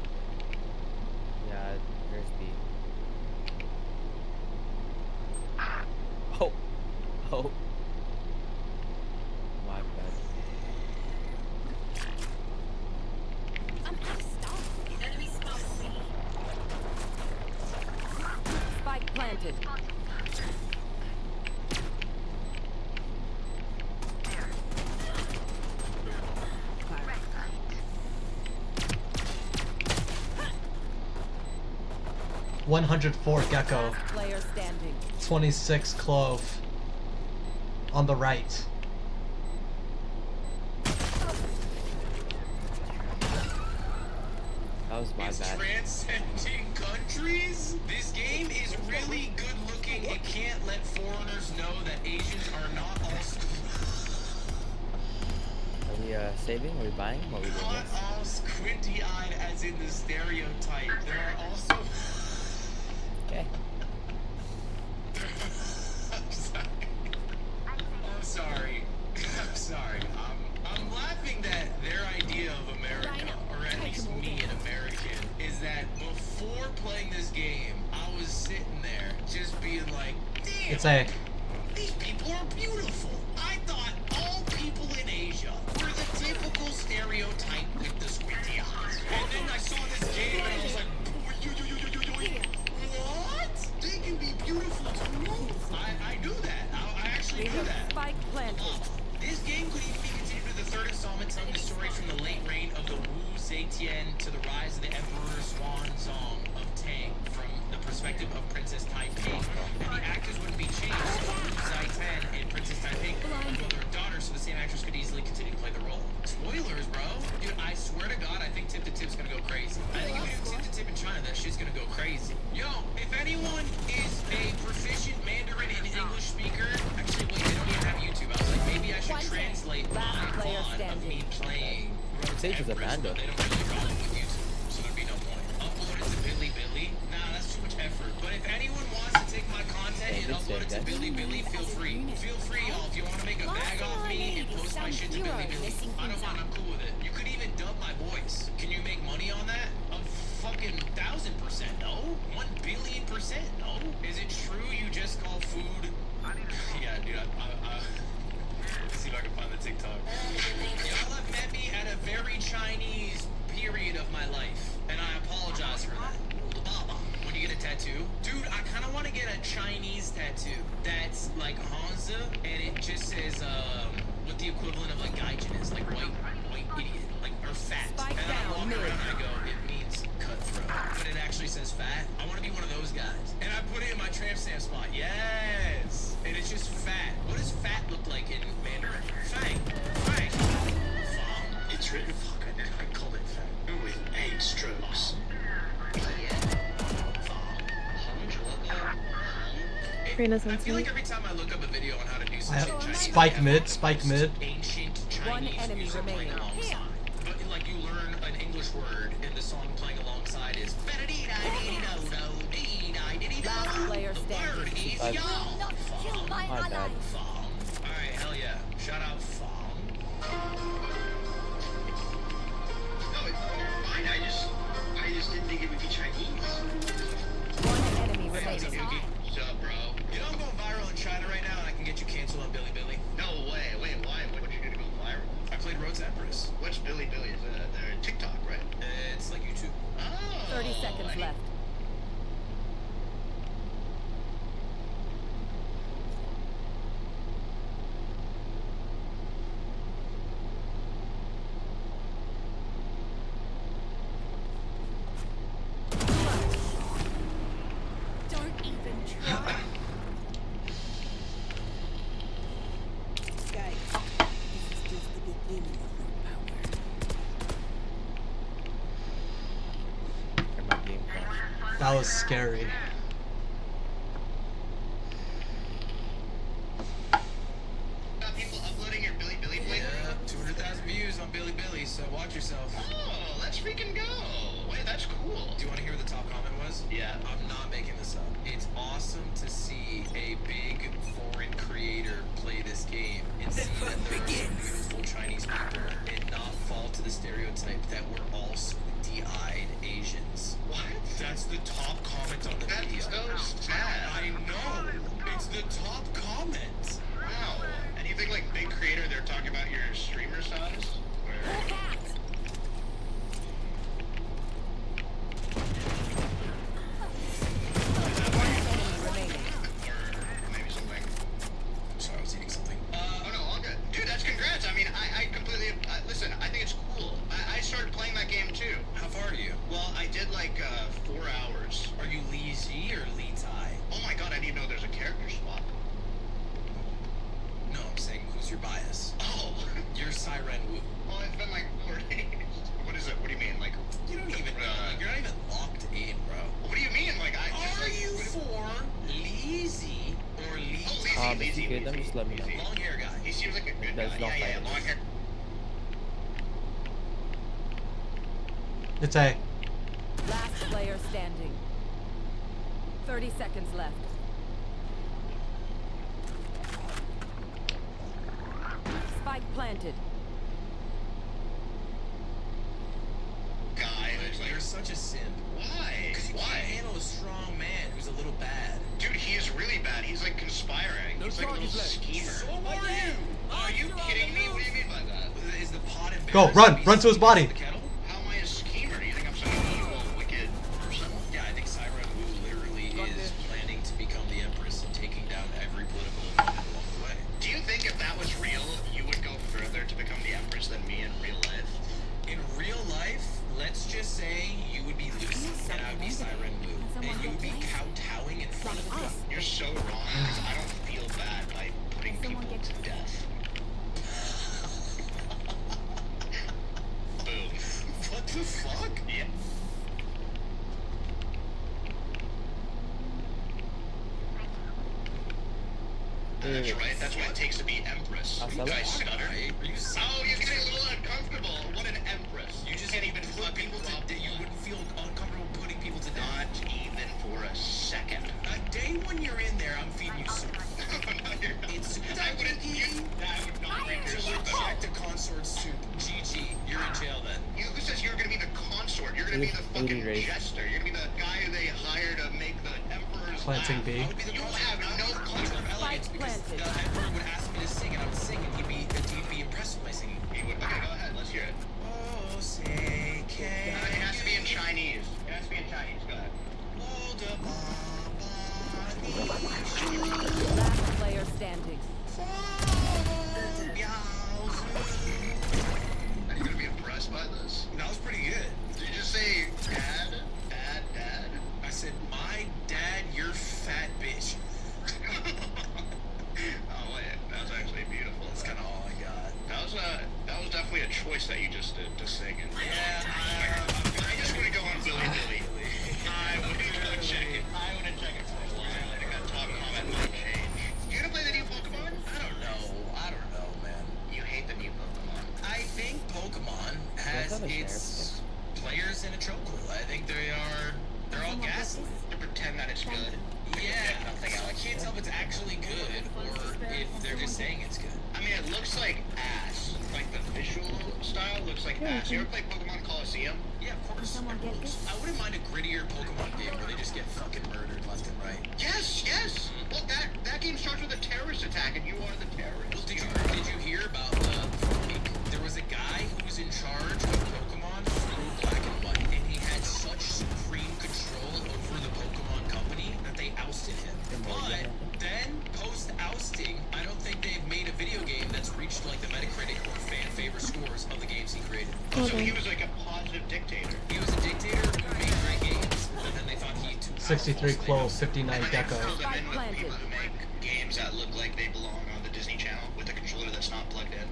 planted. $104 Gecko. Last player standing. 26 Clove. On the right. That was my It's bad. transcending countries? This game is really good looking. It can't let foreigners know that Asians are not all Are we saving? Are we buying? What are we doing not next? all squinty-eyed as in the stereotype. There are also Okay. I'm sorry. I'm sorry. I'm laughing that their idea of America, or at least me, an American, is that before playing this game, I was sitting there just being like, damn, It's A. these people are beautiful. I thought all people in Asia were the typical stereotype with the squinty eyes. And then I saw this game and I was like, what? They can be beautiful too? I do that. I actually do that. Spike planted. This game could even be considered the third installment telling the story from the late reign of the Wu Zetian to the rise of the Emperor Swan Song of Tang from the perspective of Princess Taiping. And the actors wouldn't be changed. So Wu Zetian and Princess Taiping are mother and daughter, so the same actress could easily continue to play the role. Spoilers, bro. Dude, I swear to God, I think Tip to Tip's gonna go crazy. I think if you do Tip to Tip in China, that shit's gonna go crazy. Yo, if anyone is a proficient Mandarin and English speaker, actually, wait, they don't even have YouTube. I was like, maybe I should translate my VOD of me playing Road to Sage is Everest, Amanda. but they don't really roll with YouTube, so there'd be no point. Upload it to Billy. Nah, that's too much effort. But if anyone wants to take my content and upload it to Billy, feel free. Feel free, y'all. If you want to make a bag off me and post my shit to Billy, I don't mind. I'm cool with it. You could even dub my voice. Can you make money on that? A fucking 1,000% no. 1,000,000,000% no. Is it true you just call food? Yeah, dude. Let's see if I can find the TikTok. Y'all have met me at a very Chinese period of my life, and I apologize for that. When you get a tattoo, dude, I kind of want to get a Chinese tattoo that's like Hanzi, and it just says what the equivalent of like gaijin is, like white idiot, like or fat. Spike and I walk down, around and I go, it means cutthroat, but it actually says fat. I want to be one of those guys, and I put it in my tramp stamp spot. Yes, and it's just fat. What does fat look like in Mandarin? Fang. It's written. Fuck, I called it fat. With 8 strokes. I feel like every time I look up a video on how to do some shit in Chinese, Spike mid. ancient Chinese enemy music playing remaining. alongside. But like you learn an English word and the song playing alongside is Last player the standing. word is I've- y'all. My bad. Alright, hell yeah. Shout out Fong. No, it's fine. I just didn't think it would be Chinese. One enemy remaining. What's up, bro? You know I'm going viral in China right now and I can get you canceled on Billy. No way. Wait, why? What you gonna go viral? I played Road to Everest. What's Billy? Is they're TikTok, right? It's like YouTube. Oh. 30 seconds left. Don't even try. Guys, this is just the beginning of your power. And my game crashed. That was scary. Got people uploading your Billy playthrough? Yeah, 200,000 views on Billy, so watch yourself. Oh, let's freaking go. Wait, that's cool. Do you want to hear what the top comment was? Yeah. I'm not making this up. It's awesome to see a big foreign creator play this game and see that there are some beautiful Chinese people and not fall to the stereotype that we're all squinty-eyed Asians. What? That's the top comment on the video. That's so sad. I know. It's the top comment. Wow. And you think like big creator, they're talking about your streamer size? Look out! One enemy remaining. you know there's a character swap. No, I'm saying who's your bias? Oh, You're Siren Wu. well, it's been like 4 days. What is it? What do you mean? Like, You don't even know. Like, you're not even locked in, bro. what do you mean? Like, I just Are like, you for Leezy or Leezy? Oh, If you get them, just let me know. Long hair guy. He seems like a good There's guy. no Yeah, fight. long hair. It's A. Last player standing. 30 seconds left. Spike planted. Guy who's like, You're such a simp. why? Because you Why? can't handle a strong man who's a little bad. Dude, he is really bad. He's like conspiring. He's like a little schemer. So are you? Are you kidding me? What do you mean by that? Is the pot embarrassed? Go, run to his body. The kettle? How am I a schemer? Do you think I'm some evil, wicked person? Yeah, I think Siren Wu literally is planning to become the Empress and taking down every political opponent along the way. Do you think if that was real, you would go further to become the Empress than me in real life? In real life, let's just say you would be Lucy and I would be Siren Wu, and you would be kowtowing in front of me. You're so wrong because I don't feel bad by putting people to death. Boom. What the fuck? Yeah. That's right. That's what it takes to be Empress. You guys stutter. Oh, you're getting a little uncomfortable. What an Empress. You just can't even put people to death. You wouldn't feel uncomfortable putting people to death. Not even for a second. A day when you're in there, I'm feeding you soup. It's soup I wouldn't. I would not bring your soup. Check the consort soup. GG. You're in jail then. You who says you're gonna be the consort? You're gonna be the fucking jester. You're gonna be the guy who they hire to make the emperor's Planting laugh. B. You have no culture of elegance Because the emperor would ask me to sing and I would sing and he'd be impressed with my singing. He would. Okay, go ahead. Let's hear it. Oh, say can It has to be in Chinese. It has to be in Chinese. Go ahead. Last player standing. Are you gonna be impressed by this? That was pretty good. Did you just say dad? Dad? Dad? I said, my dad, you're fat bitch. Oh wait, that was actually beautiful. That's kind of all I got. That was definitely a choice that you just did to sing. And Yeah, I just want to go on willy-nilly. I want to go check it. I want to check it for a while. I think that top comment might change. You gonna play the new Pokemon? I don't know, man. You hate the new Pokemon. I think Pokemon has its players in a chokehold. I think they're all gaslit. To pretend that it's good. Yeah, I can't tell if it's actually good or if they're just saying it's good. I mean, it looks like ass. Like the visual style looks like ass. You ever play Pokemon Coliseum? Yeah, of course. I wouldn't mind a grittier Pokemon game where they just get fucking murdered left and right. Yes, yes. Well, that game starts with a terrorist attack, and you are the terrorist. Well, did you hear about there was a guy who was in charge of Pokemon through Black and White, and he had such supreme control over the Pokemon company that they ousted him. But then, post-ousting, I don't think they've made a video game that's reached like the Metacritic or fan favorite scores of the games he created. Oh, so he was like a positive dictator. He was a dictator who made great games, and then they thought he too 63 Clove, 59 Gecko. People who make games that look like they belong on the Disney Channel with a controller that's not plugged in.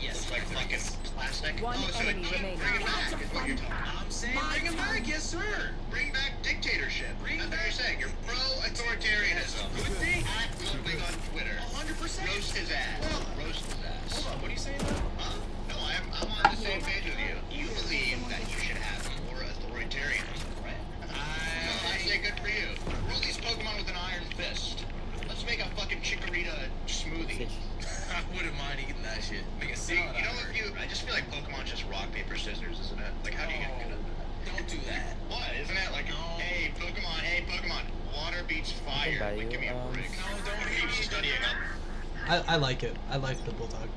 Yes. Looks like fucking plastic. One so enemy bring remaining. it back is what you're talking about. I'm saying bring him back, yes sir. Bring back dictatorship. That's what you're saying. You're pro-authoritarianism. Good thing. At Ludwig on Twitter. 100%. Roast his ass. Roast his ass. Hold on, what are you saying now? Huh? No, I'm on the same page with you. You believe that you should have more authoritarianism, right? No, I say good for you. Rule these Pokemon with an iron fist. Let's make a fucking chikorita smoothie. I wouldn't mind eating that shit. Make a See, salad. you know what? I just feel like Pokemon's just rock, paper, scissors, isn't it? Like, how do you get good at that? Don't do that. What? Isn't it like, hey, Pokemon, water beats fire. Like, give me a break. No, don't Keep studying up. I like it. I like the Bulldog.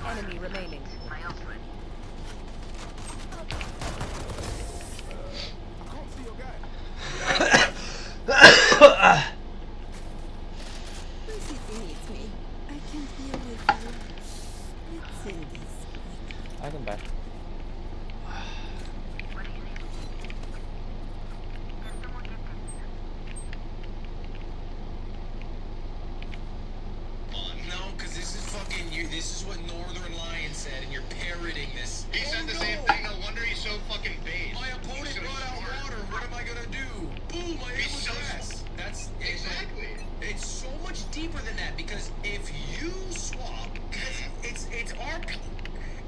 enemy remaining. Lucy needs me. I can't be away from her. It's in this. I can back. No, because this is fucking you. This is what Northern Lion said, and you're parroting this. He said the same thing. No wonder he's so fucking based. My opponent brought out water. What am I gonna do? Boom! I hit with grass. That's exactly. It's so much deeper than that because if you swap, it's our,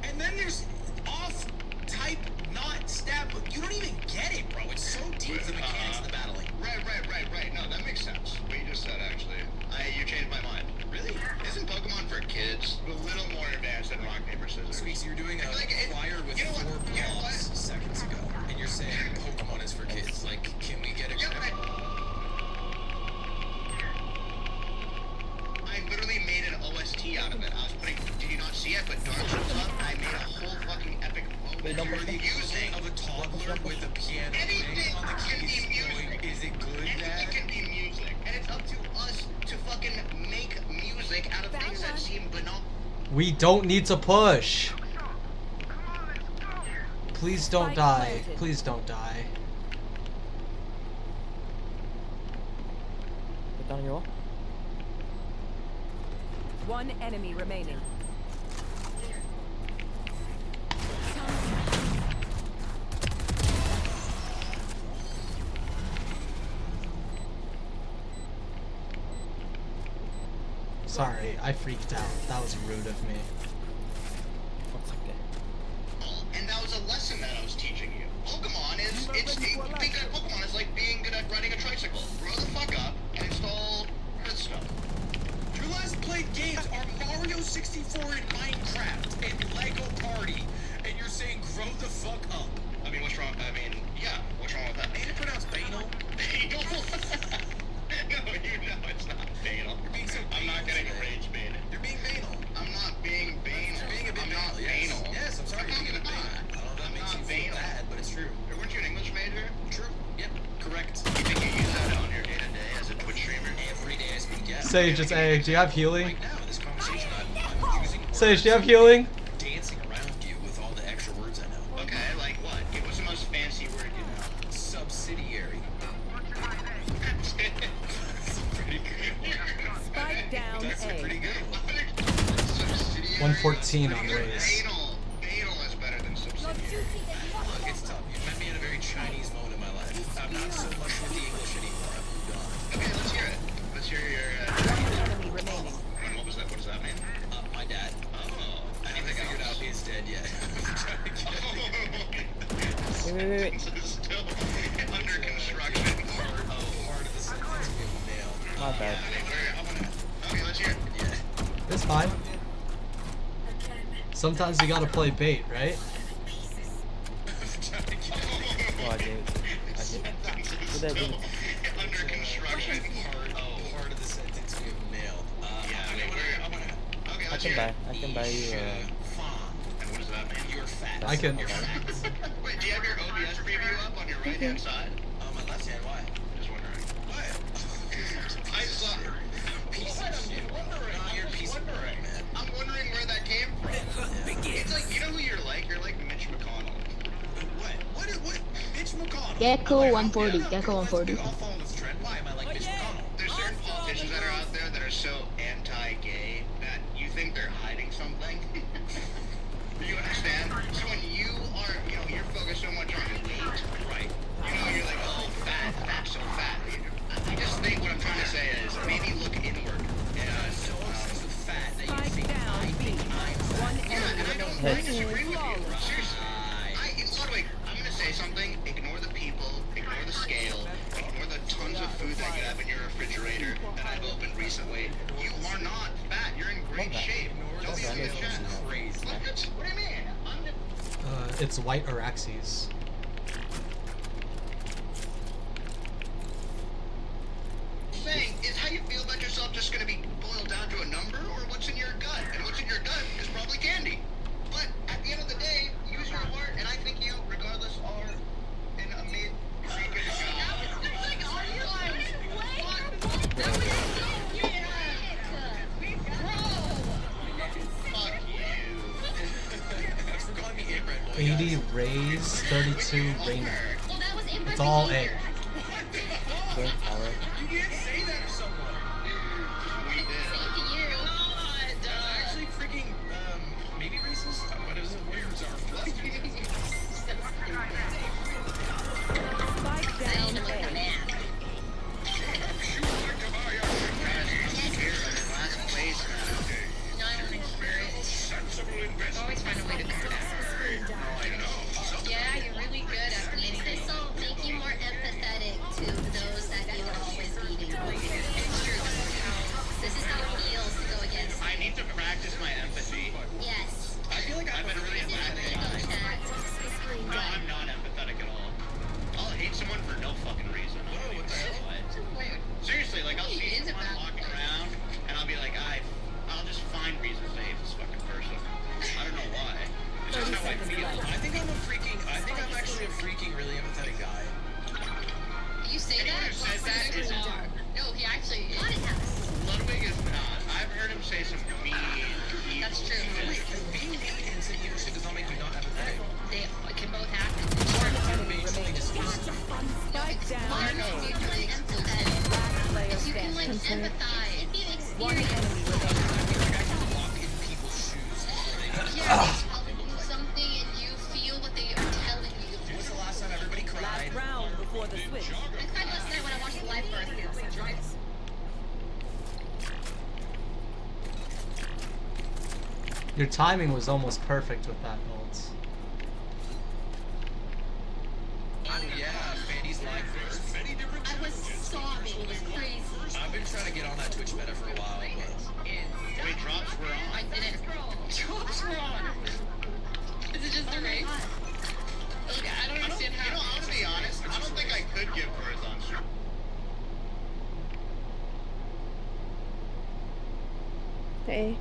and then there's off type not stab. You don't even get it, bro. It's so deep the mechanics of the battling. Right. No, that makes sense. What you just said, actually. You changed my mind. Really? Isn't Pokemon for kids a little more advanced than rock, paper, scissors? Sweet, so you're doing a choir with 4 blocks seconds ago, and you're saying Pokemon is for kids. Like, can we get a I literally made an OST out of it. I was putting, did you not see it? But Dark Souls up, I made a whole fucking epic moment. You're the using of a toddler with a piano anything on the can be keys music. going, is it good, Dad? Anything can be music. And it's up to us to fucking make music out of things that seem banal. We don't need to push. Please don't die. Please don't die. Put down your wall. One enemy remaining. Sorry, I freaked out. That was rude of me. That's okay. And that was a lesson that I was teaching you. Pokemon is, being good at Pokemon is like being good at riding a tricycle. Grow the fuck up and install Hearthstone. Your last played games are Mario 64 and Minecraft and Lego Party, and you're saying grow the fuck up. I mean, what's wrong? I mean, yeah, what's wrong with that? Ain't it pronounced banal? Banal? No, you know it's not banal. You're being so I'm not getting rage baited. You're being banal. I'm not being banal. You're being a bit I'm not banal. banal. Yes, I'm sorry. You're being a bit banal. I don't know if that makes you feel bad, but it's true. Weren't you an English major? True. Yep. Correct. You think you use that on your day-to-day as a Twitch streamer? Every day I speak, yeah. Sage, it's A. Do you have healing? Right now in this conversation, I'm using Sage, do you have healing? dancing around you with all the extra words I know. Okay, like what? What's the most fancy word you know? Subsidiary. Pretty good. Spike down That's a A. pretty good one. 114 on raise. Banal is better than subsidiary. Look, it's tough. You met me at a very Chinese moment in my life. I'm not so much with the English anymore. I've moved on. Okay, let's hear it. Let's hear your, Enemy remaining. what was that? What does that mean? My dad. Oh. I haven't figured out he's dead yet. Wait. Still under construction. Part of the sentence being nailed. My bad. Okay, let's hear it. Yeah. It's fine. Sometimes you gotta play bait, right? Oh, I gave it. What did I do? Under construction. Part of the sentence being nailed. Okay, I let's can hear it. buy. I can buy you. And what does that mean? You're fat. I can. You're fat. Wait, do you have your OBS preview up on your right-hand side? On my left hand, why? Just wondering. What? I saw her. Piece of shit. You're a piece of work, man. I'm wondering where that came from. It's like, you know who you're like? You're like Mitch McConnell. What? Mitch McConnell? Gecko 140. Gecko 140. I'll follow this trend. Why am I like Mitch McConnell? There's certain politicians that are out there that are so anti-gay that you think they're hiding something. Do you understand? So when you are, you're focused so much on weight, right? You're like, oh, fat, so fat. I just think what I'm trying to say is maybe look inward. Yeah, so obsessed with fat that you think down B. One Yeah, and I enemy don't disagree with you. Seriously. By the way, I'm gonna say something. Ignore the people, ignore the scale, ignore the tons of food that you have in your refrigerator that I've opened recently. You are not fat. You're in great shape. Don't be a chat. Crazy. What do you mean? It's white Araxes. Saying, is how you feel about yourself just gonna be boiled down to a number, or what's in your gut? and what's in your gun is probably candy. But at the end of the day, use your heart, and I think you, regardless, are in a mid. Fuck you. 80 Rays, 32 Rainer. It's all A. Don't power. You can't say that to someone. We did. Actually, freaking, maybe racist? What is it? Words are Spike down A. Always find a way to come back. Yeah, you're really good at being this. So make you more empathetic to those that you are always beating. This is how it feels to go against. I need to practice my empathy. Yes. I feel like I've been really empathic. No, I'm not empathetic at all. I'll hate someone for no fucking reason. Seriously, like I'll see someone walking around and I'll be like, I'll just find reasons to hate this fucking person. I don't know why. It's just how I feel. I think I'm actually a freaking really empathetic guy. You say Anyone that? who says that is No, he actually is. Ludwig is not. I've heard him say some mean. That's true. Wait, being mean and saying evil shit does not make me not empathetic. They can both happen. Spike down A. Mutually empathetic. Player You can like standing. empathize. If you One experience enemy remaining. Walk in people's shoes. yeah, they tell you something and you feel what they are telling you. When was the last time everybody cried? Last round before the switch. I cried last night when I watched the live birth. Your timing was almost perfect with that ult. Oh yeah, Fanny's live first. I was sobbing. It was crazy. I've been trying to get on that Twitch meta for a while, but Wait, drops were on. I didn't. Drops were on. Is it just the race? Okay, I don't understand how. You know, I'm gonna be honest. I don't think I could give birth on stream. Hey.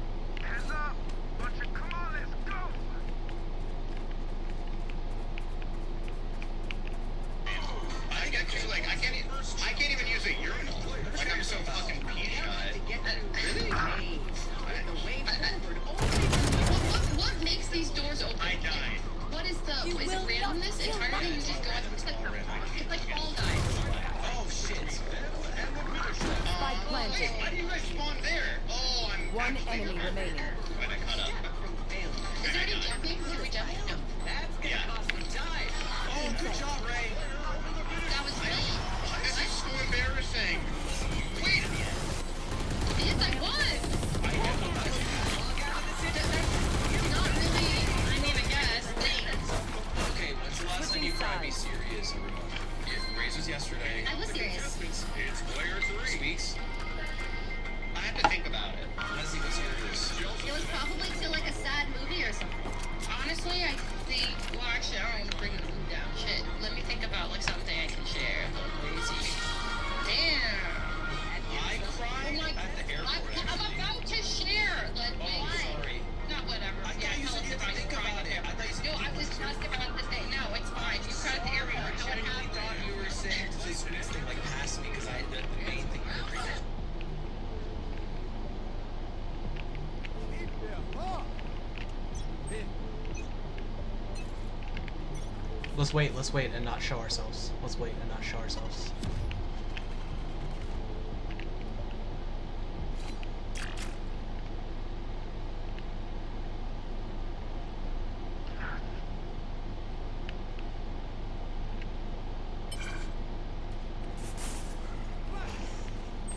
I get to like I can't even use a urinal. Like I'm so fucking pee shy. Really? What makes these doors open? I died. What is the? Is it randomness entirely? You just go out. It's like Fall Guys. oh shit. Spike planted. Why do you guys spawn there? Oh, I'm One enemy remaining. Wait, I caught up. Is there any jumping? Did we jump? No. Yeah. Oh, good job, Ray. That was me. This is so embarrassing. Wait. Yes, I was. Not really. I mean, I guess. Thanks. Okay, when's the last time you tried to be serious, everyone? Ray's was yesterday. I was serious. It's player 3. Speaks. I have to think about it. Leslie, what's yours? It was probably to like a sad movie or something. Honestly, I think. Well, actually, I don't want to bring the mood down. Shit. Let me think about like something I can share. Crazy. Damn. I cried at the airport. I'm about to share. Like, Oh, sorry. not whatever. I thought you said you had to think about it. I thought you said No, I was just about to say no. It's fine. You cried at the airport. I really thought you were saying to this thing like past me because the main thing you were bringing. Let's wait and not show ourselves. Let's wait and not show ourselves.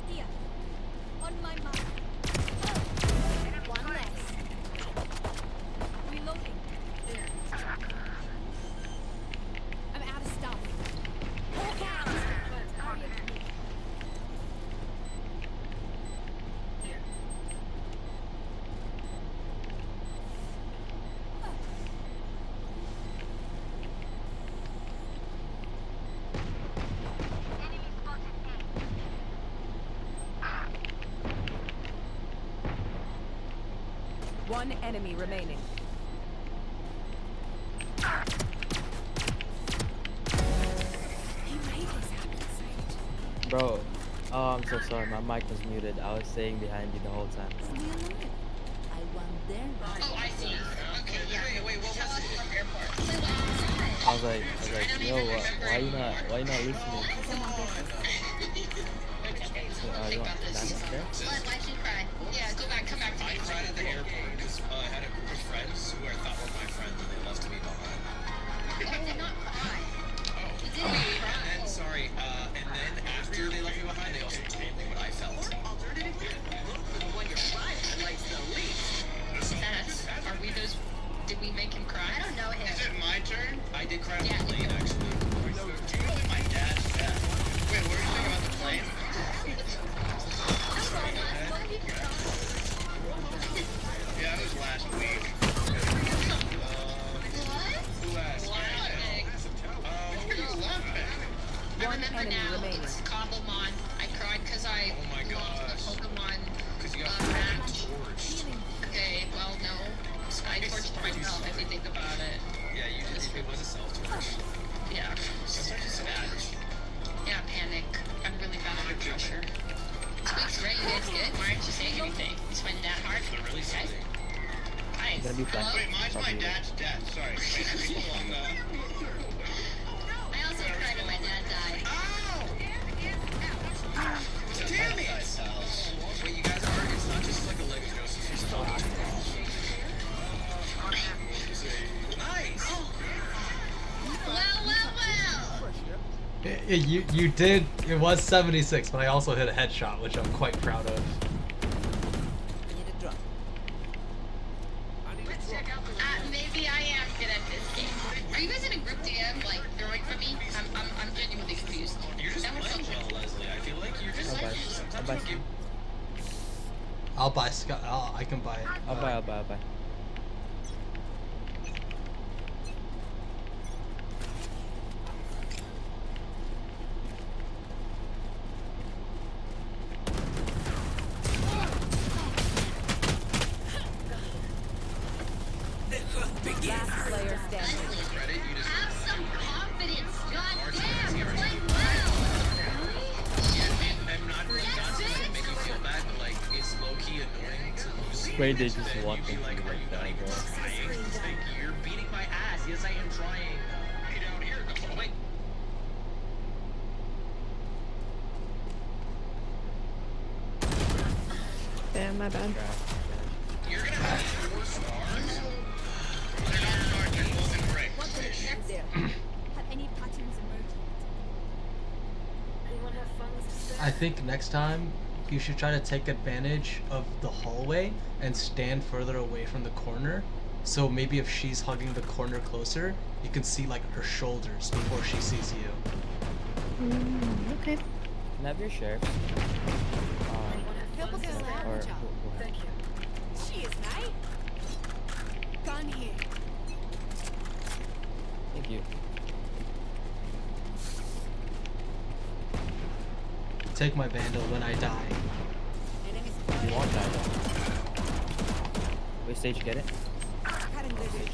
Here. On my mark. One less. Reloading. I'm out of stuff. Walk out. One enemy remaining. Bro, oh, I'm so sorry. My mic was muted. I was staying behind you the whole time. I want their Oh, I see. Okay, yeah. Wait, what was it? I was like, yo, why you not listening? Think about this. Why'd you cry? Yeah, go back, come back to me. I cried at the airport because I had a group of friends who I thought were my friends and they left me behind. I did not cry. You did not cry. And then, sorry, and then after they left me behind, they also told me what I felt. Alternatively, look for the one your pride highlights the least. Are we those? Did we make him cry? I don't know him. Is it my turn? I did cry on Yeah, the plane, actually. My dad's dead. Wait, what were you saying about the plane? Yeah, that was last week. Who asked? What are you laughing? One enemy remaining. It's Cobblemon. I cried because I lost the Pokemon match. Okay, well, no. I torched myself if you think about it. Yeah, you did. It was a self-torch. Yeah. Sometimes it's bad. Yeah, panic. I'm really bad under pressure. This week's great. You guys good? Why aren't you saying anything? You spending that hard? They're really Okay. silly. Nice. Gonna be fine. Wait, mine's my dad's death. Sorry. Wait, hold on. I also cried when my dad died. Damn it! Wait, you guys are, it's not just like a Lego Joseph, it's talking to Nice! Well. You did. It was 76, but I also hit a headshot, which I'm quite proud of. Maybe I am good at this game. Are you guys in a group DM, like, throwing for me? I'm genuinely confused. You're just playing well, Leslie. I feel like you're just sometimes you I'll buy Scott. I can buy it. I'll buy. Last player standing. Have some confidence. God damn, you're playing well. I'm not trying to make you feel bad, but like it's low-key annoying to lose. Wait, they just Then walked you'd be into like, me are you like not that, even bro. trying? Like, you're beating my ass. Yes, I am trying. Hey, down here. Oh, wait. Damn, my bad. You're gonna have 4 stars? They're not stars, they're golden bricks. Have any patterns emerged? Anyone have funds to spare? I think next time you should try to take advantage of the hallway and stand further away from the corner. So maybe if she's hugging the corner closer, you can see like her shoulders before she sees you. Okay. Can I have your sheriff? Help us out, Or job. who- Thank you. Cheers, mate. Gun here. Thank you. Take my Vandal when I die. You want that? Wait, Sage, get it? Cutting the Sage.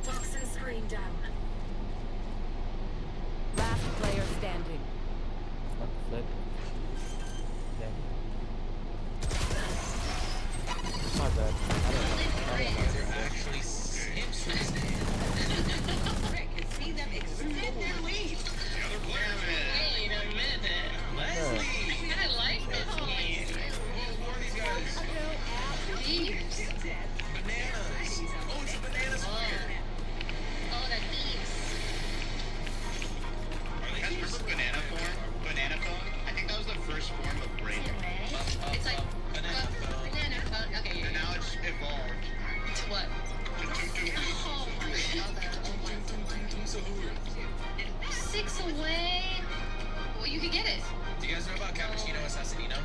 Toxin screen down. Last player standing. Fuck, flip. Yeah. My bad. I don't know. They're actually simps. See them extend their lead. The other player is. Wait a minute. Leslie! I like this game. Who are these guys? Thieves. Bananas! Oh, it's a banana spear! Oh, the thieves. Remember banana form? Banana phone? I think that was the first form of brain. It's like Banana phone. banana phone. Okay. And now it's evolved. To what? To Oh, okay. 6 away. Well, you could get it. Do you guys know about Cappuccino Assassinino?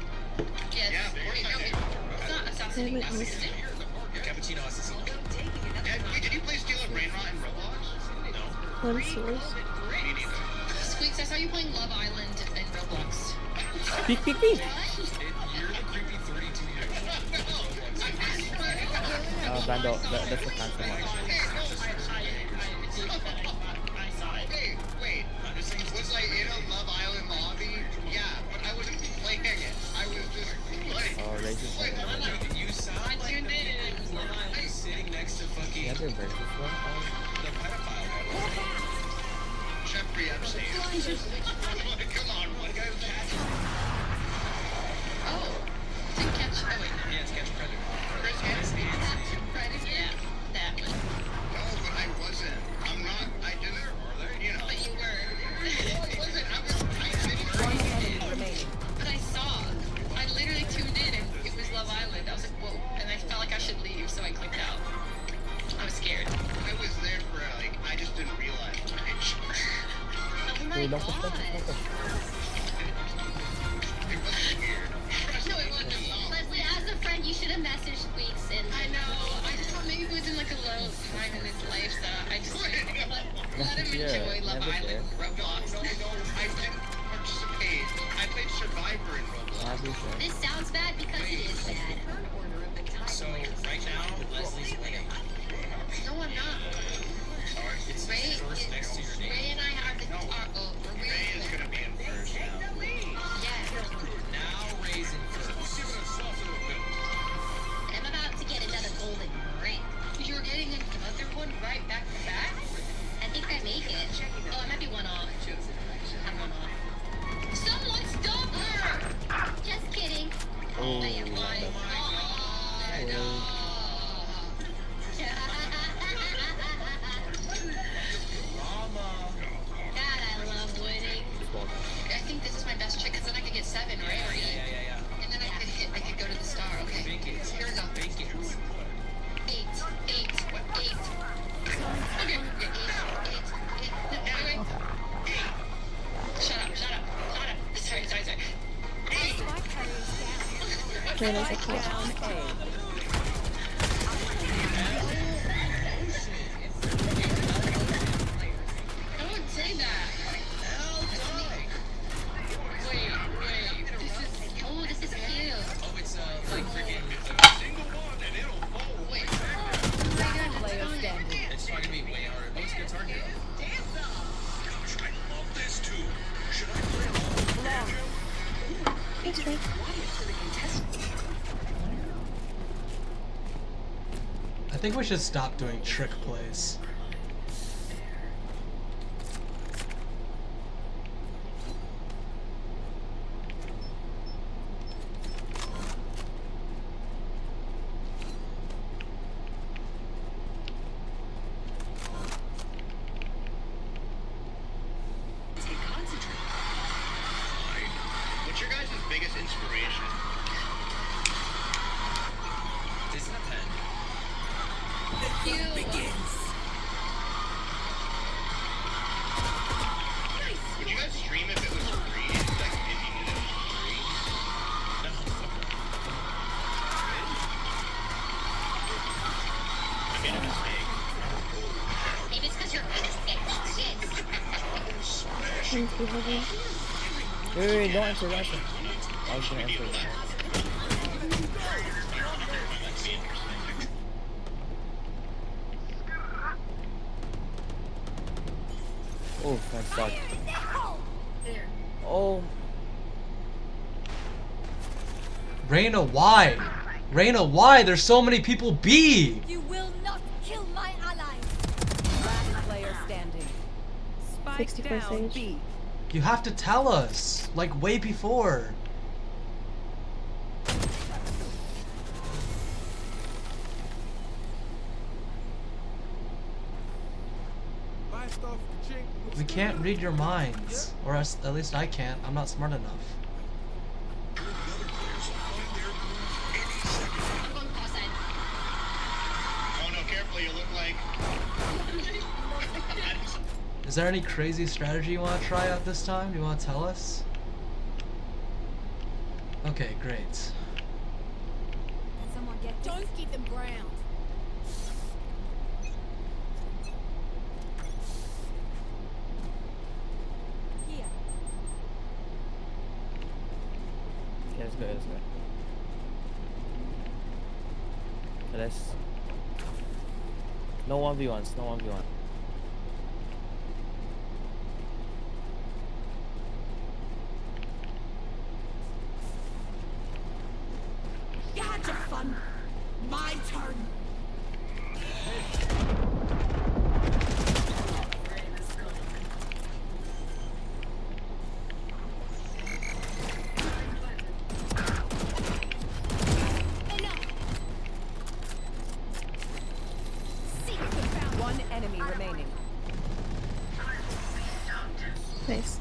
Yes. Yeah, of course I do. It's not assassination. Is it? Cappuccino Assassino. Yeah, wait, did you play Steal a Brain Rot in Roblox? No. One source. Squeaks, I saw you playing Love Island and Roblox. Peek, peek, peek. You're the creepy 32-year-old. Vandal, that's a fancy one. Wait, was I in a Love Island lobby? Yeah, but I wasn't playing it. I was just like... Oh, racist one. You sound like the people who are like sitting next to fucking... Yeah, they're racist one. The pedophile guy. Jeffrey Epstein. Come on, one guy who catches... Oh, to catch... Oh, wait. Yeah, it's Catch Predator. Chris Hansen. Predator? Yeah, that one. No, but I wasn't. I'm not. I didn't. You know. But you were. Listen, I was. One enemy remaining. But I saw. I literally tuned in and it was Love Island. I was like, whoa. And I felt like I should leave, so I clicked out. I was scared. I was there for like. I just didn't realize. Oh my god. No, it wasn't. Leslie, as a friend, you should have messaged Squeaks and... I know. I just thought maybe he was in like a low time in his life, so I just let him enjoy Love Island Roblox. No, I didn't participate. I played Survivor in Roblox. This sounds bad because it is bad. So, right now, Leslie's winning. No, I'm not. It's Ray, first next to your name. Ray and I have the Ray is gonna be in first now. Now Ray's in first. And I'm about to get another golden ring. You're getting another one right back to back? I think I make it. Oh, it might be one off. I'm one off. Someone stop her! Just kidding. Oh, I am lying. God, I love winning. I think this is my best trick, because then I could get 7, right? Or 8. Yeah. And then I could go to the star. Okay. Here we go. 8. 8. Okay. 8. Anyway. Shut up. Sorry. 8. There's a cat. Down A. I wouldn't say that. Wait. This is cute. Oh, it's like freaking single one and it'll fold. Wait. Player standing. It's not gonna be way hard. Oh, it's Guitar Hero. Gosh, I love this too. Should I play along? Thanks, Ray. I think we should stop doing trick plays. What's your guys' biggest inspiration? This is a pen. Would you guys stream if it was free? Like, if you knew it was free? I mean, it was big. Maybe it's because you're innocent. One's behind me. Wait, don't answer, I was gonna answer that. Oh, that sucked. Oh. Reyna, why? Reyna, why? There's so many people B! You will not kill my allies. Last player standing. Spike 64 down Sage. B. You have to tell us, like way before. We can't read your minds, or at least I can't. I'm not smart enough. Oh no, careful, you look like... Is there any crazy strategy you want to try out this time? Do you want to tell us? Okay, great. Someone get don't keep them ground. Let's go. Let's go. Let's. No 1v1s. No 1v1. You had your fun. My turn. One enemy remaining. Nice.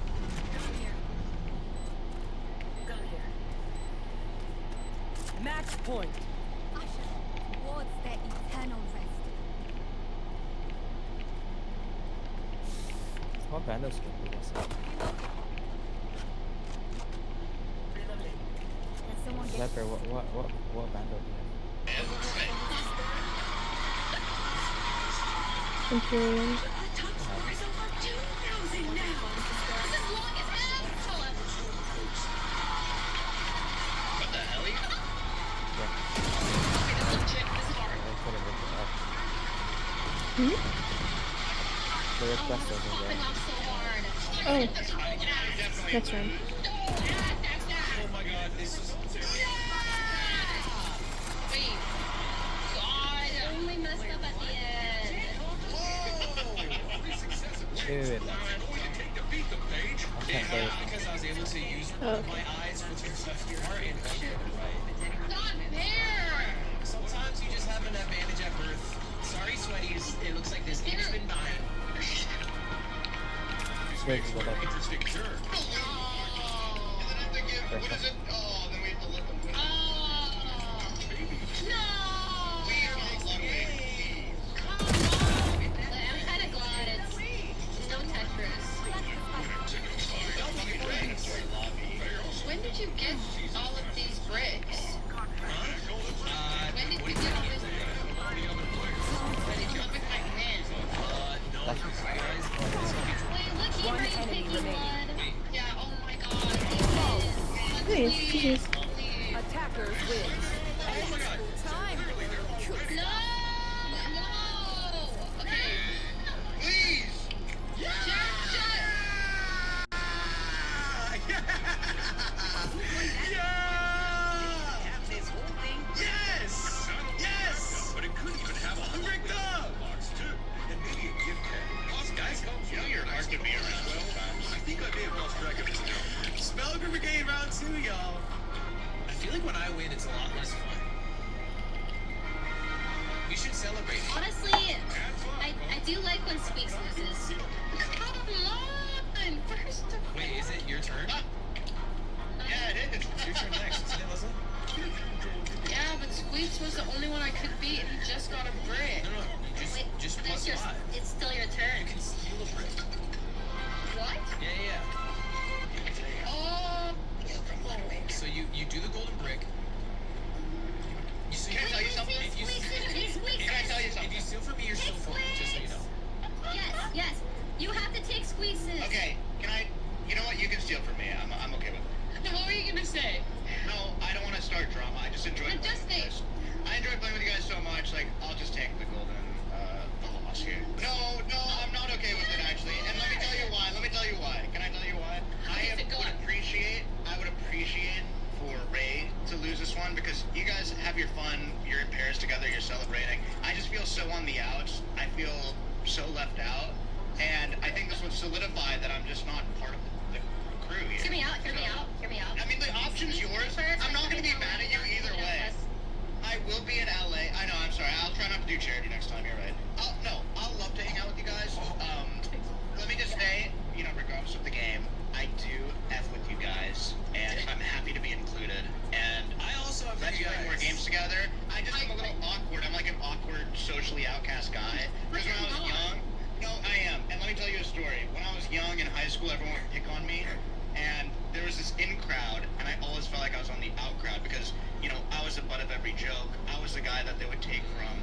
Match point. Towards their eternal rest. What Vandal skin do this? Leper, what Vandal do you have? Imperium. What the hell? Hmm? The request doesn't go. Oh. That's right. Oh my god, this is... Wait. God, only messed up at the end. Wait. I can't play it. Because I was able to use my eyes with your left bar and right. Not fair. Sometimes you just have an advantage at birth. Sorry, sweaties. It looks like this game's been dying. Interesting, sure. What is it? Oh, then we have to look at it. No. I'm kind of glad it's no Tetris. When did you get all of these bricks? When did you get all this? Did you come with my hand? Wait, look, he One already enemy picking remaining. one. Yeah, oh my god. Nice. Please. GG's. Attackers win. Time. No! No! Okay. Please! Shut! Yes! Yes! But it could even have 100 dogs too. And maybe a gift card. Guys, You know you're hard to be around sometimes. I think I may have lost track of this now. Spell Brigade round 2, y'all. I feel like when I win, it's a lot less fun. We should celebrate. Honestly, I do like when Squeaks loses. Come on! First of all. Wait, is it your turn? Yeah, it is. It's your turn next, isn't it, Leslie? Yeah, but Squeaks was the only one I could beat, and he just got a brick. No. Wait, Just but plus 5. it's still your turn. You can steal a brick. What? Yeah. Oh. So you do the golden brick. You see, Can I tell you something? Can I tell you something? If you steal from me, you're still for me, just so you know. Yes. You have to take Squeezes. Okay, can I... You know what? You can steal from me. I'm okay with it. Now, what were you gonna say? No, I don't want to start drama. I just enjoy playing with you guys. I enjoy playing with you guys so much. Like, I'll just take the golden loss here. No, I'm not okay with it, actually. And let me tell you why. Can I tell you why? I would appreciate for Ray to lose this one because you guys have your fun. You're in pairs together. You're celebrating. I just feel so on the outs. I feel so left out. And I think this would solidify that I'm just not part of the crew here. Hear me out. I mean, the option's yours. I'm not going to be mad at you either way. I will be in LA. I know, I'm sorry. I'll try not to do charity next time. You're right. I'll love to hang out with you guys. Let me just say, regardless of the game, I do F with you guys, and I'm happy to be included. And I also have let's play more games together. I'm a little awkward. I'm like an awkward, socially outcast guy. Because when I was young, I am. And let me tell you a story. When I was young in high school, everyone would pick on me, and there was this in crowd, and I always felt like I was on the out crowd because, I was the butt of every joke. I was the guy that they would take from.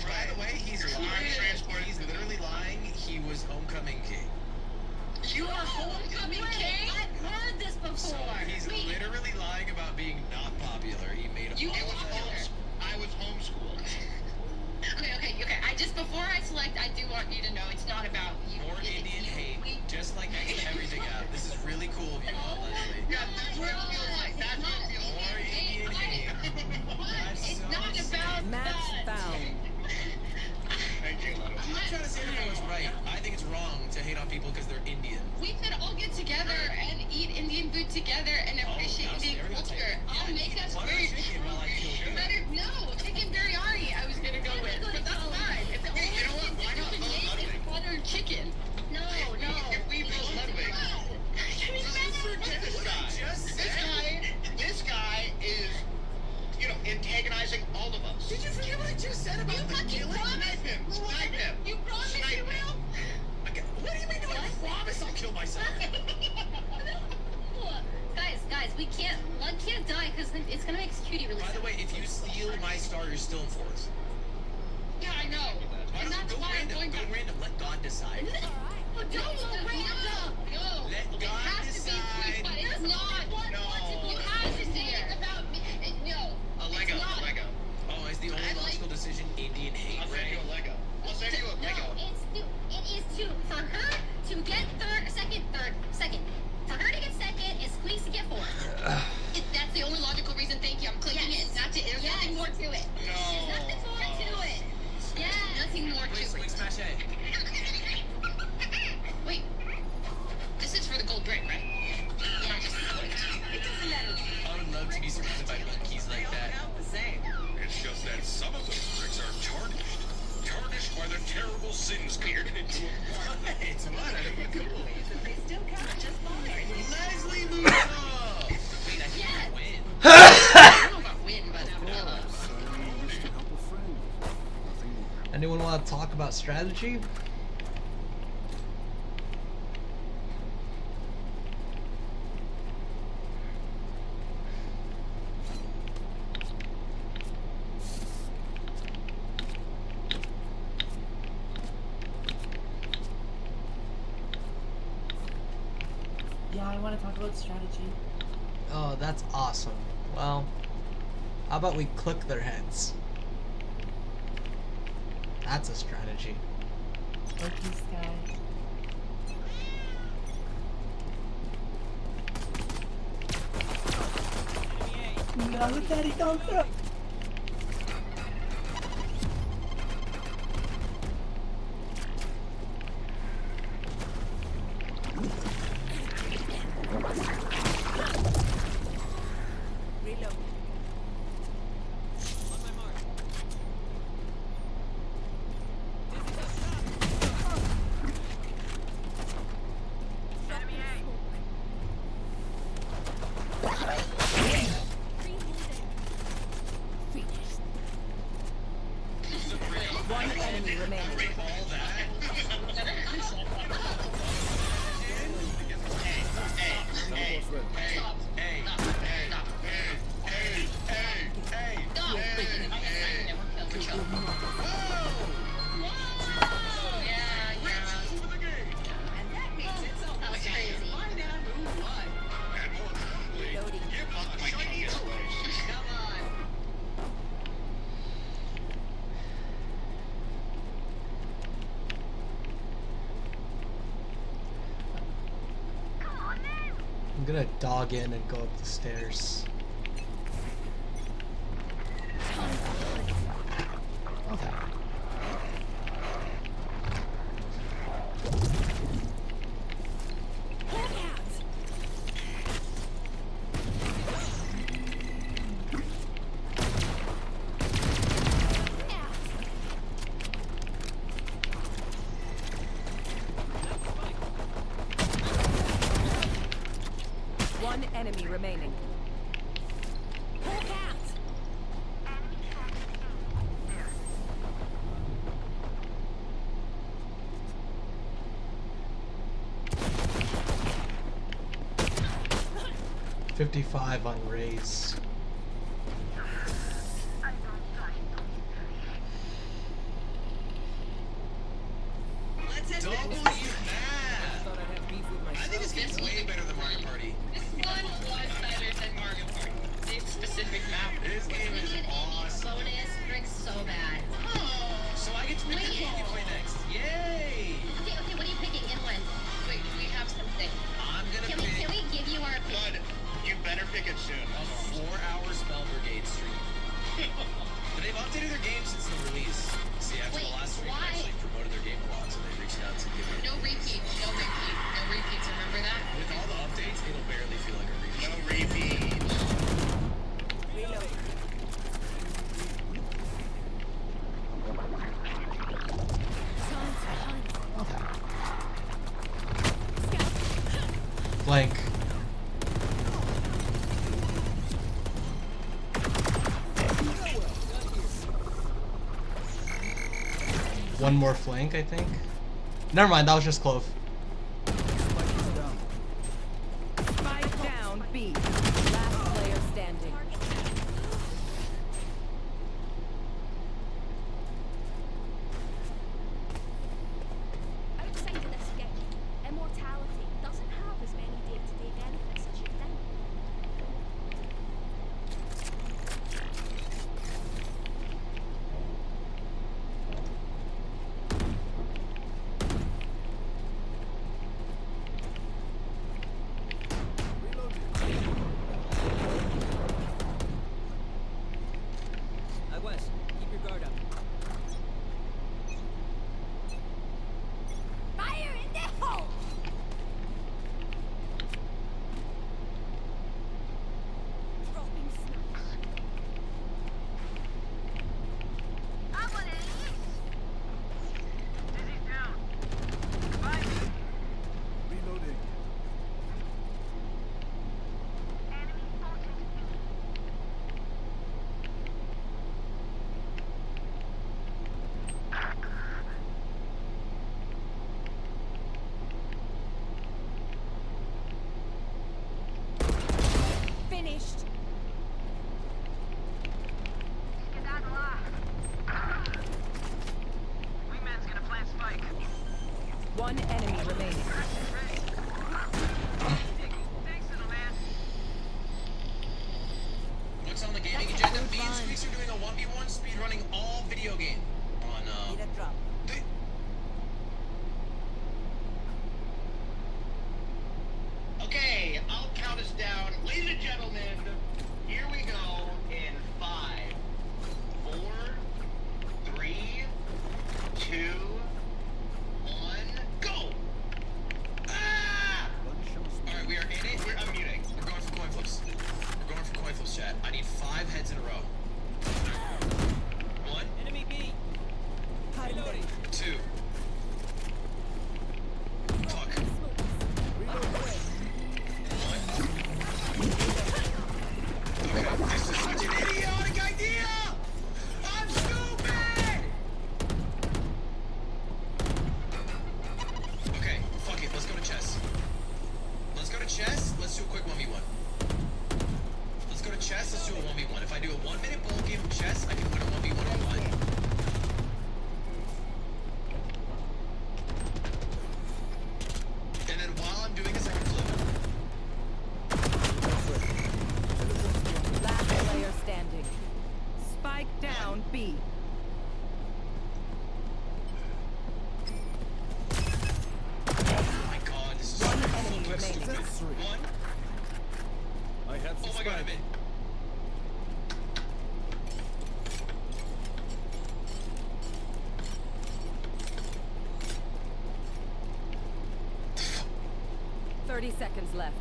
By the way, he's lying. He's literally lying. He was homecoming king. You are homecoming king? I've heard this before. So he's literally lying about being not popular. He made You- all I that. was homeschooled. Okay. I just, before I select, I do want you to know it's not about you. More Indian hate, just like next to everything out. This is really cool of you, Leslie. Yeah, that's what it feels like. That's what it feels More like. Indian hate. That's It's so not sad. about Match that. found. Thank you. I'm not trying to say that was right. I think it's wrong to hate on people because they're Indian. We could all get together and eat Indian food together and appreciate now Indian stereotype. culture. I'll Yeah, make us butter very chicken while I kill you. No, chicken biryani I was gonna go with, but that's fine. If the only you know what? thing Why you not can vote make Ludwig? is buttered chicken. No. If we vote Ludwig, this guy is, antagonizing all of us. Did you forget what I just said about the killing? Snipe him. Snipe him. You promise Snipe you him. will? Okay, what do you mean? I promise I'll kill myself. Guys, we can't. Lud can't die because it's gonna make Cutie really By sad. the way, if you steal my star, you're still in fourth. Yeah, I know. Why And don't that's go why I'm random? going Go to... random. Let God decide. No, random. No. Let It God has to decide. be free, but it's not. No. You have to say it about me. No. A Lego. It's not. A Lego. Oh, is the only I like- logical decision Indian hate, I'll send Ray? you a Lego. I'll send you a Lego. It is for her to get second. For her to get second is Squeeze to get fourth. That's the only logical reason. Thank you. I'm clicking Yes. it. That's it. There's nothing more to it. No. There's nothing more to it. Yes. Nothing more to Quick it. smash A. Wait. This is for the gold brick, right? Yeah. It doesn't matter. I would love to be surrounded by monkeys like that. Count the same. It's just that some of those bricks are tarnished. Tarnished by the terrible sins committed into a It's what? I think it's cool. They still count just fine. Leslie moves up! Wait, I think you win. I don't know about win, but Used to help a friend. Nothing more. Anyone want to talk about strategy? Yeah, I want to talk about strategy. Oh, that's awesome. Well, how about we click their heads? That's a strategy. Okay, Sky. No, Daddy, don't throw. Reload. On my mark. One enemy remaining. All that? I'm gonna dog in and go up the stairs. Okay. One enemy remaining. Hawk out! $55 on raise. Let's end Double this. you I thought I'd have beef with my This way better than Mario Party. This one was better than Mario Party. This specific map. This game is awesome. Bonus Rick's so bad. Oh. So I get to pick the game you play next. Yay! Okay, what are you picking and when? Wait, we have something. I'm gonna Can pick. we give you our pick? Bud, you better pick it soon. A 4-hour Spell Brigade stream. But they've updated their game since the release. See, after the last stream, they actually promoted their game a lot, so they reached out to give it. No repeats. Remember that? With all the updates, it'll barely feel like a repeat. No repeats. Flank. One more flank, I think. Never mind, that was just Clove. Spike down, B. Last player standing. Outside of this game, immortality doesn't have as many day-to-day benefits as you think. West, keep your guard up. Fire in the hole! Dropping snacks. I want to eat. Dizzy's down. Revive me. Reloading. Enemy spotted. Finished. Wingman's gonna plant spike. One enemy remaining. Thanks, little man. What's on the gaming agenda? Me and Squeaks are doing a 1v1 speedrunning all video game on Need a drop. Okay, I'll count us down. Ladies and gentlemen, here we go in 5, 4, 3, 2, 1, go! Ah! Alright, we are in it. We're unmuting. We're going for coin flips. We're going for coin flips, chat. I need 5 heads in a row. 1, Enemy B. Reloading. 2. Fuck. Okay, this is such an idiotic idea! I'm stupid! Okay, fuck it, let's go to chess. Let's go to chess, let's do a quick 1v1. Let's go to chess, let's do a 1v1. If I do a 1-minute bowl game of chess, I can win a 1v1 online. And then while I'm doing this, I can flip it. Last player standing. Spike down, B. Oh my god, this is so One enemy fucking remaining. stupid. 1. I have Oh the my god, I'm spike. in. Thirty seconds left.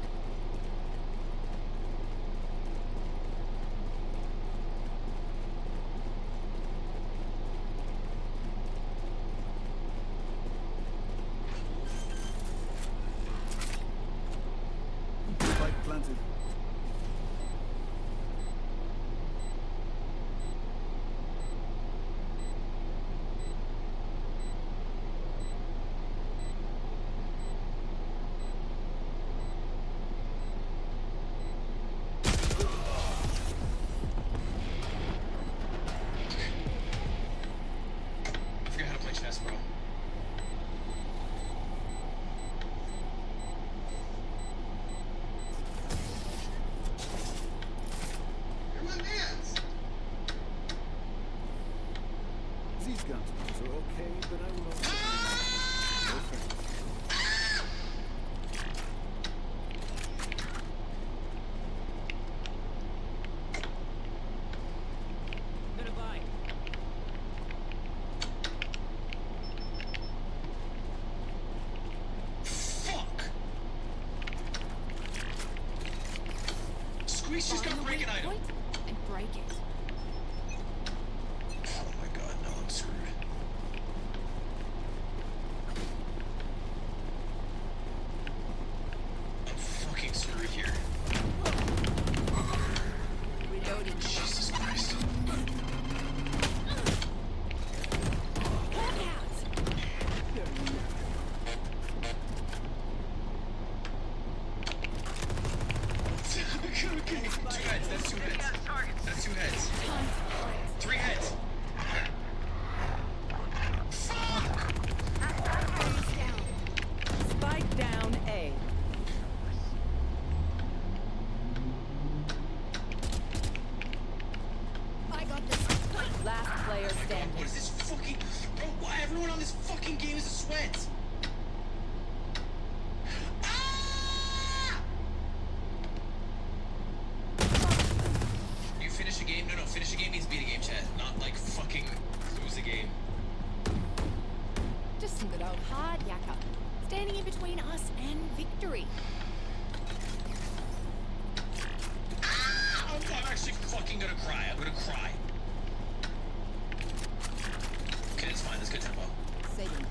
Spike planted. I forget how to play chess, bro. Squeeze just got break an item. And break it. Oh my god, no, I'm screwed. I'm fucking screwed here. Reloading. Jesus Christ. Okay. 2 heads, that's 2 heads. That's 2 heads. 3 heads. Fuck! Spike down A. I got this. Last player Oh my god, standing. what is this fucking... Bro, why everyone on this fucking game is a sweat? Ah! You finish a game? No, finish a game means beat a game, chat. Not like fucking lose a game. Just some good old hard yakka. Standing in between us and victory. Ah! I'm actually fucking gonna cry. I'm gonna cry. Okay, it's fine. That's good tempo. Saving.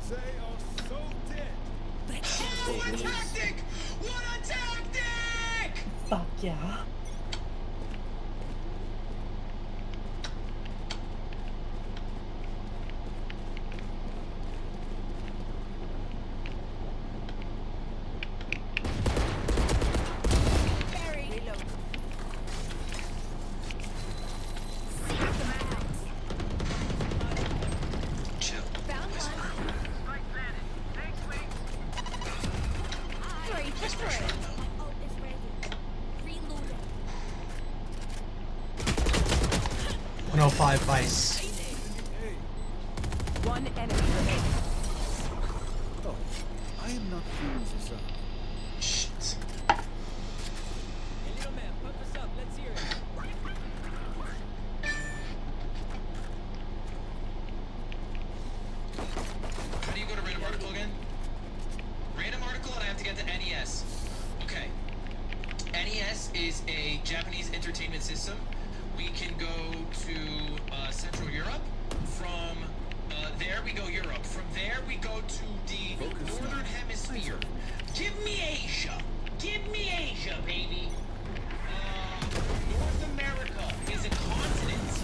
They are so dead. Oh, what a tactic! What a tactic! Fuck yeah. Barry. Reload. Chill. Found one. Three for three. Oh, it's ready. Reloaded. 105 Vice. One enemy remaining. Oh, I am not feeling this up. Shit. Hey, little man, pump us up. Let's hear it. How do you go to random article again? Random article, and I have to get to NES. Okay. NES is a Japanese entertainment system. We can go to Central Europe. From there we go Europe. From there we go to the Northern Hemisphere. Give me Asia. Give me Asia, baby. North America is a continent.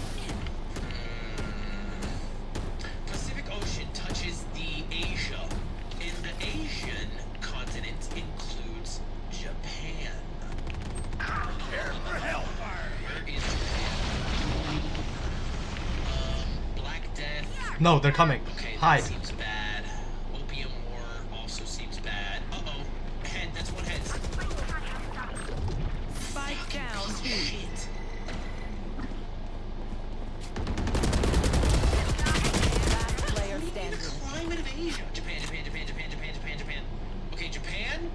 Pacific Ocean touches the Asia. In the Asian continent includes Japan. Prepare for hellfire. Where is Japan? Black Death. No, they're coming. Okay, that Hide. seems bad. Opium War also seems bad. Uh-oh. Head, that's one head. Spike down B. Shit. Last player The standing. climate of Asia. Japan, Japan, Japan, Japan, Japan, Japan, Japan. Okay, Japan.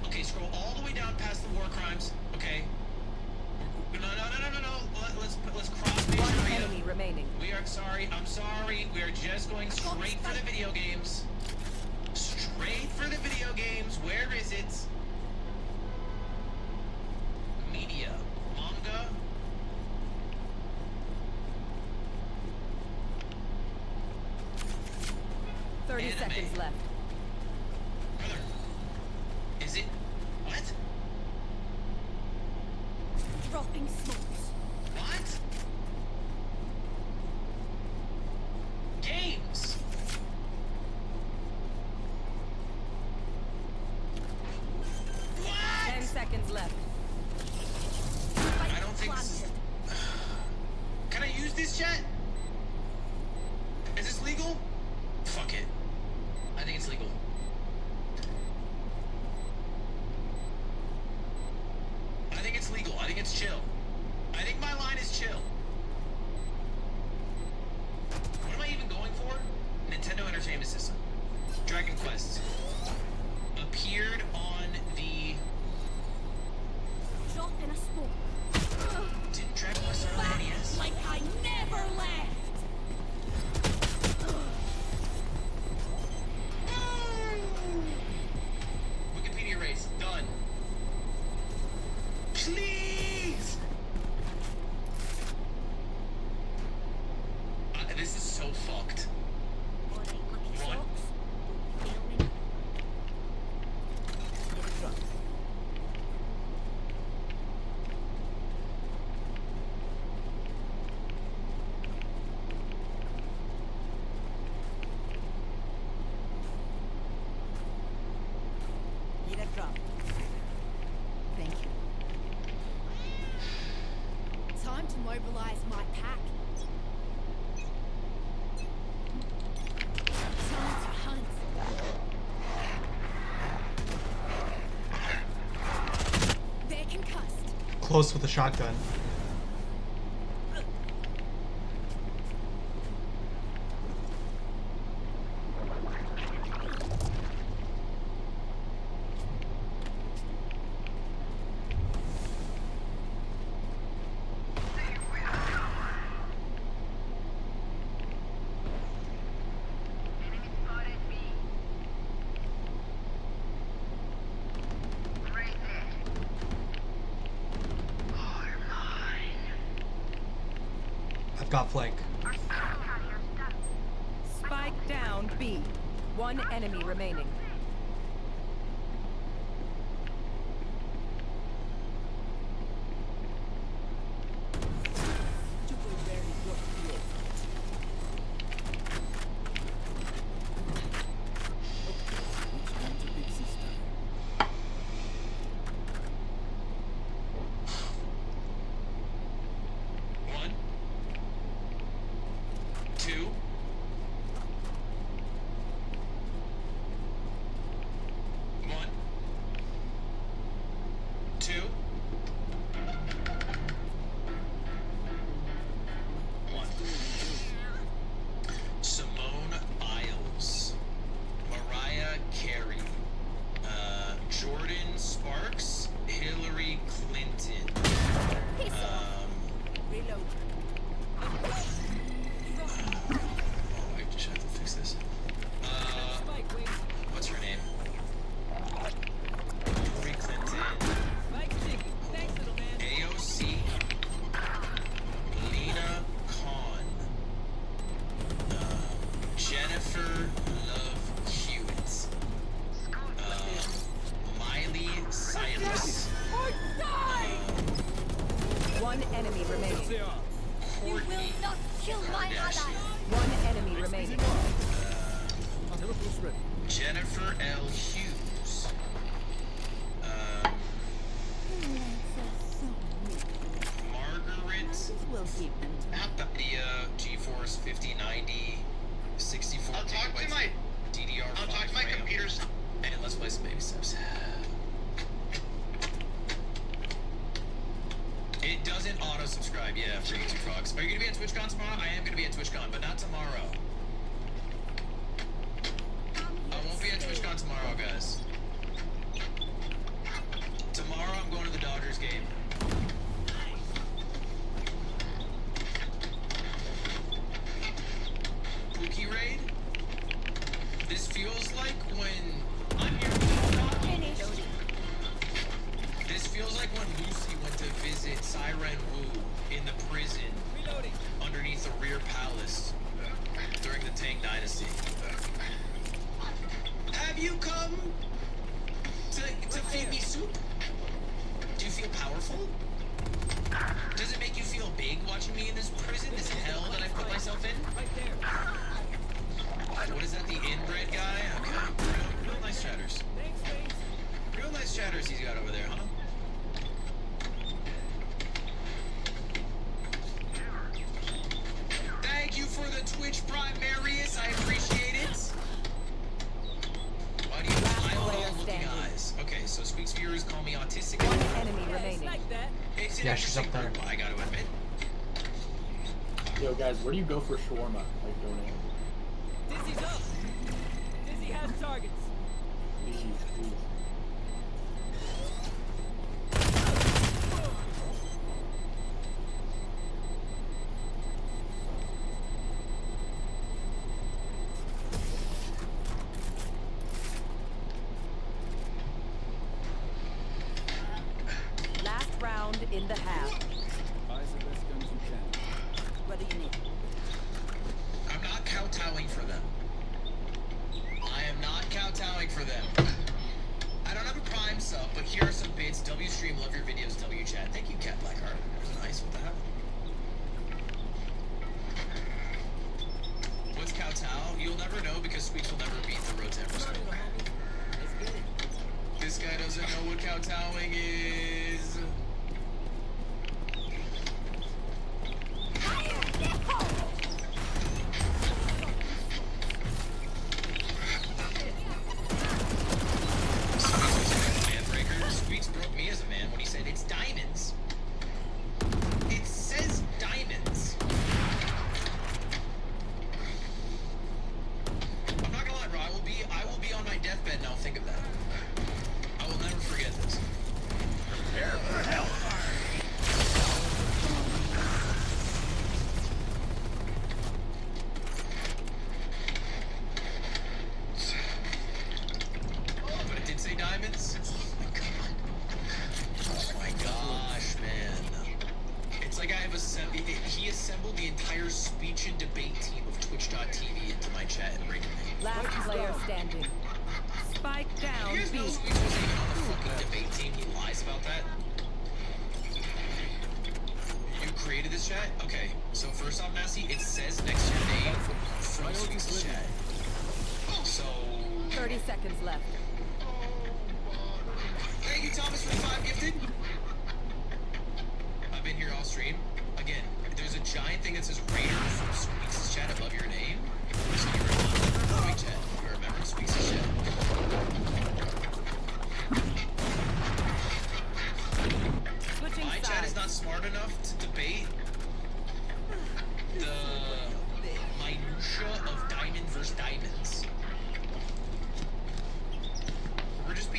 Okay, scroll all the way down past the war crimes. Okay. No. Let's cross major One area. enemy remaining. We are sorry. I'm sorry. We are just going straight for the video games. Straight for the video games. Where is it? Media. Manga. 30 Anime. seconds left. Brother. Is it? What? Dropping smokes. What? Games. What? 10 seconds left. I don't think this is... Can I use this chat? Is this legal? Fuck it. I think it's legal. I think it's legal. I think it's chill. I think my line is chill. What am I even going for? Nintendo Entertainment System. Dragon Quest. Appeared on the... Drop in a sport. Didn't Dragon Quest start on the NES? Like I never left. mobilize my pack. Time to hunt. They're concussed. Close with a shotgun. I've got flank. Spike down B. One enemy remaining. One, two, one, two, one. Simone Biles, Mariah Carey, Jordan Sparks, Hillary Clinton. Reload. I just have to fix this. What's her name? Hillary Clinton. AOC. Lena Khan. Jennifer Love Hewitt. Miley Cyrus. One enemy remaining. You will not kill my ally. One enemy remaining. Jennifer L. Hughes. Margaret Apatia GeForce 5090 64 I'll talk to gigabytes my DDR5 I'll talk to my RAM. computers. And let's play some baby steps. It doesn't auto subscribe, yeah, for YouTube Frogs. Are you gonna be at TwitchCon tomorrow? I am gonna be at TwitchCon, but not tomorrow. I won't be at TwitchCon tomorrow, guys. Tomorrow I'm going to the Dodgers game. Pookie raid? This feels like when I'm here. This feels like when Lucy went to visit Siren Wu in the prison underneath the rear palace during the Tang Dynasty. Have you come to feed me soup? Do you feel powerful? Does it make you feel big watching me in this prison, this hell that I put myself in? What is that, the inbred guy? Okay, real nice chatters. Real nice chatters he's got over there, huh? Thank you for the Twitch Prime, Marius. I appreciate it. Why do you have eyeball-looking eyes? Okay, so Squeak's viewers call me autistic. One enemy remaining. It's an Yeah, she's up interesting there. group, I gotta admit. Yo, guys, where do you go for shawarma? Like, donate. Dizzy's up. Dizzy has targets. Please, please. Last round in the half. Buy the best guns you can. What do you need? I'm not kowtowing for them. I am not kowtowing for them. I don't have a Prime sub, but here are some bits. W stream, love your videos, W chat. Thank you, Cat Blackheart. That was nice. What the hell? What's kowtow? You'll never know because Squeaks will never beat the road to Everest. This guy doesn't know what kowtowing is. he assembled the entire speech and debate team of Twitch.tv into my chat and rated me. Last player standing. Spike down. You guys know who was even on the fucking debate team? He lies about that. You created this chat? Okay. So first off, Massey, it says next to your name from Sweets' chat. So 30 seconds left. thank you, Thomas, for the 5 gifted. I've been here all stream. Again, there's a giant thing that says Raider from Sweets' chat above your name. So you're a member of chat. You're a member of Sweets' chat. My chat is not smart enough to debate the minutia of diamond versus diamonds. We're just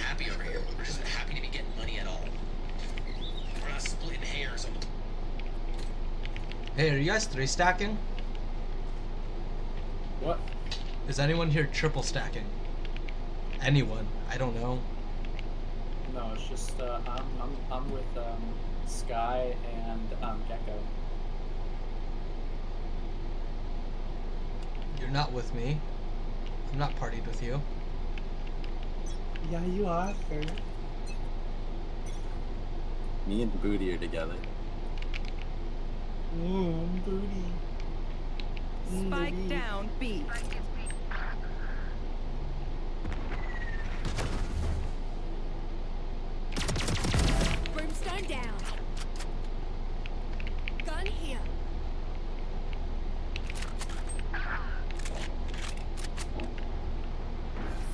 happy over here. We're just happy to be getting money at all. We're not splitting hairs on the. Hey, are you guys 3 stacking? What? Is anyone here triple stacking? Anyone? I don't know. No, it's just I'm with Sky and Gecko. You're not with me. I'm not partied with you. Yeah, you are. Me and Booty are together. Booty. Spike down. B. Brimstone down. Gun here.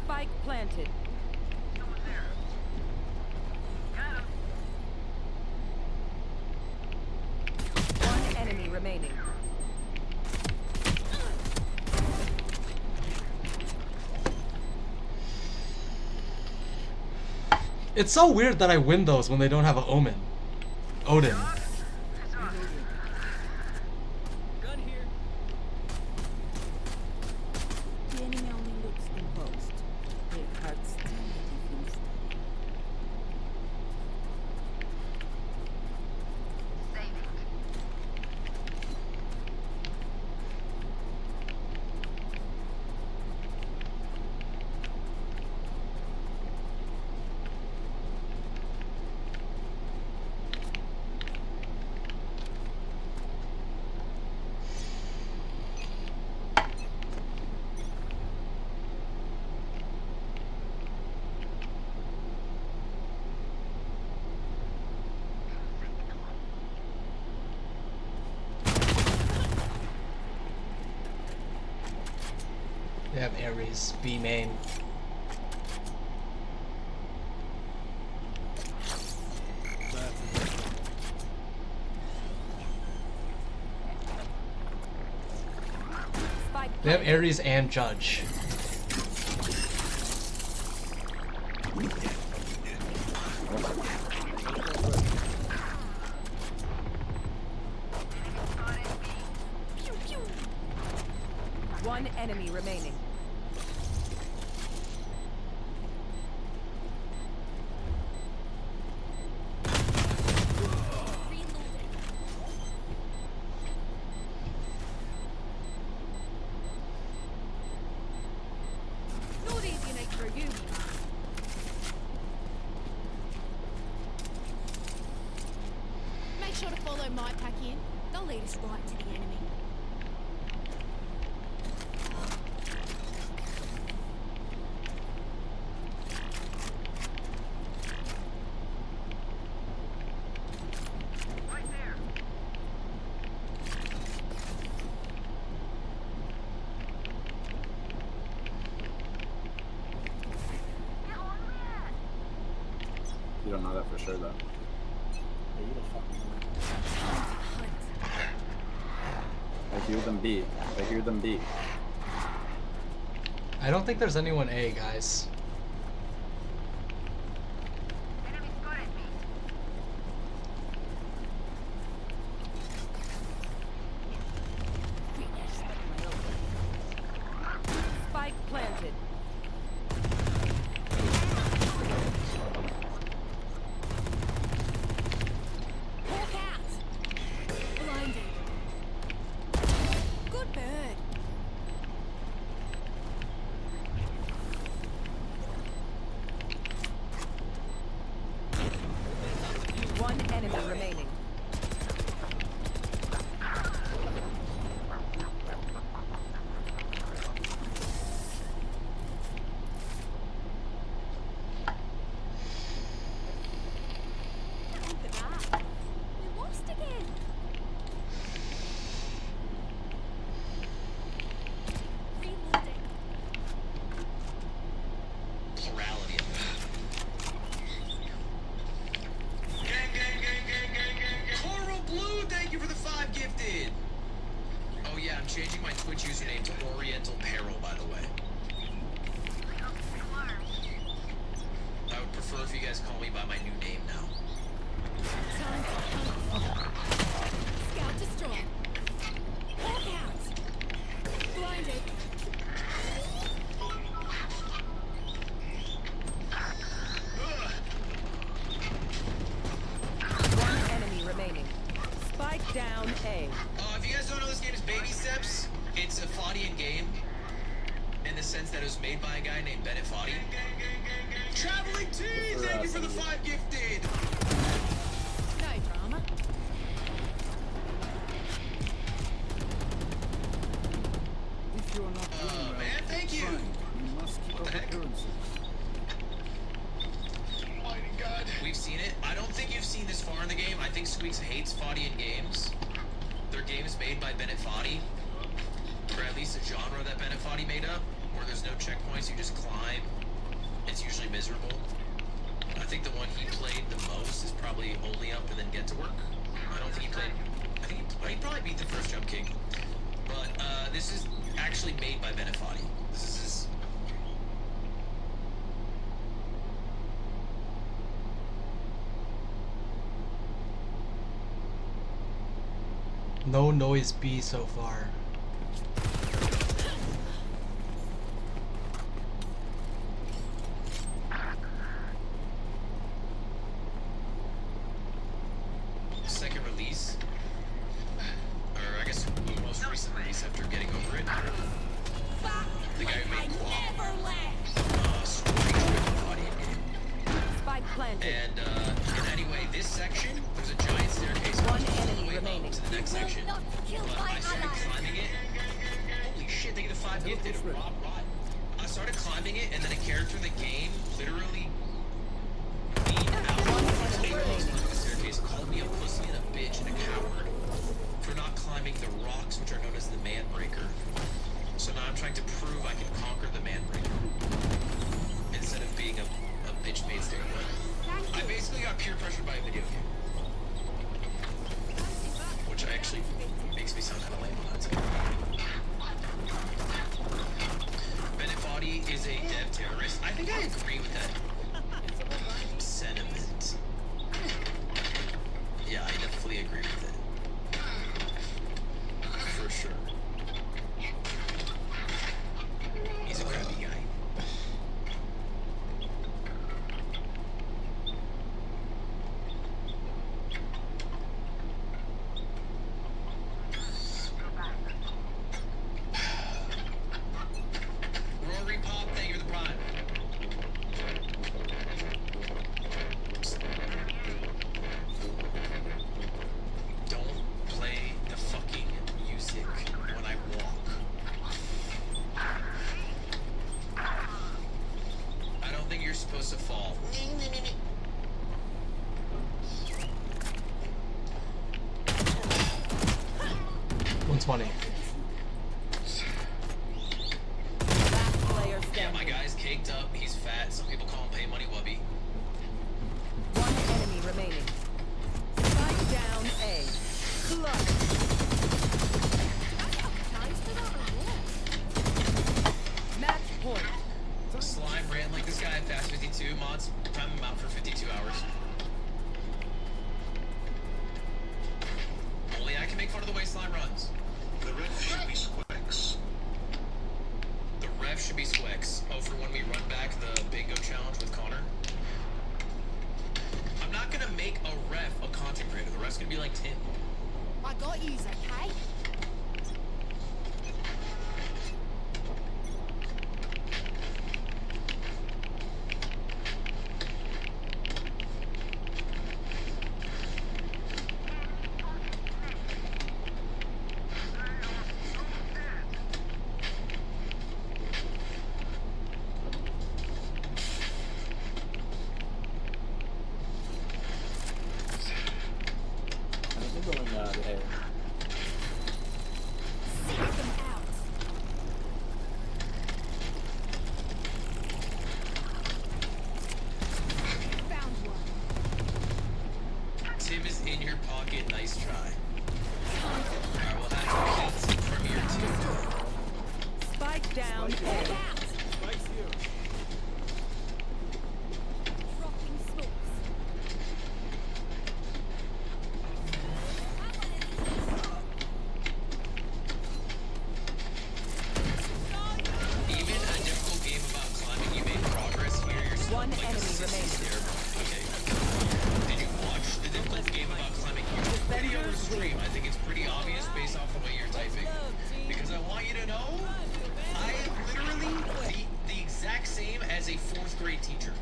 Spike planted. One enemy remaining. It's so weird that I win those when they don't have an Omen. Odin. Gun here. The enemy only looks composed. Their hearts still diffused. They have Ares, B main. They have Ares and Judge. One enemy remaining. Not easy night for you. Make sure to follow my pack in. They'll lead us right to the enemy. You don't know that for sure, though. I hear them B. I hear them B. I don't think there's anyone A, guys. Spike planted. Hawk out. One enemy remaining. We lost again. Reloading. Plurality of that. Coral Blue, thank you for the 5 gifted. Oh yeah, I'm changing my Twitch username to Oriental Peril, by the way. I would prefer if you guys call me by my new name now. Scout destroy. Hawk out. Blinded. One enemy remaining. Spike down A. If you guys don't know, this game is Baby Steps. It's a Fadian game in the sense that it was made by a guy named Bennett Fadi. Traveling T, thank you for the 5 gifted. No drama. If you are not doing well, Man, thank you. fine. You must keep What up the heck? appearances. Mighty God. We've seen it. I don't think you've seen this far in the game. I think Squeaks hates Fadian games. They're games made by Bennett Fadi, or at least a genre that Bennett Fadi made up, where there's no checkpoints, you just climb. It's usually miserable. I think the one he played the most is probably Only Up and Then Get to Work. I don't think he played... I think he probably beat the first Jump King. But this is actually made by Bennett Fadi. This is... No noise B so far. Second release, or I guess most recent release after getting over it. The guy who made Quap, Strange Audience game. Spike planted. And anyway, this section, there's a giant staircase One all the enemy way remaining. up to the next section. But I started climbing it. Holy shit, they get a 5 gifted. I started climbing it, and then a character in the game literally leaned out the staircase, called me a pussy and a bitch and a coward for not climbing the rocks, which are known as the man breaker. So now I'm trying to prove I can conquer the man breaker instead of being a bitch made stairway. I basically got peer pressured by a video game, which actually makes me sound kind of lame when I say it. Bennett Fadi is a dev terrorist. I think I agree with that sentiment. Yeah, I definitely agree with it. For sure. He's a crappy guy. Rory Pop, thank you for the prime. Don't play the fucking music when I walk. I don't think you're supposed to fall. 120. Last player Yeah, standing. my guy's caked up. He's fat. Some people call him Pay Money Wubby. One enemy remaining. Spike down A. Clutch. Match point. Slime ran like this guy at Fast 52. Mods, time him out for 52 hours. Only I can make fun of the way Slime runs. The ref should be Squex. The ref should be Squex. Oh, for when we run back the bingo challenge with Connor. I'm not gonna make a ref a content creator. The ref's gonna be like Tim. I got yous, okay? A. Tim is in your pocket. Nice try. Alright, we'll have to from here too. Spike down. Spike's here. Dropping smokes. Even a difficult game about climbing, you made progress here. You're still One like enemy assist there. Okay. Did you watch the difficult game about climbing here? Video or stream? I think it's pretty obvious based off the way you're typing. Because I want you to know, I am literally the exact same as a 4th grade teacher.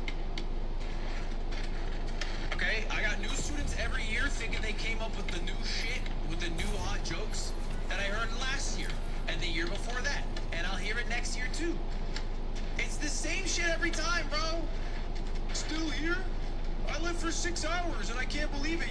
Okay, I got new students every year thinking they came up with the new shit, with the new hot jokes that I heard last year and the year before that, and I'll hear it next year too. It's the same shit every time, bro. Still here? I lived for 6 hours and I can't believe it.